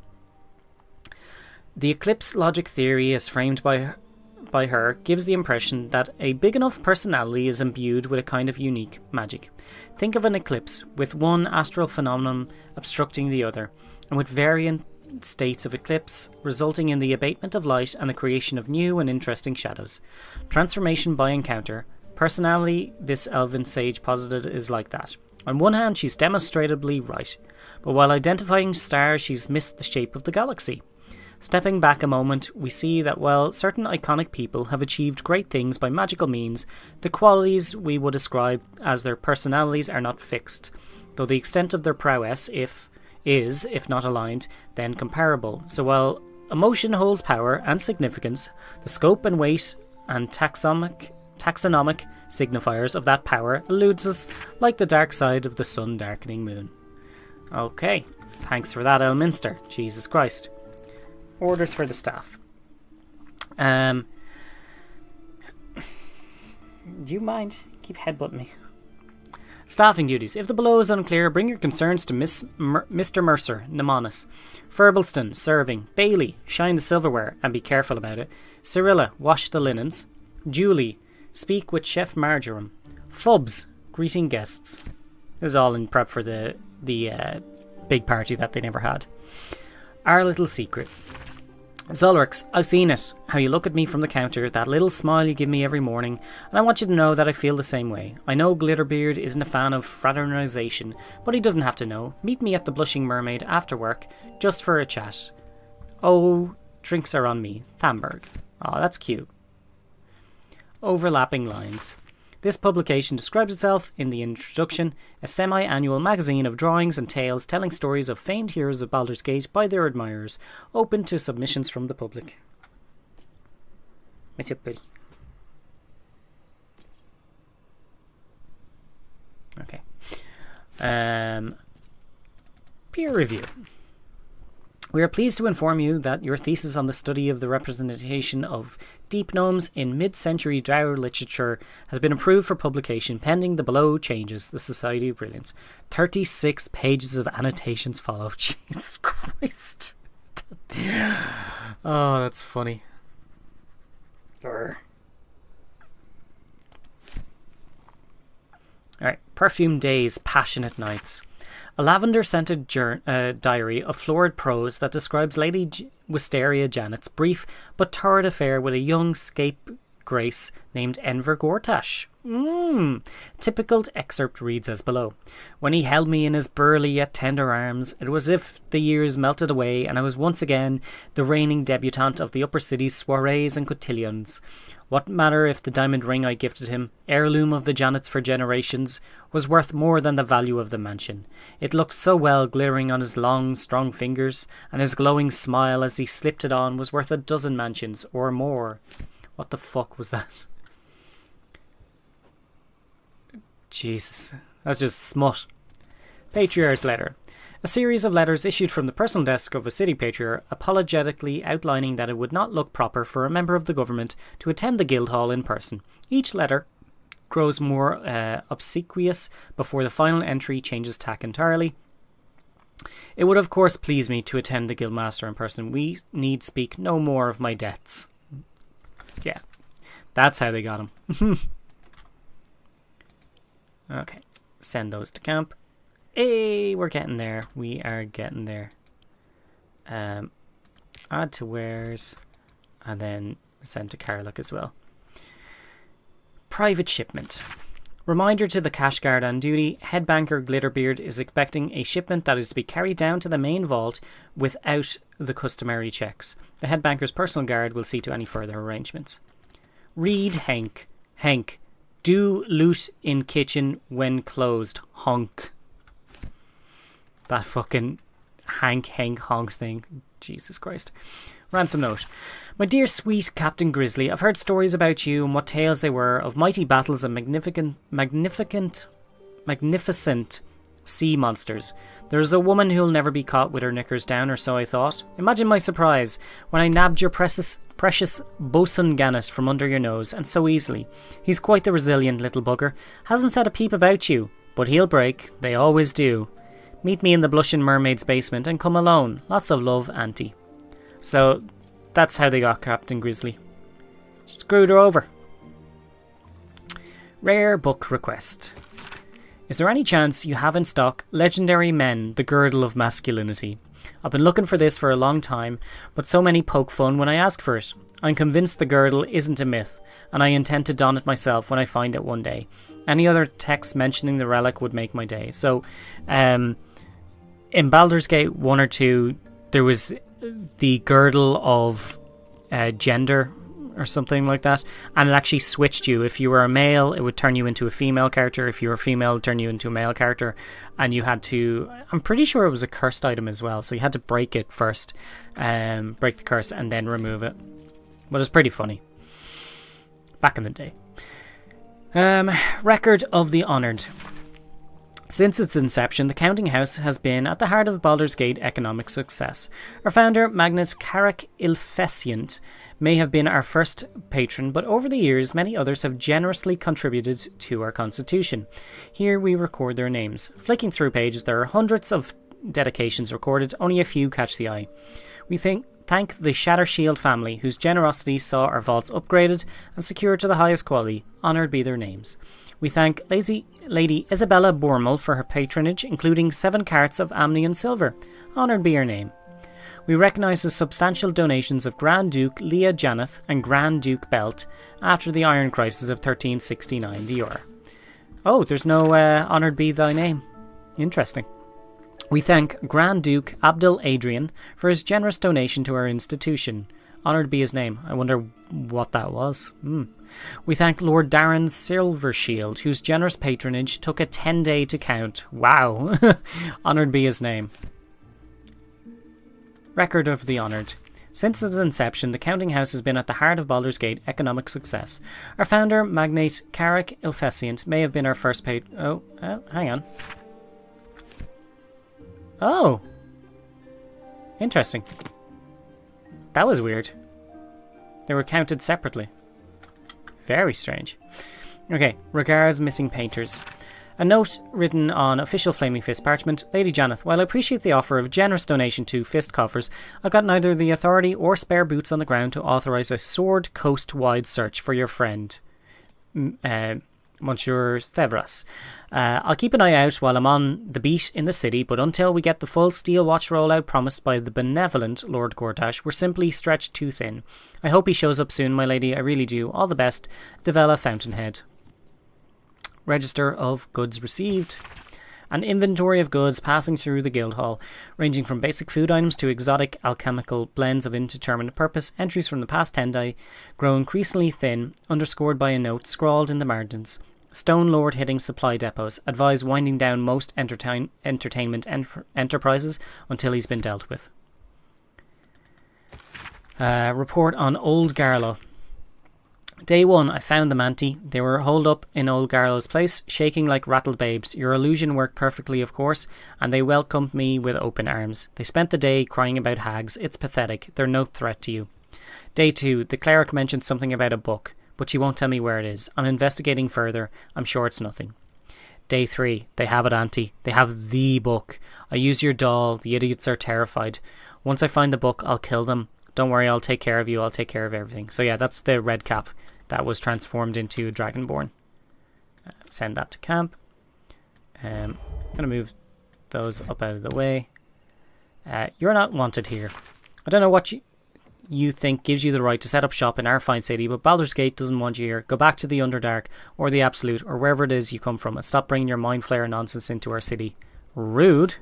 The eclipse logic theory, as framed by her, gives the impression that a big enough personality is imbued with a kind of unique magic. Think of an eclipse, with one astral phenomenon obstructing the other, and with variant states of eclipse, resulting in the abatement of light and the creation of new and interesting shadows. Transformation by encounter. Personality, this elven sage posited, is like that. On one hand, she's demonstrably right, but while identifying stars, she's missed the shape of the galaxy. Stepping back a moment, we see that while certain iconic people have achieved great things by magical means, the qualities we would ascribe as their personalities are not fixed, though the extent of their prowess, if not aligned, then comparable. So while emotion holds power and significance, the scope and weight and taxonomic signifiers of that power eludes us like the dark side of the sun-darkening moon. Okay, thanks for that, Elminster. Jesus Christ. Orders for the staff. Do you mind? Keep headbutting me. Staffing duties. If the below is unclear, bring your concerns to Mr. Mercer, Nemonis. Furbelston, serving. Bailey, shine the silverware and be careful about it. Cyrilla, wash the linens. Julie, speak with Chef Marjoram. Fubs, greeting guests. This is all in prep for the big party that they never had. Our little secret. Zulrix, I've seen it. How you look at me from the counter, that little smile you give me every morning, and I want you to know that I feel the same way. I know Glitterbeard isn't a fan of fraternization, but he doesn't have to know. Meet me at the Blushing Mermaid after work, just for a chat. Oh, drinks are on me. Thamberg. Oh, that's cute. Overlapping lines. This publication describes itself in the introduction, a semi-annual magazine of drawings and tales telling stories of famed heroes of Baldur's Gate by their admirers, open to submissions from the public. It's pretty. Okay. Peer review. We are pleased to inform you that your thesis on the study of the representation of deep gnomes in mid-century Drow literature has been approved for publication pending the below changes. The Society of Brilliance. 36 pages of annotations follow. Jesus Christ. Oh, that's funny. Alright. Perfume Days, Passionate Nights. A lavender-scented diary of florid prose that describes Lady Wisteria Janet's brief but torrid affair with a young scapegrace named Enver Gortash. Typical excerpt reads as below. When he held me in his burly yet tender arms, it was as if the years melted away and I was once again the reigning debutante of the upper city's soirees and cotillions. What matter if the diamond ring I gifted him, heirloom of the Janets for generations, was worth more than the value of the mansion. It looked so well glittering on his long, strong fingers, and his glowing smile as he slipped it on was worth a dozen mansions, or more. What the fuck was that? Jesus, that's just smut. Patriarch's Letter. A series of letters issued from the personal desk of a city patriarch apologetically outlining that it would not look proper for a member of the government to attend the Guildhall in person. Each letter grows more obsequious before the final entry changes tack entirely. It would of course please me to attend the Guildmaster in person. We need speak no more of my debts. Yeah, that's how they got him. Okay, send those to camp. Hey, we're getting there. We are getting there. Add to wares, and then send to Carlock as well. Private shipment. Reminder to the cash guard on duty, head banker Glitterbeard is expecting a shipment that is to be carried down to the main vault without the customary checks. The head banker's personal guard will see to any further arrangements. Read Hank. Hank, do loot in kitchen when closed. Honk. That fucking Hank honk thing. Jesus Christ. Ransom note. My dear sweet Captain Grizzly, I've heard stories about you and what tales they were of mighty battles and magnificent sea monsters. There's a woman who'll never be caught with her knickers down, or so I thought. Imagine my surprise when I nabbed your precious bosun Gannet from under your nose, and so easily. He's quite the resilient little bugger. Hasn't said a peep about you, but he'll break. They always do. Meet me in the Blushing Mermaid's basement and come alone. Lots of love, Auntie. So, that's how they got Captain Grizzly. Screwed her over. Rare book request. Is there any chance you have in stock Legendary Men, the Girdle of Masculinity? I've been looking for this for a long time, but so many poke fun when I ask for it. I'm convinced the girdle isn't a myth, and I intend to don it myself when I find it one day. Any other text mentioning the relic would make my day. So, in Baldur's Gate 1 or 2, there was the girdle of gender or something like that, and it actually switched you. If you were a male, it would turn you into a female character. If you were a female, it would turn you into a male character, and you had to, I'm pretty sure it was a cursed item as well, so you had to break it first, break the curse and then remove it. But it's pretty funny back in the day. Record of the Honoured. Since its inception, the counting house has been at the heart of Baldur's Gate economic success. Our founder, Magnus Carrick Ilfescient, may have been our first patron, but over the years, many others have generously contributed to our constitution. Here we record their names. Flicking through pages, there are hundreds of dedications recorded, only a few catch the eye. We thank the Shattershield family, whose generosity saw our vaults upgraded and secured to the highest quality. Honoured be their names. We thank Lady Isabella Bormel for her patronage, including 7 carats of Amnion silver. Honoured be her name. We recognise the substantial donations of Grand Duke Leah Janeth and Grand Duke Belt after the Iron Crisis of 1369 Dior. Oh, there's no honoured be thy name. Interesting. We thank Grand Duke Abdul Adrian for his generous donation to our institution. Honoured be his name. I wonder what that was. We thank Lord Darren Silvershield, whose generous patronage took a 10-day to count. Wow. Honoured be his name. Record of the Honoured. Since its inception, the counting house has been at the heart of Baldur's Gate economic success. Our founder, Magnate Carrick Ilfescient, may have been our first hang on. Oh. Interesting. That was weird. They were counted separately. Very strange. Okay, regards missing painters. A note written on official Flaming Fist parchment. Lady Janeth, while I appreciate the offer of generous donation to Fist coffers, I've got neither the authority or spare boots on the ground to authorise a sword coast-wide search for your friend, Monsieur Thevras. I'll keep an eye out while I'm on the beat in the city, but until we get the full Steel Watch rollout promised by the benevolent Lord Gortash, we're simply stretched too thin. I hope he shows up soon, my lady, I really do. All the best. Devella Fountainhead. Register of goods received. An inventory of goods passing through the guild hall, ranging from basic food items to exotic alchemical blends of indeterminate purpose. Entries from the past 10 days grow increasingly thin, underscored by a note scrawled in the margins. Stone Lord hitting supply depots. Advise winding down most entertainment enterprises until he's been dealt with. Report on Old Garlow. Day 1, I found them, Auntie. They were holed up in Old Garlow's place, shaking like rattled babes. Your illusion worked perfectly, of course, and they welcomed me with open arms. They spent the day crying about hags. It's pathetic. They're no threat to you. Day 2, the cleric mentioned something about a book. but she won't tell me where it is. I'm investigating further. I'm sure it's nothing. Day 3. They have it, Auntie. They have the book. I use your doll. The idiots are terrified. Once I find the book, I'll kill them. Don't worry, I'll take care of you. I'll take care of everything. So yeah, that's the red cap that was transformed into Dragonborn. Send that to camp. I'm going to move those up out of the way. You're not wanted here. I don't know what you think gives you the right to set up shop in our fine city, but Baldur's Gate doesn't want you here. Go back to the Underdark or the Absolute or wherever it is you come from and stop bringing your mind flayer nonsense into our city. Rude.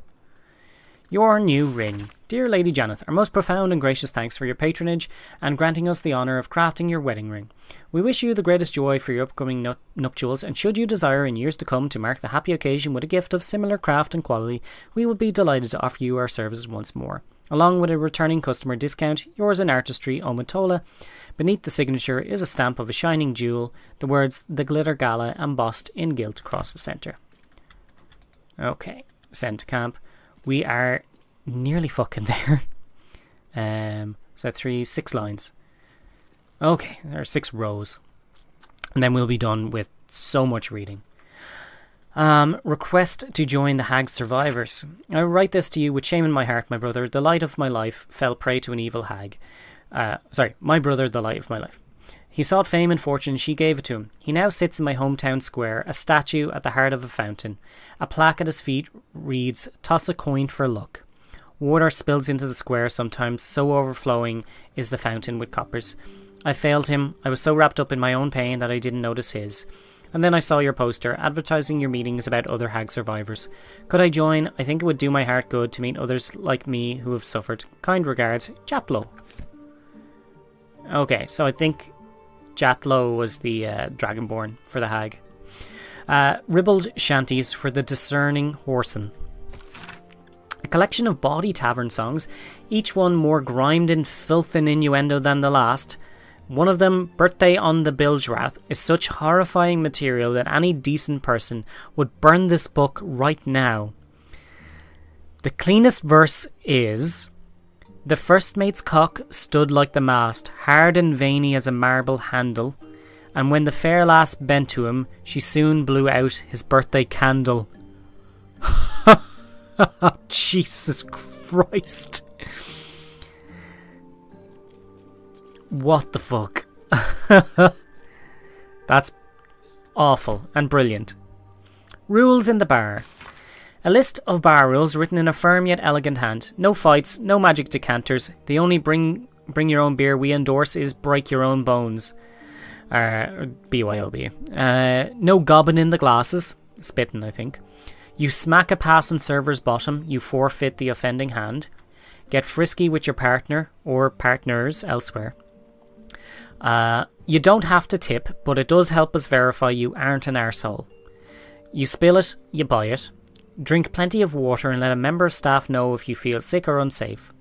Your new ring. Dear Lady Janeth, our most profound and gracious thanks for your patronage and granting us the honour of crafting your wedding ring. We wish you the greatest joy for your upcoming nuptials, and should you desire in years to come to mark the happy occasion with a gift of similar craft and quality, we would be delighted to offer you our services once more. Along with a returning customer discount, yours in artistry, Omatola. Beneath the signature is a stamp of a shining jewel, the words The Glitter Gala embossed in gilt across the centre. Okay, send to camp. We are nearly fucking there. So 6 lines. Okay, there are 6 rows. And then we'll be done with so much reading. Request to join the hag survivors. I write this to you with shame in my heart, my brother. The light of my life fell prey to an evil hag. My brother, the light of my life. He sought fame and fortune, she gave it to him. He now sits in my hometown square, a statue at the heart of a fountain. A plaque at his feet reads, "Toss a coin for luck." Water spills into the square sometimes, so overflowing is the fountain with coppers. I failed him. I was so wrapped up in my own pain that I didn't notice his. And then I saw your poster, advertising your meetings about other hag survivors. Could I join? I think it would do my heart good to meet others like me who have suffered. Kind regards, Jatlo. Okay, so I think Jatlo was the Dragonborn for the hag. Ribald shanties for the discerning whoreson. A collection of bawdy tavern songs, each one more grimed in filth and innuendo than the last. One of them, Birthday on the Bilgerath, is such horrifying material that any decent person would burn this book right now. The cleanest verse is, "The first mate's cock stood like the mast, hard and veiny as a marble handle, and when the fair lass bent to him, she soon blew out his birthday candle." Jesus Christ. What the fuck? That's awful and brilliant. Rules in the bar. A list of bar rules written in a firm yet elegant hand. No fights, no magic decanters. The only bring your own beer we endorse is break your own bones. BYOB. No gobbing in the glasses. Spitting, I think. You smack a passing server's bottom, you forfeit the offending hand. Get frisky with your partner or partners elsewhere. You don't have to tip, but it does help us verify you aren't an arsehole. You spill it, you buy it. Drink plenty of water and let a member of staff know if you feel sick or unsafe.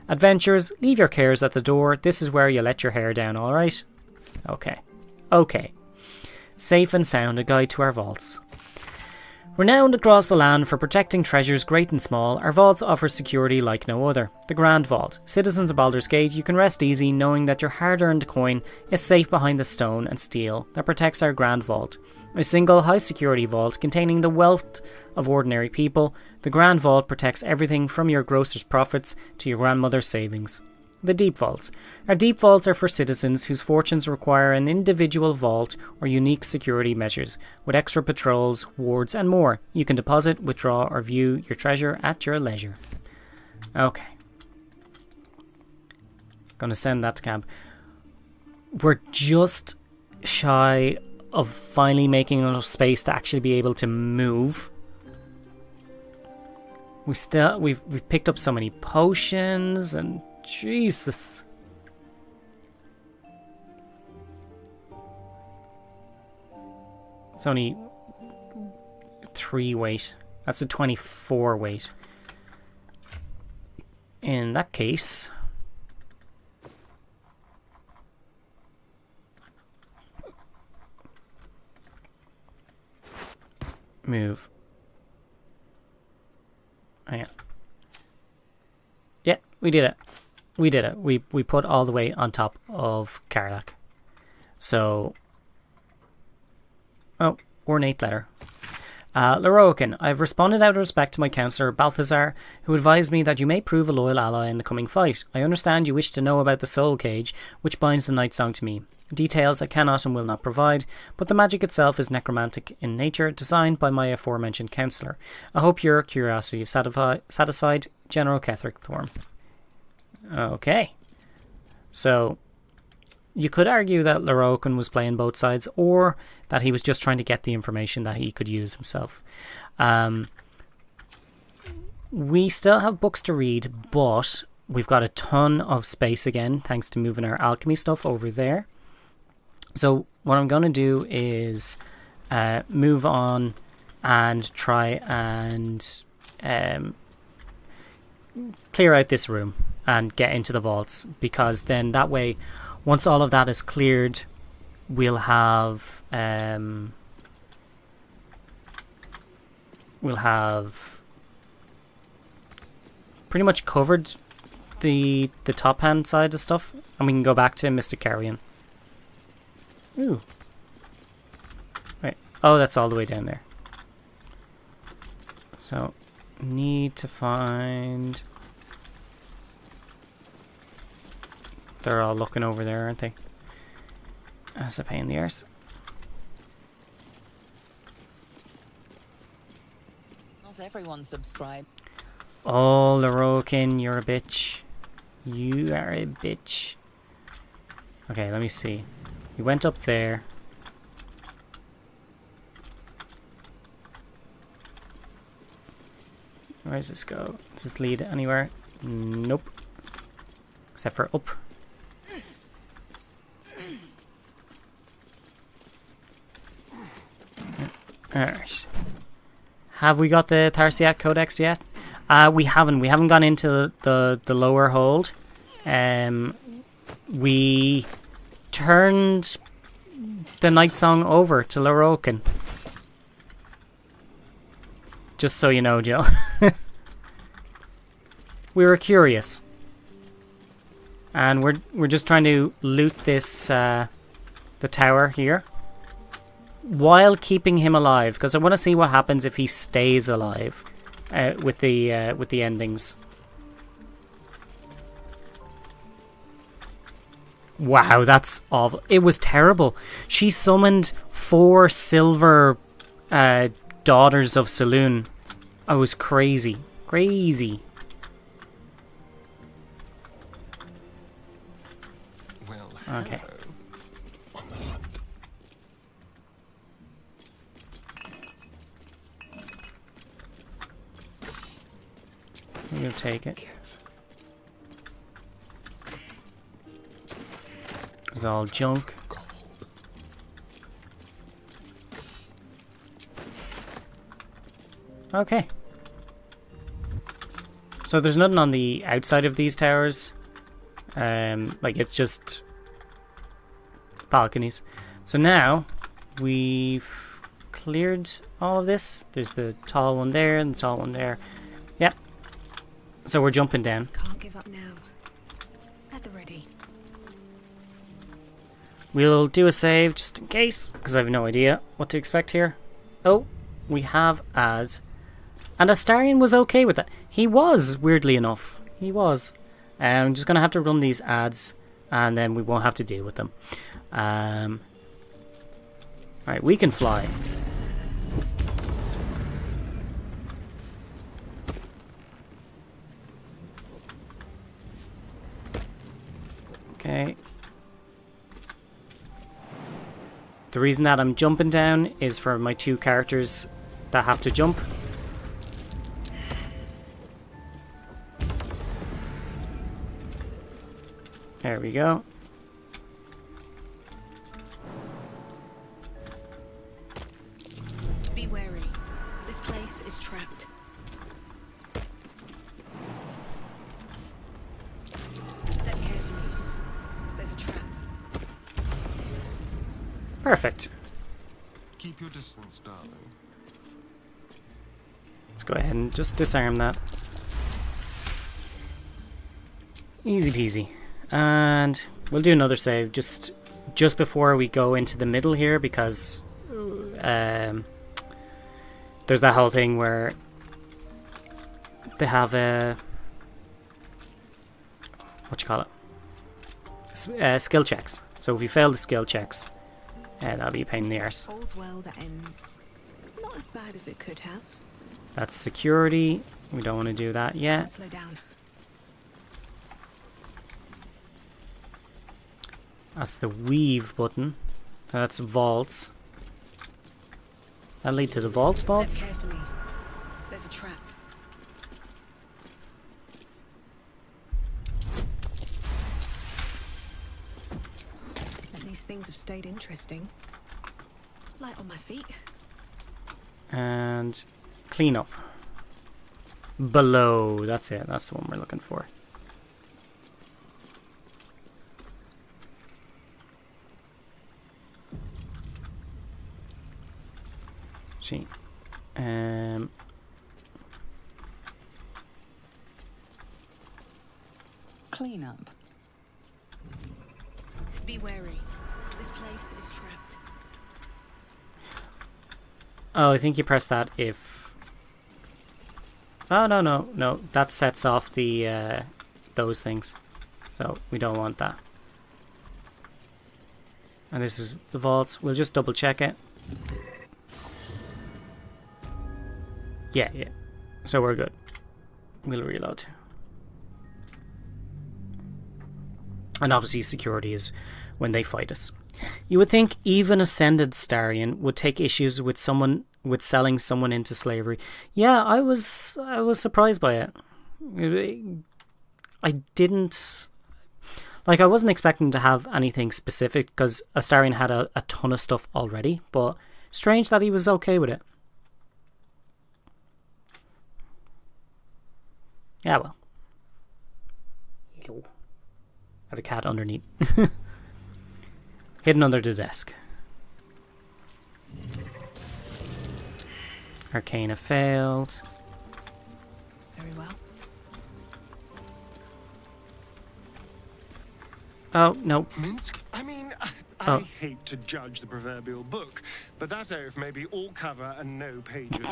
Adventurers, leave your cares at the door. This is where you let your hair down, alright? Okay. Safe and sound, a guide to our vaults. Renowned across the land for protecting treasures great and small, our vaults offer security like no other. The Grand Vault. Citizens of Baldur's Gate, you can rest easy knowing that your hard-earned coin is safe behind the stone and steel that protects our Grand Vault. A single high-security vault containing the wealth of ordinary people, the Grand Vault protects everything from your grocer's profits to your grandmother's savings. The Deep Vaults. Our Deep Vaults are for citizens whose fortunes require an individual vault or unique security measures, with extra patrols, wards and more. You can deposit, withdraw or view your treasure at your leisure. Okay. Gonna send that to camp. We're just shy of finally making enough space to actually be able to move. We've picked up so many potions and Jesus. It's only 3 weight. That's a 24 weight. In that case, move. Hang on. Yeah, we did it. We did it. We put all the way on top of Karlak. So, oh, ornate letter. Leroican, I have responded out of respect to my counsellor Balthazar, who advised me that you may prove a loyal ally in the coming fight. I understand you wish to know about the soul cage, which binds the night song to me. Details I cannot and will not provide, but the magic itself is necromantic in nature, designed by my aforementioned counsellor. I hope your curiosity is satisfied, General Ketherick Thorm. Okay. So, you could argue that Leroican was playing both sides, or that he was just trying to get the information that he could use himself. We still have books to read, but we've got a ton of space again, thanks to moving our alchemy stuff over there. So what I'm going to do is move on and try and clear out this room and get into the vaults, because then that way, once all of that is cleared, we'll have pretty much covered the top hand side of stuff, and we can go back to Mysticarian. Ooh. Right. Oh, that's all the way down there. So, need to find... They're all looking over there, aren't they? That's a pain in the arse. Not everyone subscribe. Oh, Leroican, you're a bitch. You are a bitch. Okay, let me see. We went up there. Where does this go? Does this lead anywhere? Nope. Except for up. Alright. Have we got the Tharsiat Codex yet? We haven't. We haven't gone into the lower hold. We turned the Night Song over to Leroican. Just so you know, Jill. We were curious. And we're just trying to loot this the tower here, while keeping him alive, because I want to see what happens if he stays alive with the endings. Wow, that's awful. It was terrible. She summoned 4 silver daughters of Saloon. I was crazy. Crazy. Well, okay. I'm gonna take it. It's all junk. Okay. So there's nothing on the outside of these towers. Like it's just balconies. So now we've cleared all of this. There's the tall one there and the tall one there. Yep. So we're jumping down. Can't give up now. At the ready. We'll do a save just in case, because I have no idea what to expect here. Oh, we have ads. And Astarion was okay with that. He was, weirdly enough. He was. I'm just going to have to run these ads, and then we won't have to deal with them. Alright, we can fly. Okay. The reason that I'm jumping down is for my 2 characters that have to jump. There we go. Be wary. This place is trapped. Step carefully. There's a trap. Perfect. Keep your distance, darling. Let's go ahead and just disarm that. Easy peasy. And we'll do another save just just before we go into the middle here, because there's that whole thing where they have a skill checks. So if you fail the skill checks, that'll be a pain in the arse. All's well that ends not as bad as it could have. That's security. We don't want to do that yet. Slow down. That's the weave button. That's vaults. That lead to the vaults. Step carefully. There's a trap. At least things have stayed interesting. Light on my feet. And clean up. Below. That's it. That's the one we're looking for. See. Clean up. Be wary. This place is trapped. Oh, I think you press that if... Oh, no. That sets off the those things. So we don't want that. And this is the vaults. We'll just double check it. Yeah. So we're good. We'll reload. And obviously security is when they fight us. You would think even Ascended Starian would take issues with selling someone into slavery. Yeah, I was surprised by it. I didn't... Like, I wasn't expecting to have anything specific because Astarion had a ton of stuff already, but strange that he was okay with it. Yeah, well. Yo. I have a cat underneath. Hidden under the desk. Arcana failed. Very well. Oh, no. Minsk? I mean, Oh. I hate to judge the proverbial book, but that oath may be all cover and no pages.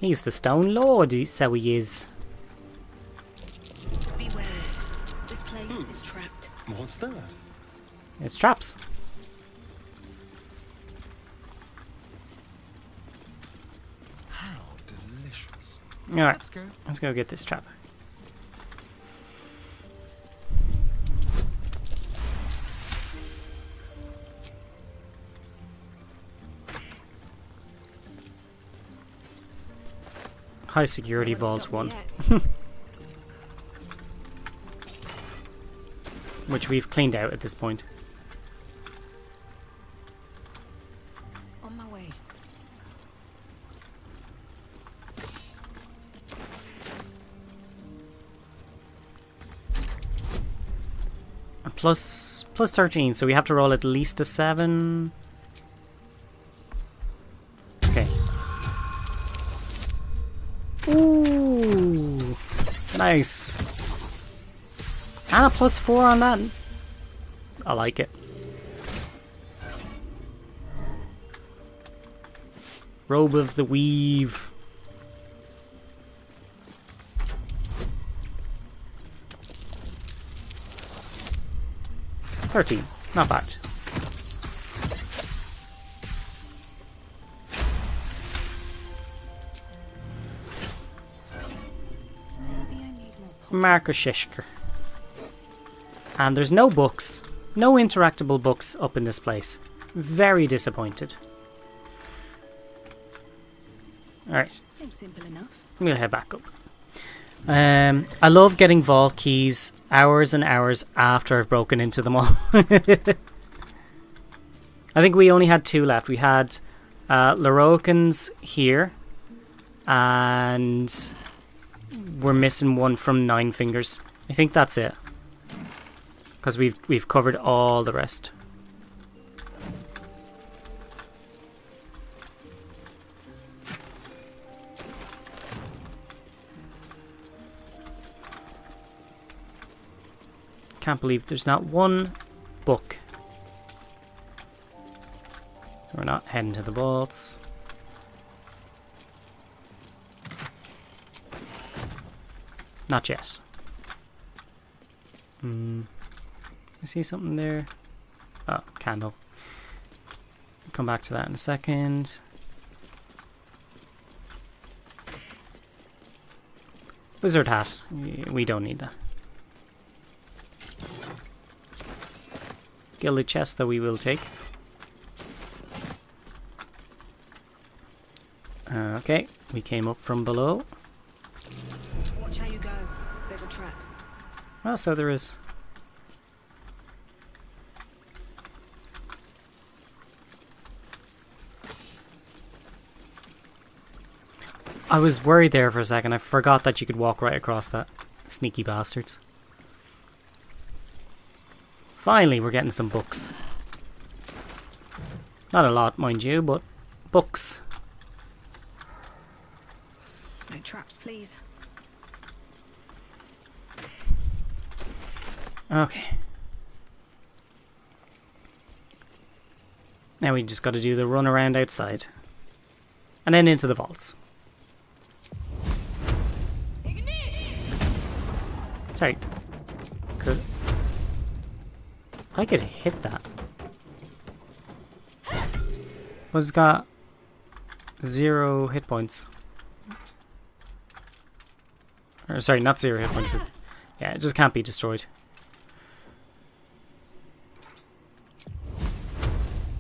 He's the Stone Lord, so he is. Be wary. This place is trapped. What's that? It's traps. How delicious. Alright, let's go get this trap. High security vault 1. Which we've cleaned out at this point. On my way. A plus 13, so we have to roll at least a 7. Okay. Ooh, nice. And a plus 4 on that. I like it. Robe of the Weave. $13, not bad. Marker Shishker. And there's no books, no interactable books up in this place. Very disappointed. Alright. Seems simple enough. We'll head back up. I love getting vault keys hours and hours after I've broken into them all. I think we only had 2 left. We had Lorokan's here, and we're missing one from Nine Fingers. I think that's it, because we've covered all the rest. Can't believe there's not one book. So we're not heading to the vaults. Not yet. I see something there. Oh, candle. Come back to that in a second. Wizard hat. We don't need that. Gilded chest that we will take. Okay, we came up from below. Watch how you go. There's a trap. Well, so there is. I was worried there for a second. I forgot that you could walk right across that. Sneaky bastards. Finally, we're getting some books. Not a lot, mind you, but books. No traps, please. Okay. Now we just got to do the run around outside. And then into the vaults. Sorry. I could hit that. But it's got 0 hit points. Or sorry, not 0 hit points. Yeah, it just can't be destroyed.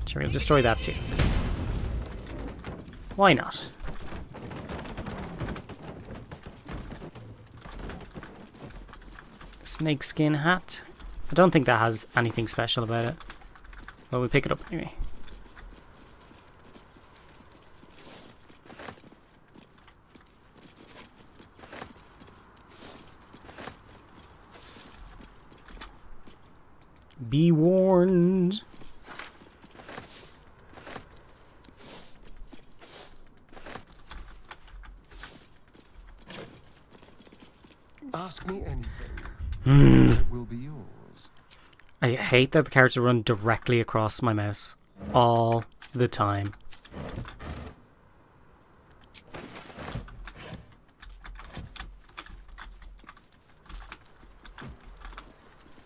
Sure, we'll destroy that too. Why not? Snakeskin hat. I don't think that has anything special about it. Well, we pick it up anyway. Be warned. Ask me anything. It will be yours. I hate that the carrots run directly across my mouse all the time.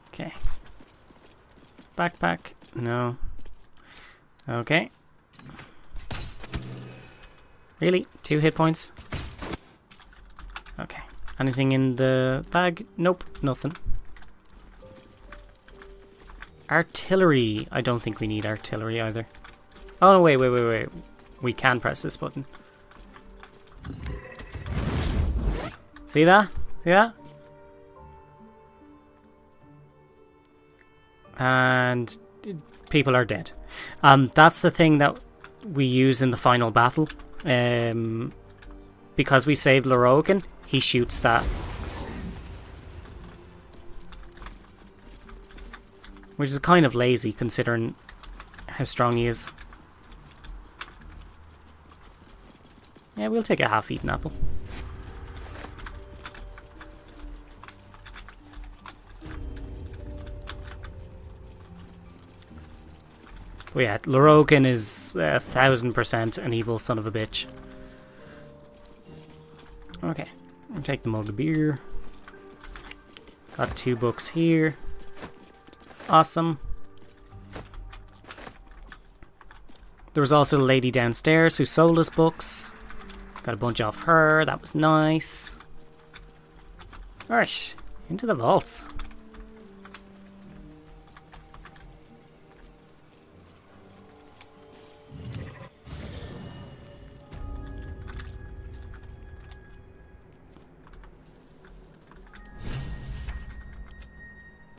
Okay. Backpack. No. Okay. Really? 2 hit points? Okay. Anything in the bag? Nope, nothing. Artillery. I don't think we need artillery either. Oh, no, wait. We can press this button. See that? See that? And people are dead. That's the thing that we use in the final battle. Because we saved Lorogan, he shoots that. Which is kind of lazy considering how strong he is. Yeah, we'll take a half-eaten apple. But yeah, Lorogan is 1000% an evil son of a bitch. Okay, I'll take the mug of beer. Got 2 books here. Awesome. There was also a lady downstairs who sold us books. Got a bunch off her, that was nice. Alright, into the vaults.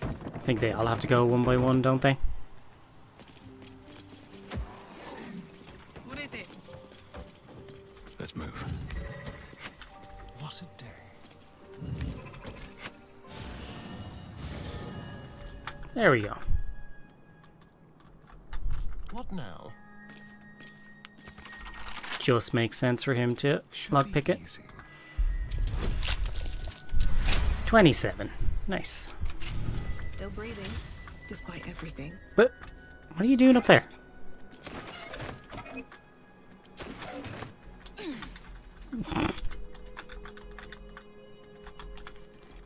I think they all have to go one by one, don't they? What is it? Let's move. What a day. There we go. What now? Just makes sense for him to lockpick it. 27. Nice. Still breathing, despite everything. But what are you doing up there?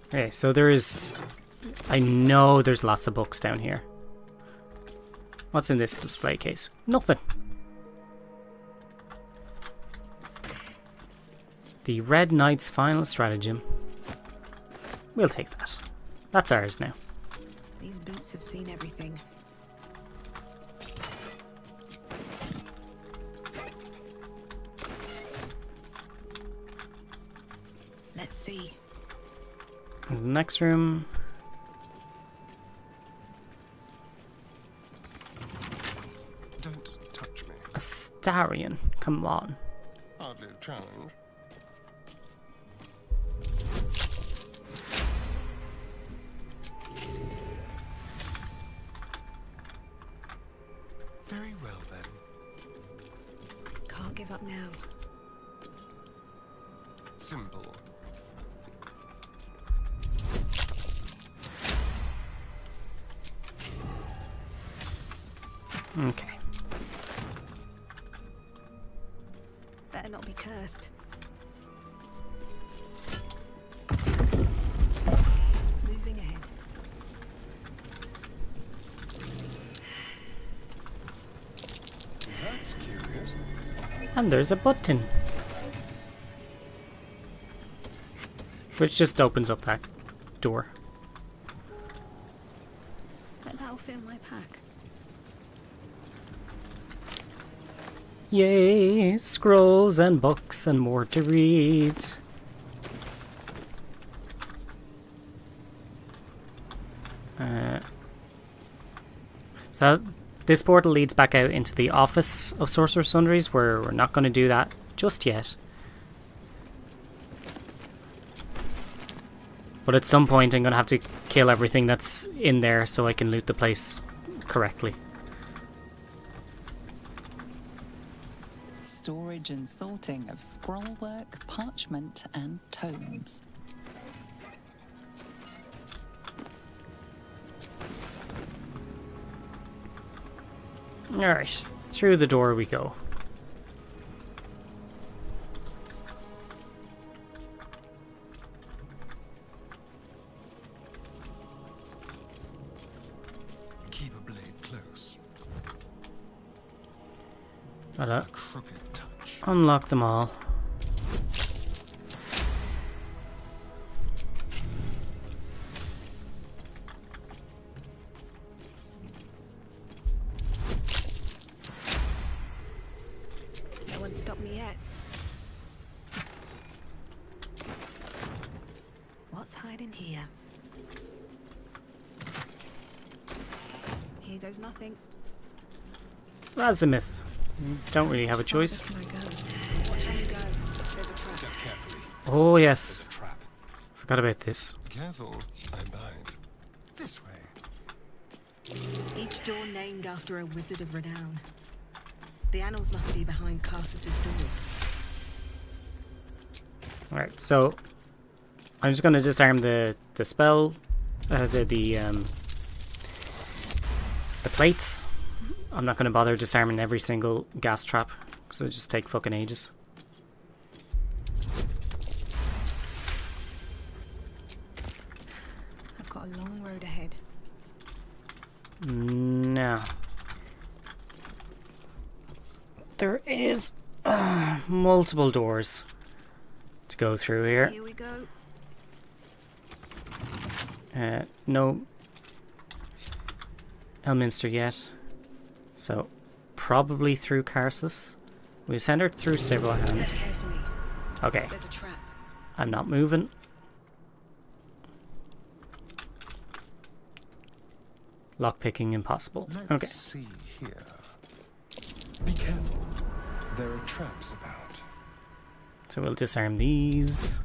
Okay, so there is... I know there's lots of books down here. What's in this display case? Nothing. The Red Knight's final stratagem. We'll take that. That's ours now. These boots have seen everything. Let's see. There's the next room. Don't touch me. Astarion, come on. Hardly a challenge. Very well then. Can't give up now. Simple. Okay. Better not be cursed. Moving ahead. That's curious. And there's a button. Which just opens up that door. Bet that'll fit in my pack. Yay! Scrolls and books and more to read. So this portal leads back out into the office of Sorcerer's Sundries, where we're not going to do that just yet. But at some point I'm going to have to kill everything that's in there so I can loot the place correctly. Storage and sorting of scrollwork, parchment, and tomes. Alright, through the door we go. Keep a blade close. Gotta Crooked touch. unlock them all. No one stopped me yet. What's hiding here? Here goes nothing. Razimith. Don't really have a choice. Where can I go? Watch how you go. There's a trap. Step carefully. Oh yes. Trap. Forgot about this. Careful, I'm behind. This way. Each door named after a wizard of renown. The annals must be behind Carsus's door. Alright, so I'm just gonna disarm the spell, the plates. I'm not gonna bother disarming every single gas trap because it'll just take fucking ages. I've got a long road ahead. No. There is multiple doors to go through here. Here we go. No Elminster yet. So, probably through Carsus. We send her through several hands. Okay. There's a trap. I'm not moving. Lockpicking impossible. Let's Okay. see here. Be careful. There are traps about. So we'll disarm these.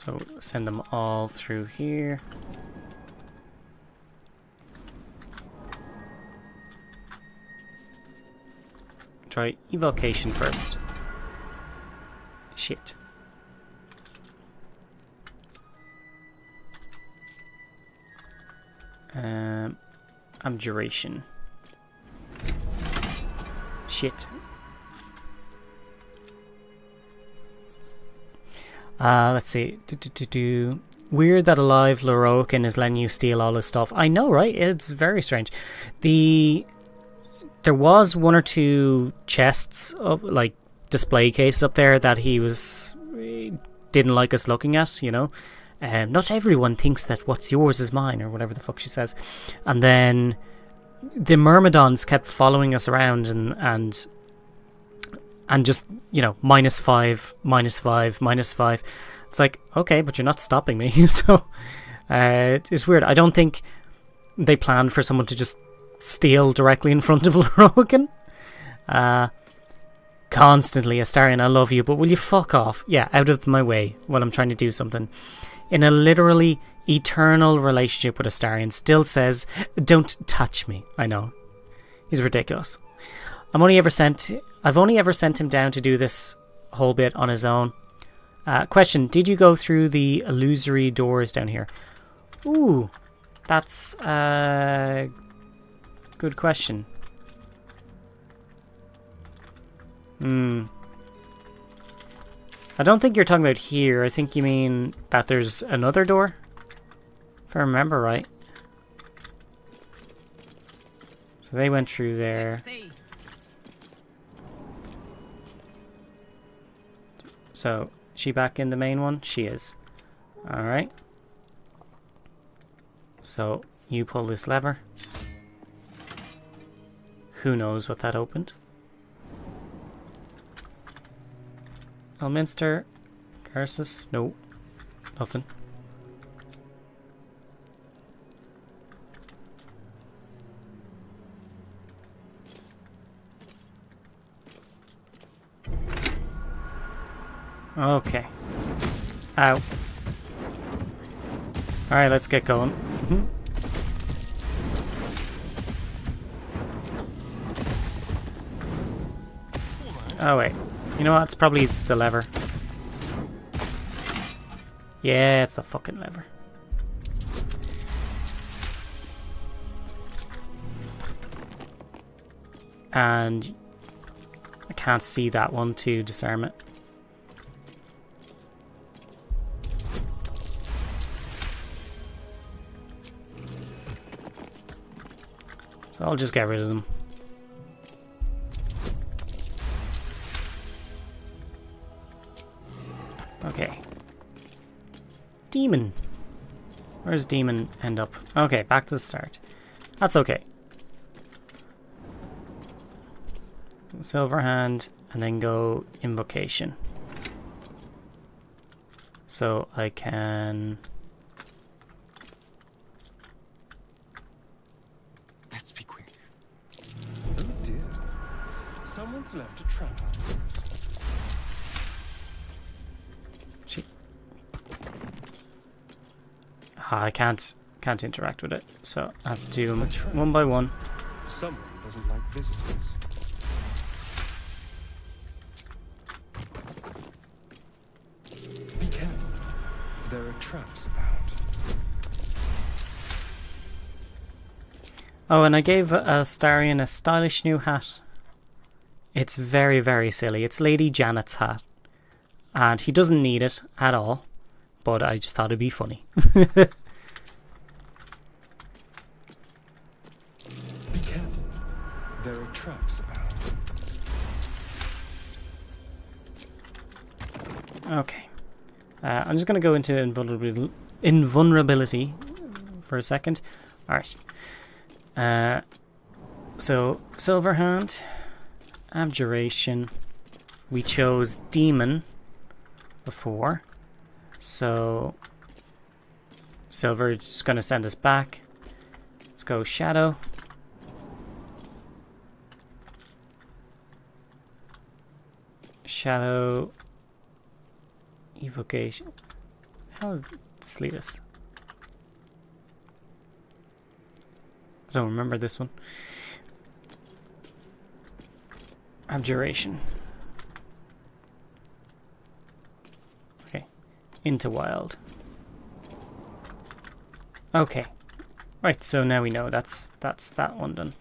So send them all through here. Try evocation first. Shit. Abjuration. Shit. Let's see. Weird that alive Lorokin is letting you steal all his stuff. I know, right? It's very strange. There was one or two chests, like display case up there that he didn't like us looking at, you know. Not everyone thinks that what's yours is mine, or whatever the fuck she says. And then the Myrmidons kept following us around and just, you know, -5, -5, -5. It's like, okay, but you're not stopping me. So it's weird. I don't think they planned for someone to just steal directly in front of Lorokin. Constantly, Astarion, I love you, but will you fuck off? Yeah, out of my way while I'm trying to do something. In a literally eternal relationship with Astarion, still says, don't touch me. I know. He's ridiculous. I've only ever sent him down to do this whole bit on his own. Question, did you go through the illusory doors down here? Ooh, that's a good question. I don't think you're talking about here. I think you mean that there's another door, if I remember right. So they went through there. So, she back in the main one? She is. Alright. So, you pull this lever. Who knows what that opened? Elminster? Garces? No. Nothing. Okay. Ow. Alright, let's get going. Oh wait. You know what? It's probably the lever. Yeah, it's the fucking lever. And I can't see that one to disarm it. So I'll just get rid of them. Okay. Demon. Where does demon end up? Okay, back to the start. That's okay. Silver hand, and then go invocation. So I can... Let's be quick. Oh dear. Someone's left a trap out for us. I can't interact with it, so I have to do them one by one. Someone doesn't like visitors. Be careful. There are traps about. Oh, and I gave Astarion a stylish new hat. It's very, very silly. It's Lady Janet's hat. And he doesn't need it at all. But I just thought it'd be funny. Be careful. There are traps about. Okay. I'm just going to go into invulnerability for a second. Alright. So, Silver Hand, Abjuration. We chose Demon before. So, Silver is just going to send us back. Let's go Shadow. Shadow. Evocation. How did this lead us? I don't remember this one. Abjuration. Okay. Into wild. Okay. Right, so now we know that's that one done.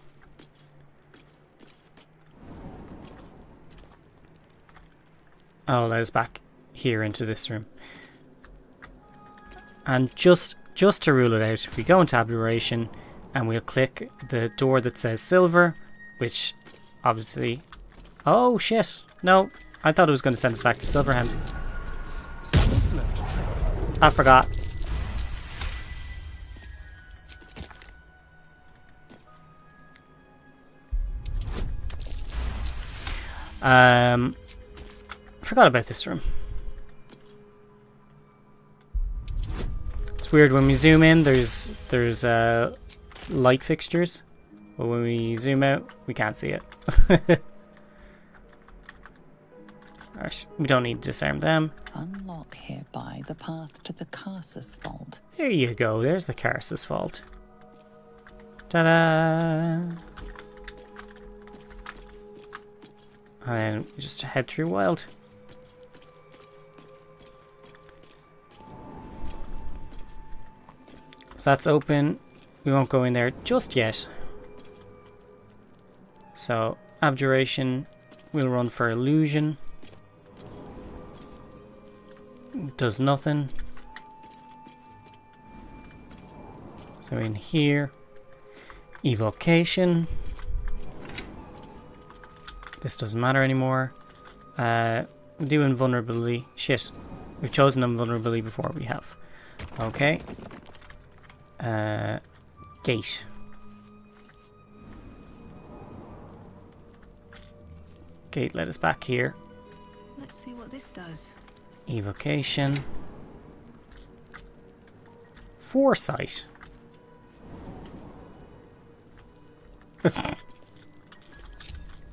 Oh, let us back here into this room. And just to rule it out, we go into Abjuration and we'll click the door that says silver, which obviously... Oh shit! No, I thought it was going to send us back to Silverhand. I forgot. Forgot about this room. It's weird when we zoom in. There's light fixtures, but when we zoom out, we can't see it. Alright, we don't need to disarm them. Unlock hereby the path to the Carsus Vault. There you go. There's the Carsus Vault. Ta-da! And then we just head through wild. So that's open. We won't go in there just yet. So, Abjuration. We'll run for Illusion. Does nothing. So in here. Evocation. This doesn't matter anymore. Do invulnerability. Shit. We've chosen invulnerability before we have. Okay. Gate. Gate led us back here. Let's see what this does. Evocation. Foresight.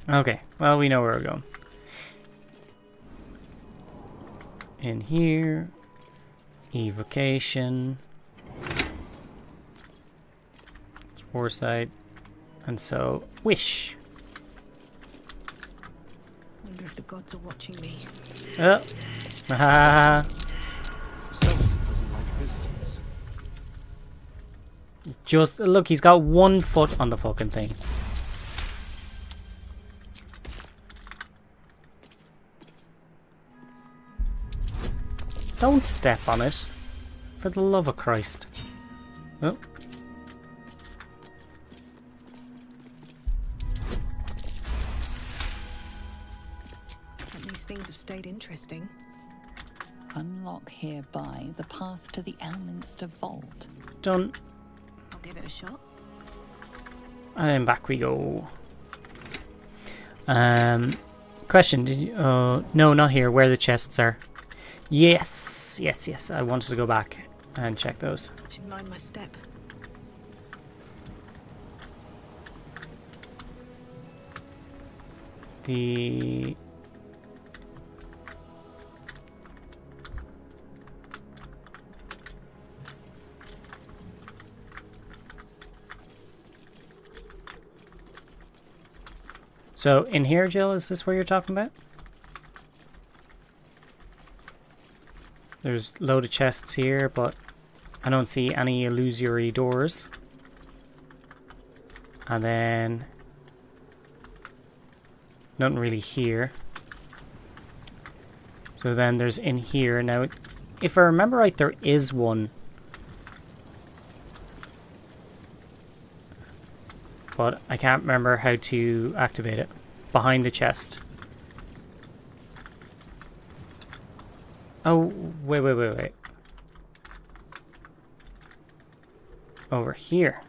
Okay, well, we know where we're going. In here. Evocation. Foresight. And so, wish. Wonder if the gods are watching me. Oh. Ah. Just look, he's got 1 foot on the fucking thing. Don't step on it. For the love of Christ. Oh. These things have stayed interesting. Unlock hereby the path to the Elminster Vault. Done. I'll give it a shot. And then back we go. Question, did you... no, not here, where the chests are. Yes, yes, yes. I wanted to go back and check those. Should mind my step. The... So, in here, Jill, is this where you're talking about? There's a load of chests here, but I don't see any illusory doors. And then... nothing really here. So then there's in here. Now, if I remember right, there is one. But I can't remember how to activate it. Behind the chest. Oh, wait. Over here.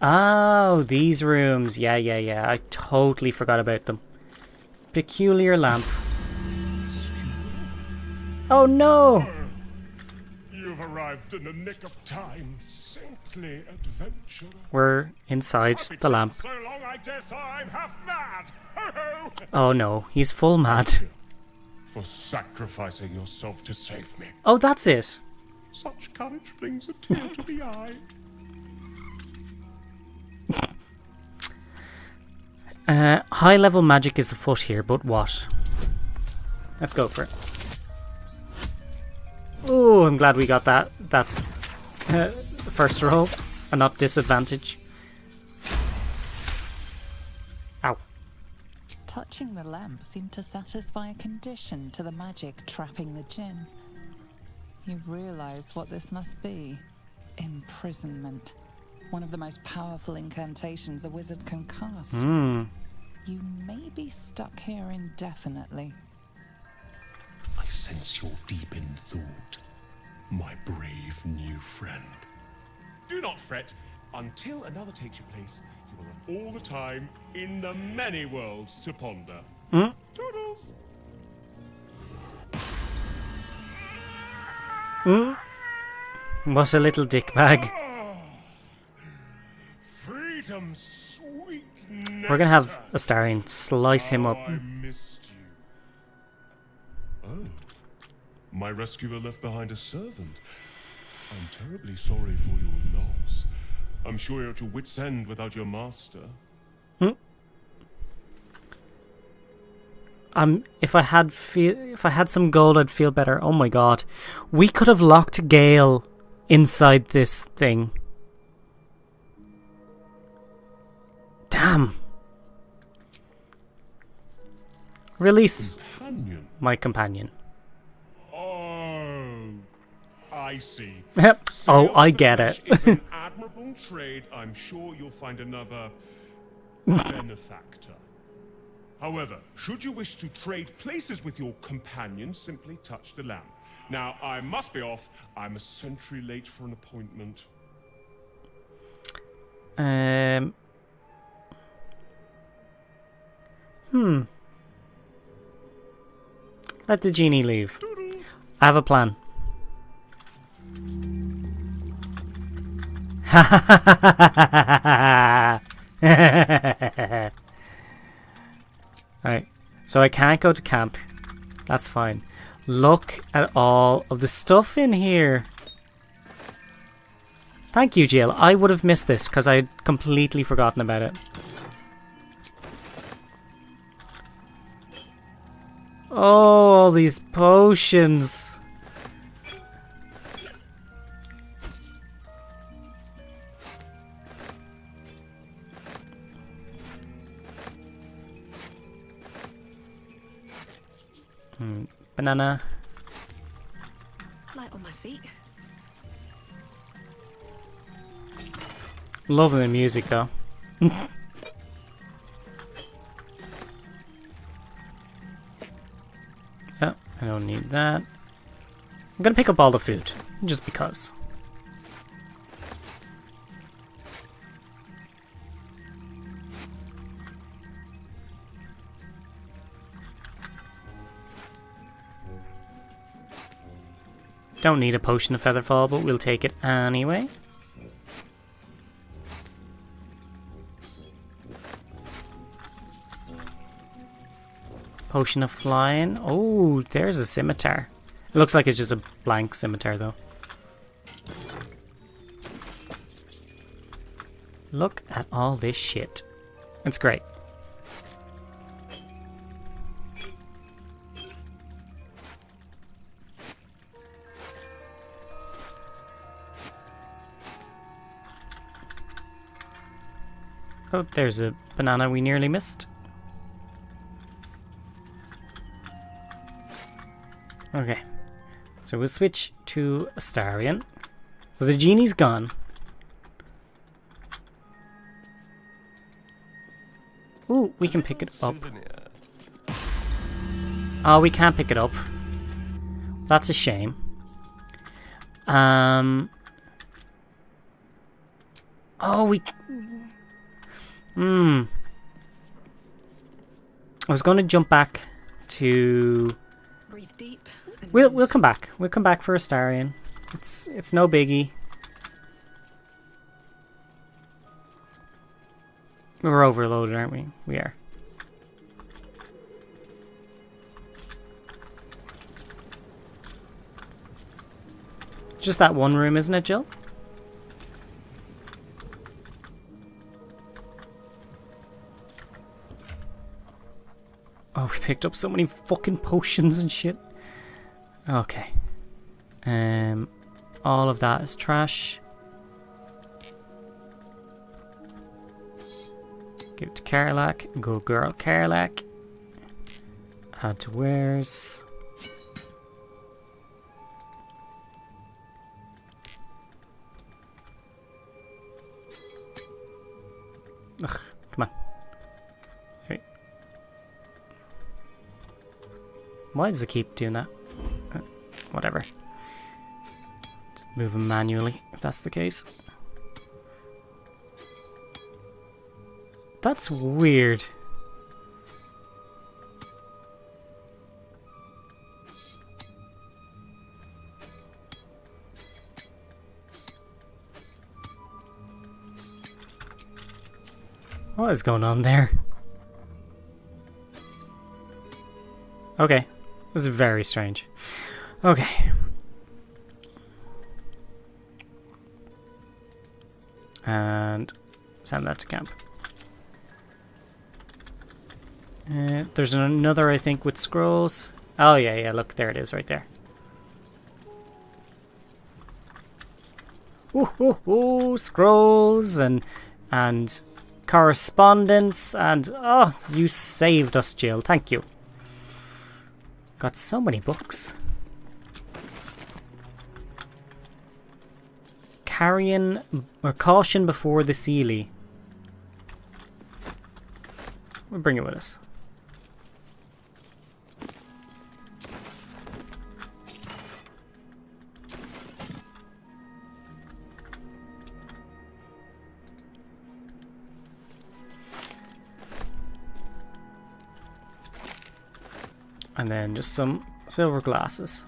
Oh, these rooms. Yeah. I totally forgot about them. Peculiar lamp. Oh no! you've arrived in the nick of time, saintly adventurer. We're inside the lamp. So long, I guess I'm half mad. Ho ho! Oh no, he's full mad. For sacrificing yourself to save me. Oh, that's it. Such courage brings a tear to the eye. High level magic is afoot here, but what? Let's go for it. Oh, I'm glad we got that first roll and not disadvantage. Ow. Touching the lamp seemed to satisfy a condition to the magic trapping the djinn. You realize what this must be. Imprisonment. One of the most powerful incantations a wizard can cast. Mm. You may be stuck here indefinitely. I sense you're deep in thought, my brave new friend. Do not fret. Until another takes your place, you will have all the time in the many worlds to ponder. Mm. Toodles! Mm. What a little dick bag. Freedom, sweet We're gonna have Astarion slice him up. I missed you. Oh, my rescuer left behind a servant. I'm terribly sorry for your loss. I'm sure you're at your wit's end without your master. If I had some gold, I'd feel better. Oh my god, we could have locked Gale inside this thing. Damn. Release my companion. Oh, I see. Oh, I get it. It's an admirable trade. I'm sure you'll find another benefactor. However, should you wish to trade places with your companion, simply touch the lamp. Now, I must be off. I'm a century late for an appointment. Let the genie leave. I have a plan. Alright, so I can't go to camp. That's fine. Look at all of the stuff in here. Thank you, Jill. I would have missed this because I'd completely forgotten about it. Oh, all these potions. Banana. Light on my feet. Loving the music though. Oh, I don't need that. I'm gonna pick up all the food, just because. Don't need a potion of Featherfall, but we'll take it anyway. Potion of Flying. Oh, there's a scimitar. It looks like it's just a blank scimitar, though. Look at all this shit. It's great. Oh, there's a banana we nearly missed. Okay, so we'll switch to Astarion. So the genie's gone. Ooh, we can pick it up. Oh, we can't pick it up. That's a shame. Oh, we... I was going to jump back to... Breathe deep. We'll come back. We'll come back for Astarion. It's no biggie. We're overloaded, aren't we? We are. Just that one room, isn't it, Jill? Oh, we picked up so many fucking potions and shit. Okay. All of that is trash. Give it to Carlac. Good girl, Carlac. Add to wares. Ugh, come on. Wait. Why does it keep doing that? Whatever. Just move them manually, if that's the case. That's weird. What is going on there? Okay. This is very strange. Okay. And send that to camp. There's another, I think, with scrolls. Oh, yeah, look, there it is right there. Ooh, scrolls and correspondence and... Oh, you saved us, Jill. Thank you. Got so many books. Carrion or caution before the Seelie. We'll bring it with us. And then just some silver glasses.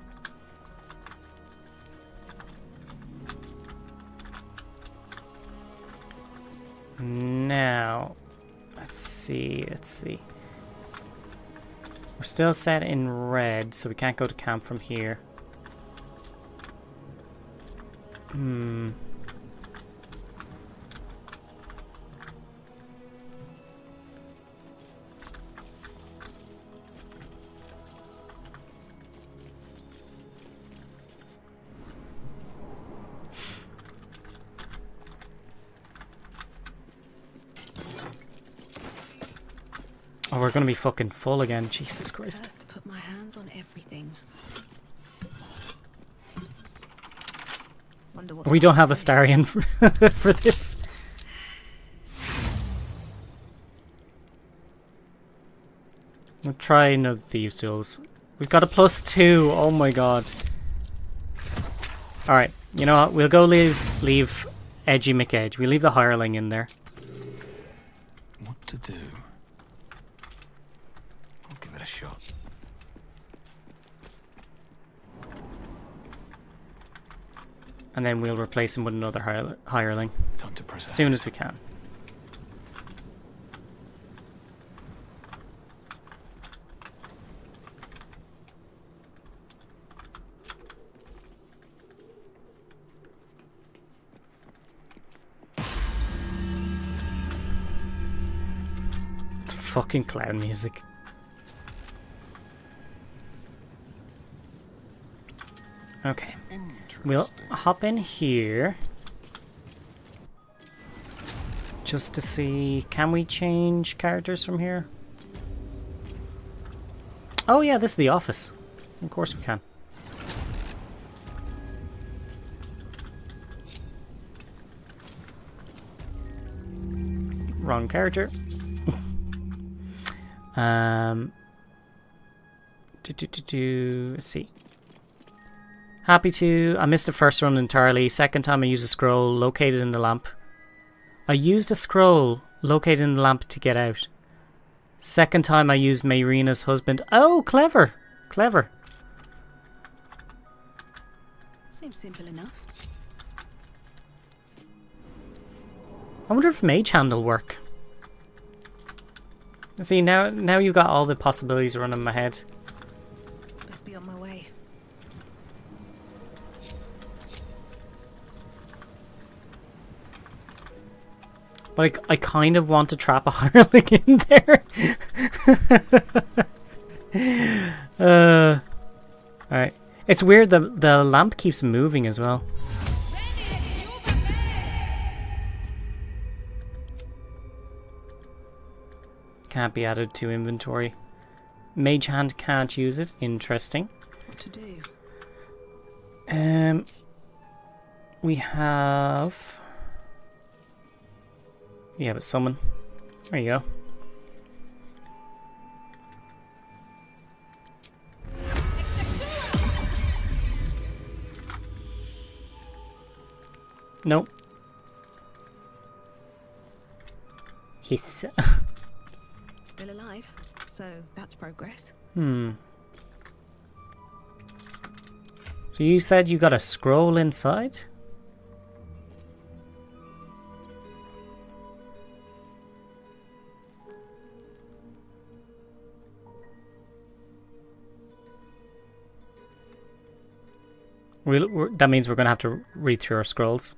Now, let's see. We're still set in red, so we can't go to camp from here. Oh, we're gonna be fucking full again. Jesus Christ. First to put my hands on everything. We don't have a Starion for this. We'll try another Thieves' Tools. We've got a +2. Oh my god. Alright, you know what? We'll go leave Edgy McEdge. We'll leave the hireling in there. What to do? I'll give it a shot. And then we'll replace him with another hireling. Time to press as soon as we can. It's fucking clown music. Okay. We'll hop in here just to see, can we change characters from here? Oh yeah, this is the office. Of course we can. Wrong character. Let's see. Happy to... I missed the first run entirely. Second time I used a scroll located in the lamp. I used a scroll located in the lamp to get out. Second time I used Mayrina's husband. Oh, clever. Clever. Seems simple enough. I wonder if Mage Hand will work. See, now you've got all the possibilities running in my head. Best be on my way. But I kind of want to trap a Hireling in there. Alright. It's weird, the lamp keeps moving as well. Can't be added to inventory. Mage Hand can't use it. Interesting. What to do? We have... Yeah, but summon. There you go. Nope. He's... Still alive, so that's progress. So you said you got a scroll inside? That means we're going to have to read through our scrolls.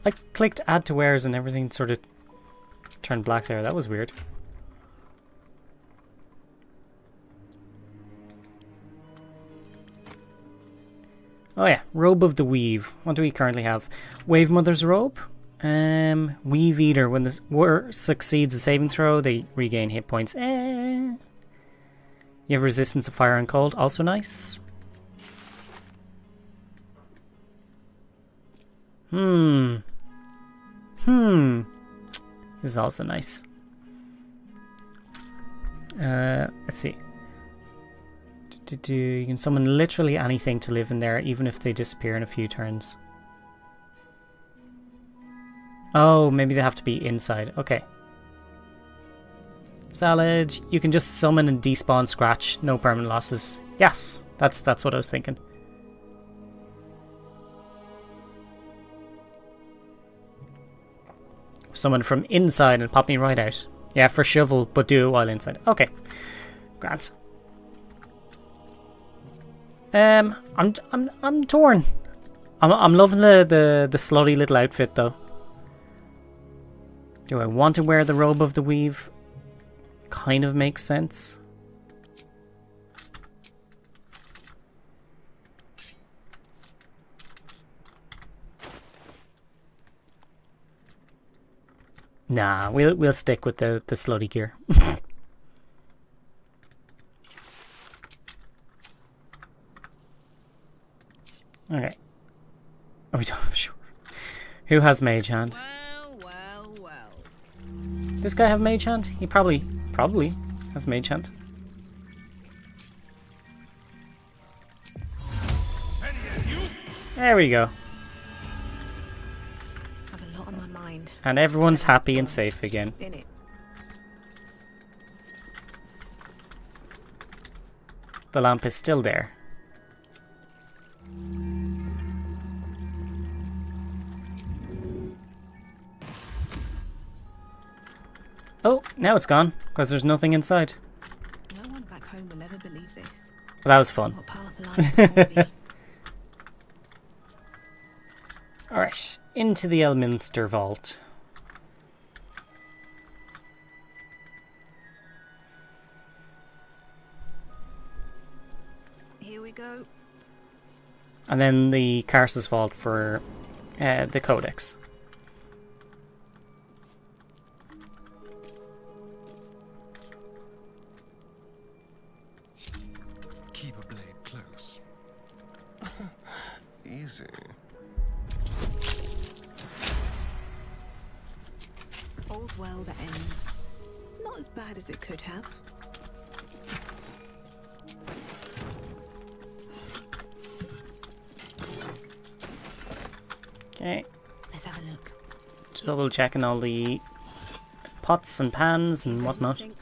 I clicked add to wares and everything sort of turned black there. That was weird. Oh yeah, Robe of the Weave. What do we currently have? Wave Mother's Robe. Weave Eater. When this war succeeds a saving throw, they regain hit points. You have resistance to fire and cold. Also nice. This is also nice. Let's see. You can summon literally anything to live in there, even if they disappear in a few turns. Oh, maybe they have to be inside. Okay. Salad. You can just summon and despawn Scratch. No permanent losses. Yes, that's what I was thinking. Summon from inside and pop me right out. Yeah, for shovel, but do it while inside. Okay. Grants. I'm torn. I'm loving the slutty little outfit though. Do I want to wear the Robe of the Weave? Kind of makes sense. Nah, we'll stick with the slutty gear. Okay. Are we done? Sure. Who has Mage Hand? Well. This guy have Mage Hand? He probably has Mage Hand. There we go. Have a lot on my mind. And everyone's happy and safe again. The lamp is still there. Oh, now it's gone, because there's nothing inside. No one back home will ever believe this. Well, that was fun. What path lies before me? Alright, into the Elminster Vault. Here we go. And then the Karsus Vault for the Codex. Keep a blade close. Easy. All's well that ends. Not as bad as it could have. Okay. Let's have a look. Double checking all the pots and pans and whatnot. Think.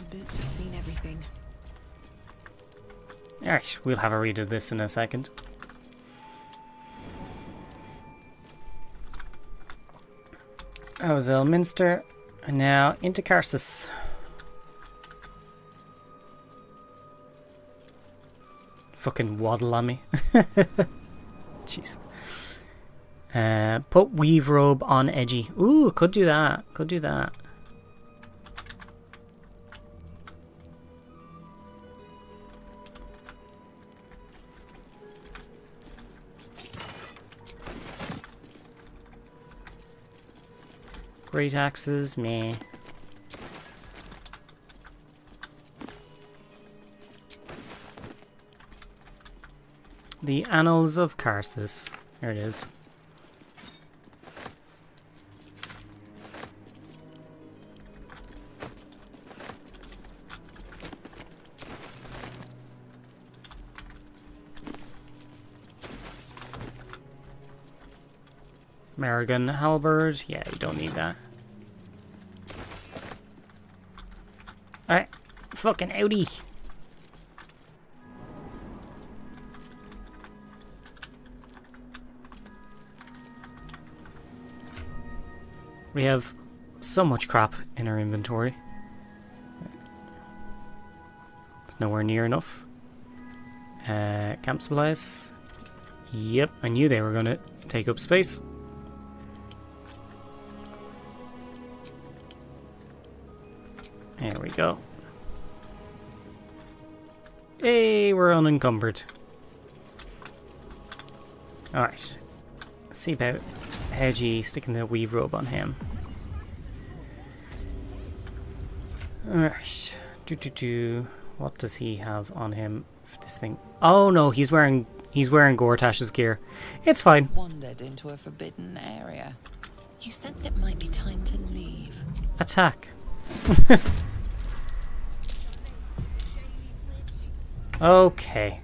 boots have seen everything. Alright, we'll have a read of this in a second. That was Elminster. And now into Karsus. Fucking waddle on me. Jeez. Put weave robe on edgy. Ooh, could do that. Could do that. Great axes, meh. The Annals of Karsus. There it is. Marigan halberd. Yeah, you don't need that. Alright. Fucking outie. We have so much crap in our inventory. It's nowhere near enough. Camp supplies. Yep, I knew they were going to take up space. There we go. Hey, we're unencumbered. Alright. Let's see about Hedgie sticking the weave robe on him. Alright. What does he have on him for this thing? Oh no, he's wearing Gortash's gear. It's fine. Wandered into a forbidden area. You sense it might be time to leave. Attack. Okay.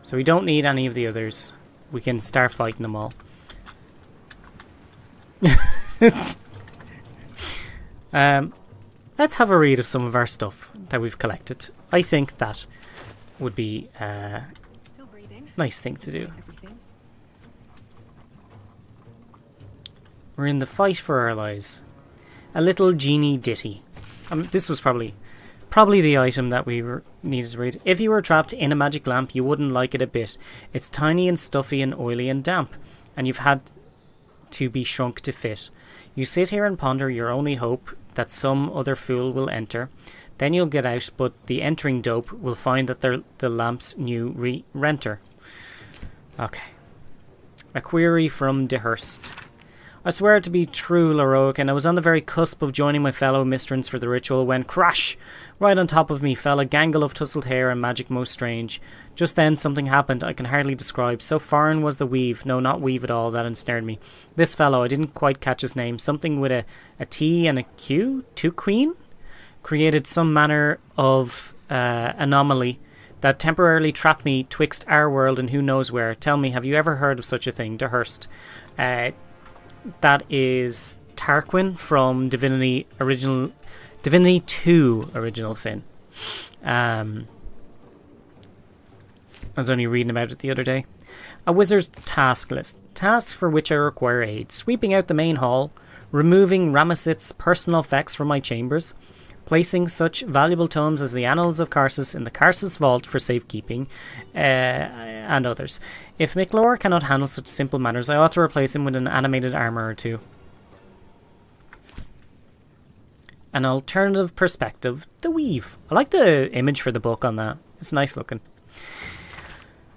So we don't need any of the others. We can start fighting them all. Let's have a read of some of our stuff that we've collected. I think that would be a nice thing to do. We're in the fight for our lives. A little genie ditty. This was probably the item that we needed to read. If you were trapped in a magic lamp, you wouldn't like it a bit. It's tiny and stuffy and oily and damp, and you've had to be shrunk to fit. You sit here and ponder your only hope that some other fool will enter. Then you'll get out, but the entering dope will find that they're the lamp's new renter. Okay. A query from Dehurst. I swear it to be true, Laroic, and I was on the very cusp of joining my fellow mistrants for the ritual when, crash! Right on top of me fell a gangle of tousled hair and magic most strange. Just then something happened I can hardly describe. So foreign was the weave, no, not weave at all, that ensnared me. This fellow, I didn't quite catch his name, something with a T and a Q? Queen? Created some manner of anomaly that temporarily trapped me twixt our world and who knows where. Tell me, have you ever heard of such a thing? Dehurst. That is Tarquin from Divinity 2 Original Sin. I was only reading about it the other day. A wizard's task list. Tasks for which I require aid. Sweeping out the main hall. Removing Ramesset's personal effects from my chambers. Placing such valuable tomes as the Annals of Karsus in the Karsus Vault for safekeeping, and others. If Miclor cannot handle such simple matters, I ought to replace him with an animated armor or two. An alternative perspective, the weave. I like the image for the book on that. It's nice looking.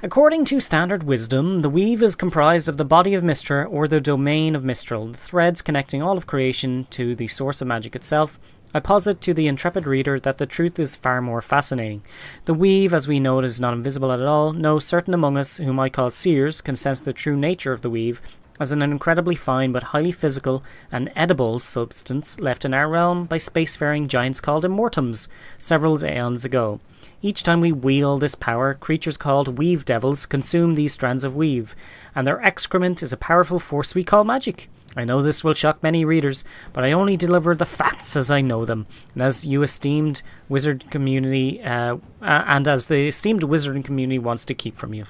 According to standard wisdom, the weave is comprised of the body of Mystra or the domain of Mistral, the threads connecting all of creation to the source of magic itself. I posit to the intrepid reader that the truth is far more fascinating. The weave, as we know it, is not invisible at all. No, certain among us, whom I call seers, can sense the true nature of the weave as an incredibly fine but highly physical and edible substance left in our realm by spacefaring giants called immortums several aeons ago. Each time we wield this power, creatures called weave devils consume these strands of weave, and their excrement is a powerful force we call magic. I know this will shock many readers, but I only deliver the facts as I know them, and as you esteemed wizard community, and as the esteemed wizarding community wants to keep from you.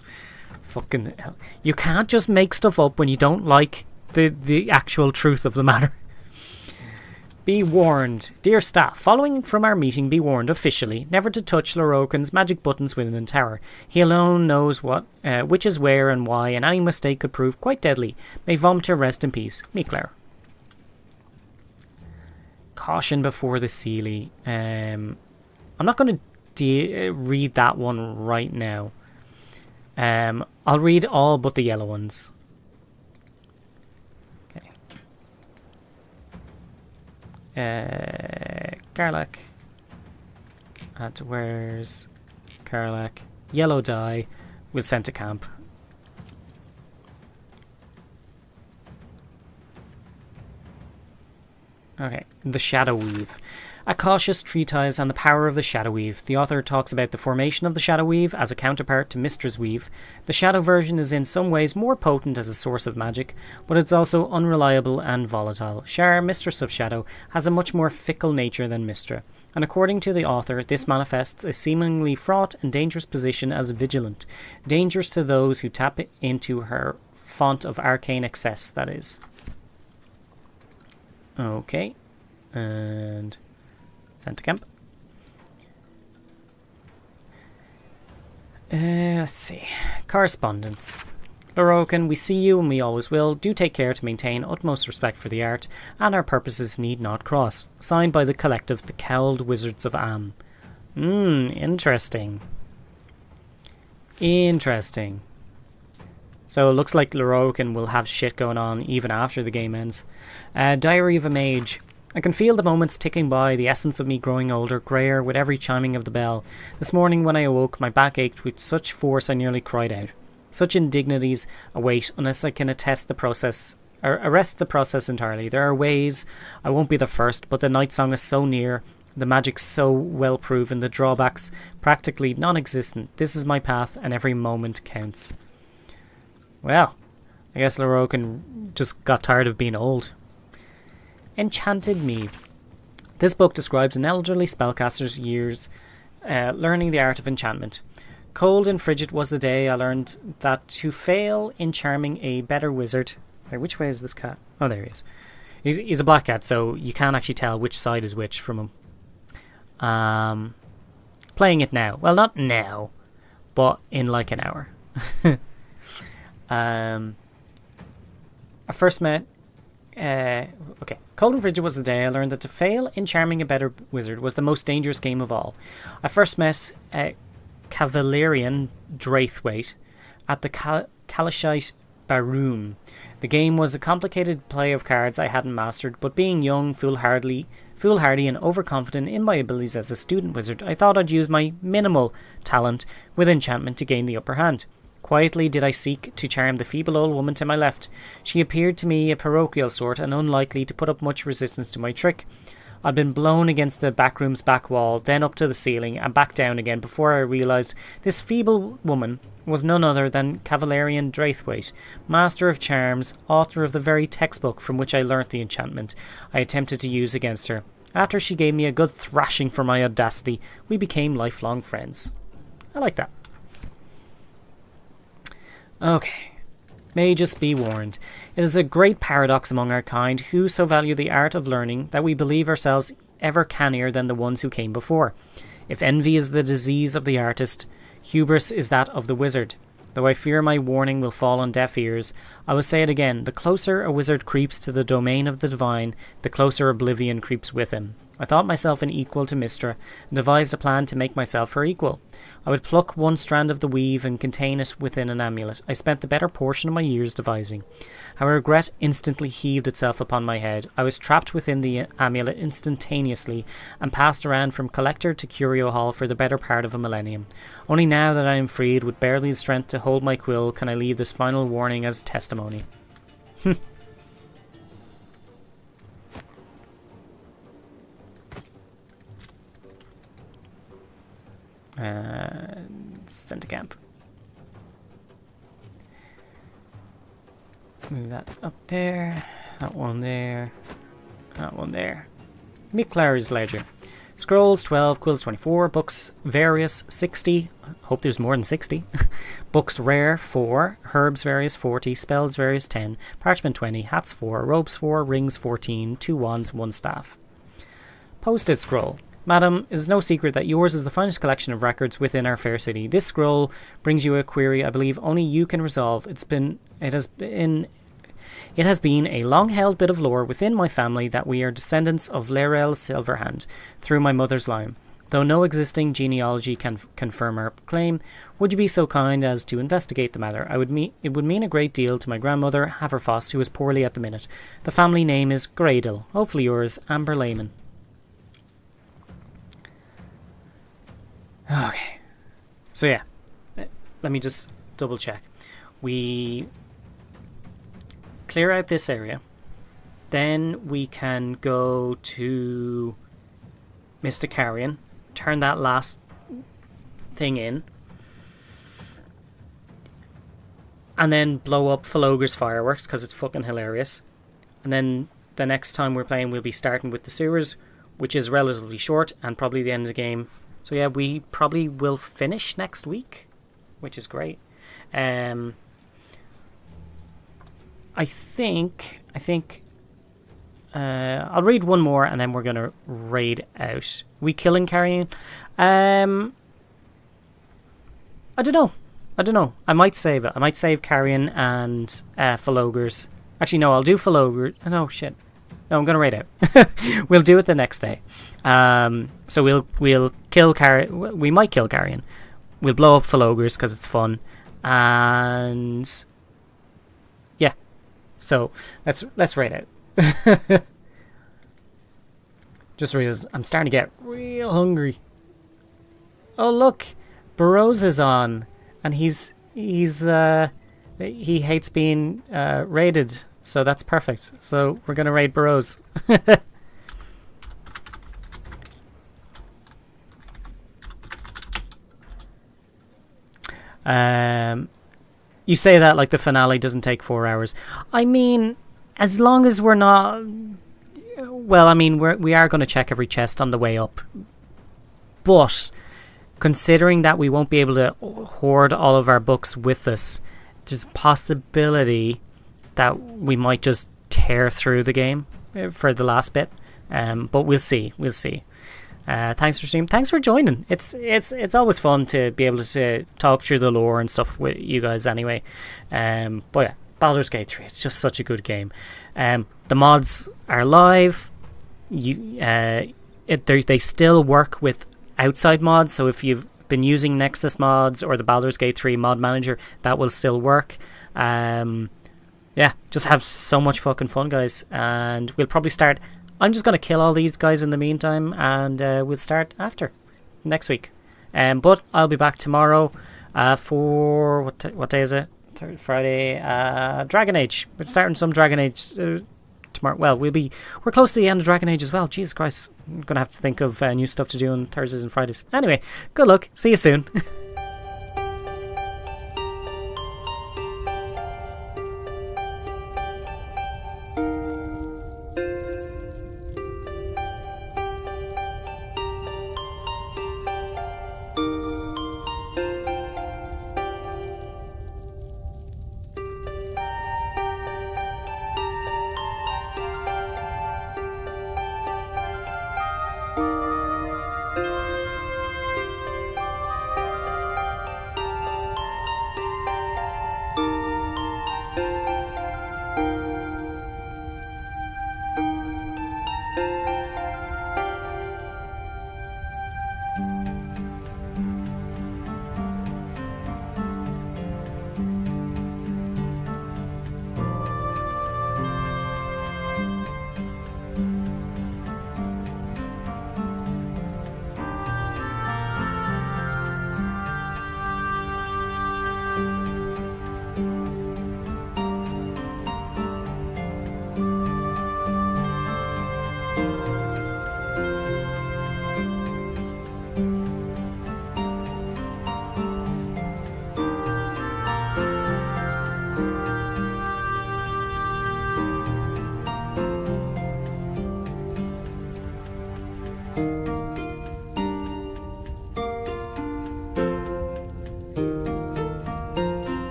Fucking hell. You can't just make stuff up when you don't like the actual truth of the matter. Be warned. Dear staff, following from our meeting, be warned officially never to touch Lorokan's magic buttons within the tower. He alone knows which is where and why, and any mistake could prove quite deadly. May Vomter rest in peace. Mikler. Caution before the Seelie. I'm not going to read that one right now. I'll read all but the yellow ones. Garlac. Where's Garlac? Yellow dye. We'll send to camp. Okay, the Shadow Weave. A cautious treatise on the power of the Shadow Weave. The author talks about the formation of the Shadow Weave as a counterpart to Mistress Weave. The Shadow version is in some ways more potent as a source of magic, but it's also unreliable and volatile. Shar, Mistress of Shadow, has a much more fickle nature than Mistra, and according to the author, this manifests a seemingly fraught and dangerous position as vigilant, dangerous to those who tap into her font of arcane excess, that is. Okay, and sent to camp. Let's see. Correspondence. Lorokan, we see you and we always will. Do take care to maintain utmost respect for the art, and our purposes need not cross. Signed by the collective, the Cowled Wizards of Am. Interesting. Interesting. So it looks like Lorokan will have shit going on even after the game ends. Diary of a Mage. I can feel the moments ticking by, the essence of me growing older, greyer with every chiming of the bell. This morning when I awoke, my back ached with such force I nearly cried out. Such indignities await unless I can arrest the process entirely. There are ways. I won't be the first, but the night song is so near, the magic so well proven, the drawbacks practically non-existent. This is my path, and every moment counts. Well, I guess Lorokan just got tired of being old. Enchanted Mead. This book describes an elderly spellcaster's years learning the art of enchantment. Cold and frigid was the day I learned that to fail in charming a better wizard... Wait, which way is this cat? Oh, there he is. He's a black cat, so you can't actually tell which side is which from him. Playing it now. Well, not now, but in like an hour. I first met... okay. Cold and frigid was the day I learned that to fail in charming a better wizard was the most dangerous game of all. I first met Cavalarian Draithwaite at the Kalashite Baroom. The game was a complicated play of cards I hadn't mastered, but being young, foolhardy and overconfident in my abilities as a student wizard, I thought I'd use my minimal talent with enchantment to gain the upper hand. Quietly did I seek to charm the feeble old woman to my left. She appeared to me a parochial sort and unlikely to put up much resistance to my trick. I'd been blown against the backroom's back wall, then up to the ceiling, and back down again before I realised this feeble woman was none other than Cavalarian Draithwaite, master of charms, author of the very textbook from which I learnt the enchantment I attempted to use against her. After she gave me a good thrashing for my audacity, we became lifelong friends. I like that. Okay. May just be warned. It is a great paradox among our kind who so value the art of learning that we believe ourselves ever cannier than the ones who came before. If envy is the disease of the artist, hubris is that of the wizard. Though I fear my warning will fall on deaf ears, I will say it again. The closer a wizard creeps to the domain of the divine, the closer oblivion creeps with him. I thought myself an equal to Mistra, and devised a plan to make myself her equal. I would pluck one strand of the weave and contain it within an amulet. I spent the better portion of my years devising. How regret instantly heaved itself upon my head. I was trapped within the amulet instantaneously, and passed around from collector to curio hall for the better part of a millennium. Only now that I am freed, with barely the strength to hold my quill, can I leave this final warning as testimony. Send to camp. Move that up there. That one there. That one there. Miklar's Ledger. Scrolls 12, quills 24, books various 60. Hope there's more than 60. Books rare 4, herbs various 40, spells various 10, parchment 20, hats 4, robes 4, rings 14, 2 wands, 1 staff. Posted scroll. Madam, it is no secret that yours is the finest collection of records within our fair city. This scroll brings you a query I believe only you can resolve. It has been a long-held bit of lore within my family that we are descendants of Laerel Silverhand through my mother's line. Though no existing genealogy can confirm our claim, would you be so kind as to investigate the matter? It would mean a great deal to my grandmother, Haverfoss, who is poorly at the minute. The family name is Gradle. Hopefully yours, Amber Lehman. Okay. So yeah, let me just double check. We clear out this area, then we can go to Mr. Carrion, turn that last thing in, and then blow up Falogre's fireworks because it's fucking hilarious. And then the next time we're playing, we'll be starting with the sewers, which is relatively short and probably the end of the game. So yeah, we probably will finish next week, which is great. I think I'll read one more and then we're gonna raid out. We killing Carrion? I don't know. I might save it. I might save Carrion and Falogre's. Actually, no. I'll do Falogre. No shit. No, I'm gonna raid out. We'll do it the next day. So we'll kill Carrion. We might kill Carrion. We'll blow up Falogre's because it's fun, and yeah. So let's raid out. Just realized I'm starting to get real hungry. Oh look, Burrows is on, and he hates being raided, so that's perfect. So we're gonna raid Burrows. You say that like the finale doesn't take 4 hours. I mean, as long as we're not... Well, I mean, we are going to check every chest on the way up. But, considering that we won't be able to hoard all of our books with us, there's a possibility that we might just tear through the game for the last bit. But we'll see. Thanks for stream. Thanks for joining. It's always fun to be able to talk through the lore and stuff with you guys anyway. But yeah, Baldur's Gate 3, it's just such a good game. The mods are live. They still work with outside mods, so if you've been using Nexus mods or the Baldur's Gate 3 mod manager, that will still work. Yeah, just have so much fucking fun, guys. And we'll probably start... I'm just going to kill all these guys in the meantime, and we'll start after next week. But I'll be back tomorrow for... What day is it? Friday. Dragon Age. We're starting some Dragon Age tomorrow. Well, we're close to the end of Dragon Age as well. Jesus Christ. I'm going to have to think of new stuff to do on Thursdays and Fridays. Anyway, good luck. See you soon.